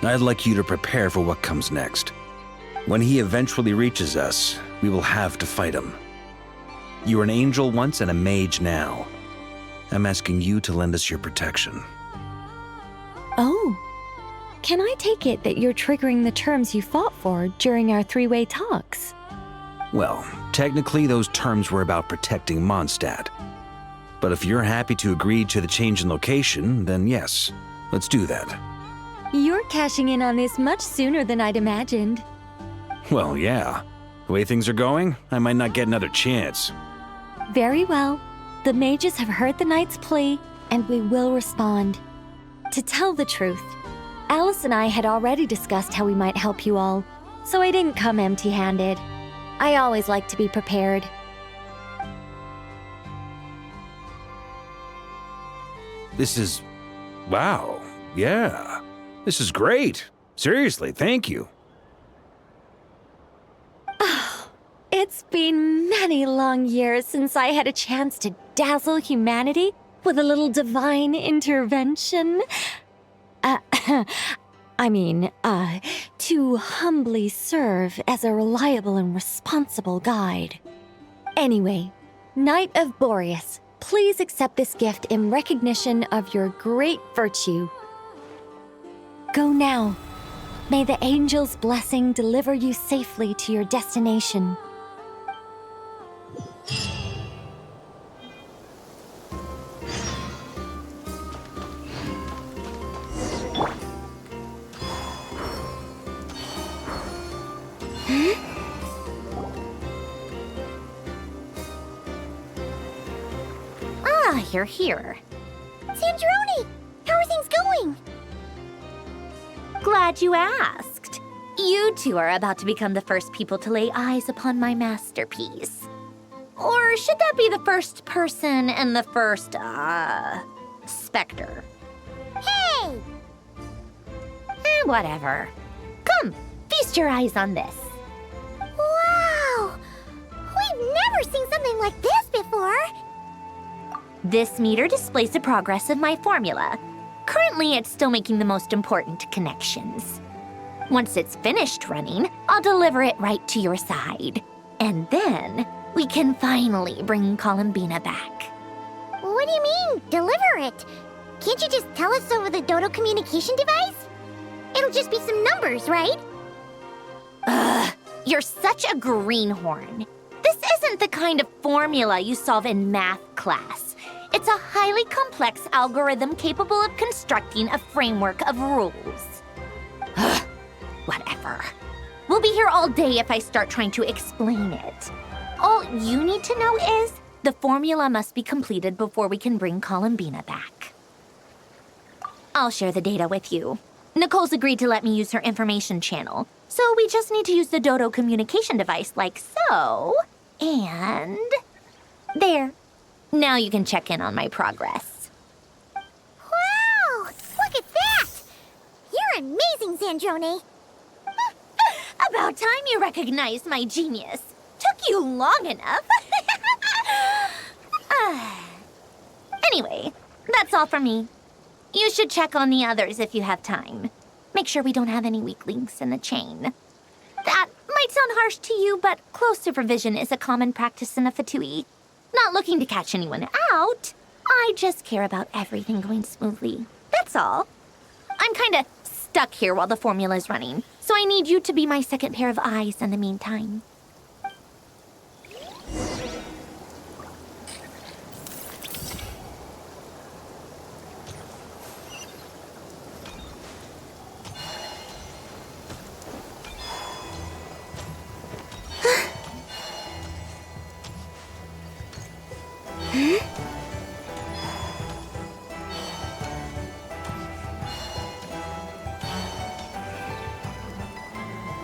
I'd like you to prepare for what comes next. When he eventually reaches us, we will have to fight him. You were an angel once and a mage now. I'm asking you to lend us your protection. Oh. Can I take it that you're triggering the terms you fought for during our three-way talks? Well, technically those terms were about protecting Mondstadt. But if you're happy to agree to the change in location, then yes, let's do that. You're cashing in on this much sooner than I'd imagined. Well, yeah. The way things are going, I might not get another chance. Very well. The mages have heard the knight's plea, and we will respond. To tell the truth, Alice and I had already discussed how we might help you all, so I didn't come empty-handed. I always like to be prepared. This is... wow. Yeah. This is great. Seriously, thank you. It's been many long years since I had a chance to dazzle humanity with a little divine intervention. To humbly serve as a reliable and responsible guide. Anyway, Knight of Boreas, please accept this gift in recognition of your great virtue. Go now. May the angel's blessing deliver you safely to your destination. You're here. Sandrone! How are things going? Glad you asked. You two are about to become the first people to lay eyes upon my masterpiece. Or should that be the first person and the first, specter? Hey! Whatever. Come, feast your eyes on this. Wow! We've never seen something like this before! This meter displays the progress of my formula. Currently, it's still making the most important connections. Once it's finished running, I'll deliver it right to your side. And then, we can finally bring Columbina back. What do you mean, deliver it? Can't you just tell us over the Dodo communication device? It'll just be some numbers, right? Ugh, you're such a greenhorn. This isn't the kind of formula you solve in math class. It's a highly complex algorithm capable of constructing a framework of rules. Ugh, whatever. We'll be here all day if I start trying to explain it. All you need to know is the formula must be completed before we can bring Columbina back. I'll share the data with you. Nicole's agreed to let me use her information channel, so we just need to use the Dodo communication device like so, and... there. Now you can check in on my progress. Wow! Look at that! You're amazing, Sandrone! About time you recognized my genius. Took you long enough. Anyway, that's all from me. You should check on the others if you have time. Make sure we don't have any weak links in the chain. That might sound harsh to you, but close supervision is a common practice in the Fatui. Not looking to catch anyone out. I just care about everything going smoothly. That's all. I'm kinda stuck here while the formula's running, so I need you to be my second pair of eyes in the meantime.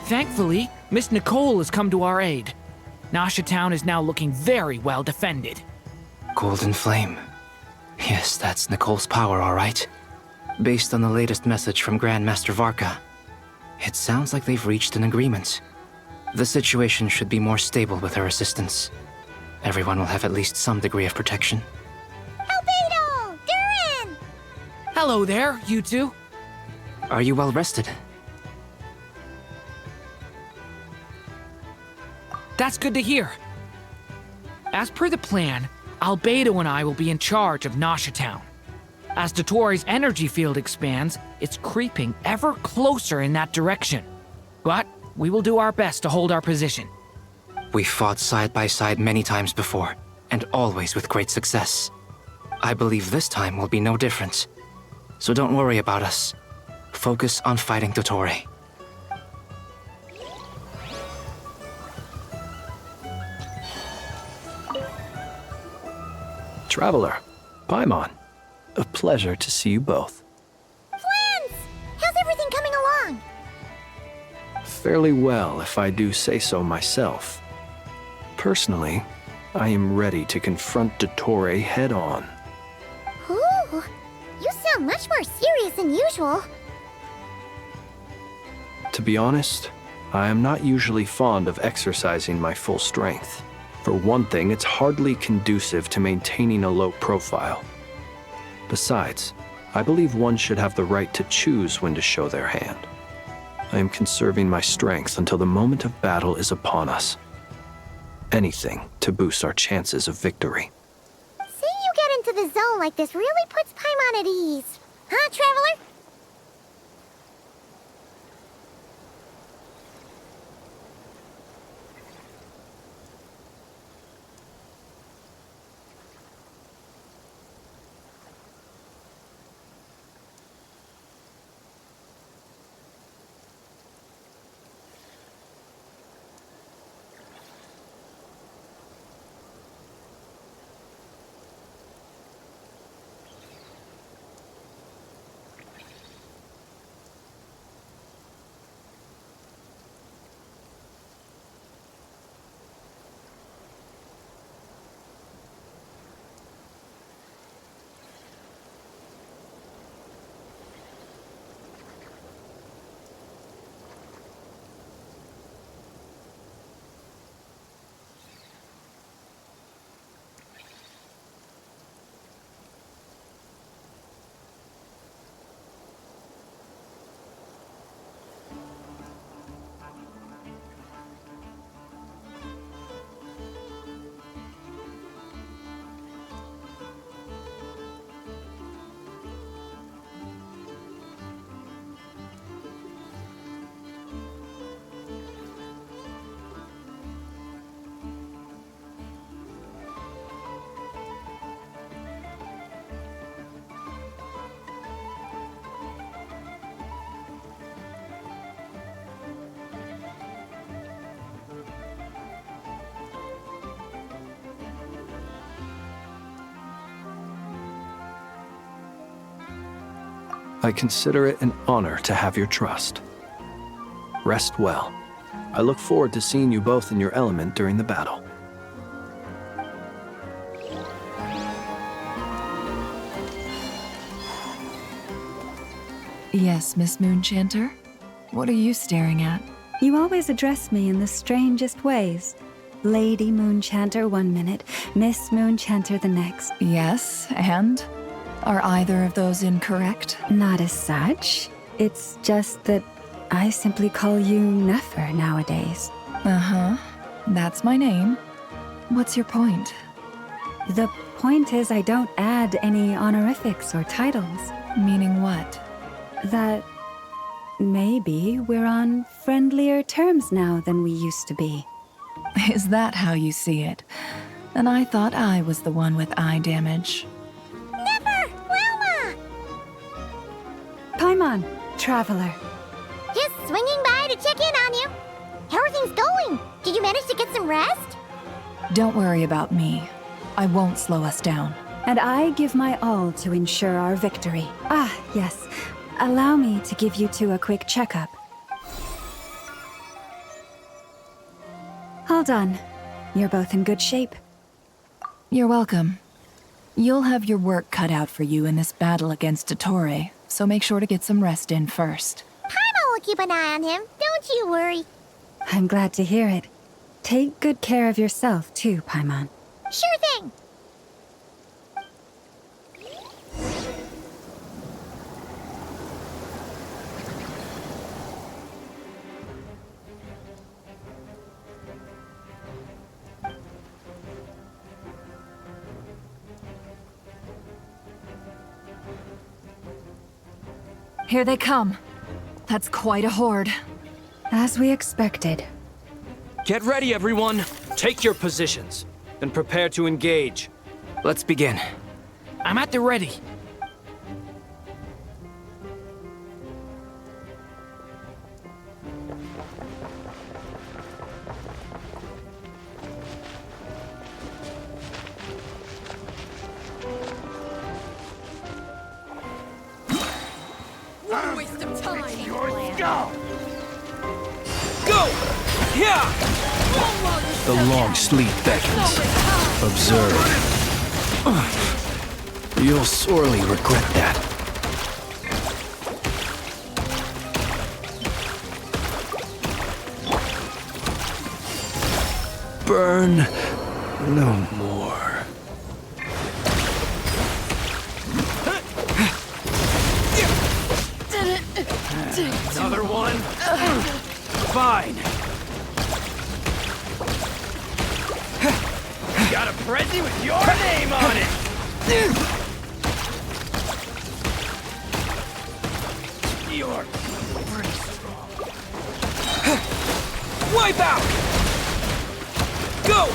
Thankfully, Miss Nicole has come to our aid. Nasha Town is now looking very well defended. Golden Flame. Yes, that's Nicole's power, all right. Based on the latest message from Grandmaster Varka, it sounds like they've reached an agreement. The situation should be more stable with her assistance. Everyone will have at least some degree of protection. Albedo! Durin! Hello there, you two. Are you well rested? That's good to hear. As per the plan, Albedo and I will be in charge of Nasha Town. As Dottoro's energy field expands, it's creeping ever closer in that direction. But we will do our best to hold our position. We fought side by side many times before, and always with great success. I believe this time will be no different. So don't worry about us. Focus on fighting Dottore. Traveler, Paimon, a pleasure to see you both. Flans! How's everything coming along? Fairly well, if I do say so myself. Personally, I am ready to confront Dottore head-on. Ooh, you sound much more serious than usual. To be honest, I am not usually fond of exercising my full strength. For one thing, it's hardly conducive to maintaining a low profile. Besides, I believe one should have the right to choose when to show their hand. I am conserving my strength until the moment of battle is upon us. Anything to boost our chances of victory. Seeing you get into the zone like this really puts Paimon at ease. Huh, Traveler? I consider it an honor to have your trust. Rest well. I look forward to seeing you both in your element during the battle. Yes, Miss Moonchanter? What are you staring at? You always address me in the strangest ways. Lady Moonchanter 1 minute, Miss Moonchanter the next. Yes, and? Are either of those incorrect? Not as such. It's just that I simply call you Nefer nowadays. Uh-huh. That's my name. What's your point? The point is I don't add any honorifics or titles. Meaning what? That maybe we're on friendlier terms now than we used to be. Is that how you see it? And I thought I was the one with eye damage. Paimon, Traveler. Just swinging by to check in on you. How are things going? Did you manage to get some rest? Don't worry about me. I won't slow us down. And I give my all to ensure our victory. Ah, yes. Allow me to give you two a quick checkup. Well done. You're both in good shape. You're welcome. You'll have your work cut out for you in this battle against Dottore, so make sure to get some rest in first. Paimon will keep an eye on him, don't you worry. I'm glad to hear it. Take good care of yourself, too, Paimon. Sure thing. Here they come. That's quite a horde. As we expected. Get ready, everyone. Take your positions, then prepare to engage. Let's begin. I'm at the ready. What a waste of time! Go! Yeah! The long sleep beckons. Observe. You'll sorely regret that. Burn no more. Another one? Fine. Got a present with your name on it! You're pretty strong. Wipe out! Go!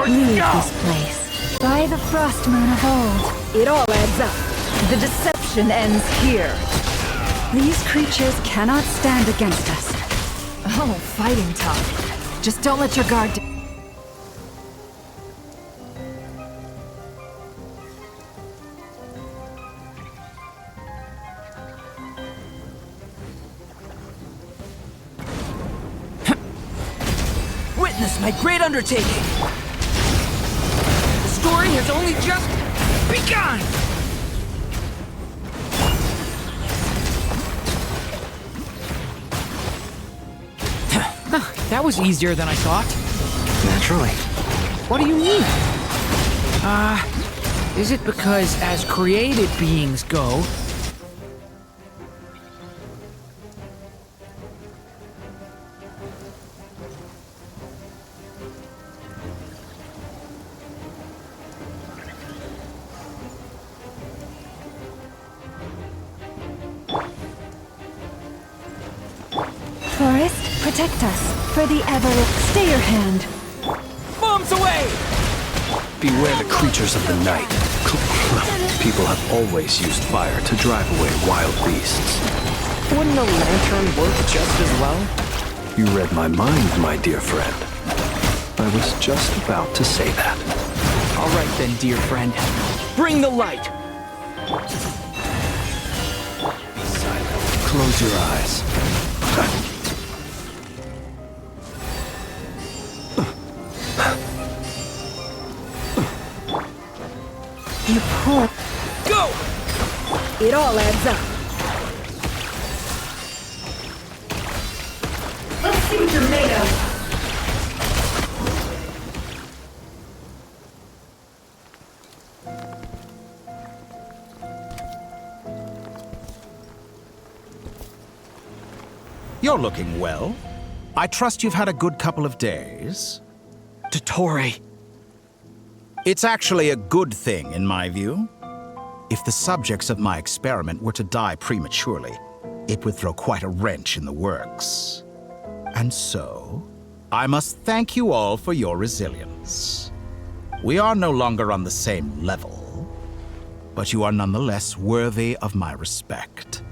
Leave this place. By the frost moon of old. It all adds up. The deception ends here. These creatures cannot stand against us. Oh, fighting tough. Just don't let your guard down. Witness my great undertaking! The story has only just begun! That was easier than I thought. Naturally. What do you mean? Is it because as created beings go, Forest, protect us. For the ever. Stay your hand. Bombs away! Beware the creatures of the night. People have always used fire to drive away wild beasts. Wouldn't a lantern work just as well? You read my mind, my dear friend. I was just about to say that. All right then, dear friend. Bring the light! Be silent. Close your eyes. You poor. Go! It all adds up. Let's see what you're made of. You're looking well. I trust you've had a good couple of days. Dottore. It's actually a good thing, in my view. If the subjects of my experiment were to die prematurely, it would throw quite a wrench in the works. And so, I must thank you all for your resilience. We are no longer on the same level, but you are nonetheless worthy of my respect.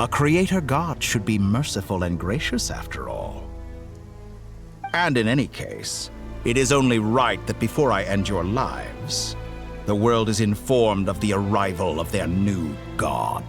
A creator god should be merciful and gracious after all. And in any case, it is only right that before I end your lives, the world is informed of the arrival of their new god.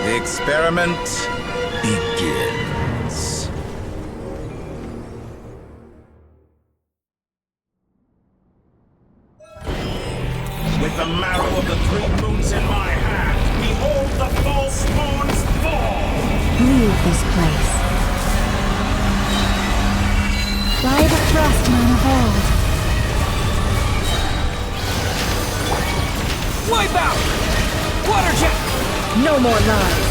The experiment begins. With the marrow of the 3 moons in my hand, behold the false moons fall! Leave this place. By the Frostmoon of old. Wipe out! Water jet! No more lies.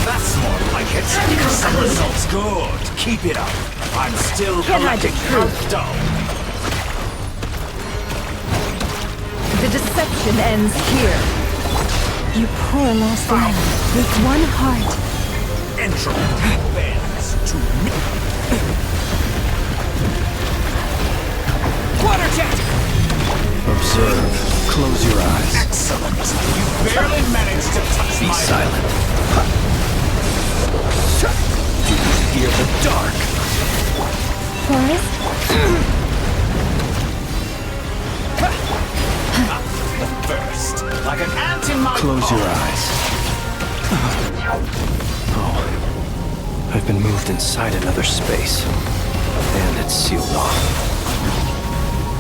That's more like it. Some results good. Keep it up. I'm still collecting countdown. The deception ends here. You poor lost lamb with one heart. Entropy bends to me. Water jet! Observe. Close your eyes. Excellent. You barely managed to touch Be my... silent. Do you hear the dark? Forest? First, like an ant in my... Close your eyes. Oh. I've been moved inside another space. And it's sealed off.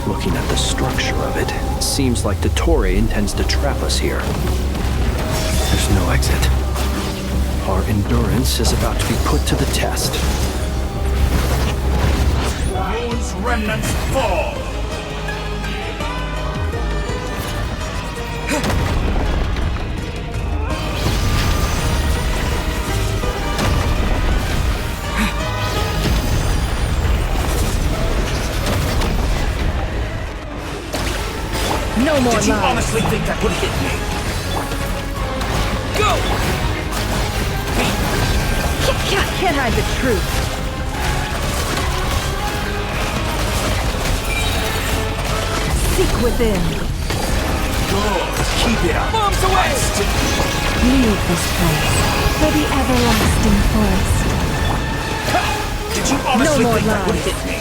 Looking at the structure of it, it seems like the Torre intends to trap us here. There's no exit. Our endurance is about to be put to the test. Moon's remnants fall! No more Did you lies. honestly think that would hit me? Go! Can't hide the truth. Seek within. Good. Keep it up. Bombs away! Leave this place for the everlasting forest. Did you honestly No more think that would lies. hit me?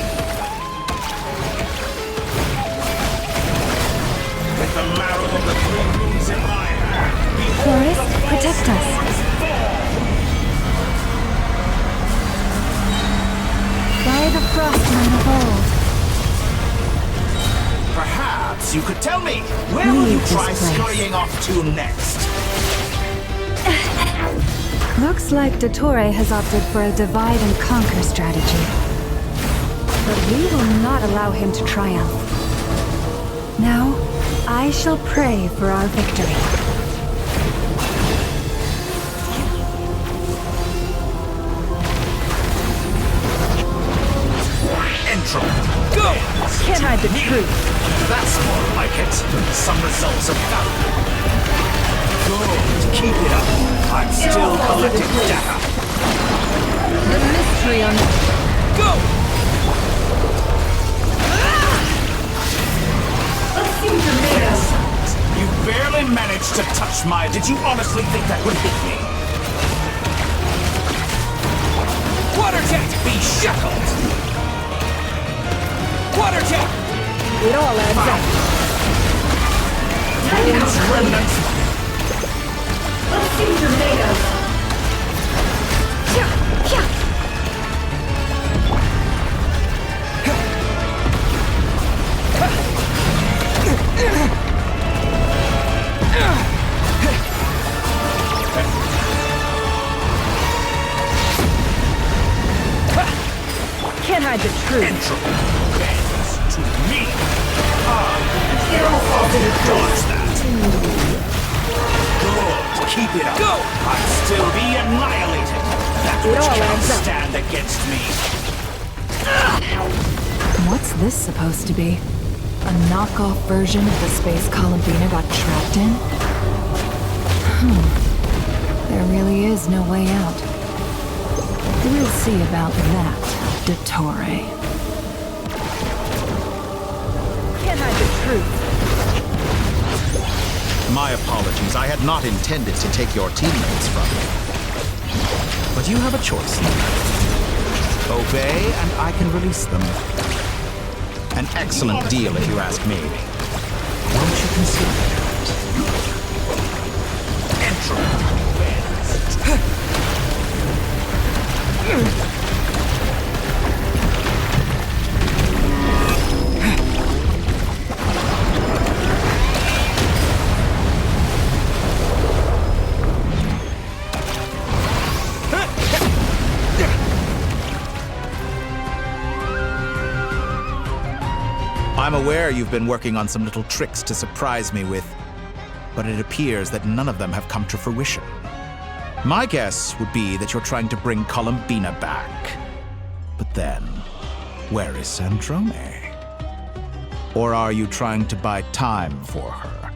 With the marrow of the 3 moons in my hand, behold Forest, the false protect us. moons fall! By the Frostmoon of old. Perhaps you could tell me, where will you Leave this try place. scurrying off to next? Looks like Dottore has opted for a divide and conquer strategy. But we will not allow him to triumph. Now, I shall pray for our victory. Entropy. Go! Can't hide the truth. That's more like it. Some results of value. Good. Keep it up. I'm still collecting data. The mystery on the... Go! You barely managed to touch my... Did you honestly think that would hit me? Water jet! Be shackled! Water jet! It all adds up. Moon's remnants! Let's see your tomatoes. Can't hide the truth. Entropy bends to me. Dodge that. Good. Keep it up. Go. I'd still be annihilated. That which cannot stand against me. What's this supposed to be? A knockoff version of the space Columbina got trapped in? There really is no way out. We'll see about that, Dottore. Can't hide the truth. My apologies. I had not intended to take your teammates from you. But you have a choice. Obey, and I can release them. An excellent deal, if you ask me. Won't you consider that? Entropy. I'm aware you've been working on some little tricks to surprise me with, but it appears that none of them have come to fruition. My guess would be that you're trying to bring Columbina back. But then, where is Sandrone? Or are you trying to buy time for her?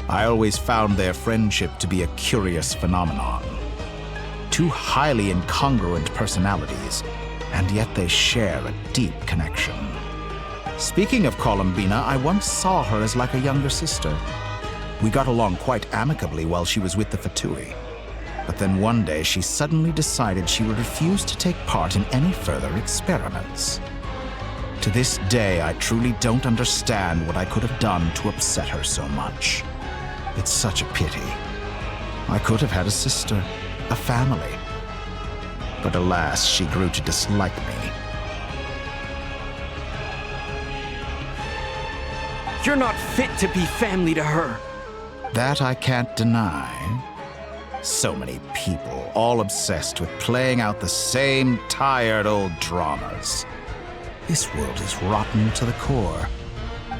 I always found their friendship to be a curious phenomenon. Two highly incongruent personalities, and yet they share a deep connection. Speaking of Columbina, I once saw her as like a younger sister. We got along quite amicably while she was with the Fatui. But then one day she suddenly decided she would refuse to take part in any further experiments. To this day, I truly don't understand what I could have done to upset her so much. It's such a pity. I could have had a sister, a family. But alas, she grew to dislike me. You're not fit to be family to her. That I can't deny. So many people, all obsessed with playing out the same tired old dramas. This world is rotten to the core.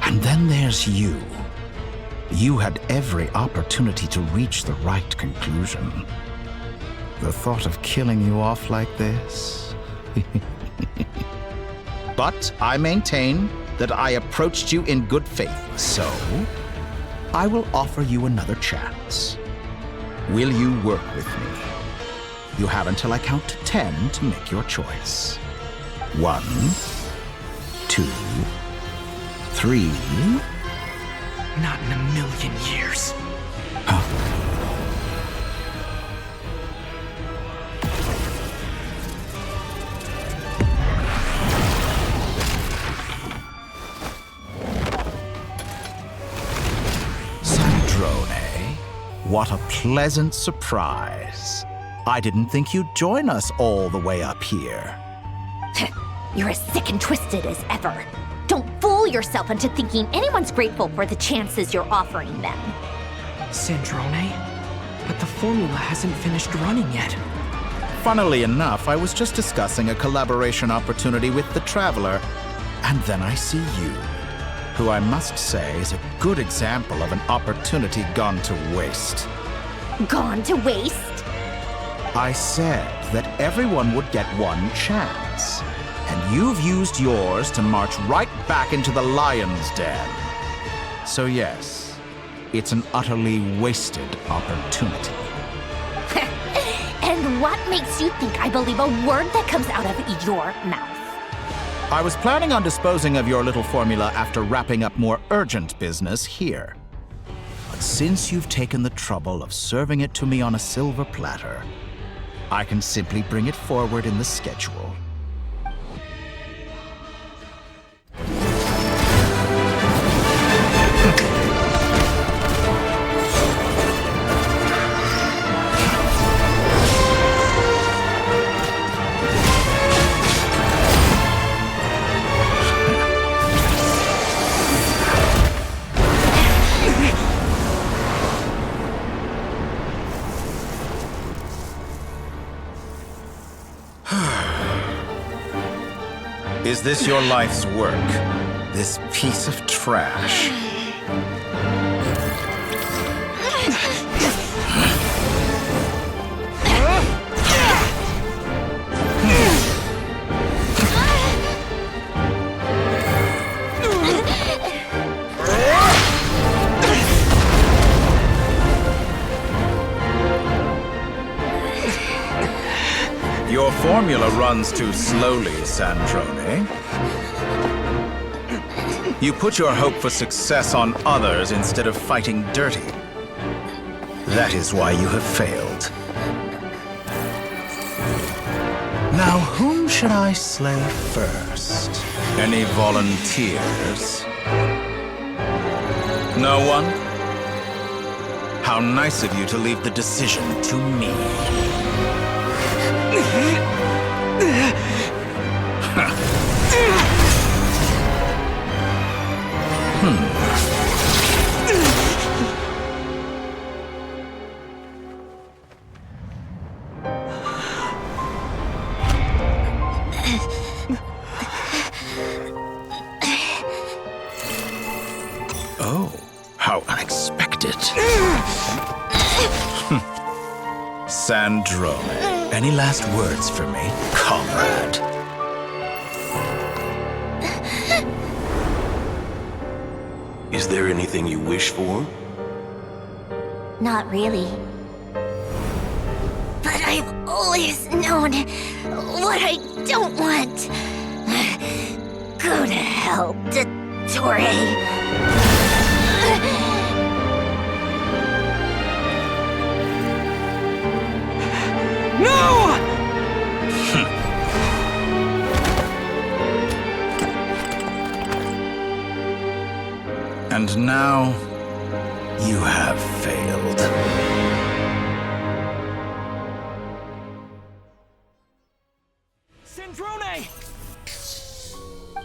And then there's you. You had every opportunity to reach the right conclusion. The thought of killing you off like this? But I maintain that I approached you in good faith, so I will offer you another chance. Will you work with me? You have until I count to 10 to make your choice. 1, 2, 3. Not in a million years. What a pleasant surprise. I didn't think you'd join us all the way up here. You're as sick and twisted as ever. Don't fool yourself into thinking anyone's grateful for the chances you're offering them. Sandrone? But the formula hasn't finished running yet. Funnily enough, I was just discussing a collaboration opportunity with the Traveler, and then I see you, who I must say is a good example of an opportunity gone to waste. Gone to waste? I said that everyone would get one chance, and you've used yours to march right back into the lion's den. So yes, it's an utterly wasted opportunity. And what makes you think I believe a word that comes out of your mouth? I was planning on disposing of your little formula after wrapping up more urgent business here. But since you've taken the trouble of serving it to me on a silver platter, I can simply bring it forward in the schedule. Is this your life's work? This piece of trash? Your formula runs too slowly, Sandrone. You put your hope for success on others instead of fighting dirty. That is why you have failed. Now, whom should I slay first? Any volunteers? No one? How nice of you to leave the decision to me. Oh, how unexpected. Sandrone, any last words for me, comrade? Is there anything you wish for? Not really. But I've always known what I don't want. Go to hell, Dottore. No! And now, you have failed. Sandrone!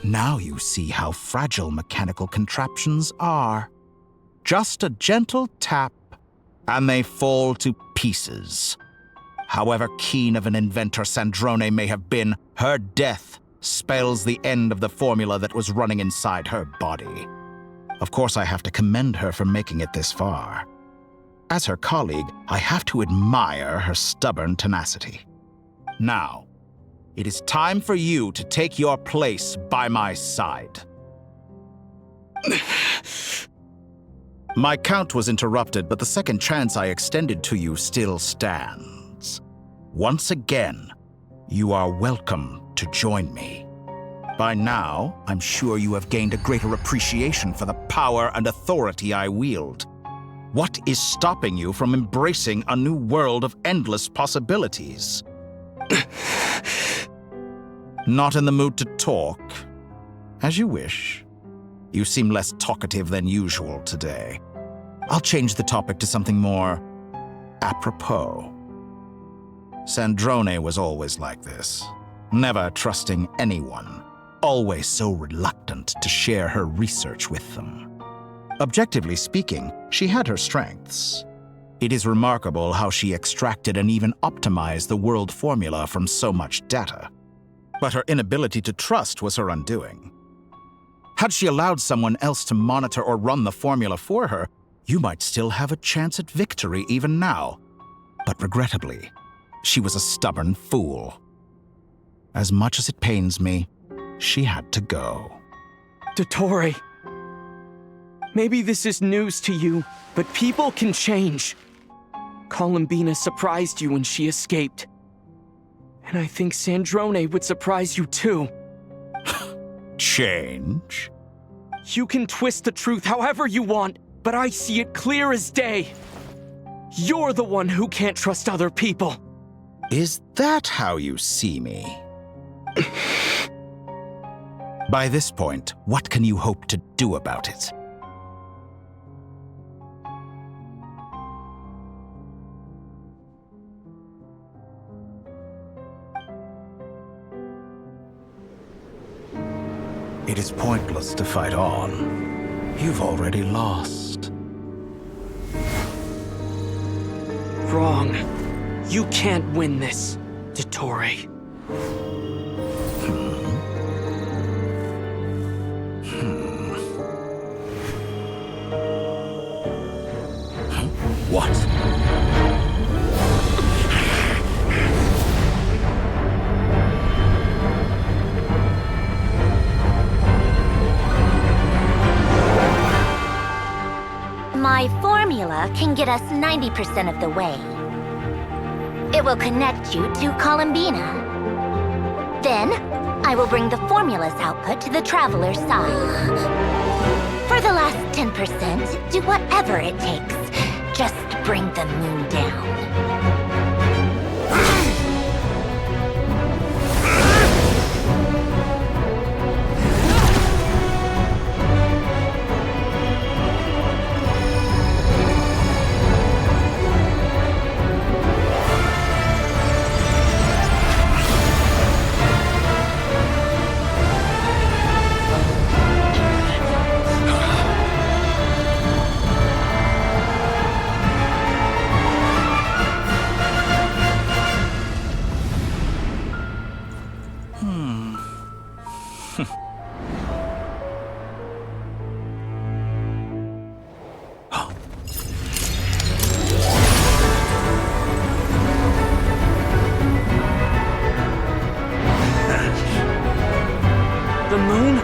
Now you see how fragile mechanical contraptions are. Just a gentle tap, and they fall to pieces. However keen of an inventor Sandrone may have been, her death spells the end of the formula that was running inside her body. Of course, I have to commend her for making it this far. As her colleague, I have to admire her stubborn tenacity. Now, it is time for you to take your place by my side. My count was interrupted, but the second chance I extended to you still stands. Once again, you are welcome to join me. By now, I'm sure you have gained a greater appreciation for the power and authority I wield. What is stopping you from embracing a new world of endless possibilities? Not in the mood to talk? As you wish. You seem less talkative than usual today. I'll change the topic to something more apropos. Sandrone was always like this, never trusting anyone, always so reluctant to share her research with them. Objectively speaking, she had her strengths. It is remarkable how she extracted and even optimized the world formula from so much data. But her inability to trust was her undoing. Had she allowed someone else to monitor or run the formula for her, you might still have a chance at victory even now. But regrettably, she was a stubborn fool. As much as it pains me, she had to go. Dottore, maybe this is news to you, but people can change. Columbina surprised you when she escaped. And I think Sandrone would surprise you too. Change? You can twist the truth however you want, but I see it clear as day. You're the one who can't trust other people. Is that how you see me? By this point, what can you hope to do about it? It is pointless to fight on. You've already lost. Wrong. You can't win this, Dottore. What? My formula can get us 90% of the way. It will connect you to Columbina. Then, I will bring the formula's output to the Traveler's side. For the last 10%, do whatever it takes. Just bring the moon down. The moon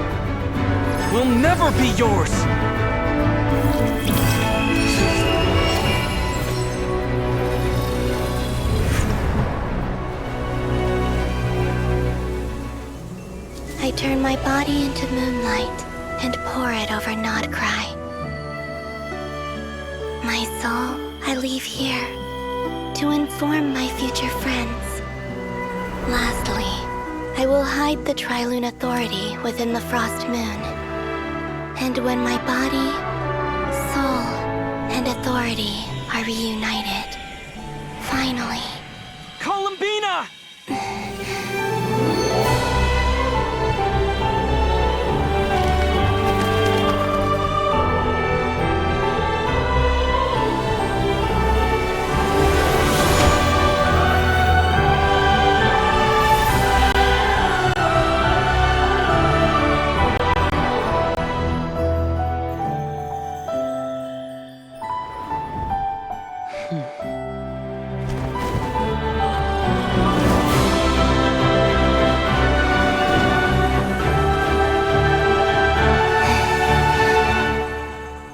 will never be yours! I turn my body into moonlight and pour it over Nodcry. My soul I leave here to inform my future friends. Lastly, I will hide the Trilune Authority within the Frost Moon. And when my body, soul, and authority are reunited, finally... Columbina!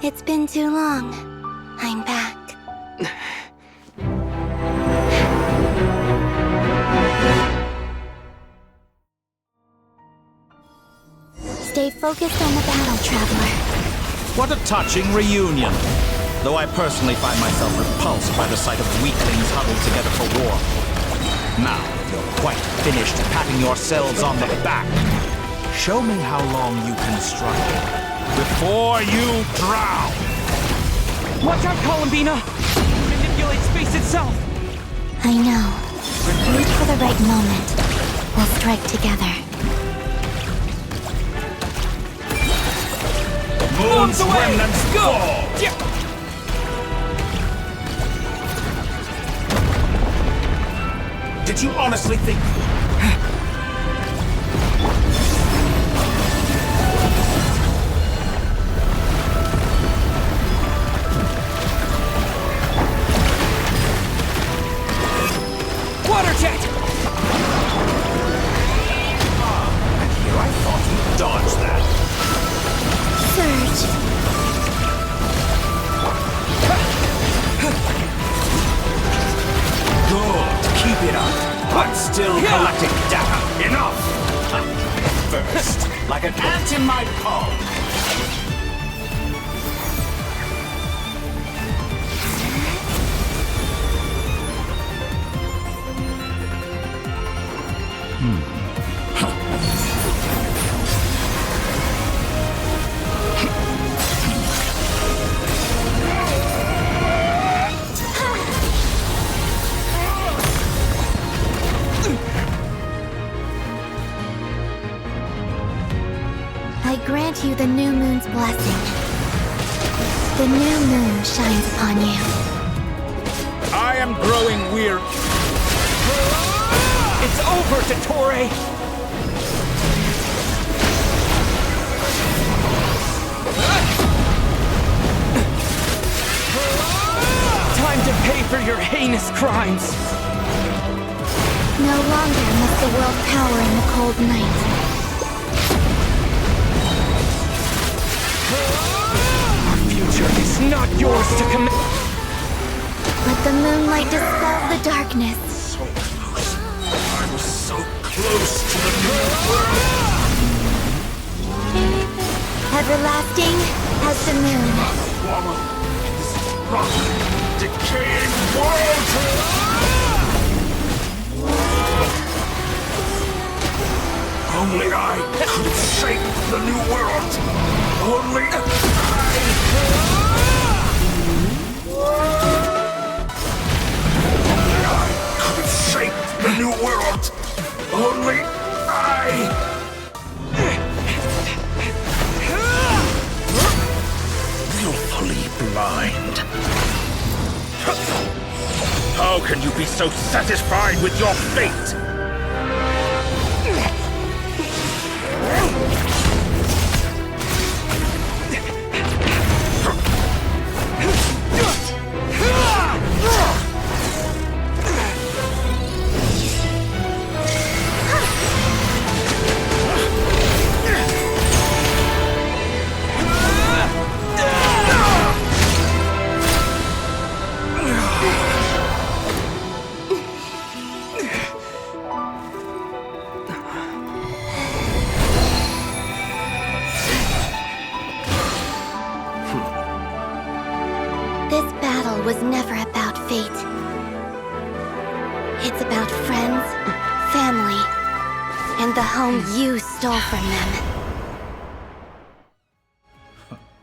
It's been too long. I'm back. Stay focused on the battle, Traveler. What a touching reunion. Though I personally find myself repulsed by the sight of weaklings huddled together for war. Now, you're quite finished patting yourselves on the back. Show me how long you can struggle before you drown! Watch out, Columbina! Manipulate space itself! I know. Wait for the right moment. We'll strike together. Moon's remnants go! Did you honestly think... Water jet! And here I thought you dodged that. Surge. Good, keep it up. I'm still collecting data. Enough! First, like an ant in my palm. you the new moon's blessing. The new moon shines upon you. I am growing weary. It's over, Dottore! Time to pay for your heinous crimes! No longer must the world cower in the cold night. Our future is not yours to command. Let the moonlight dispel the darkness. So close. I was so close to the new world. Everlasting as the moon. Swallow in this rock, decaying world. Only I could shape the new world. Only I. Could have shaped the new world. Only I. Willfully blind. How can you be so satisfied with your fate? This battle was never about fate. It's about friends, family, and the home you stole from them.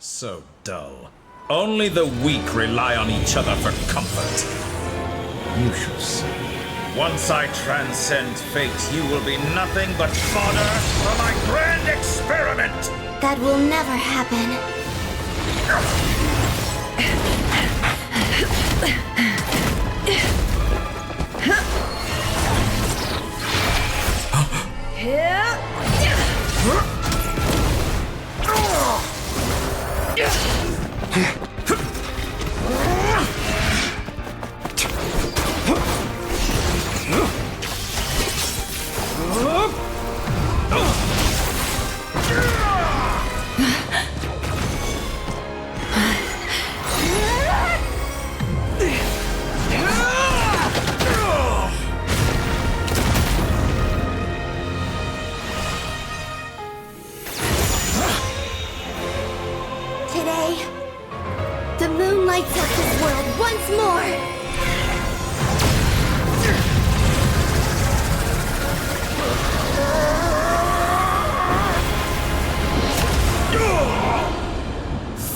So dull. Only the weak rely on each other for comfort. You shall see. Once I transcend fate, you will be nothing but fodder for my grand experiment! That will never happen. Today, the moon lights up this world once more!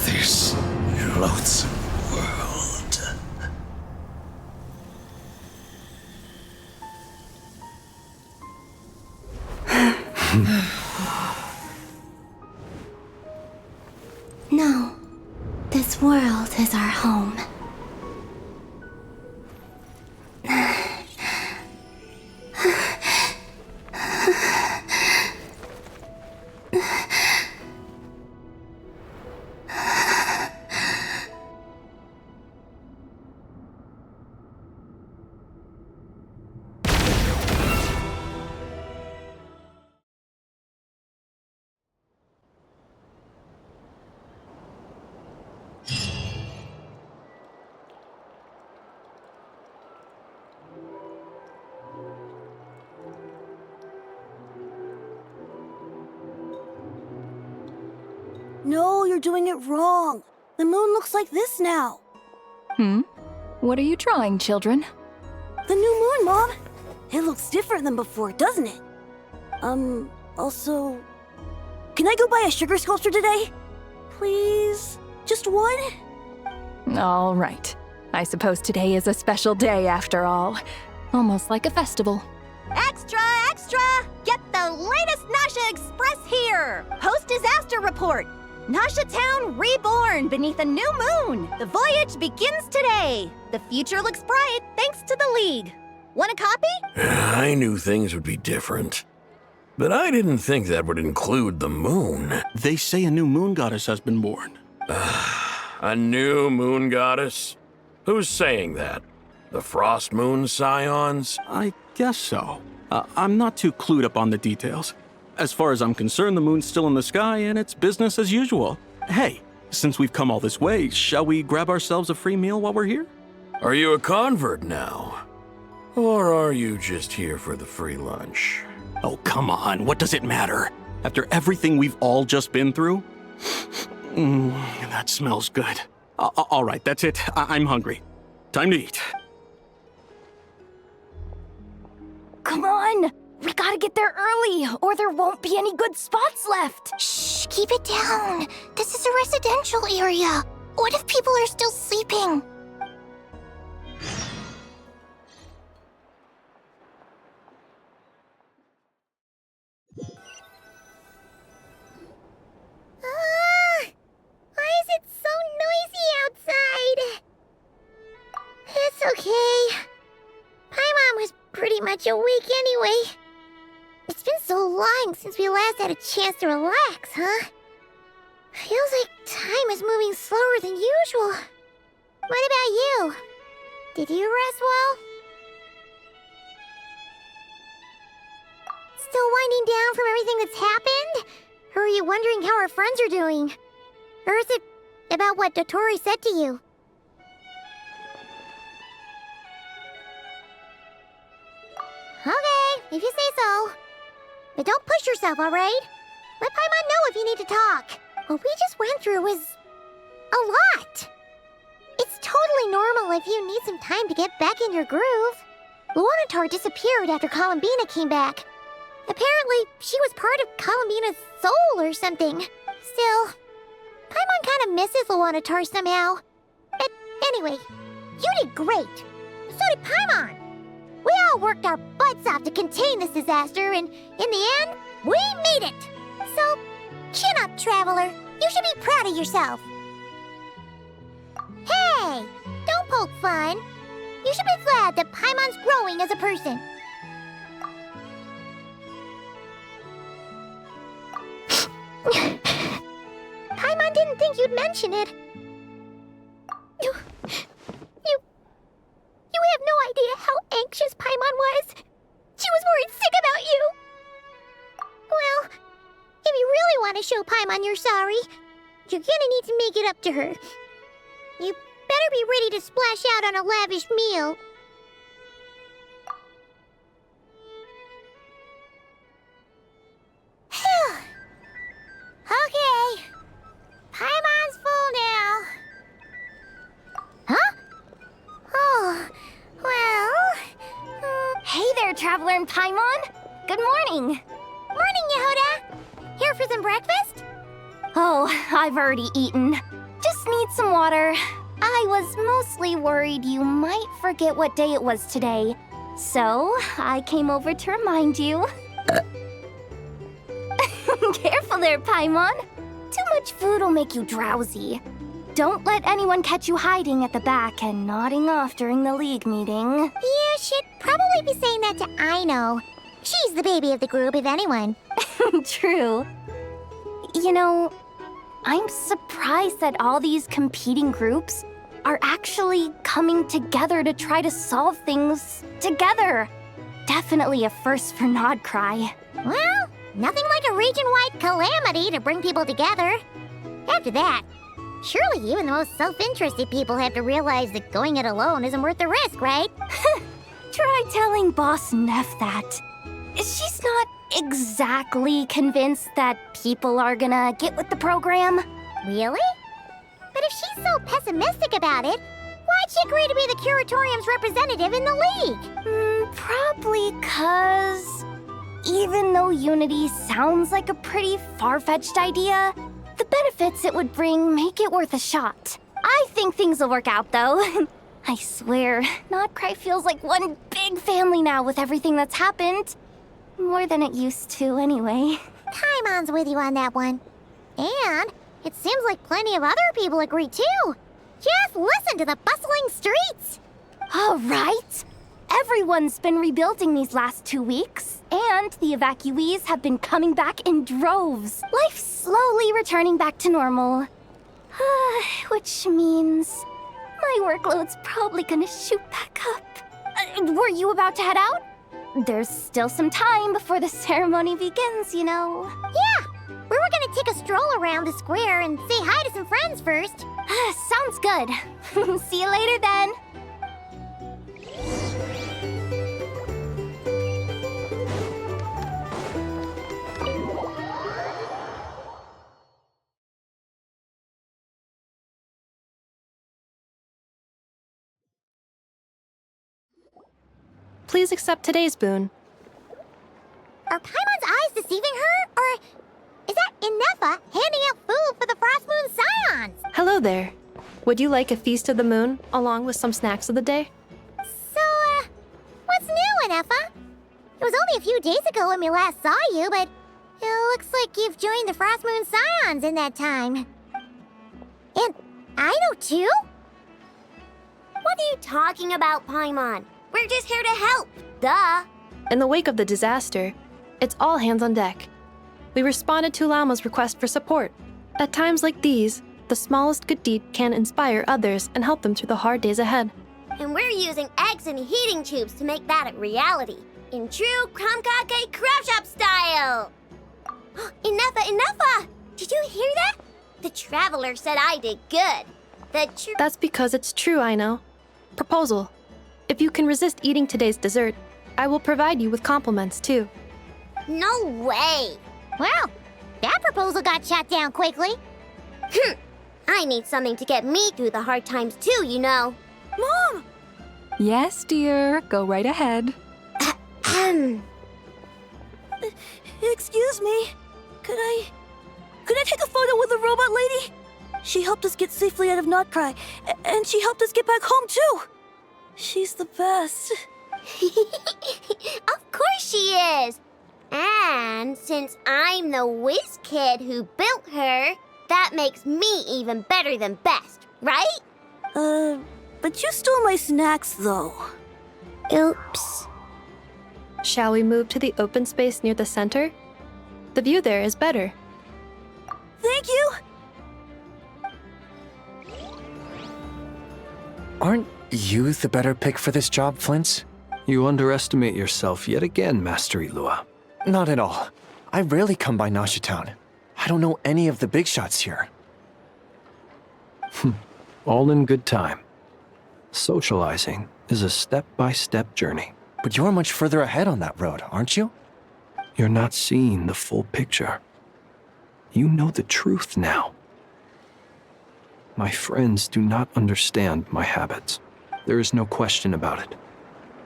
This loathsome world. No, this world is our home. No, you're doing it wrong. The moon looks like this now. What are you drawing, children? The new moon, Mom. It looks different than before, doesn't it? Also... Can I go buy a sugar sculpture today? Please? Just one? All right. I suppose today is a special day after all. Almost like a festival. Extra, extra! Get the latest Nasha Express here! Post-disaster report! Nasha Town reborn beneath a new moon! The voyage begins today! The future looks bright thanks to the League. Want a copy? I knew things would be different. But I didn't think that would include the moon. They say a new moon goddess has been born. A new moon goddess? Who's saying that? The Frost Moon Scions? I guess so. I'm not too clued up on the details. As far as I'm concerned, the moon's still in the sky and it's business as usual. Hey, since we've come all this way, shall we grab ourselves a free meal while we're here? Are you a convert now? Or are you just here for the free lunch? Oh, come on, what does it matter? After everything we've all just been through? That smells good. All right, that's it. I'm hungry. Time to eat. Come on! We gotta get there early, or there won't be any good spots left! Shh, keep it down. This is a residential area. What if people are still sleeping? Why is it so noisy outside? It's okay. Paimon was pretty much awake anyway. It's been so long since we last had a chance to relax, huh? Feels like time is moving slower than usual. What about you? Did you rest well? Still winding down from everything that's happened? Or are you wondering how our friends are doing? Or is it about what Dotori said to you? Okay, if you say so. But don't push yourself, alright? Let Paimon know if you need to talk. What we just went through was a lot. It's totally normal if you need some time to get back in your groove. Luanatar disappeared after Columbina came back. Apparently, she was part of Columbina's soul or something. Still, Paimon kind of misses Luanatar somehow. But anyway, you did great. So did Paimon. We all worked our butts off to contain this disaster, and in the end, we made it! So, chin up, Traveler. You should be proud of yourself. Hey! Don't poke fun. You should be glad that Paimon's growing as a person. Paimon didn't think you'd mention it. You have no idea how anxious Paimon was. She was worried sick about you. Well, if you really want to show Paimon you're sorry, you're gonna need to make it up to her. You better be ready to splash out on a lavish meal. Okay. Paimon's full now. Huh? Oh, well... Hey there, Traveler and Paimon! Good morning! Morning, Yehuda! Here for some breakfast? Oh, I've already eaten. Just need some water. I was mostly worried you might forget what day it was today. So, I came over to remind you. Careful there, Paimon. Too much food will make you drowsy. Don't let anyone catch you hiding at the back and nodding off during the League meeting. Yeah, she'd probably be saying that to Aino. She's the baby of the group, if anyone. True. You know, I'm surprised that all these competing groups are actually coming together to try to solve things together. Definitely a first for Nodcry. Well, nothing like a region-wide calamity to bring people together. After that, surely even the most self-interested people have to realize that going it alone isn't worth the risk, right? Try telling Boss Neff that. She's not exactly convinced that people are gonna get with the program. Really? But if she's so pessimistic about it, why'd she agree to be the Curatorium's representative in the League? Probably 'cause even though Unity sounds like a pretty far-fetched idea, the benefits it would bring make it worth a shot. I think things will work out, though. I swear, Nodcry feels like one big family now with everything that's happened. More than it used to, anyway. Paimon's with you on that one. And it seems like plenty of other people agree too. Just listen to the bustling streets. All right. Everyone's been rebuilding these last 2 weeks, and the evacuees have been coming back in droves. Life's slowly returning back to normal. Which means my workload's probably gonna shoot back up. Were you about to head out? There's still some time before the ceremony begins, you know. Yeah, we were gonna take a stroll around the square and say hi to some friends first. Sounds good. See you later then. Please accept today's boon. Are Paimon's eyes deceiving her? Or is that Inefa handing out food for the Frost Moon Scions? Hello there. Would you like a feast of the moon, along with some snacks of the day? So, what's new, Inefa? It was only a few days ago when we last saw you, but it looks like you've joined the Frost Moon Scions in that time. And I know too? What are you talking about, Paimon? We're just here to help, duh. In the wake of the disaster, it's all hands on deck. We responded to Lama's request for support. At times like these, the smallest good deed can inspire others and help them through the hard days ahead. And we're using eggs and heating tubes to make that a reality. In true Kromkake Craft Shop style! Inefa! Did you hear that? The Traveler said I did good. That's because it's true, I know. Proposal. If you can resist eating today's dessert, I will provide you with compliments, too. No way! Well, that proposal got shot down quickly. I need something to get me through the hard times too, you know. Mom! Yes, dear. Go right ahead. Excuse me. Could I take a photo with the robot lady? She helped us get safely out of Notcry, and she helped us get back home too. She's the best. Of course she is. And since I'm the whiz kid who built her, that makes me even better than best, right? But you stole my snacks though. Oops. Shall we move to the open space near the center? The view there is better. Thank you. Aren't you the better pick for this job, Flint's? You underestimate yourself yet again, Master Ilua. Not at all. I rarely come by Nasha Town. I don't know any of the big shots here. All in good time. Socializing is a step-by-step journey. But you're much further ahead on that road, aren't you? You're not seeing the full picture. You know the truth now. My friends do not understand my habits. There is no question about it.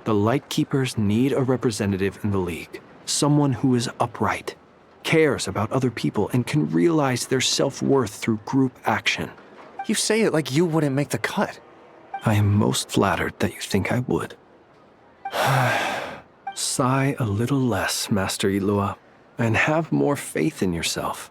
The Lightkeepers need a representative in the League. Someone who is upright, cares about other people, and can realize their self-worth through group action. You say it like you wouldn't make the cut. I am most flattered that you think I would. Sigh a little less, Master Ilua, and have more faith in yourself.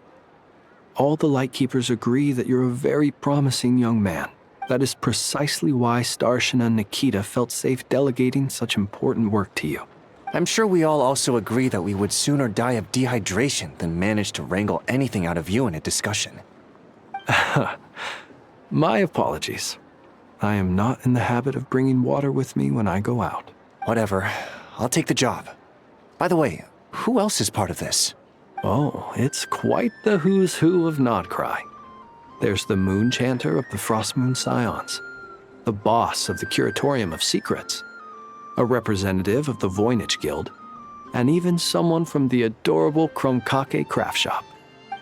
All the Lightkeepers agree that you're a very promising young man. That is precisely why Starshina Nikita felt safe delegating such important work to you. I'm sure we all also agree that we would sooner die of dehydration than manage to wrangle anything out of you in a discussion. My apologies. I am not in the habit of bringing water with me when I go out. Whatever. I'll take the job. By the way, who else is part of this? Oh, it's quite the who's who of Notcry. There's the Moon Chanter of the Frost Moon Scions, the boss of the Curatorium of Secrets, a representative of the Voynich Guild, and even someone from the adorable Kromkake Craft Shop.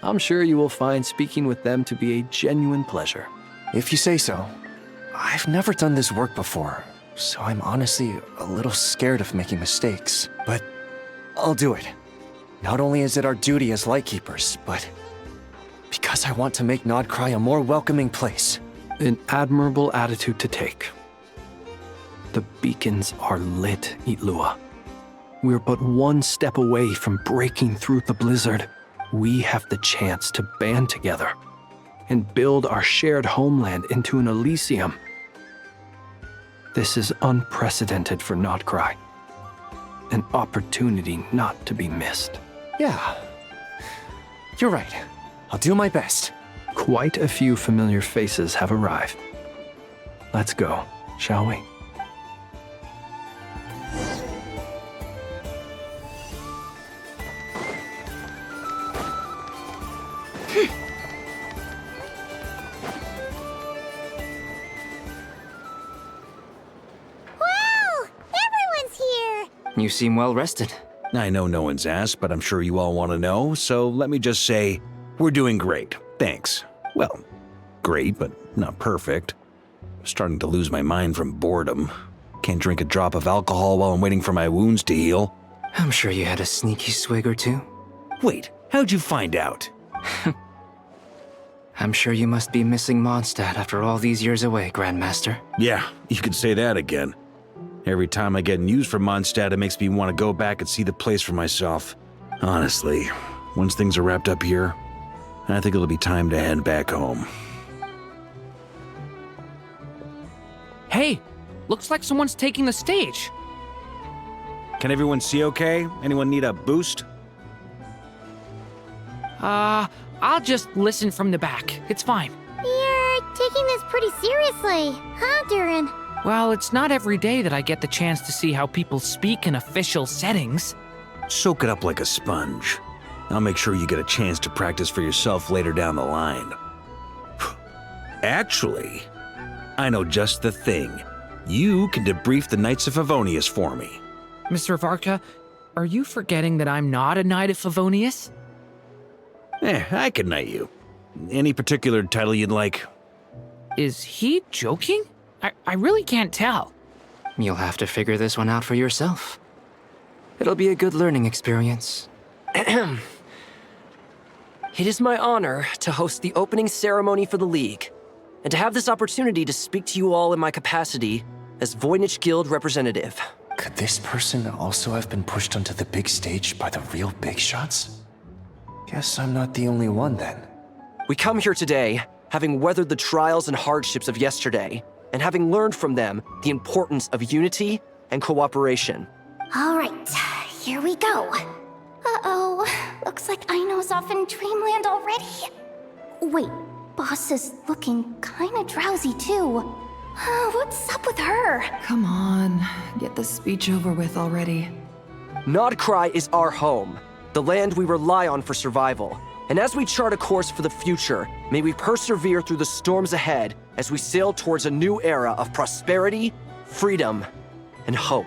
I'm sure you will find speaking with them to be a genuine pleasure. If you say so. I've never done this work before, so I'm honestly a little scared of making mistakes. But I'll do it. Not only is it our duty as Lightkeepers, but because I want to make Notcry a more welcoming place. An admirable attitude to take. The beacons are lit, Ilua. We're but one step away from breaking through the blizzard. We have the chance to band together and build our shared homeland into an Elysium. This is unprecedented for Notcry. An opportunity not to be missed. Yeah. You're right. I'll do my best. Quite a few familiar faces have arrived. Let's go, shall we? You seem well rested. I know no one's asked, but I'm sure you all want to know, so let me just say, we're doing great. Thanks. Well, great, but not perfect. I'm starting to lose my mind from boredom. Can't drink a drop of alcohol while I'm waiting for my wounds to heal. I'm sure you had a sneaky swig or two. Wait, how'd you find out? I'm sure you must be missing Mondstadt after all these years away, Grandmaster. Yeah, you could say that again. Every time I get news from Mondstadt, it makes me want to go back and see the place for myself. Honestly, once things are wrapped up here, I think it'll be time to head back home. Hey, looks like someone's taking the stage. Can everyone see okay? Anyone need a boost? I'll just listen from the back. It's fine. You're taking this pretty seriously, huh, Durin? Well, it's not every day that I get the chance to see how people speak in official settings. Soak it up like a sponge. I'll make sure you get a chance to practice for yourself later down the line. Actually, I know just the thing. You can debrief the Knights of Favonius for me. Mr. Varka, are you forgetting that I'm not a Knight of Favonius? I can knight you. Any particular title you'd like? Is he joking? I really can't tell. You'll have to figure this one out for yourself. It'll be a good learning experience. It is my honor to host the opening ceremony for the League, and to have this opportunity to speak to you all in my capacity as Voynich Guild representative. Could this person also have been pushed onto the big stage by the real big shots? Guess I'm not the only one then. We come here today, having weathered the trials and hardships of yesterday, and having learned from them the importance of unity and cooperation. All right, here we go. Uh-oh, looks like Aino's off in Dreamland already. Wait, Boss is looking kinda drowsy too. What's up with her? Come on, get the speech over with already. Nodcry is our home, the land we rely on for survival. And as we chart a course for the future, may we persevere through the storms ahead as we sail towards a new era of prosperity, freedom, and hope.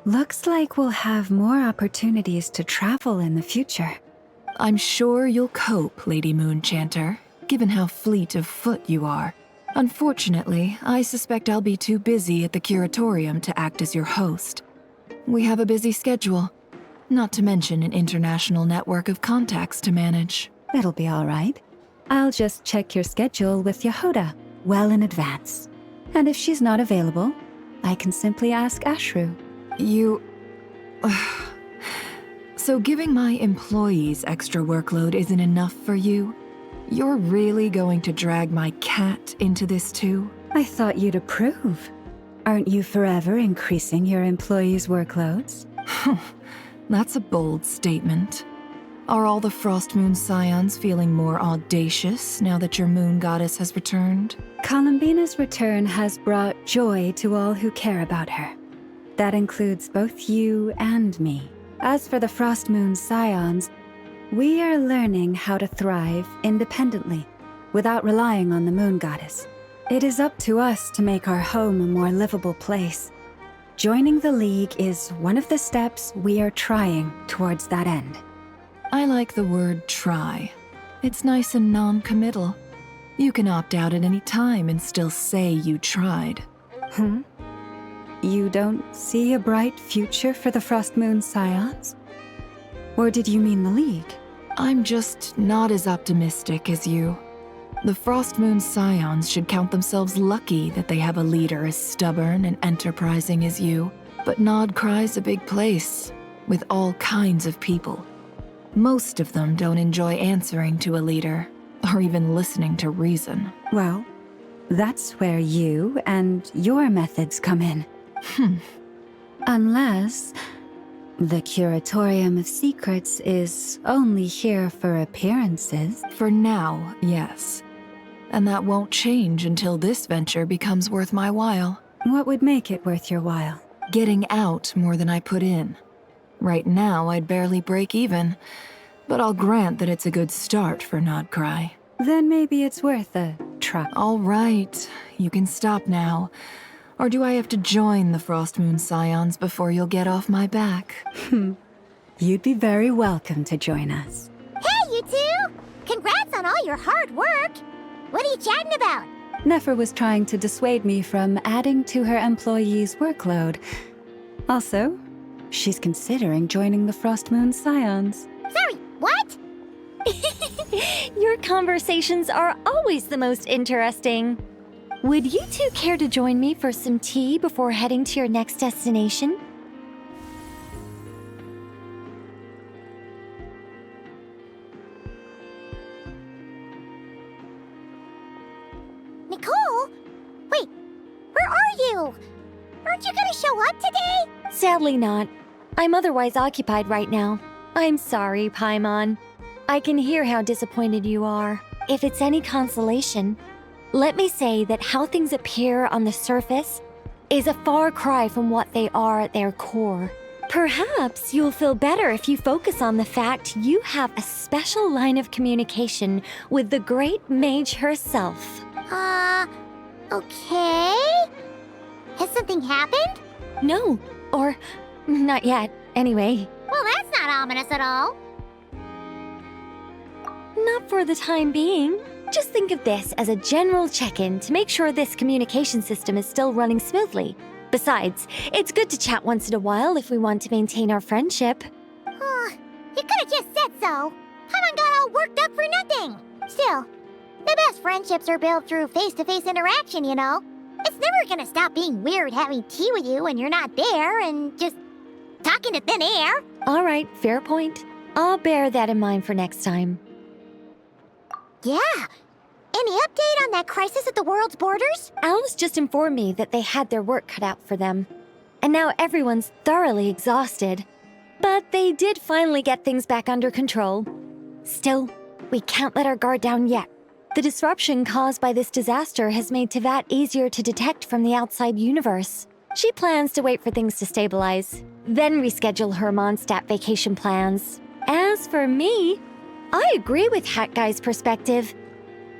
Looks like we'll have more opportunities to travel in the future. I'm sure you'll cope, Lady Moonchanter, given how fleet of foot you are. Unfortunately, I suspect I'll be too busy at the Curatorium to act as your host. We have a busy schedule, not to mention an international network of contacts to manage. It'll be all right. I'll just check your schedule with Yehuda well in advance. And if she's not available, I can simply ask Ashru. You... So giving my employees extra workload isn't enough for you? You're really going to drag my cat into this too? I thought you'd approve. Aren't you forever increasing your employees' workloads? That's a bold statement. Are all the Frostmoon Scions feeling more audacious now that your moon goddess has returned? Columbina's return has brought joy to all who care about her. That includes both you and me. As for the Frostmoon Scions, we are learning how to thrive independently, without relying on the moon goddess. It is up to us to make our home a more livable place. Joining the League is one of the steps we are trying towards that end. I like the word try. It's nice and non-committal. You can opt out at any time and still say you tried. You don't see a bright future for the Frost Moon Scions? Or did you mean the League? I'm just not as optimistic as you. The Frost Moon Scions should count themselves lucky that they have a leader as stubborn and enterprising as you. But Nodcry's a big place, with all kinds of people. Most of them don't enjoy answering to a leader, or even listening to reason. Well, that's where you and your methods come in. Unless the Curatorium of Secrets is only here for appearances. For now, yes. And that won't change until this venture becomes worth my while. What would make it worth your while? Getting out more than I put in. Right now, I'd barely break even, but I'll grant that it's a good start for Nodcry. Then maybe it's worth a try. All right, you can stop now. Or do I have to join the Frost Moon Scions before you'll get off my back? You'd be very welcome to join us. Hey, you two! Congrats on all your hard work! What are you chatting about? Nefer was trying to dissuade me from adding to her employees' workload. Also, she's considering joining the Frost Moon Scions. Sorry, what? Your conversations are always the most interesting. Would you two care to join me for some tea before heading to your next destination? Nicole? Wait, where are you? Aren't you gonna show up today? Sadly not. I'm otherwise occupied right now. I'm sorry, Paimon. I can hear how disappointed you are. If it's any consolation, let me say that how things appear on the surface is a far cry from what they are at their core. Perhaps you'll feel better if you focus on the fact you have a special line of communication with the great mage herself. Okay? Has something happened? No, or not yet, anyway. Well, that's not ominous at all. Not for the time being. Just think of this as a general check-in to make sure this communication system is still running smoothly. Besides, it's good to chat once in a while if we want to maintain our friendship. You could have just said so. Paimon got all worked up for nothing. Still, the best friendships are built through face-to-face interaction, you know? It's never gonna stop being weird having tea with you when you're not there and just talking to thin air. All right, fair point. I'll bear that in mind for next time. Yeah. Any update on that crisis at the world's borders? Alice just informed me that they had their work cut out for them. And now everyone's thoroughly exhausted. But they did finally get things back under control. Still, we can't let our guard down yet. The disruption caused by this disaster has made Tevat easier to detect from the outside universe. She plans to wait for things to stabilize, then reschedule her Mondstadt vacation plans. As for me, I agree with Hat Guy's perspective.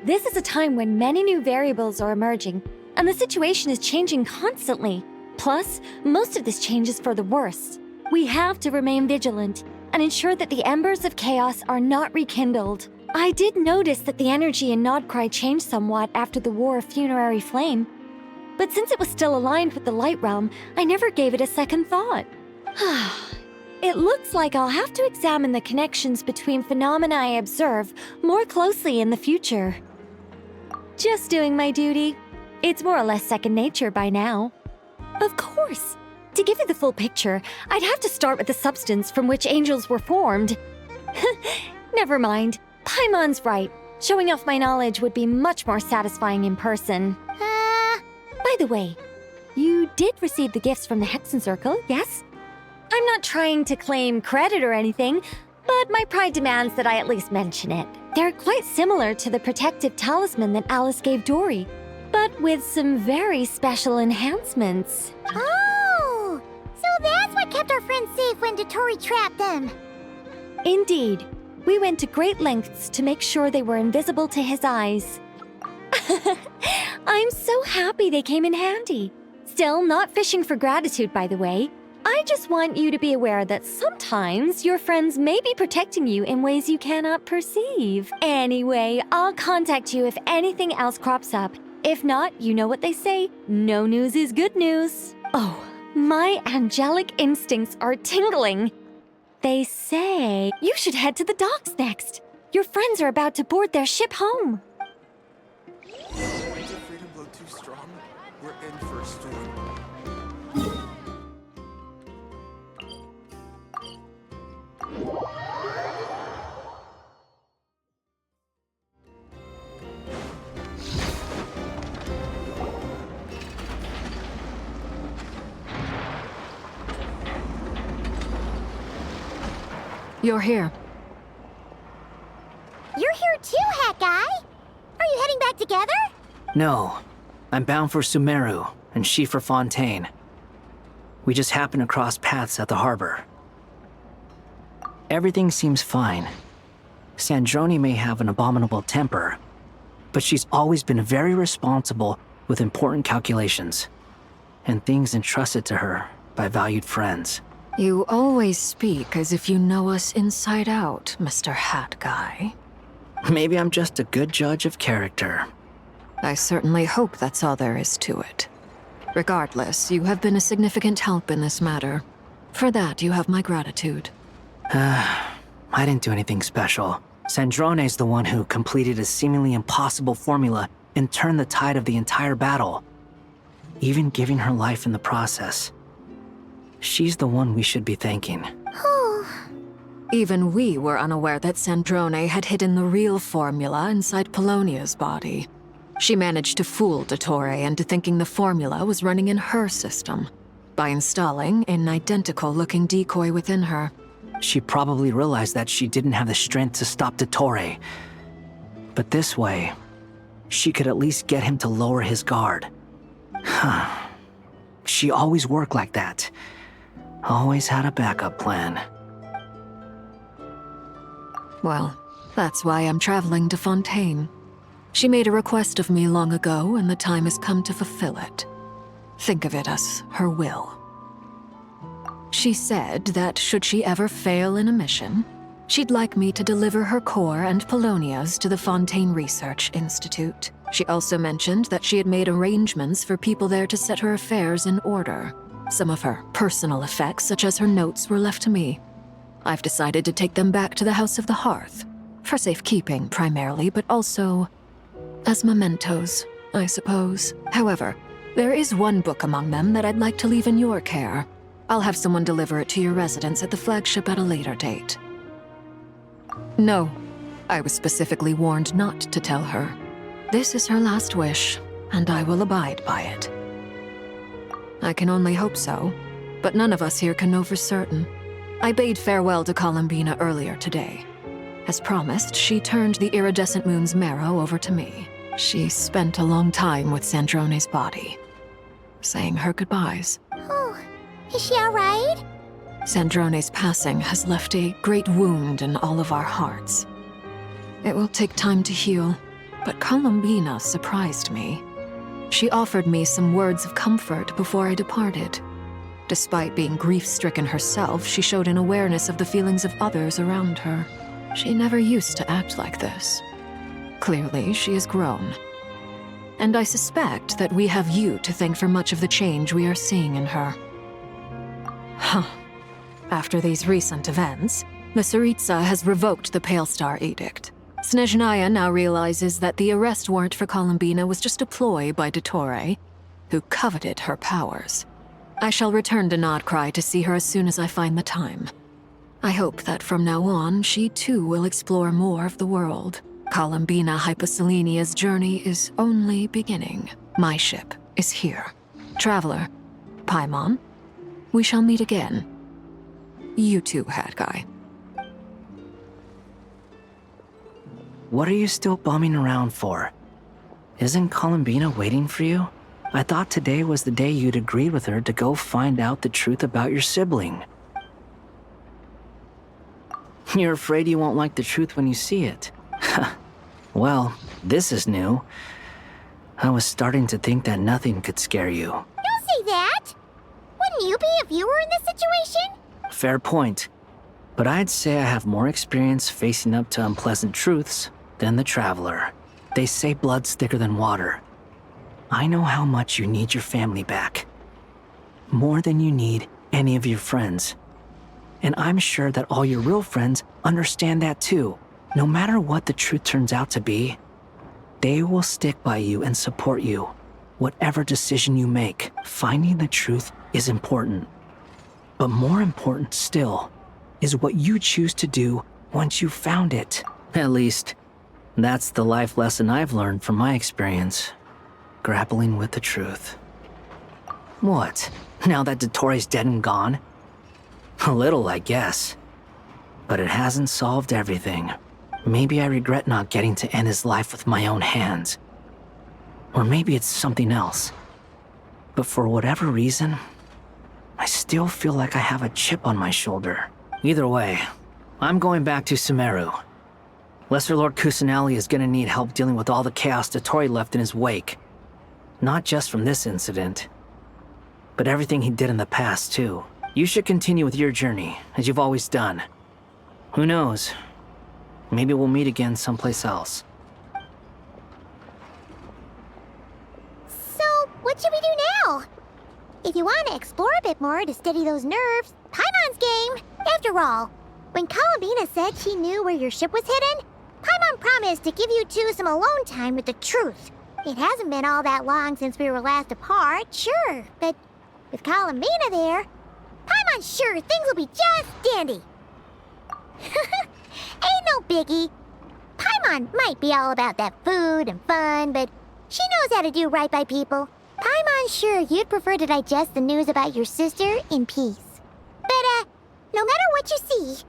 This is a time when many new variables are emerging, and the situation is changing constantly. Plus, most of this change is for the worse. We have to remain vigilant and ensure that the embers of chaos are not rekindled. I did notice that the energy in Nodcry changed somewhat after the War of Funerary Flame, but since it was still aligned with the Light Realm, I never gave it a second thought. It looks like I'll have to examine the connections between phenomena I observe more closely in the future. Just doing my duty. It's more or less second nature by now. Of course. To give you the full picture, I'd have to start with the substance from which angels were formed. Never mind. Paimon's right. Showing off my knowledge would be much more satisfying in person. By the way, you did receive the gifts from the Hexen Circle, yes? I'm not trying to claim credit or anything, but my pride demands that I at least mention it. They're quite similar to the protective talisman that Alice gave Dory, but with some very special enhancements. Oh! So that's what kept our friends safe when Dory trapped them. Indeed. We went to great lengths to make sure they were invisible to his eyes. I'm so happy they came in handy. Still, not fishing for gratitude, by the way. I just want you to be aware that sometimes your friends may be protecting you in ways you cannot perceive. Anyway, I'll contact you if anything else crops up. If not, you know what they say, no news is good news. Oh, my angelic instincts are tingling. They say you should head to the docks next. Your friends are about to board their ship home. Winds of freedom blow too strong. We're in for a storm. You're here. You're here too, Hat Guy. Are you heading back together? No. I'm bound for Sumeru, and she for Fontaine. We just happened to cross paths at the harbor. Everything seems fine. Sandrone may have an abominable temper, but she's always been very responsible with important calculations, and things entrusted to her by valued friends. You always speak as if you know us inside out, Mr. Hat Guy. Maybe I'm just a good judge of character. I certainly hope that's all there is to it. Regardless, you have been a significant help in this matter. For that, you have my gratitude. I didn't do anything special. Sandrone's the one who completed a seemingly impossible formula and turned the tide of the entire battle, even giving her life in the process. She's the one we should be thanking. Even we were unaware that Sandrone had hidden the real formula inside Polonia's body. She managed to fool Dottore into thinking the formula was running in her system by installing an identical-looking decoy within her. She probably realized that she didn't have the strength to stop Dottore. But this way, she could at least get him to lower his guard. She always worked like that. Always had a backup plan. Well, that's why I'm traveling to Fontaine. She made a request of me long ago, and the time has come to fulfill it. Think of it as her will. She said that should she ever fail in a mission, she'd like me to deliver her core and Polonia's to the Fontaine Research Institute. She also mentioned that she had made arrangements for people there to set her affairs in order. Some of her personal effects, such as her notes, were left to me. I've decided to take them back to the House of the Hearth, for safekeeping primarily, but also as mementos, I suppose. However, there is one book among them that I'd like to leave in your care. I'll have someone deliver it to your residence at the flagship at a later date. No, I was specifically warned not to tell her. This is her last wish, and I will abide by it. I can only hope so, but none of us here can know for certain. I bade farewell to Columbina earlier today. As promised, she turned the iridescent moon's marrow over to me. She spent a long time with Sandrone's body, saying her goodbyes. Oh, is she all right? Sandrone's passing has left a great wound in all of our hearts. It will take time to heal, but Columbina surprised me. She offered me some words of comfort before I departed. Despite being grief-stricken herself, she showed an awareness of the feelings of others around her. She never used to act like this. Clearly, she has grown. And I suspect that we have you to thank for much of the change we are seeing in her. After these recent events, the Tsaritsa has revoked the Pale Star Edict. Snezhnaya now realizes that the arrest warrant for Columbina was just a ploy by Dottore, who coveted her powers. I shall return to Nodcry to see her as soon as I find the time. I hope that from now on, she too will explore more of the world. Columbina Hyposelenia's journey is only beginning. My ship is here. Traveler, Paimon, we shall meet again. You too, Hat Guy. What are you still bumming around for? Isn't Columbina waiting for you? I thought today was the day you'd agreed with her to go find out the truth about your sibling. You're afraid you won't like the truth when you see it. Well, this is new. I was starting to think that nothing could scare you. Don't say that! When Wouldn't you be if you were in this situation? Fair point. But I'd say I have more experience facing up to unpleasant truths than the Traveler. They say blood's thicker than water. I know how much you need your family back. More than you need any of your friends. And I'm sure that all your real friends understand that too. No matter what the truth turns out to be, they will stick by you and support you. Whatever decision you make, finding the truth is important. But more important still is what you choose to do once you've found it. At least, that's the life lesson I've learned from my experience. Grappling with the truth. What? Now that Dottoro's dead and gone? A little, I guess. But it hasn't solved everything. Maybe I regret not getting to end his life with my own hands. Or maybe it's something else. But for whatever reason, I still feel like I have a chip on my shoulder. Either way, I'm going back to Sumeru. Lesser Lord Kusanali is gonna need help dealing with all the chaos Dottori left in his wake. Not just from this incident, but everything he did in the past, too. You should continue with your journey, as you've always done. Who knows? Maybe we'll meet again someplace else. So, what should we do now? If you want to explore a bit more to steady those nerves, Paimon's game! After all, when Columbina said she knew where your ship was hidden, Paimon promised to give you two some alone time with the truth. It hasn't been all that long since we were last apart, sure, but with Columbina there, Paimon's sure things will be just dandy. Ain't no biggie. Paimon might be all about that food and fun, but she knows how to do right by people. Paimon's sure you'd prefer to digest the news about your sister in peace. But, no matter what you see,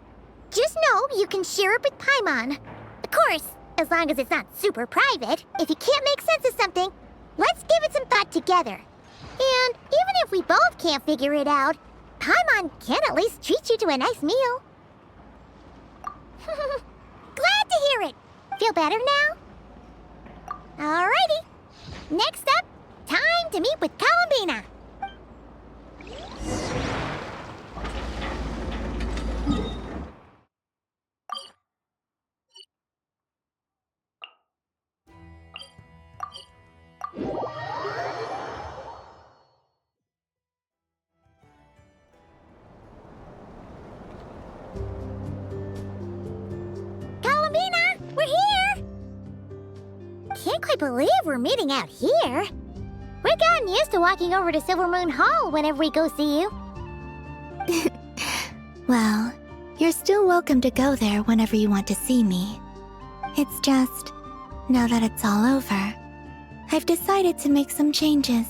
just know you can share it with Paimon. Of course, as long as it's not super private. If you can't make sense of something, let's give it some thought together. And even if we both can't figure it out, Paimon can at least treat you to a nice meal. Glad to hear it. Feel better now? Alrighty. Next up, time to meet with Columbina. Columbina, we're here! Can't quite believe we're meeting out here. We've gotten used to walking over to Silver Moon Hall whenever we go see you. Well, you're still welcome to go there whenever you want to see me. It's just, now that it's all over, I've decided to make some changes.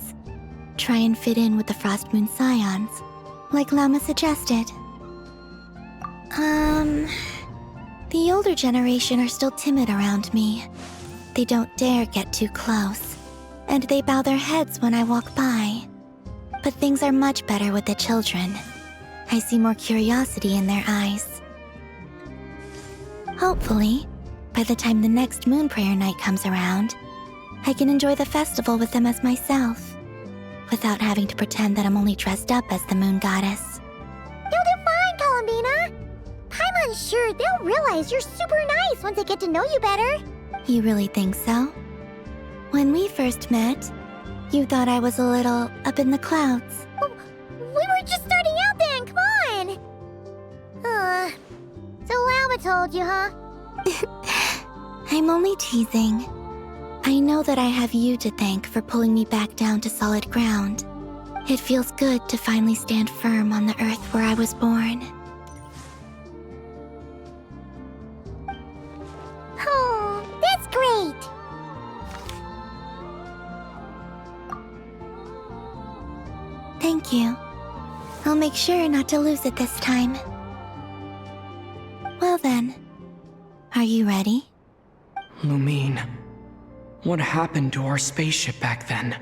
Try and fit in with the Frost Moon Scions, like Lama suggested. The older generation are still timid around me. They don't dare get too close, and they bow their heads when I walk by. But things are much better with the children. I see more curiosity in their eyes. Hopefully, by the time the next Moon Prayer Night comes around, I can enjoy the festival with them as myself, without having to pretend that I'm only dressed up as the Moon Goddess. You'll do fine, Columbina. Paimon's sure they'll realize you're super nice once they get to know you better. You really think so? When we first met, you thought I was a little up in the clouds. We were just starting out then, come on! So Lama told you, huh? I'm only teasing. I know that I have you to thank for pulling me back down to solid ground. It feels good to finally stand firm on the earth where I was born. Oh, that's great! Thank you. I'll make sure not to lose it this time. Well then, are you ready? Lumine, what happened to our spaceship back then?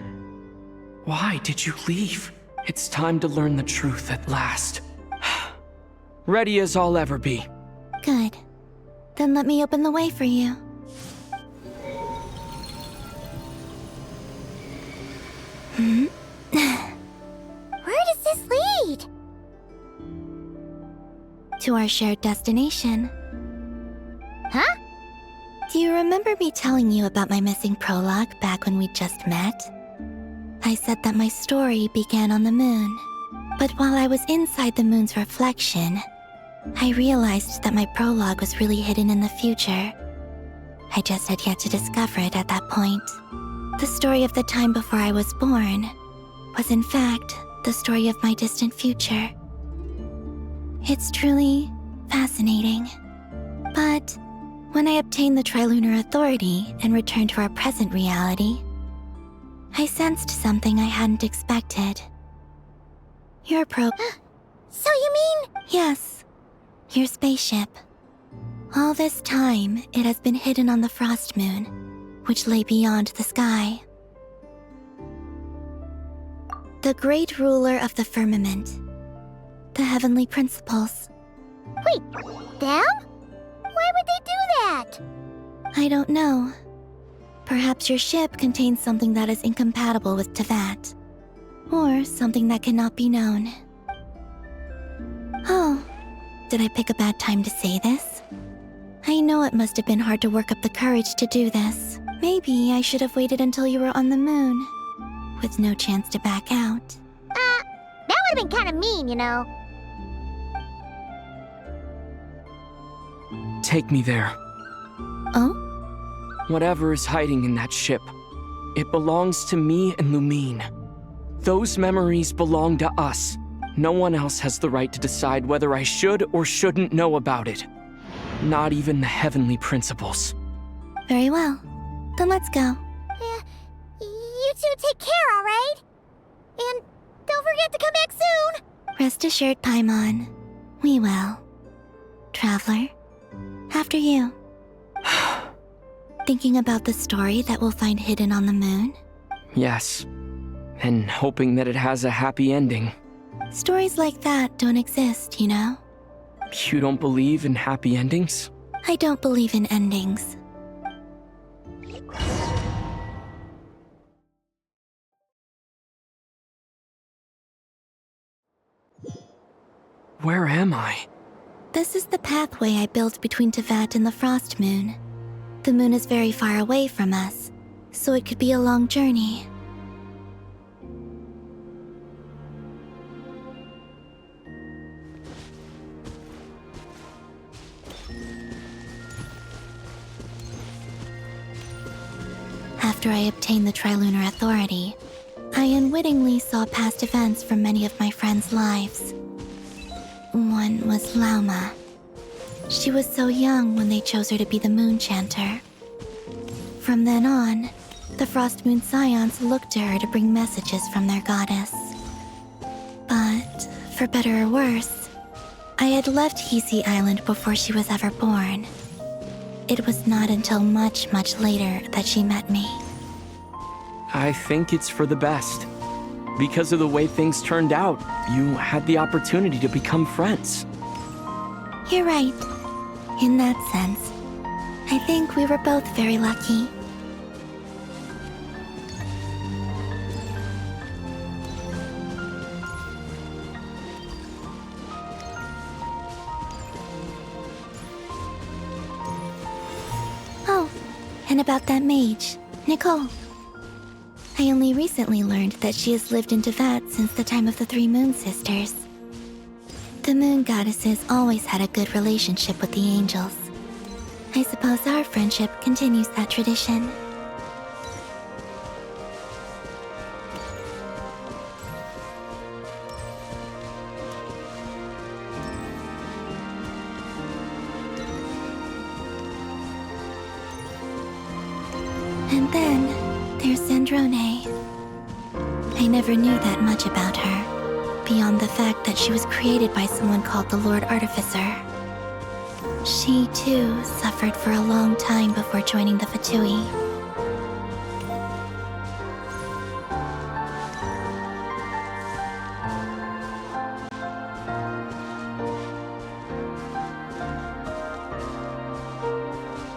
Why did you leave? It's time to learn the truth at last. Ready as I'll ever be. Good. Then let me open the way for you. Where does this lead? to our shared destination. Huh? Do you remember me telling you about my missing prologue back when we just met? I said that my story began on the moon, but while I was inside the moon's reflection, I realized that my prologue was really hidden in the future. I just had yet to discover it at that point. The story of the time before I was born was in fact the story of my distant future. It's truly fascinating. But when I obtained the Trilunar Authority and returned to our present reality, I sensed something I hadn't expected. Your So you mean? Yes, your spaceship. All this time, it has been hidden on the Frost Moon, which lay beyond the sky. The great ruler of the firmament. The heavenly principles. Wait, them? Why would they do that? I don't know. Perhaps your ship contains something that is incompatible with Tevat. Or something that cannot be known. Oh, did I pick a bad time to say this? I know it must have been hard to work up the courage to do this. Maybe I should have waited until you were on the moon, with no chance to back out. That would have been kind of mean, you know. Take me there. Oh? Whatever is hiding in that ship, it belongs to me and Lumine. Those memories belong to us. No one else has the right to decide whether I should or shouldn't know about it. Not even the heavenly principles. Very well. Then let's go. You two take care, alright? And don't forget to come back soon! Rest assured, Paimon. We will. Traveler, after you. Thinking about the story that we'll find hidden on the moon? Yes. And hoping that it has a happy ending. Stories like that don't exist, you know? You don't believe in happy endings? I don't believe in endings. Where am I? This is the pathway I built between Tevat and the Frost Moon. The moon is very far away from us, so it could be a long journey. After I obtained the Trilunar Authority, I unwittingly saw past events from many of my friends' lives. One was Lauma. She was so young when they chose her to be the Moon Chanter. From then on, the Frost Moon Scions looked to her to bring messages from their goddess. But, for better or worse, I had left Hisi Island before she was ever born. It was not until much, much later that she met me. I think it's for the best. Because of the way things turned out, you had the opportunity to become friends. You're right. In that sense, I think we were both very lucky. Oh, and about that mage, Nicole. I only recently learned that she has lived in Tevat since the time of the Three Moon Sisters. The Moon Goddesses always had a good relationship with the angels. I suppose our friendship continues that tradition. And then, there's Zandrone. I never knew that much about her, beyond the fact that she was created by someone called the Lord Artificer. She, too, suffered for a long time before joining the Fatui.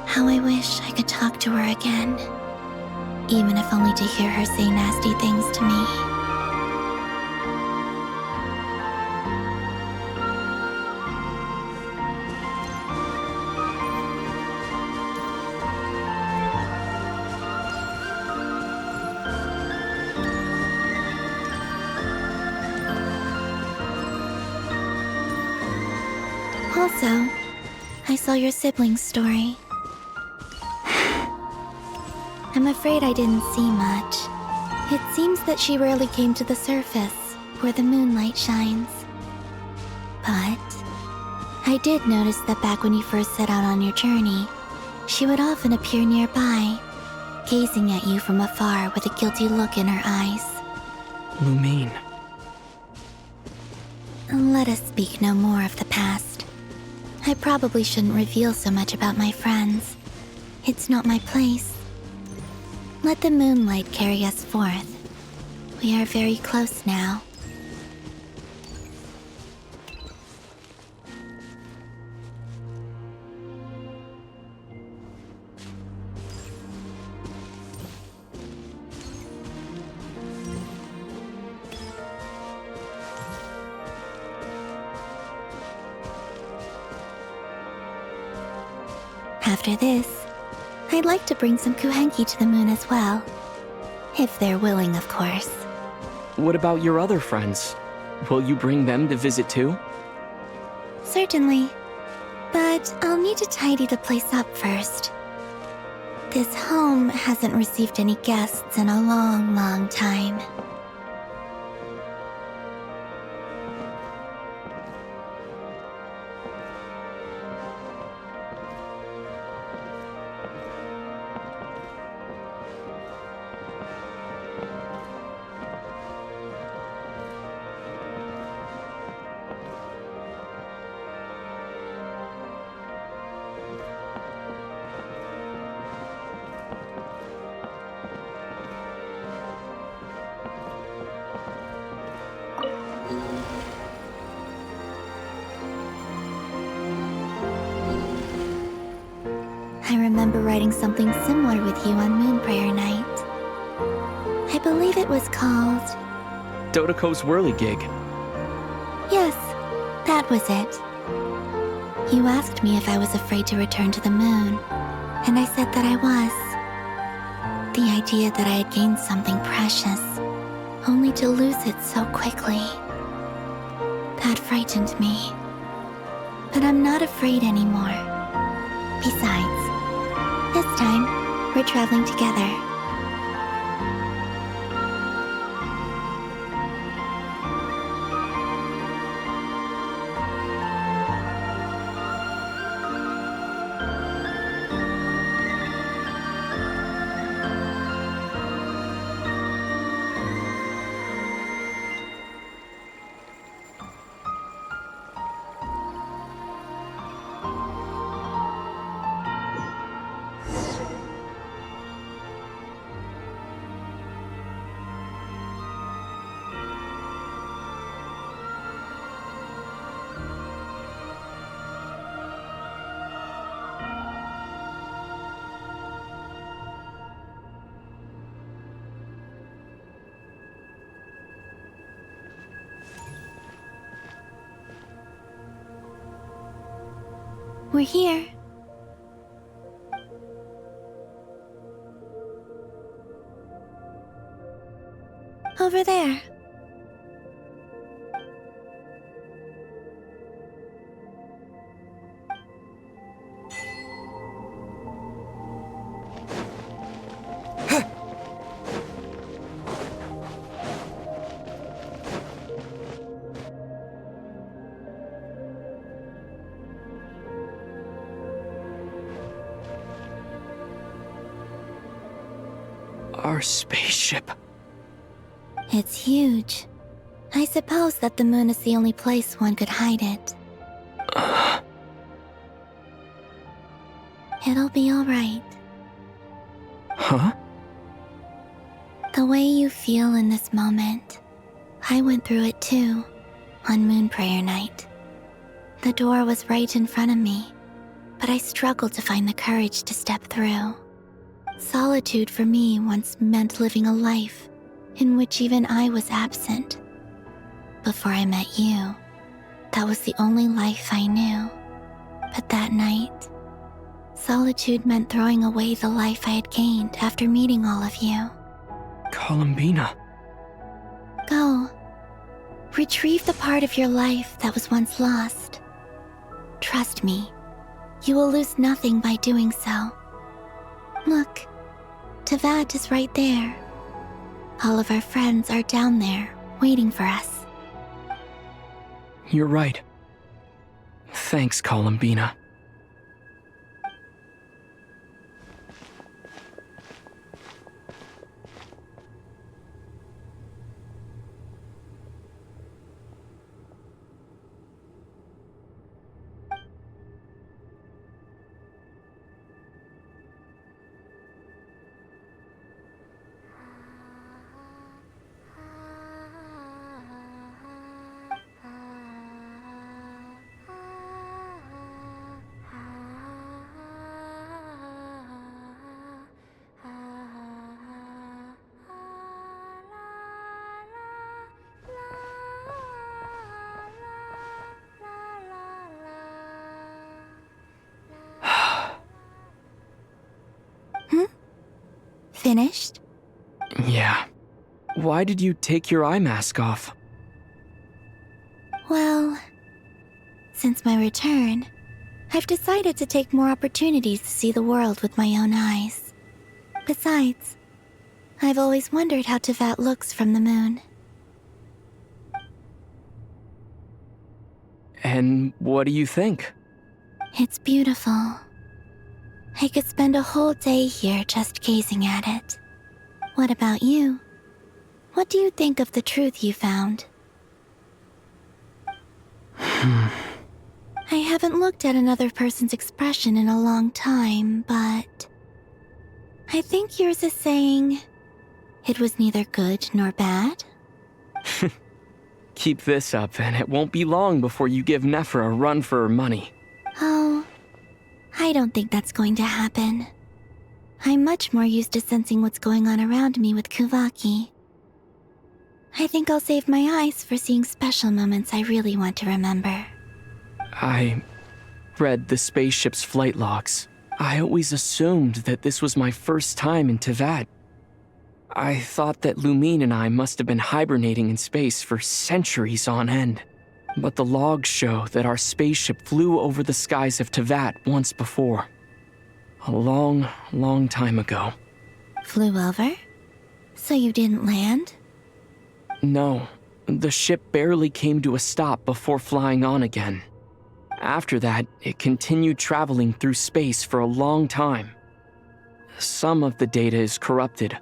How I wish I could talk to her again. Even if only to hear her say nasty things to me. So, I saw your sibling's story. I'm afraid I didn't see much. It seems that she rarely came to the surface, where the moonlight shines. But I did notice that back when you first set out on your journey, she would often appear nearby, gazing at you from afar with a guilty look in her eyes. Lumine. Let us speak no more of the past. I probably shouldn't reveal so much about my friends. It's not my place. Let the moonlight carry us forth. We are very close now. After this, I'd like to bring some kuhenki to the moon as well. If they're willing, of course. What about your other friends? Will you bring them to visit too? Certainly. But I'll need to tidy the place up first. This home hasn't received any guests in a long, long time. I remember writing something similar with you on Moon Prayer Night. I believe it was called... Dodoko's Whirligig. Yes, that was it. You asked me if I was afraid to return to the moon, and I said that I was. The idea that I had gained something precious, only to lose it so quickly. That frightened me. But I'm not afraid anymore. Besides, this time, we're traveling together. We're here. Over there. Our spaceship. It's huge. I suppose that the moon is the only place one could hide it. It'll be all right. Huh? The way you feel in this moment, I went through it too, on Moon Prayer Night. The door was right in front of me, but I struggled to find the courage to step through. Solitude for me once meant living a life in which even I was absent. Before I met you, that was the only life I knew. But that night, solitude meant throwing away the life I had gained after meeting all of you. Columbina. Go. Retrieve the part of your life that was once lost. trust me. You will lose nothing by doing so. Look, Tevat is right there. All of our friends are down there, waiting for us. You're right. Thanks, Columbina. Finished? Yeah. Why did you take your eye mask off? Well, since my return, I've decided to take more opportunities to see the world with my own eyes. Besides, I've always wondered how Tevat looks from the moon. And what do you think? It's beautiful. I could spend a whole day here just gazing at it. What about you? What do you think of the truth you found? I haven't looked at another person's expression in a long time, but I think yours is saying it was neither good nor bad. Keep this up, and it won't be long before you give Nephra a run for her money. Oh, I don't think that's going to happen. I'm much more used to sensing what's going on around me with Kuvaki. I think I'll save my eyes for seeing special moments I really want to remember. I read the spaceship's flight logs. I always assumed that this was my first time in Tevat. I thought that Lumine and I must have been hibernating in space for centuries on end. But the logs show that our spaceship flew over the skies of Tevat once before. A long, long time ago. Flew over? So you didn't land? No, the ship barely came to a stop before flying on again. After that, it continued traveling through space for a long time. Some of the data is corrupted,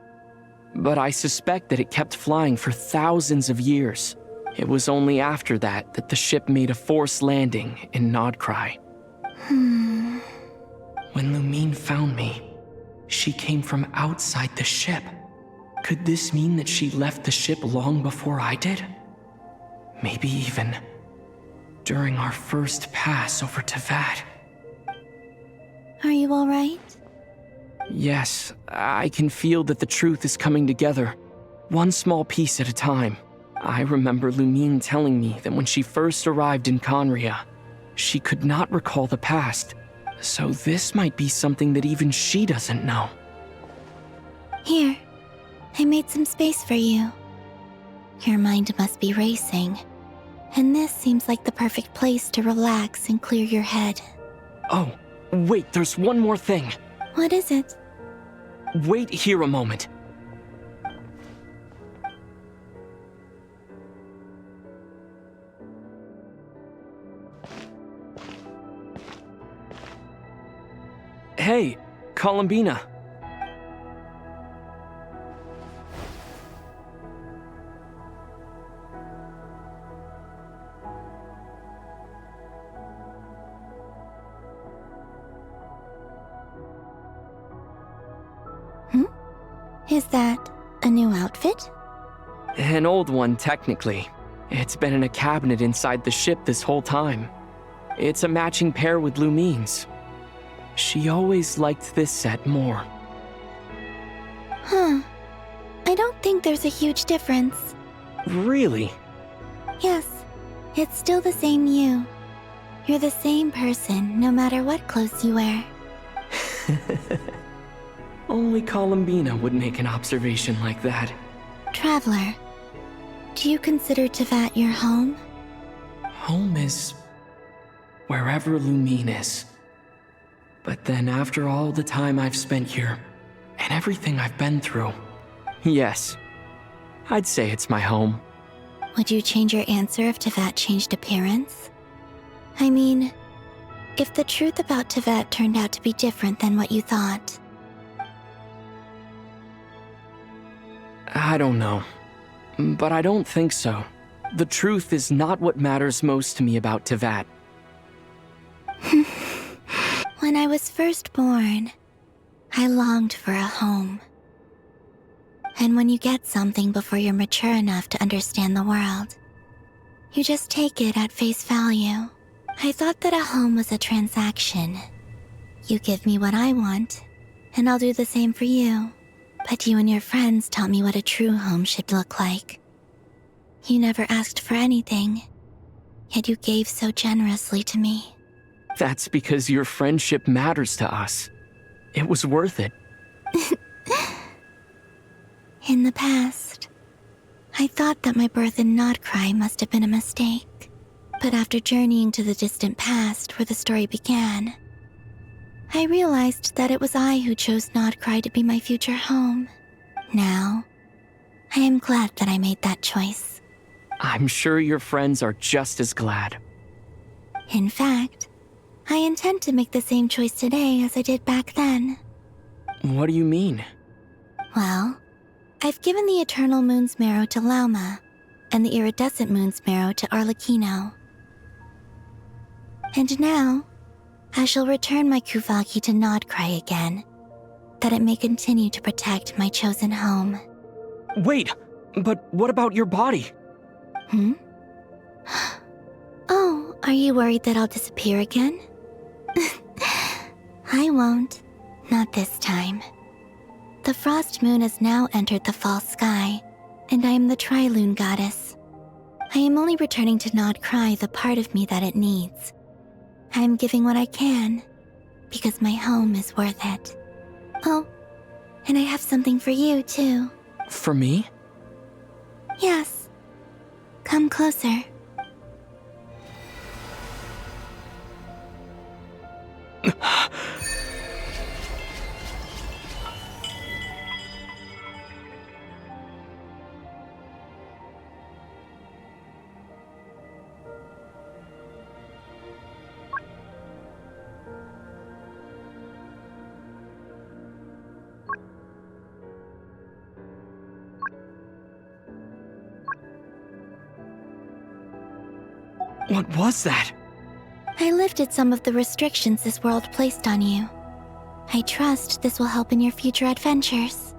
but I suspect that it kept flying for thousands of years. It was only after that that the ship made a forced landing in Nodcry. When Lumine found me, she came from outside the ship. Could this mean that she left the ship long before I did? Maybe even during our first pass over Tevat. Are you alright? Yes, I can feel that the truth is coming together, one small piece at a time. I remember Lumine telling me that when she first arrived in Conria, she could not recall the past, so this might be something that even she doesn't know. Here, I made some space for you. Your mind must be racing, and this seems like the perfect place to relax and clear your head. Oh, wait, there's one more thing. What is it? Wait here a moment. Hey, Columbina. Is that a new outfit? An old one, technically. It's been in a cabinet inside the ship this whole time. It's a matching pair with Lumine's. She always liked this set more. Huh. I don't think there's a huge difference. Really? Yes, it's still the same you. You're the same person, no matter what clothes you wear. Only Columbina would make an observation like that. Traveler, do you consider Tevat your home? Home is wherever Lumine is. But then after all the time I've spent here, and everything I've been through, yes, I'd say it's my home. Would you change your answer if Tevat changed appearance? I mean, if the truth about Tevat turned out to be different than what you thought. I don't know, but I don't think so. The truth is not what matters most to me about Tevat. When I was first born, I longed for a home. And when you get something before you're mature enough to understand the world, you just take it at face value. I thought that a home was a transaction. You give me what I want, and I'll do the same for you. But you and your friends taught me what a true home should look like. You never asked for anything, yet you gave so generously to me. That's because your friendship matters to us. It was worth it. In the past, I thought that my birth in Nodcry must have been a mistake. But after journeying to the distant past where the story began, I realized that it was I who chose Nodcry to be my future home. Now, I am glad that I made that choice. I'm sure your friends are just as glad. In fact, I intend to make the same choice today as I did back then. What do you mean? Well, I've given the Eternal Moon's Marrow to Lauma, and the Iridescent Moon's Marrow to Arlecchino. And now, I shall return my Kuvagi to Nodcry again, that it may continue to protect my chosen home. Wait, but what about your body? Oh, are you worried that I'll disappear again? I won't. Not this time. The Frost Moon has now entered the false sky, and I am the Trilune Goddess. I am only returning to Nodcry the part of me that it needs. I am giving what I can, because my home is worth it. Oh, and I have something for you, too. For me? Yes. Come closer. What was that? I lifted some of the restrictions this world placed on you. I trust this will help in your future adventures.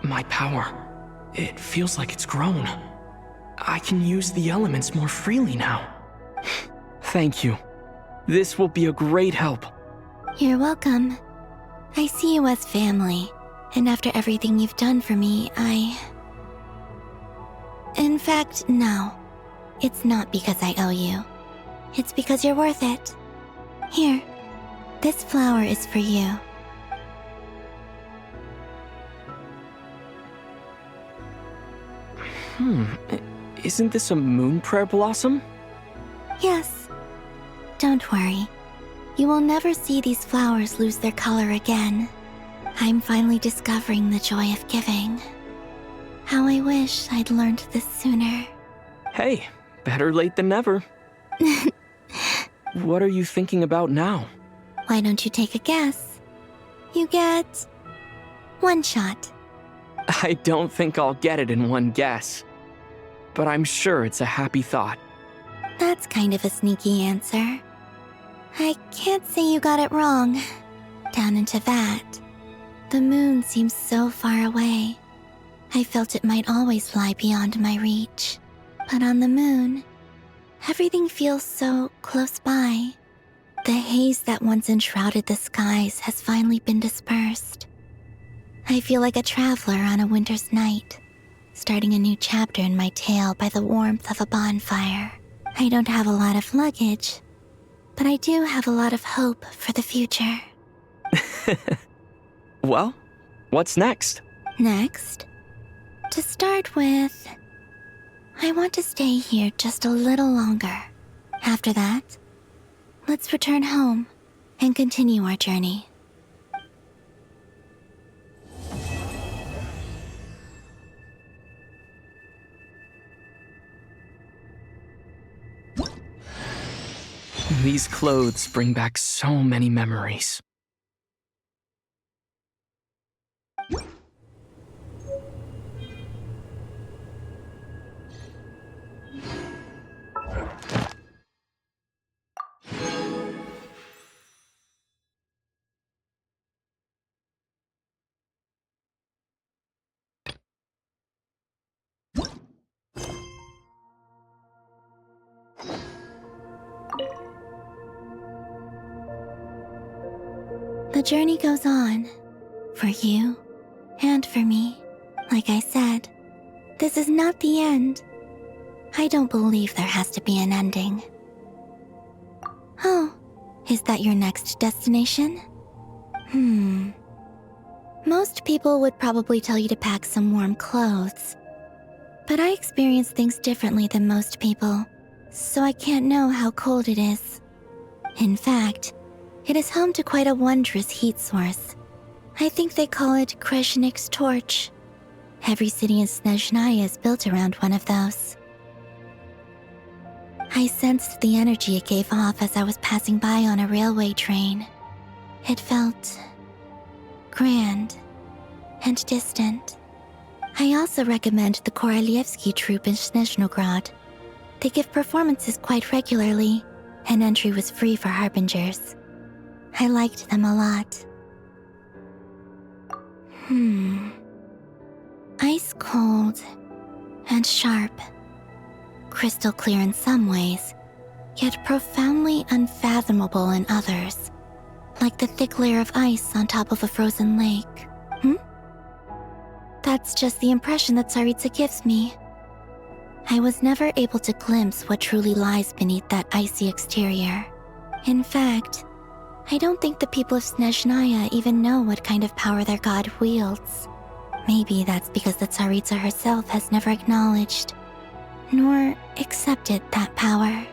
My power. It feels like it's grown. I can use the elements more freely now. Thank you. This will be a great help. You're welcome. I see you as family, and after everything you've done for me, In fact, no. It's not because I owe you. It's because you're worth it. Here, this flower is for you. Isn't this a moon prayer blossom? Yes. Don't worry. You will never see these flowers lose their color again. I'm finally discovering the joy of giving. How I wish I'd learned this sooner. Hey, better late than never. What are you thinking about now? Why don't you take a guess? You get 1 shot. I don't think I'll get it in one guess. But I'm sure it's a happy thought. That's kind of a sneaky answer. I can't say you got it wrong. Down into that, the moon seems so far away. I felt it might always lie beyond my reach. But on the moon, everything feels so close by. The haze that once enshrouded the skies has finally been dispersed. I feel like a traveler on a winter's night, starting a new chapter in my tale by the warmth of a bonfire. I don't have a lot of luggage, but I do have a lot of hope for the future. Well, what's next? Next? To start with, I want to stay here just a little longer. After that, Let's return home and continue our journey. These clothes bring back so many memories. The journey goes on, for you and for me. Like I said, this is not the end. I don't believe there has to be an ending. Oh, is that your next destination? Most people would probably tell you to pack some warm clothes. But I experience things differently than most people, so I can't know how cold it is. In fact, it is home to quite a wondrous heat source. I think they call it Kreshnik's torch. Every city in Snezhnaya is built around one of those. I sensed the energy it gave off as I was passing by on a railway train. It felt grand and distant. I also recommend the Korolievsky troupe in Snezhnograd. They give performances quite regularly, and entry was free for harbingers. I liked them a lot. Ice cold and sharp. Crystal clear in some ways, yet profoundly unfathomable in others. Like the thick layer of ice on top of a frozen lake. That's just the impression that Tsaritsa gives me. I was never able to glimpse what truly lies beneath that icy exterior. In fact, I don't think the people of Snezhnaya even know what kind of power their god wields. Maybe that's because the Tsaritsa herself has never acknowledged, nor accepted that power.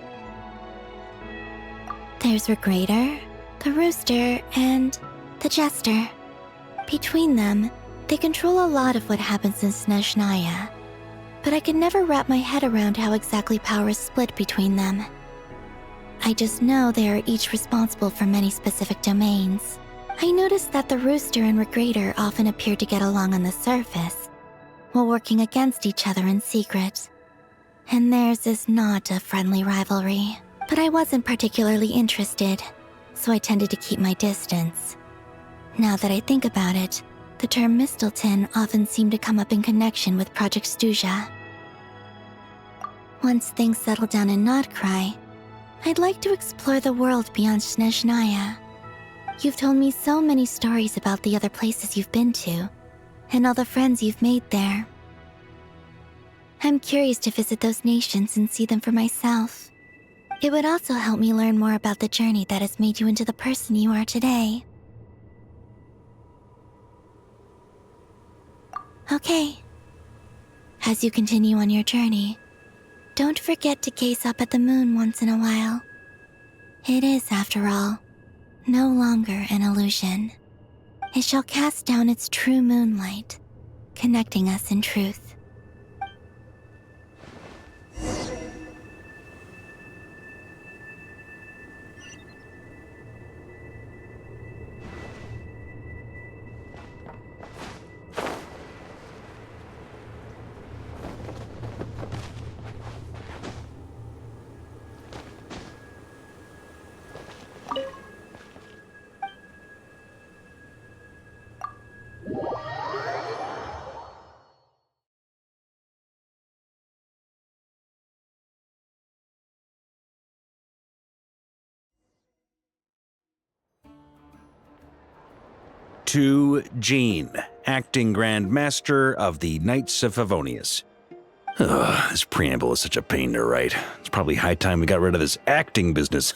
There's Regrator, the Rooster, and the Jester. Between them, they control a lot of what happens in Snezhnaya, but I could never wrap my head around how exactly power is split between them. I just know they are each responsible for many specific domains. I noticed that the Rooster and Regrator often appear to get along on the surface, while working against each other in secret. And theirs is not a friendly rivalry, but I wasn't particularly interested, so I tended to keep my distance. Now that I think about it, the term Mistelton often seemed to come up in connection with Project Stuja. Once things settle down in Notcry, I'd like to explore the world beyond Snezhnaya. You've told me so many stories about the other places you've been to, and all the friends you've made there. I'm curious to visit those nations and see them for myself. It would also help me learn more about the journey that has made you into the person you are today. Okay. As you continue on your journey, don't forget to gaze up at the moon once in a while. It is, after all, no longer an illusion. It shall cast down its true moonlight, connecting us in truth. To Jean, Acting Grand Master of the Knights of Favonius. Ugh, this preamble is such a pain to write. It's probably high time we got rid of this acting business.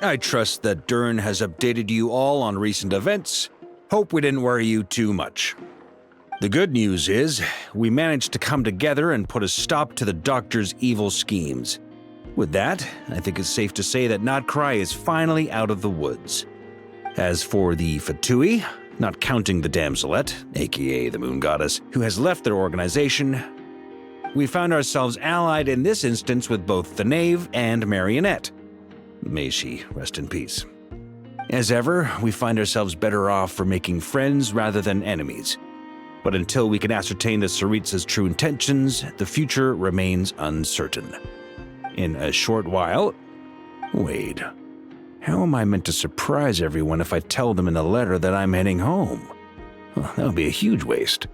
I trust that Dern has updated you all on recent events. Hope we didn't worry you too much. The good news is, we managed to come together and put a stop to the Doctor's evil schemes. With that, I think it's safe to say that Notcry is finally out of the woods. As for the Fatui, not counting the damselette, aka the Moon Goddess, who has left their organization, we found ourselves allied in this instance with both the Knave and Marionette. May she rest in peace. As ever, we find ourselves better off for making friends rather than enemies. But until we can ascertain the Tsaritsa's true intentions, the future remains uncertain. In a short while... Wait. How am I meant to surprise everyone if I tell them in a letter that I'm heading home? Well, that would be a huge waste.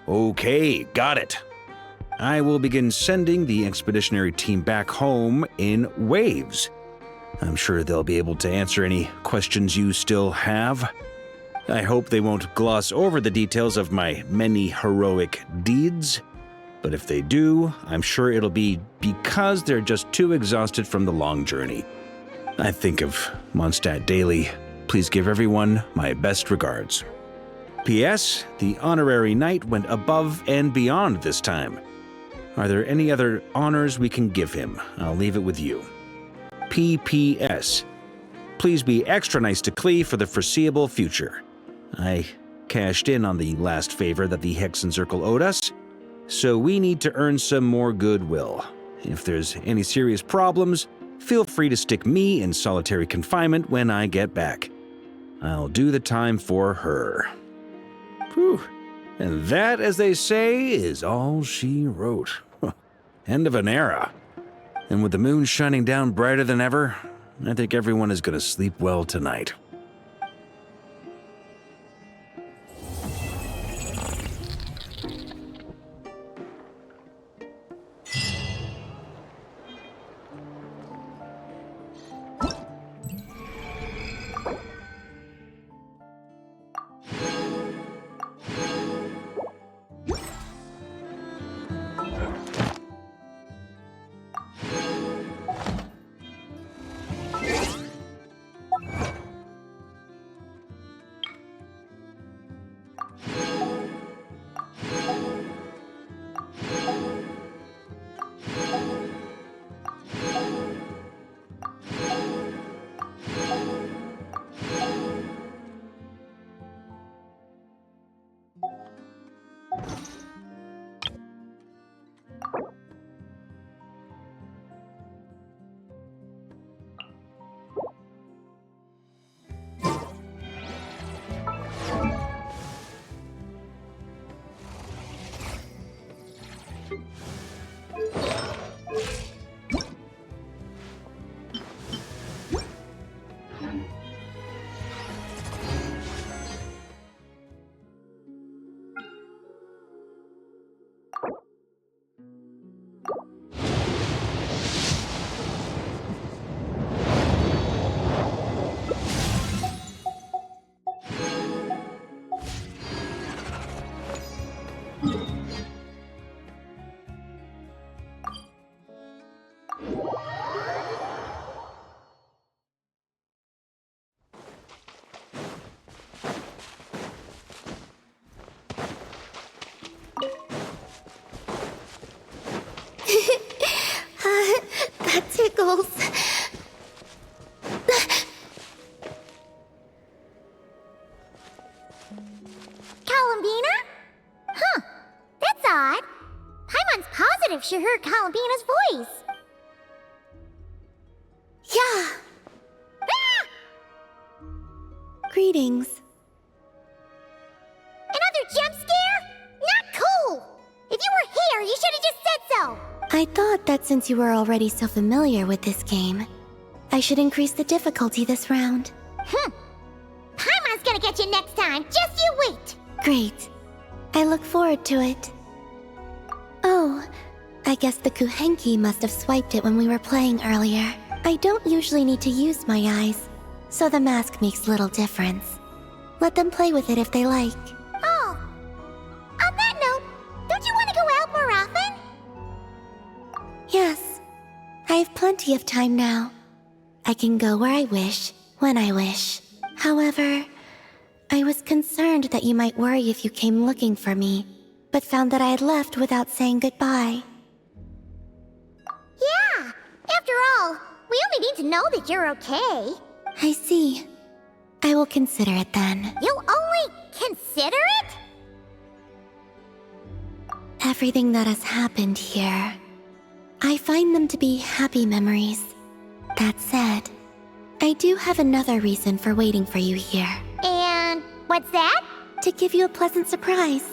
Okay, got it. I will begin sending the expeditionary team back home in waves. I'm sure they'll be able to answer any questions you still have. I hope they won't gloss over the details of my many heroic deeds. But if they do, I'm sure it'll be because they're just too exhausted from the long journey. I think of Mondstadt daily. Please give everyone my best regards. P.S. The honorary knight went above and beyond this time. Are there any other honors we can give him? I'll leave it with you. P.P.S. Please be extra nice to Klee for the foreseeable future. I cashed in on the last favor that the Hexen Circle owed us, so we need to earn some more goodwill. If there's any serious problems, feel free to stick me in solitary confinement when I get back. I'll do the time for her. Whew. And that, as they say, is all she wrote. End of an era. And with the moon shining down brighter than ever, I think everyone is going to sleep well tonight. That tickles. Columbina? Huh. That's odd. Paimon's positive she heard Columbina's voice. Yeah. Greetings. Another jump scare? Not cool! If you were here, you should have just said so! I thought that since you were already so familiar with this game, I should increase the difficulty this round. Paimon's gonna get you next time, just you wait! Great. I look forward to it. Oh, I guess the Kuhenki must have swiped it when we were playing earlier. I don't usually need to use my eyes, so the mask makes little difference. Let them play with it if they like. Oh! On that note, don't you want to go out more often? Yes. I have plenty of time now. I can go where I wish, when I wish. However, I was concerned that you might worry if you came looking for me, but found that I had left without saying goodbye. After all, we only need to know that you're okay. I see. I will consider it then. You'll only consider it? Everything that has happened here, I find them to be happy memories. That said, I do have another reason for waiting for you here. And what's that? To give you a pleasant surprise.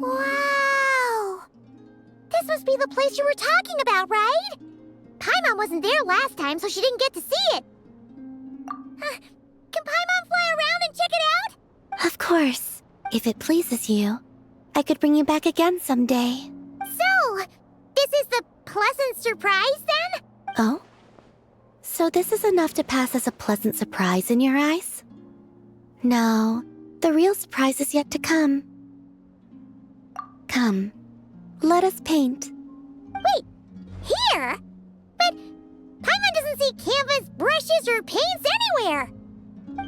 Wow! This must be the place you were talking about, right? Paimon wasn't there last time, so she didn't get to see it. Can Paimon fly around and check it out? Of course. If it pleases you, I could bring you back again someday. So, this is the pleasant surprise then? Oh? So this is enough to pass as a pleasant surprise in your eyes? No, the real surprise is yet to come. Come, let us paint. Wait, here? But Paimon doesn't see canvas, brushes, or paints anywhere.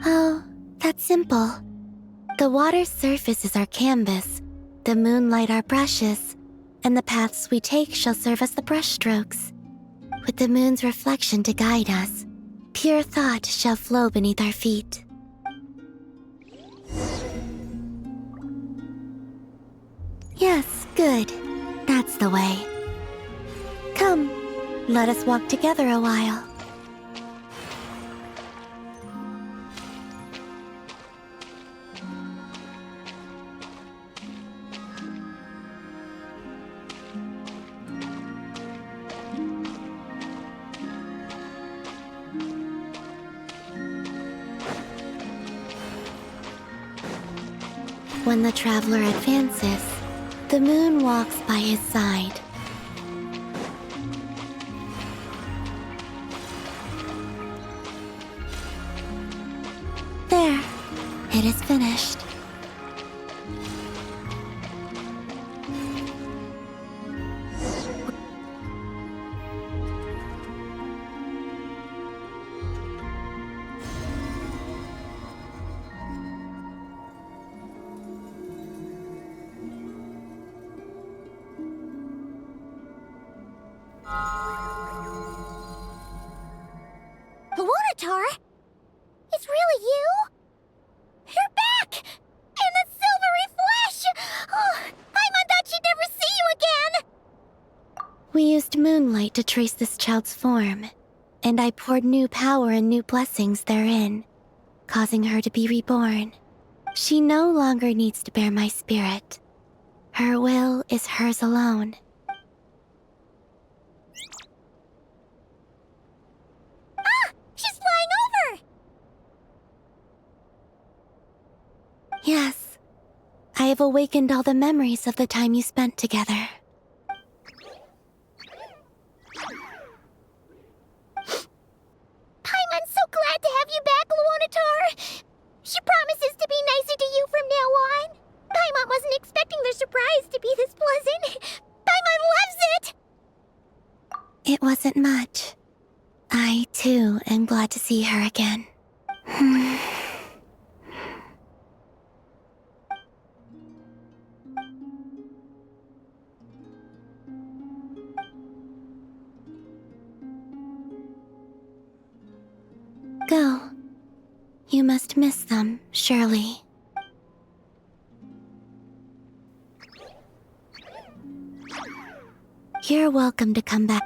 Oh, that's simple. The water's surface is our canvas, the moonlight our brushes, and the paths we take shall serve as the brushstrokes. With the moon's reflection to guide us, pure thought shall flow beneath our feet. Yes, good. That's the way. Come, let us walk together a while. When the traveler advances, the moon walks by his side. There, it is finished. Lunatar? It's really you? You're back! In the silvery flesh! Oh, Paimon thought she'd never see you again! We used moonlight to trace this child's form, and I poured new power and new blessings therein, causing her to be reborn. She no longer needs to bear my spirit. Her will is hers alone. She's flying over! Yes, I have awakened all the memories of the time you spent together. Paimon's so glad to have you back, Lunatar! She promises to be nicer to you from now on. Paimon wasn't expecting the surprise to be this pleasant. Paimon loves it! It wasn't much. I, too, am glad to see her again. Go. You must miss them, surely. You're welcome to come back.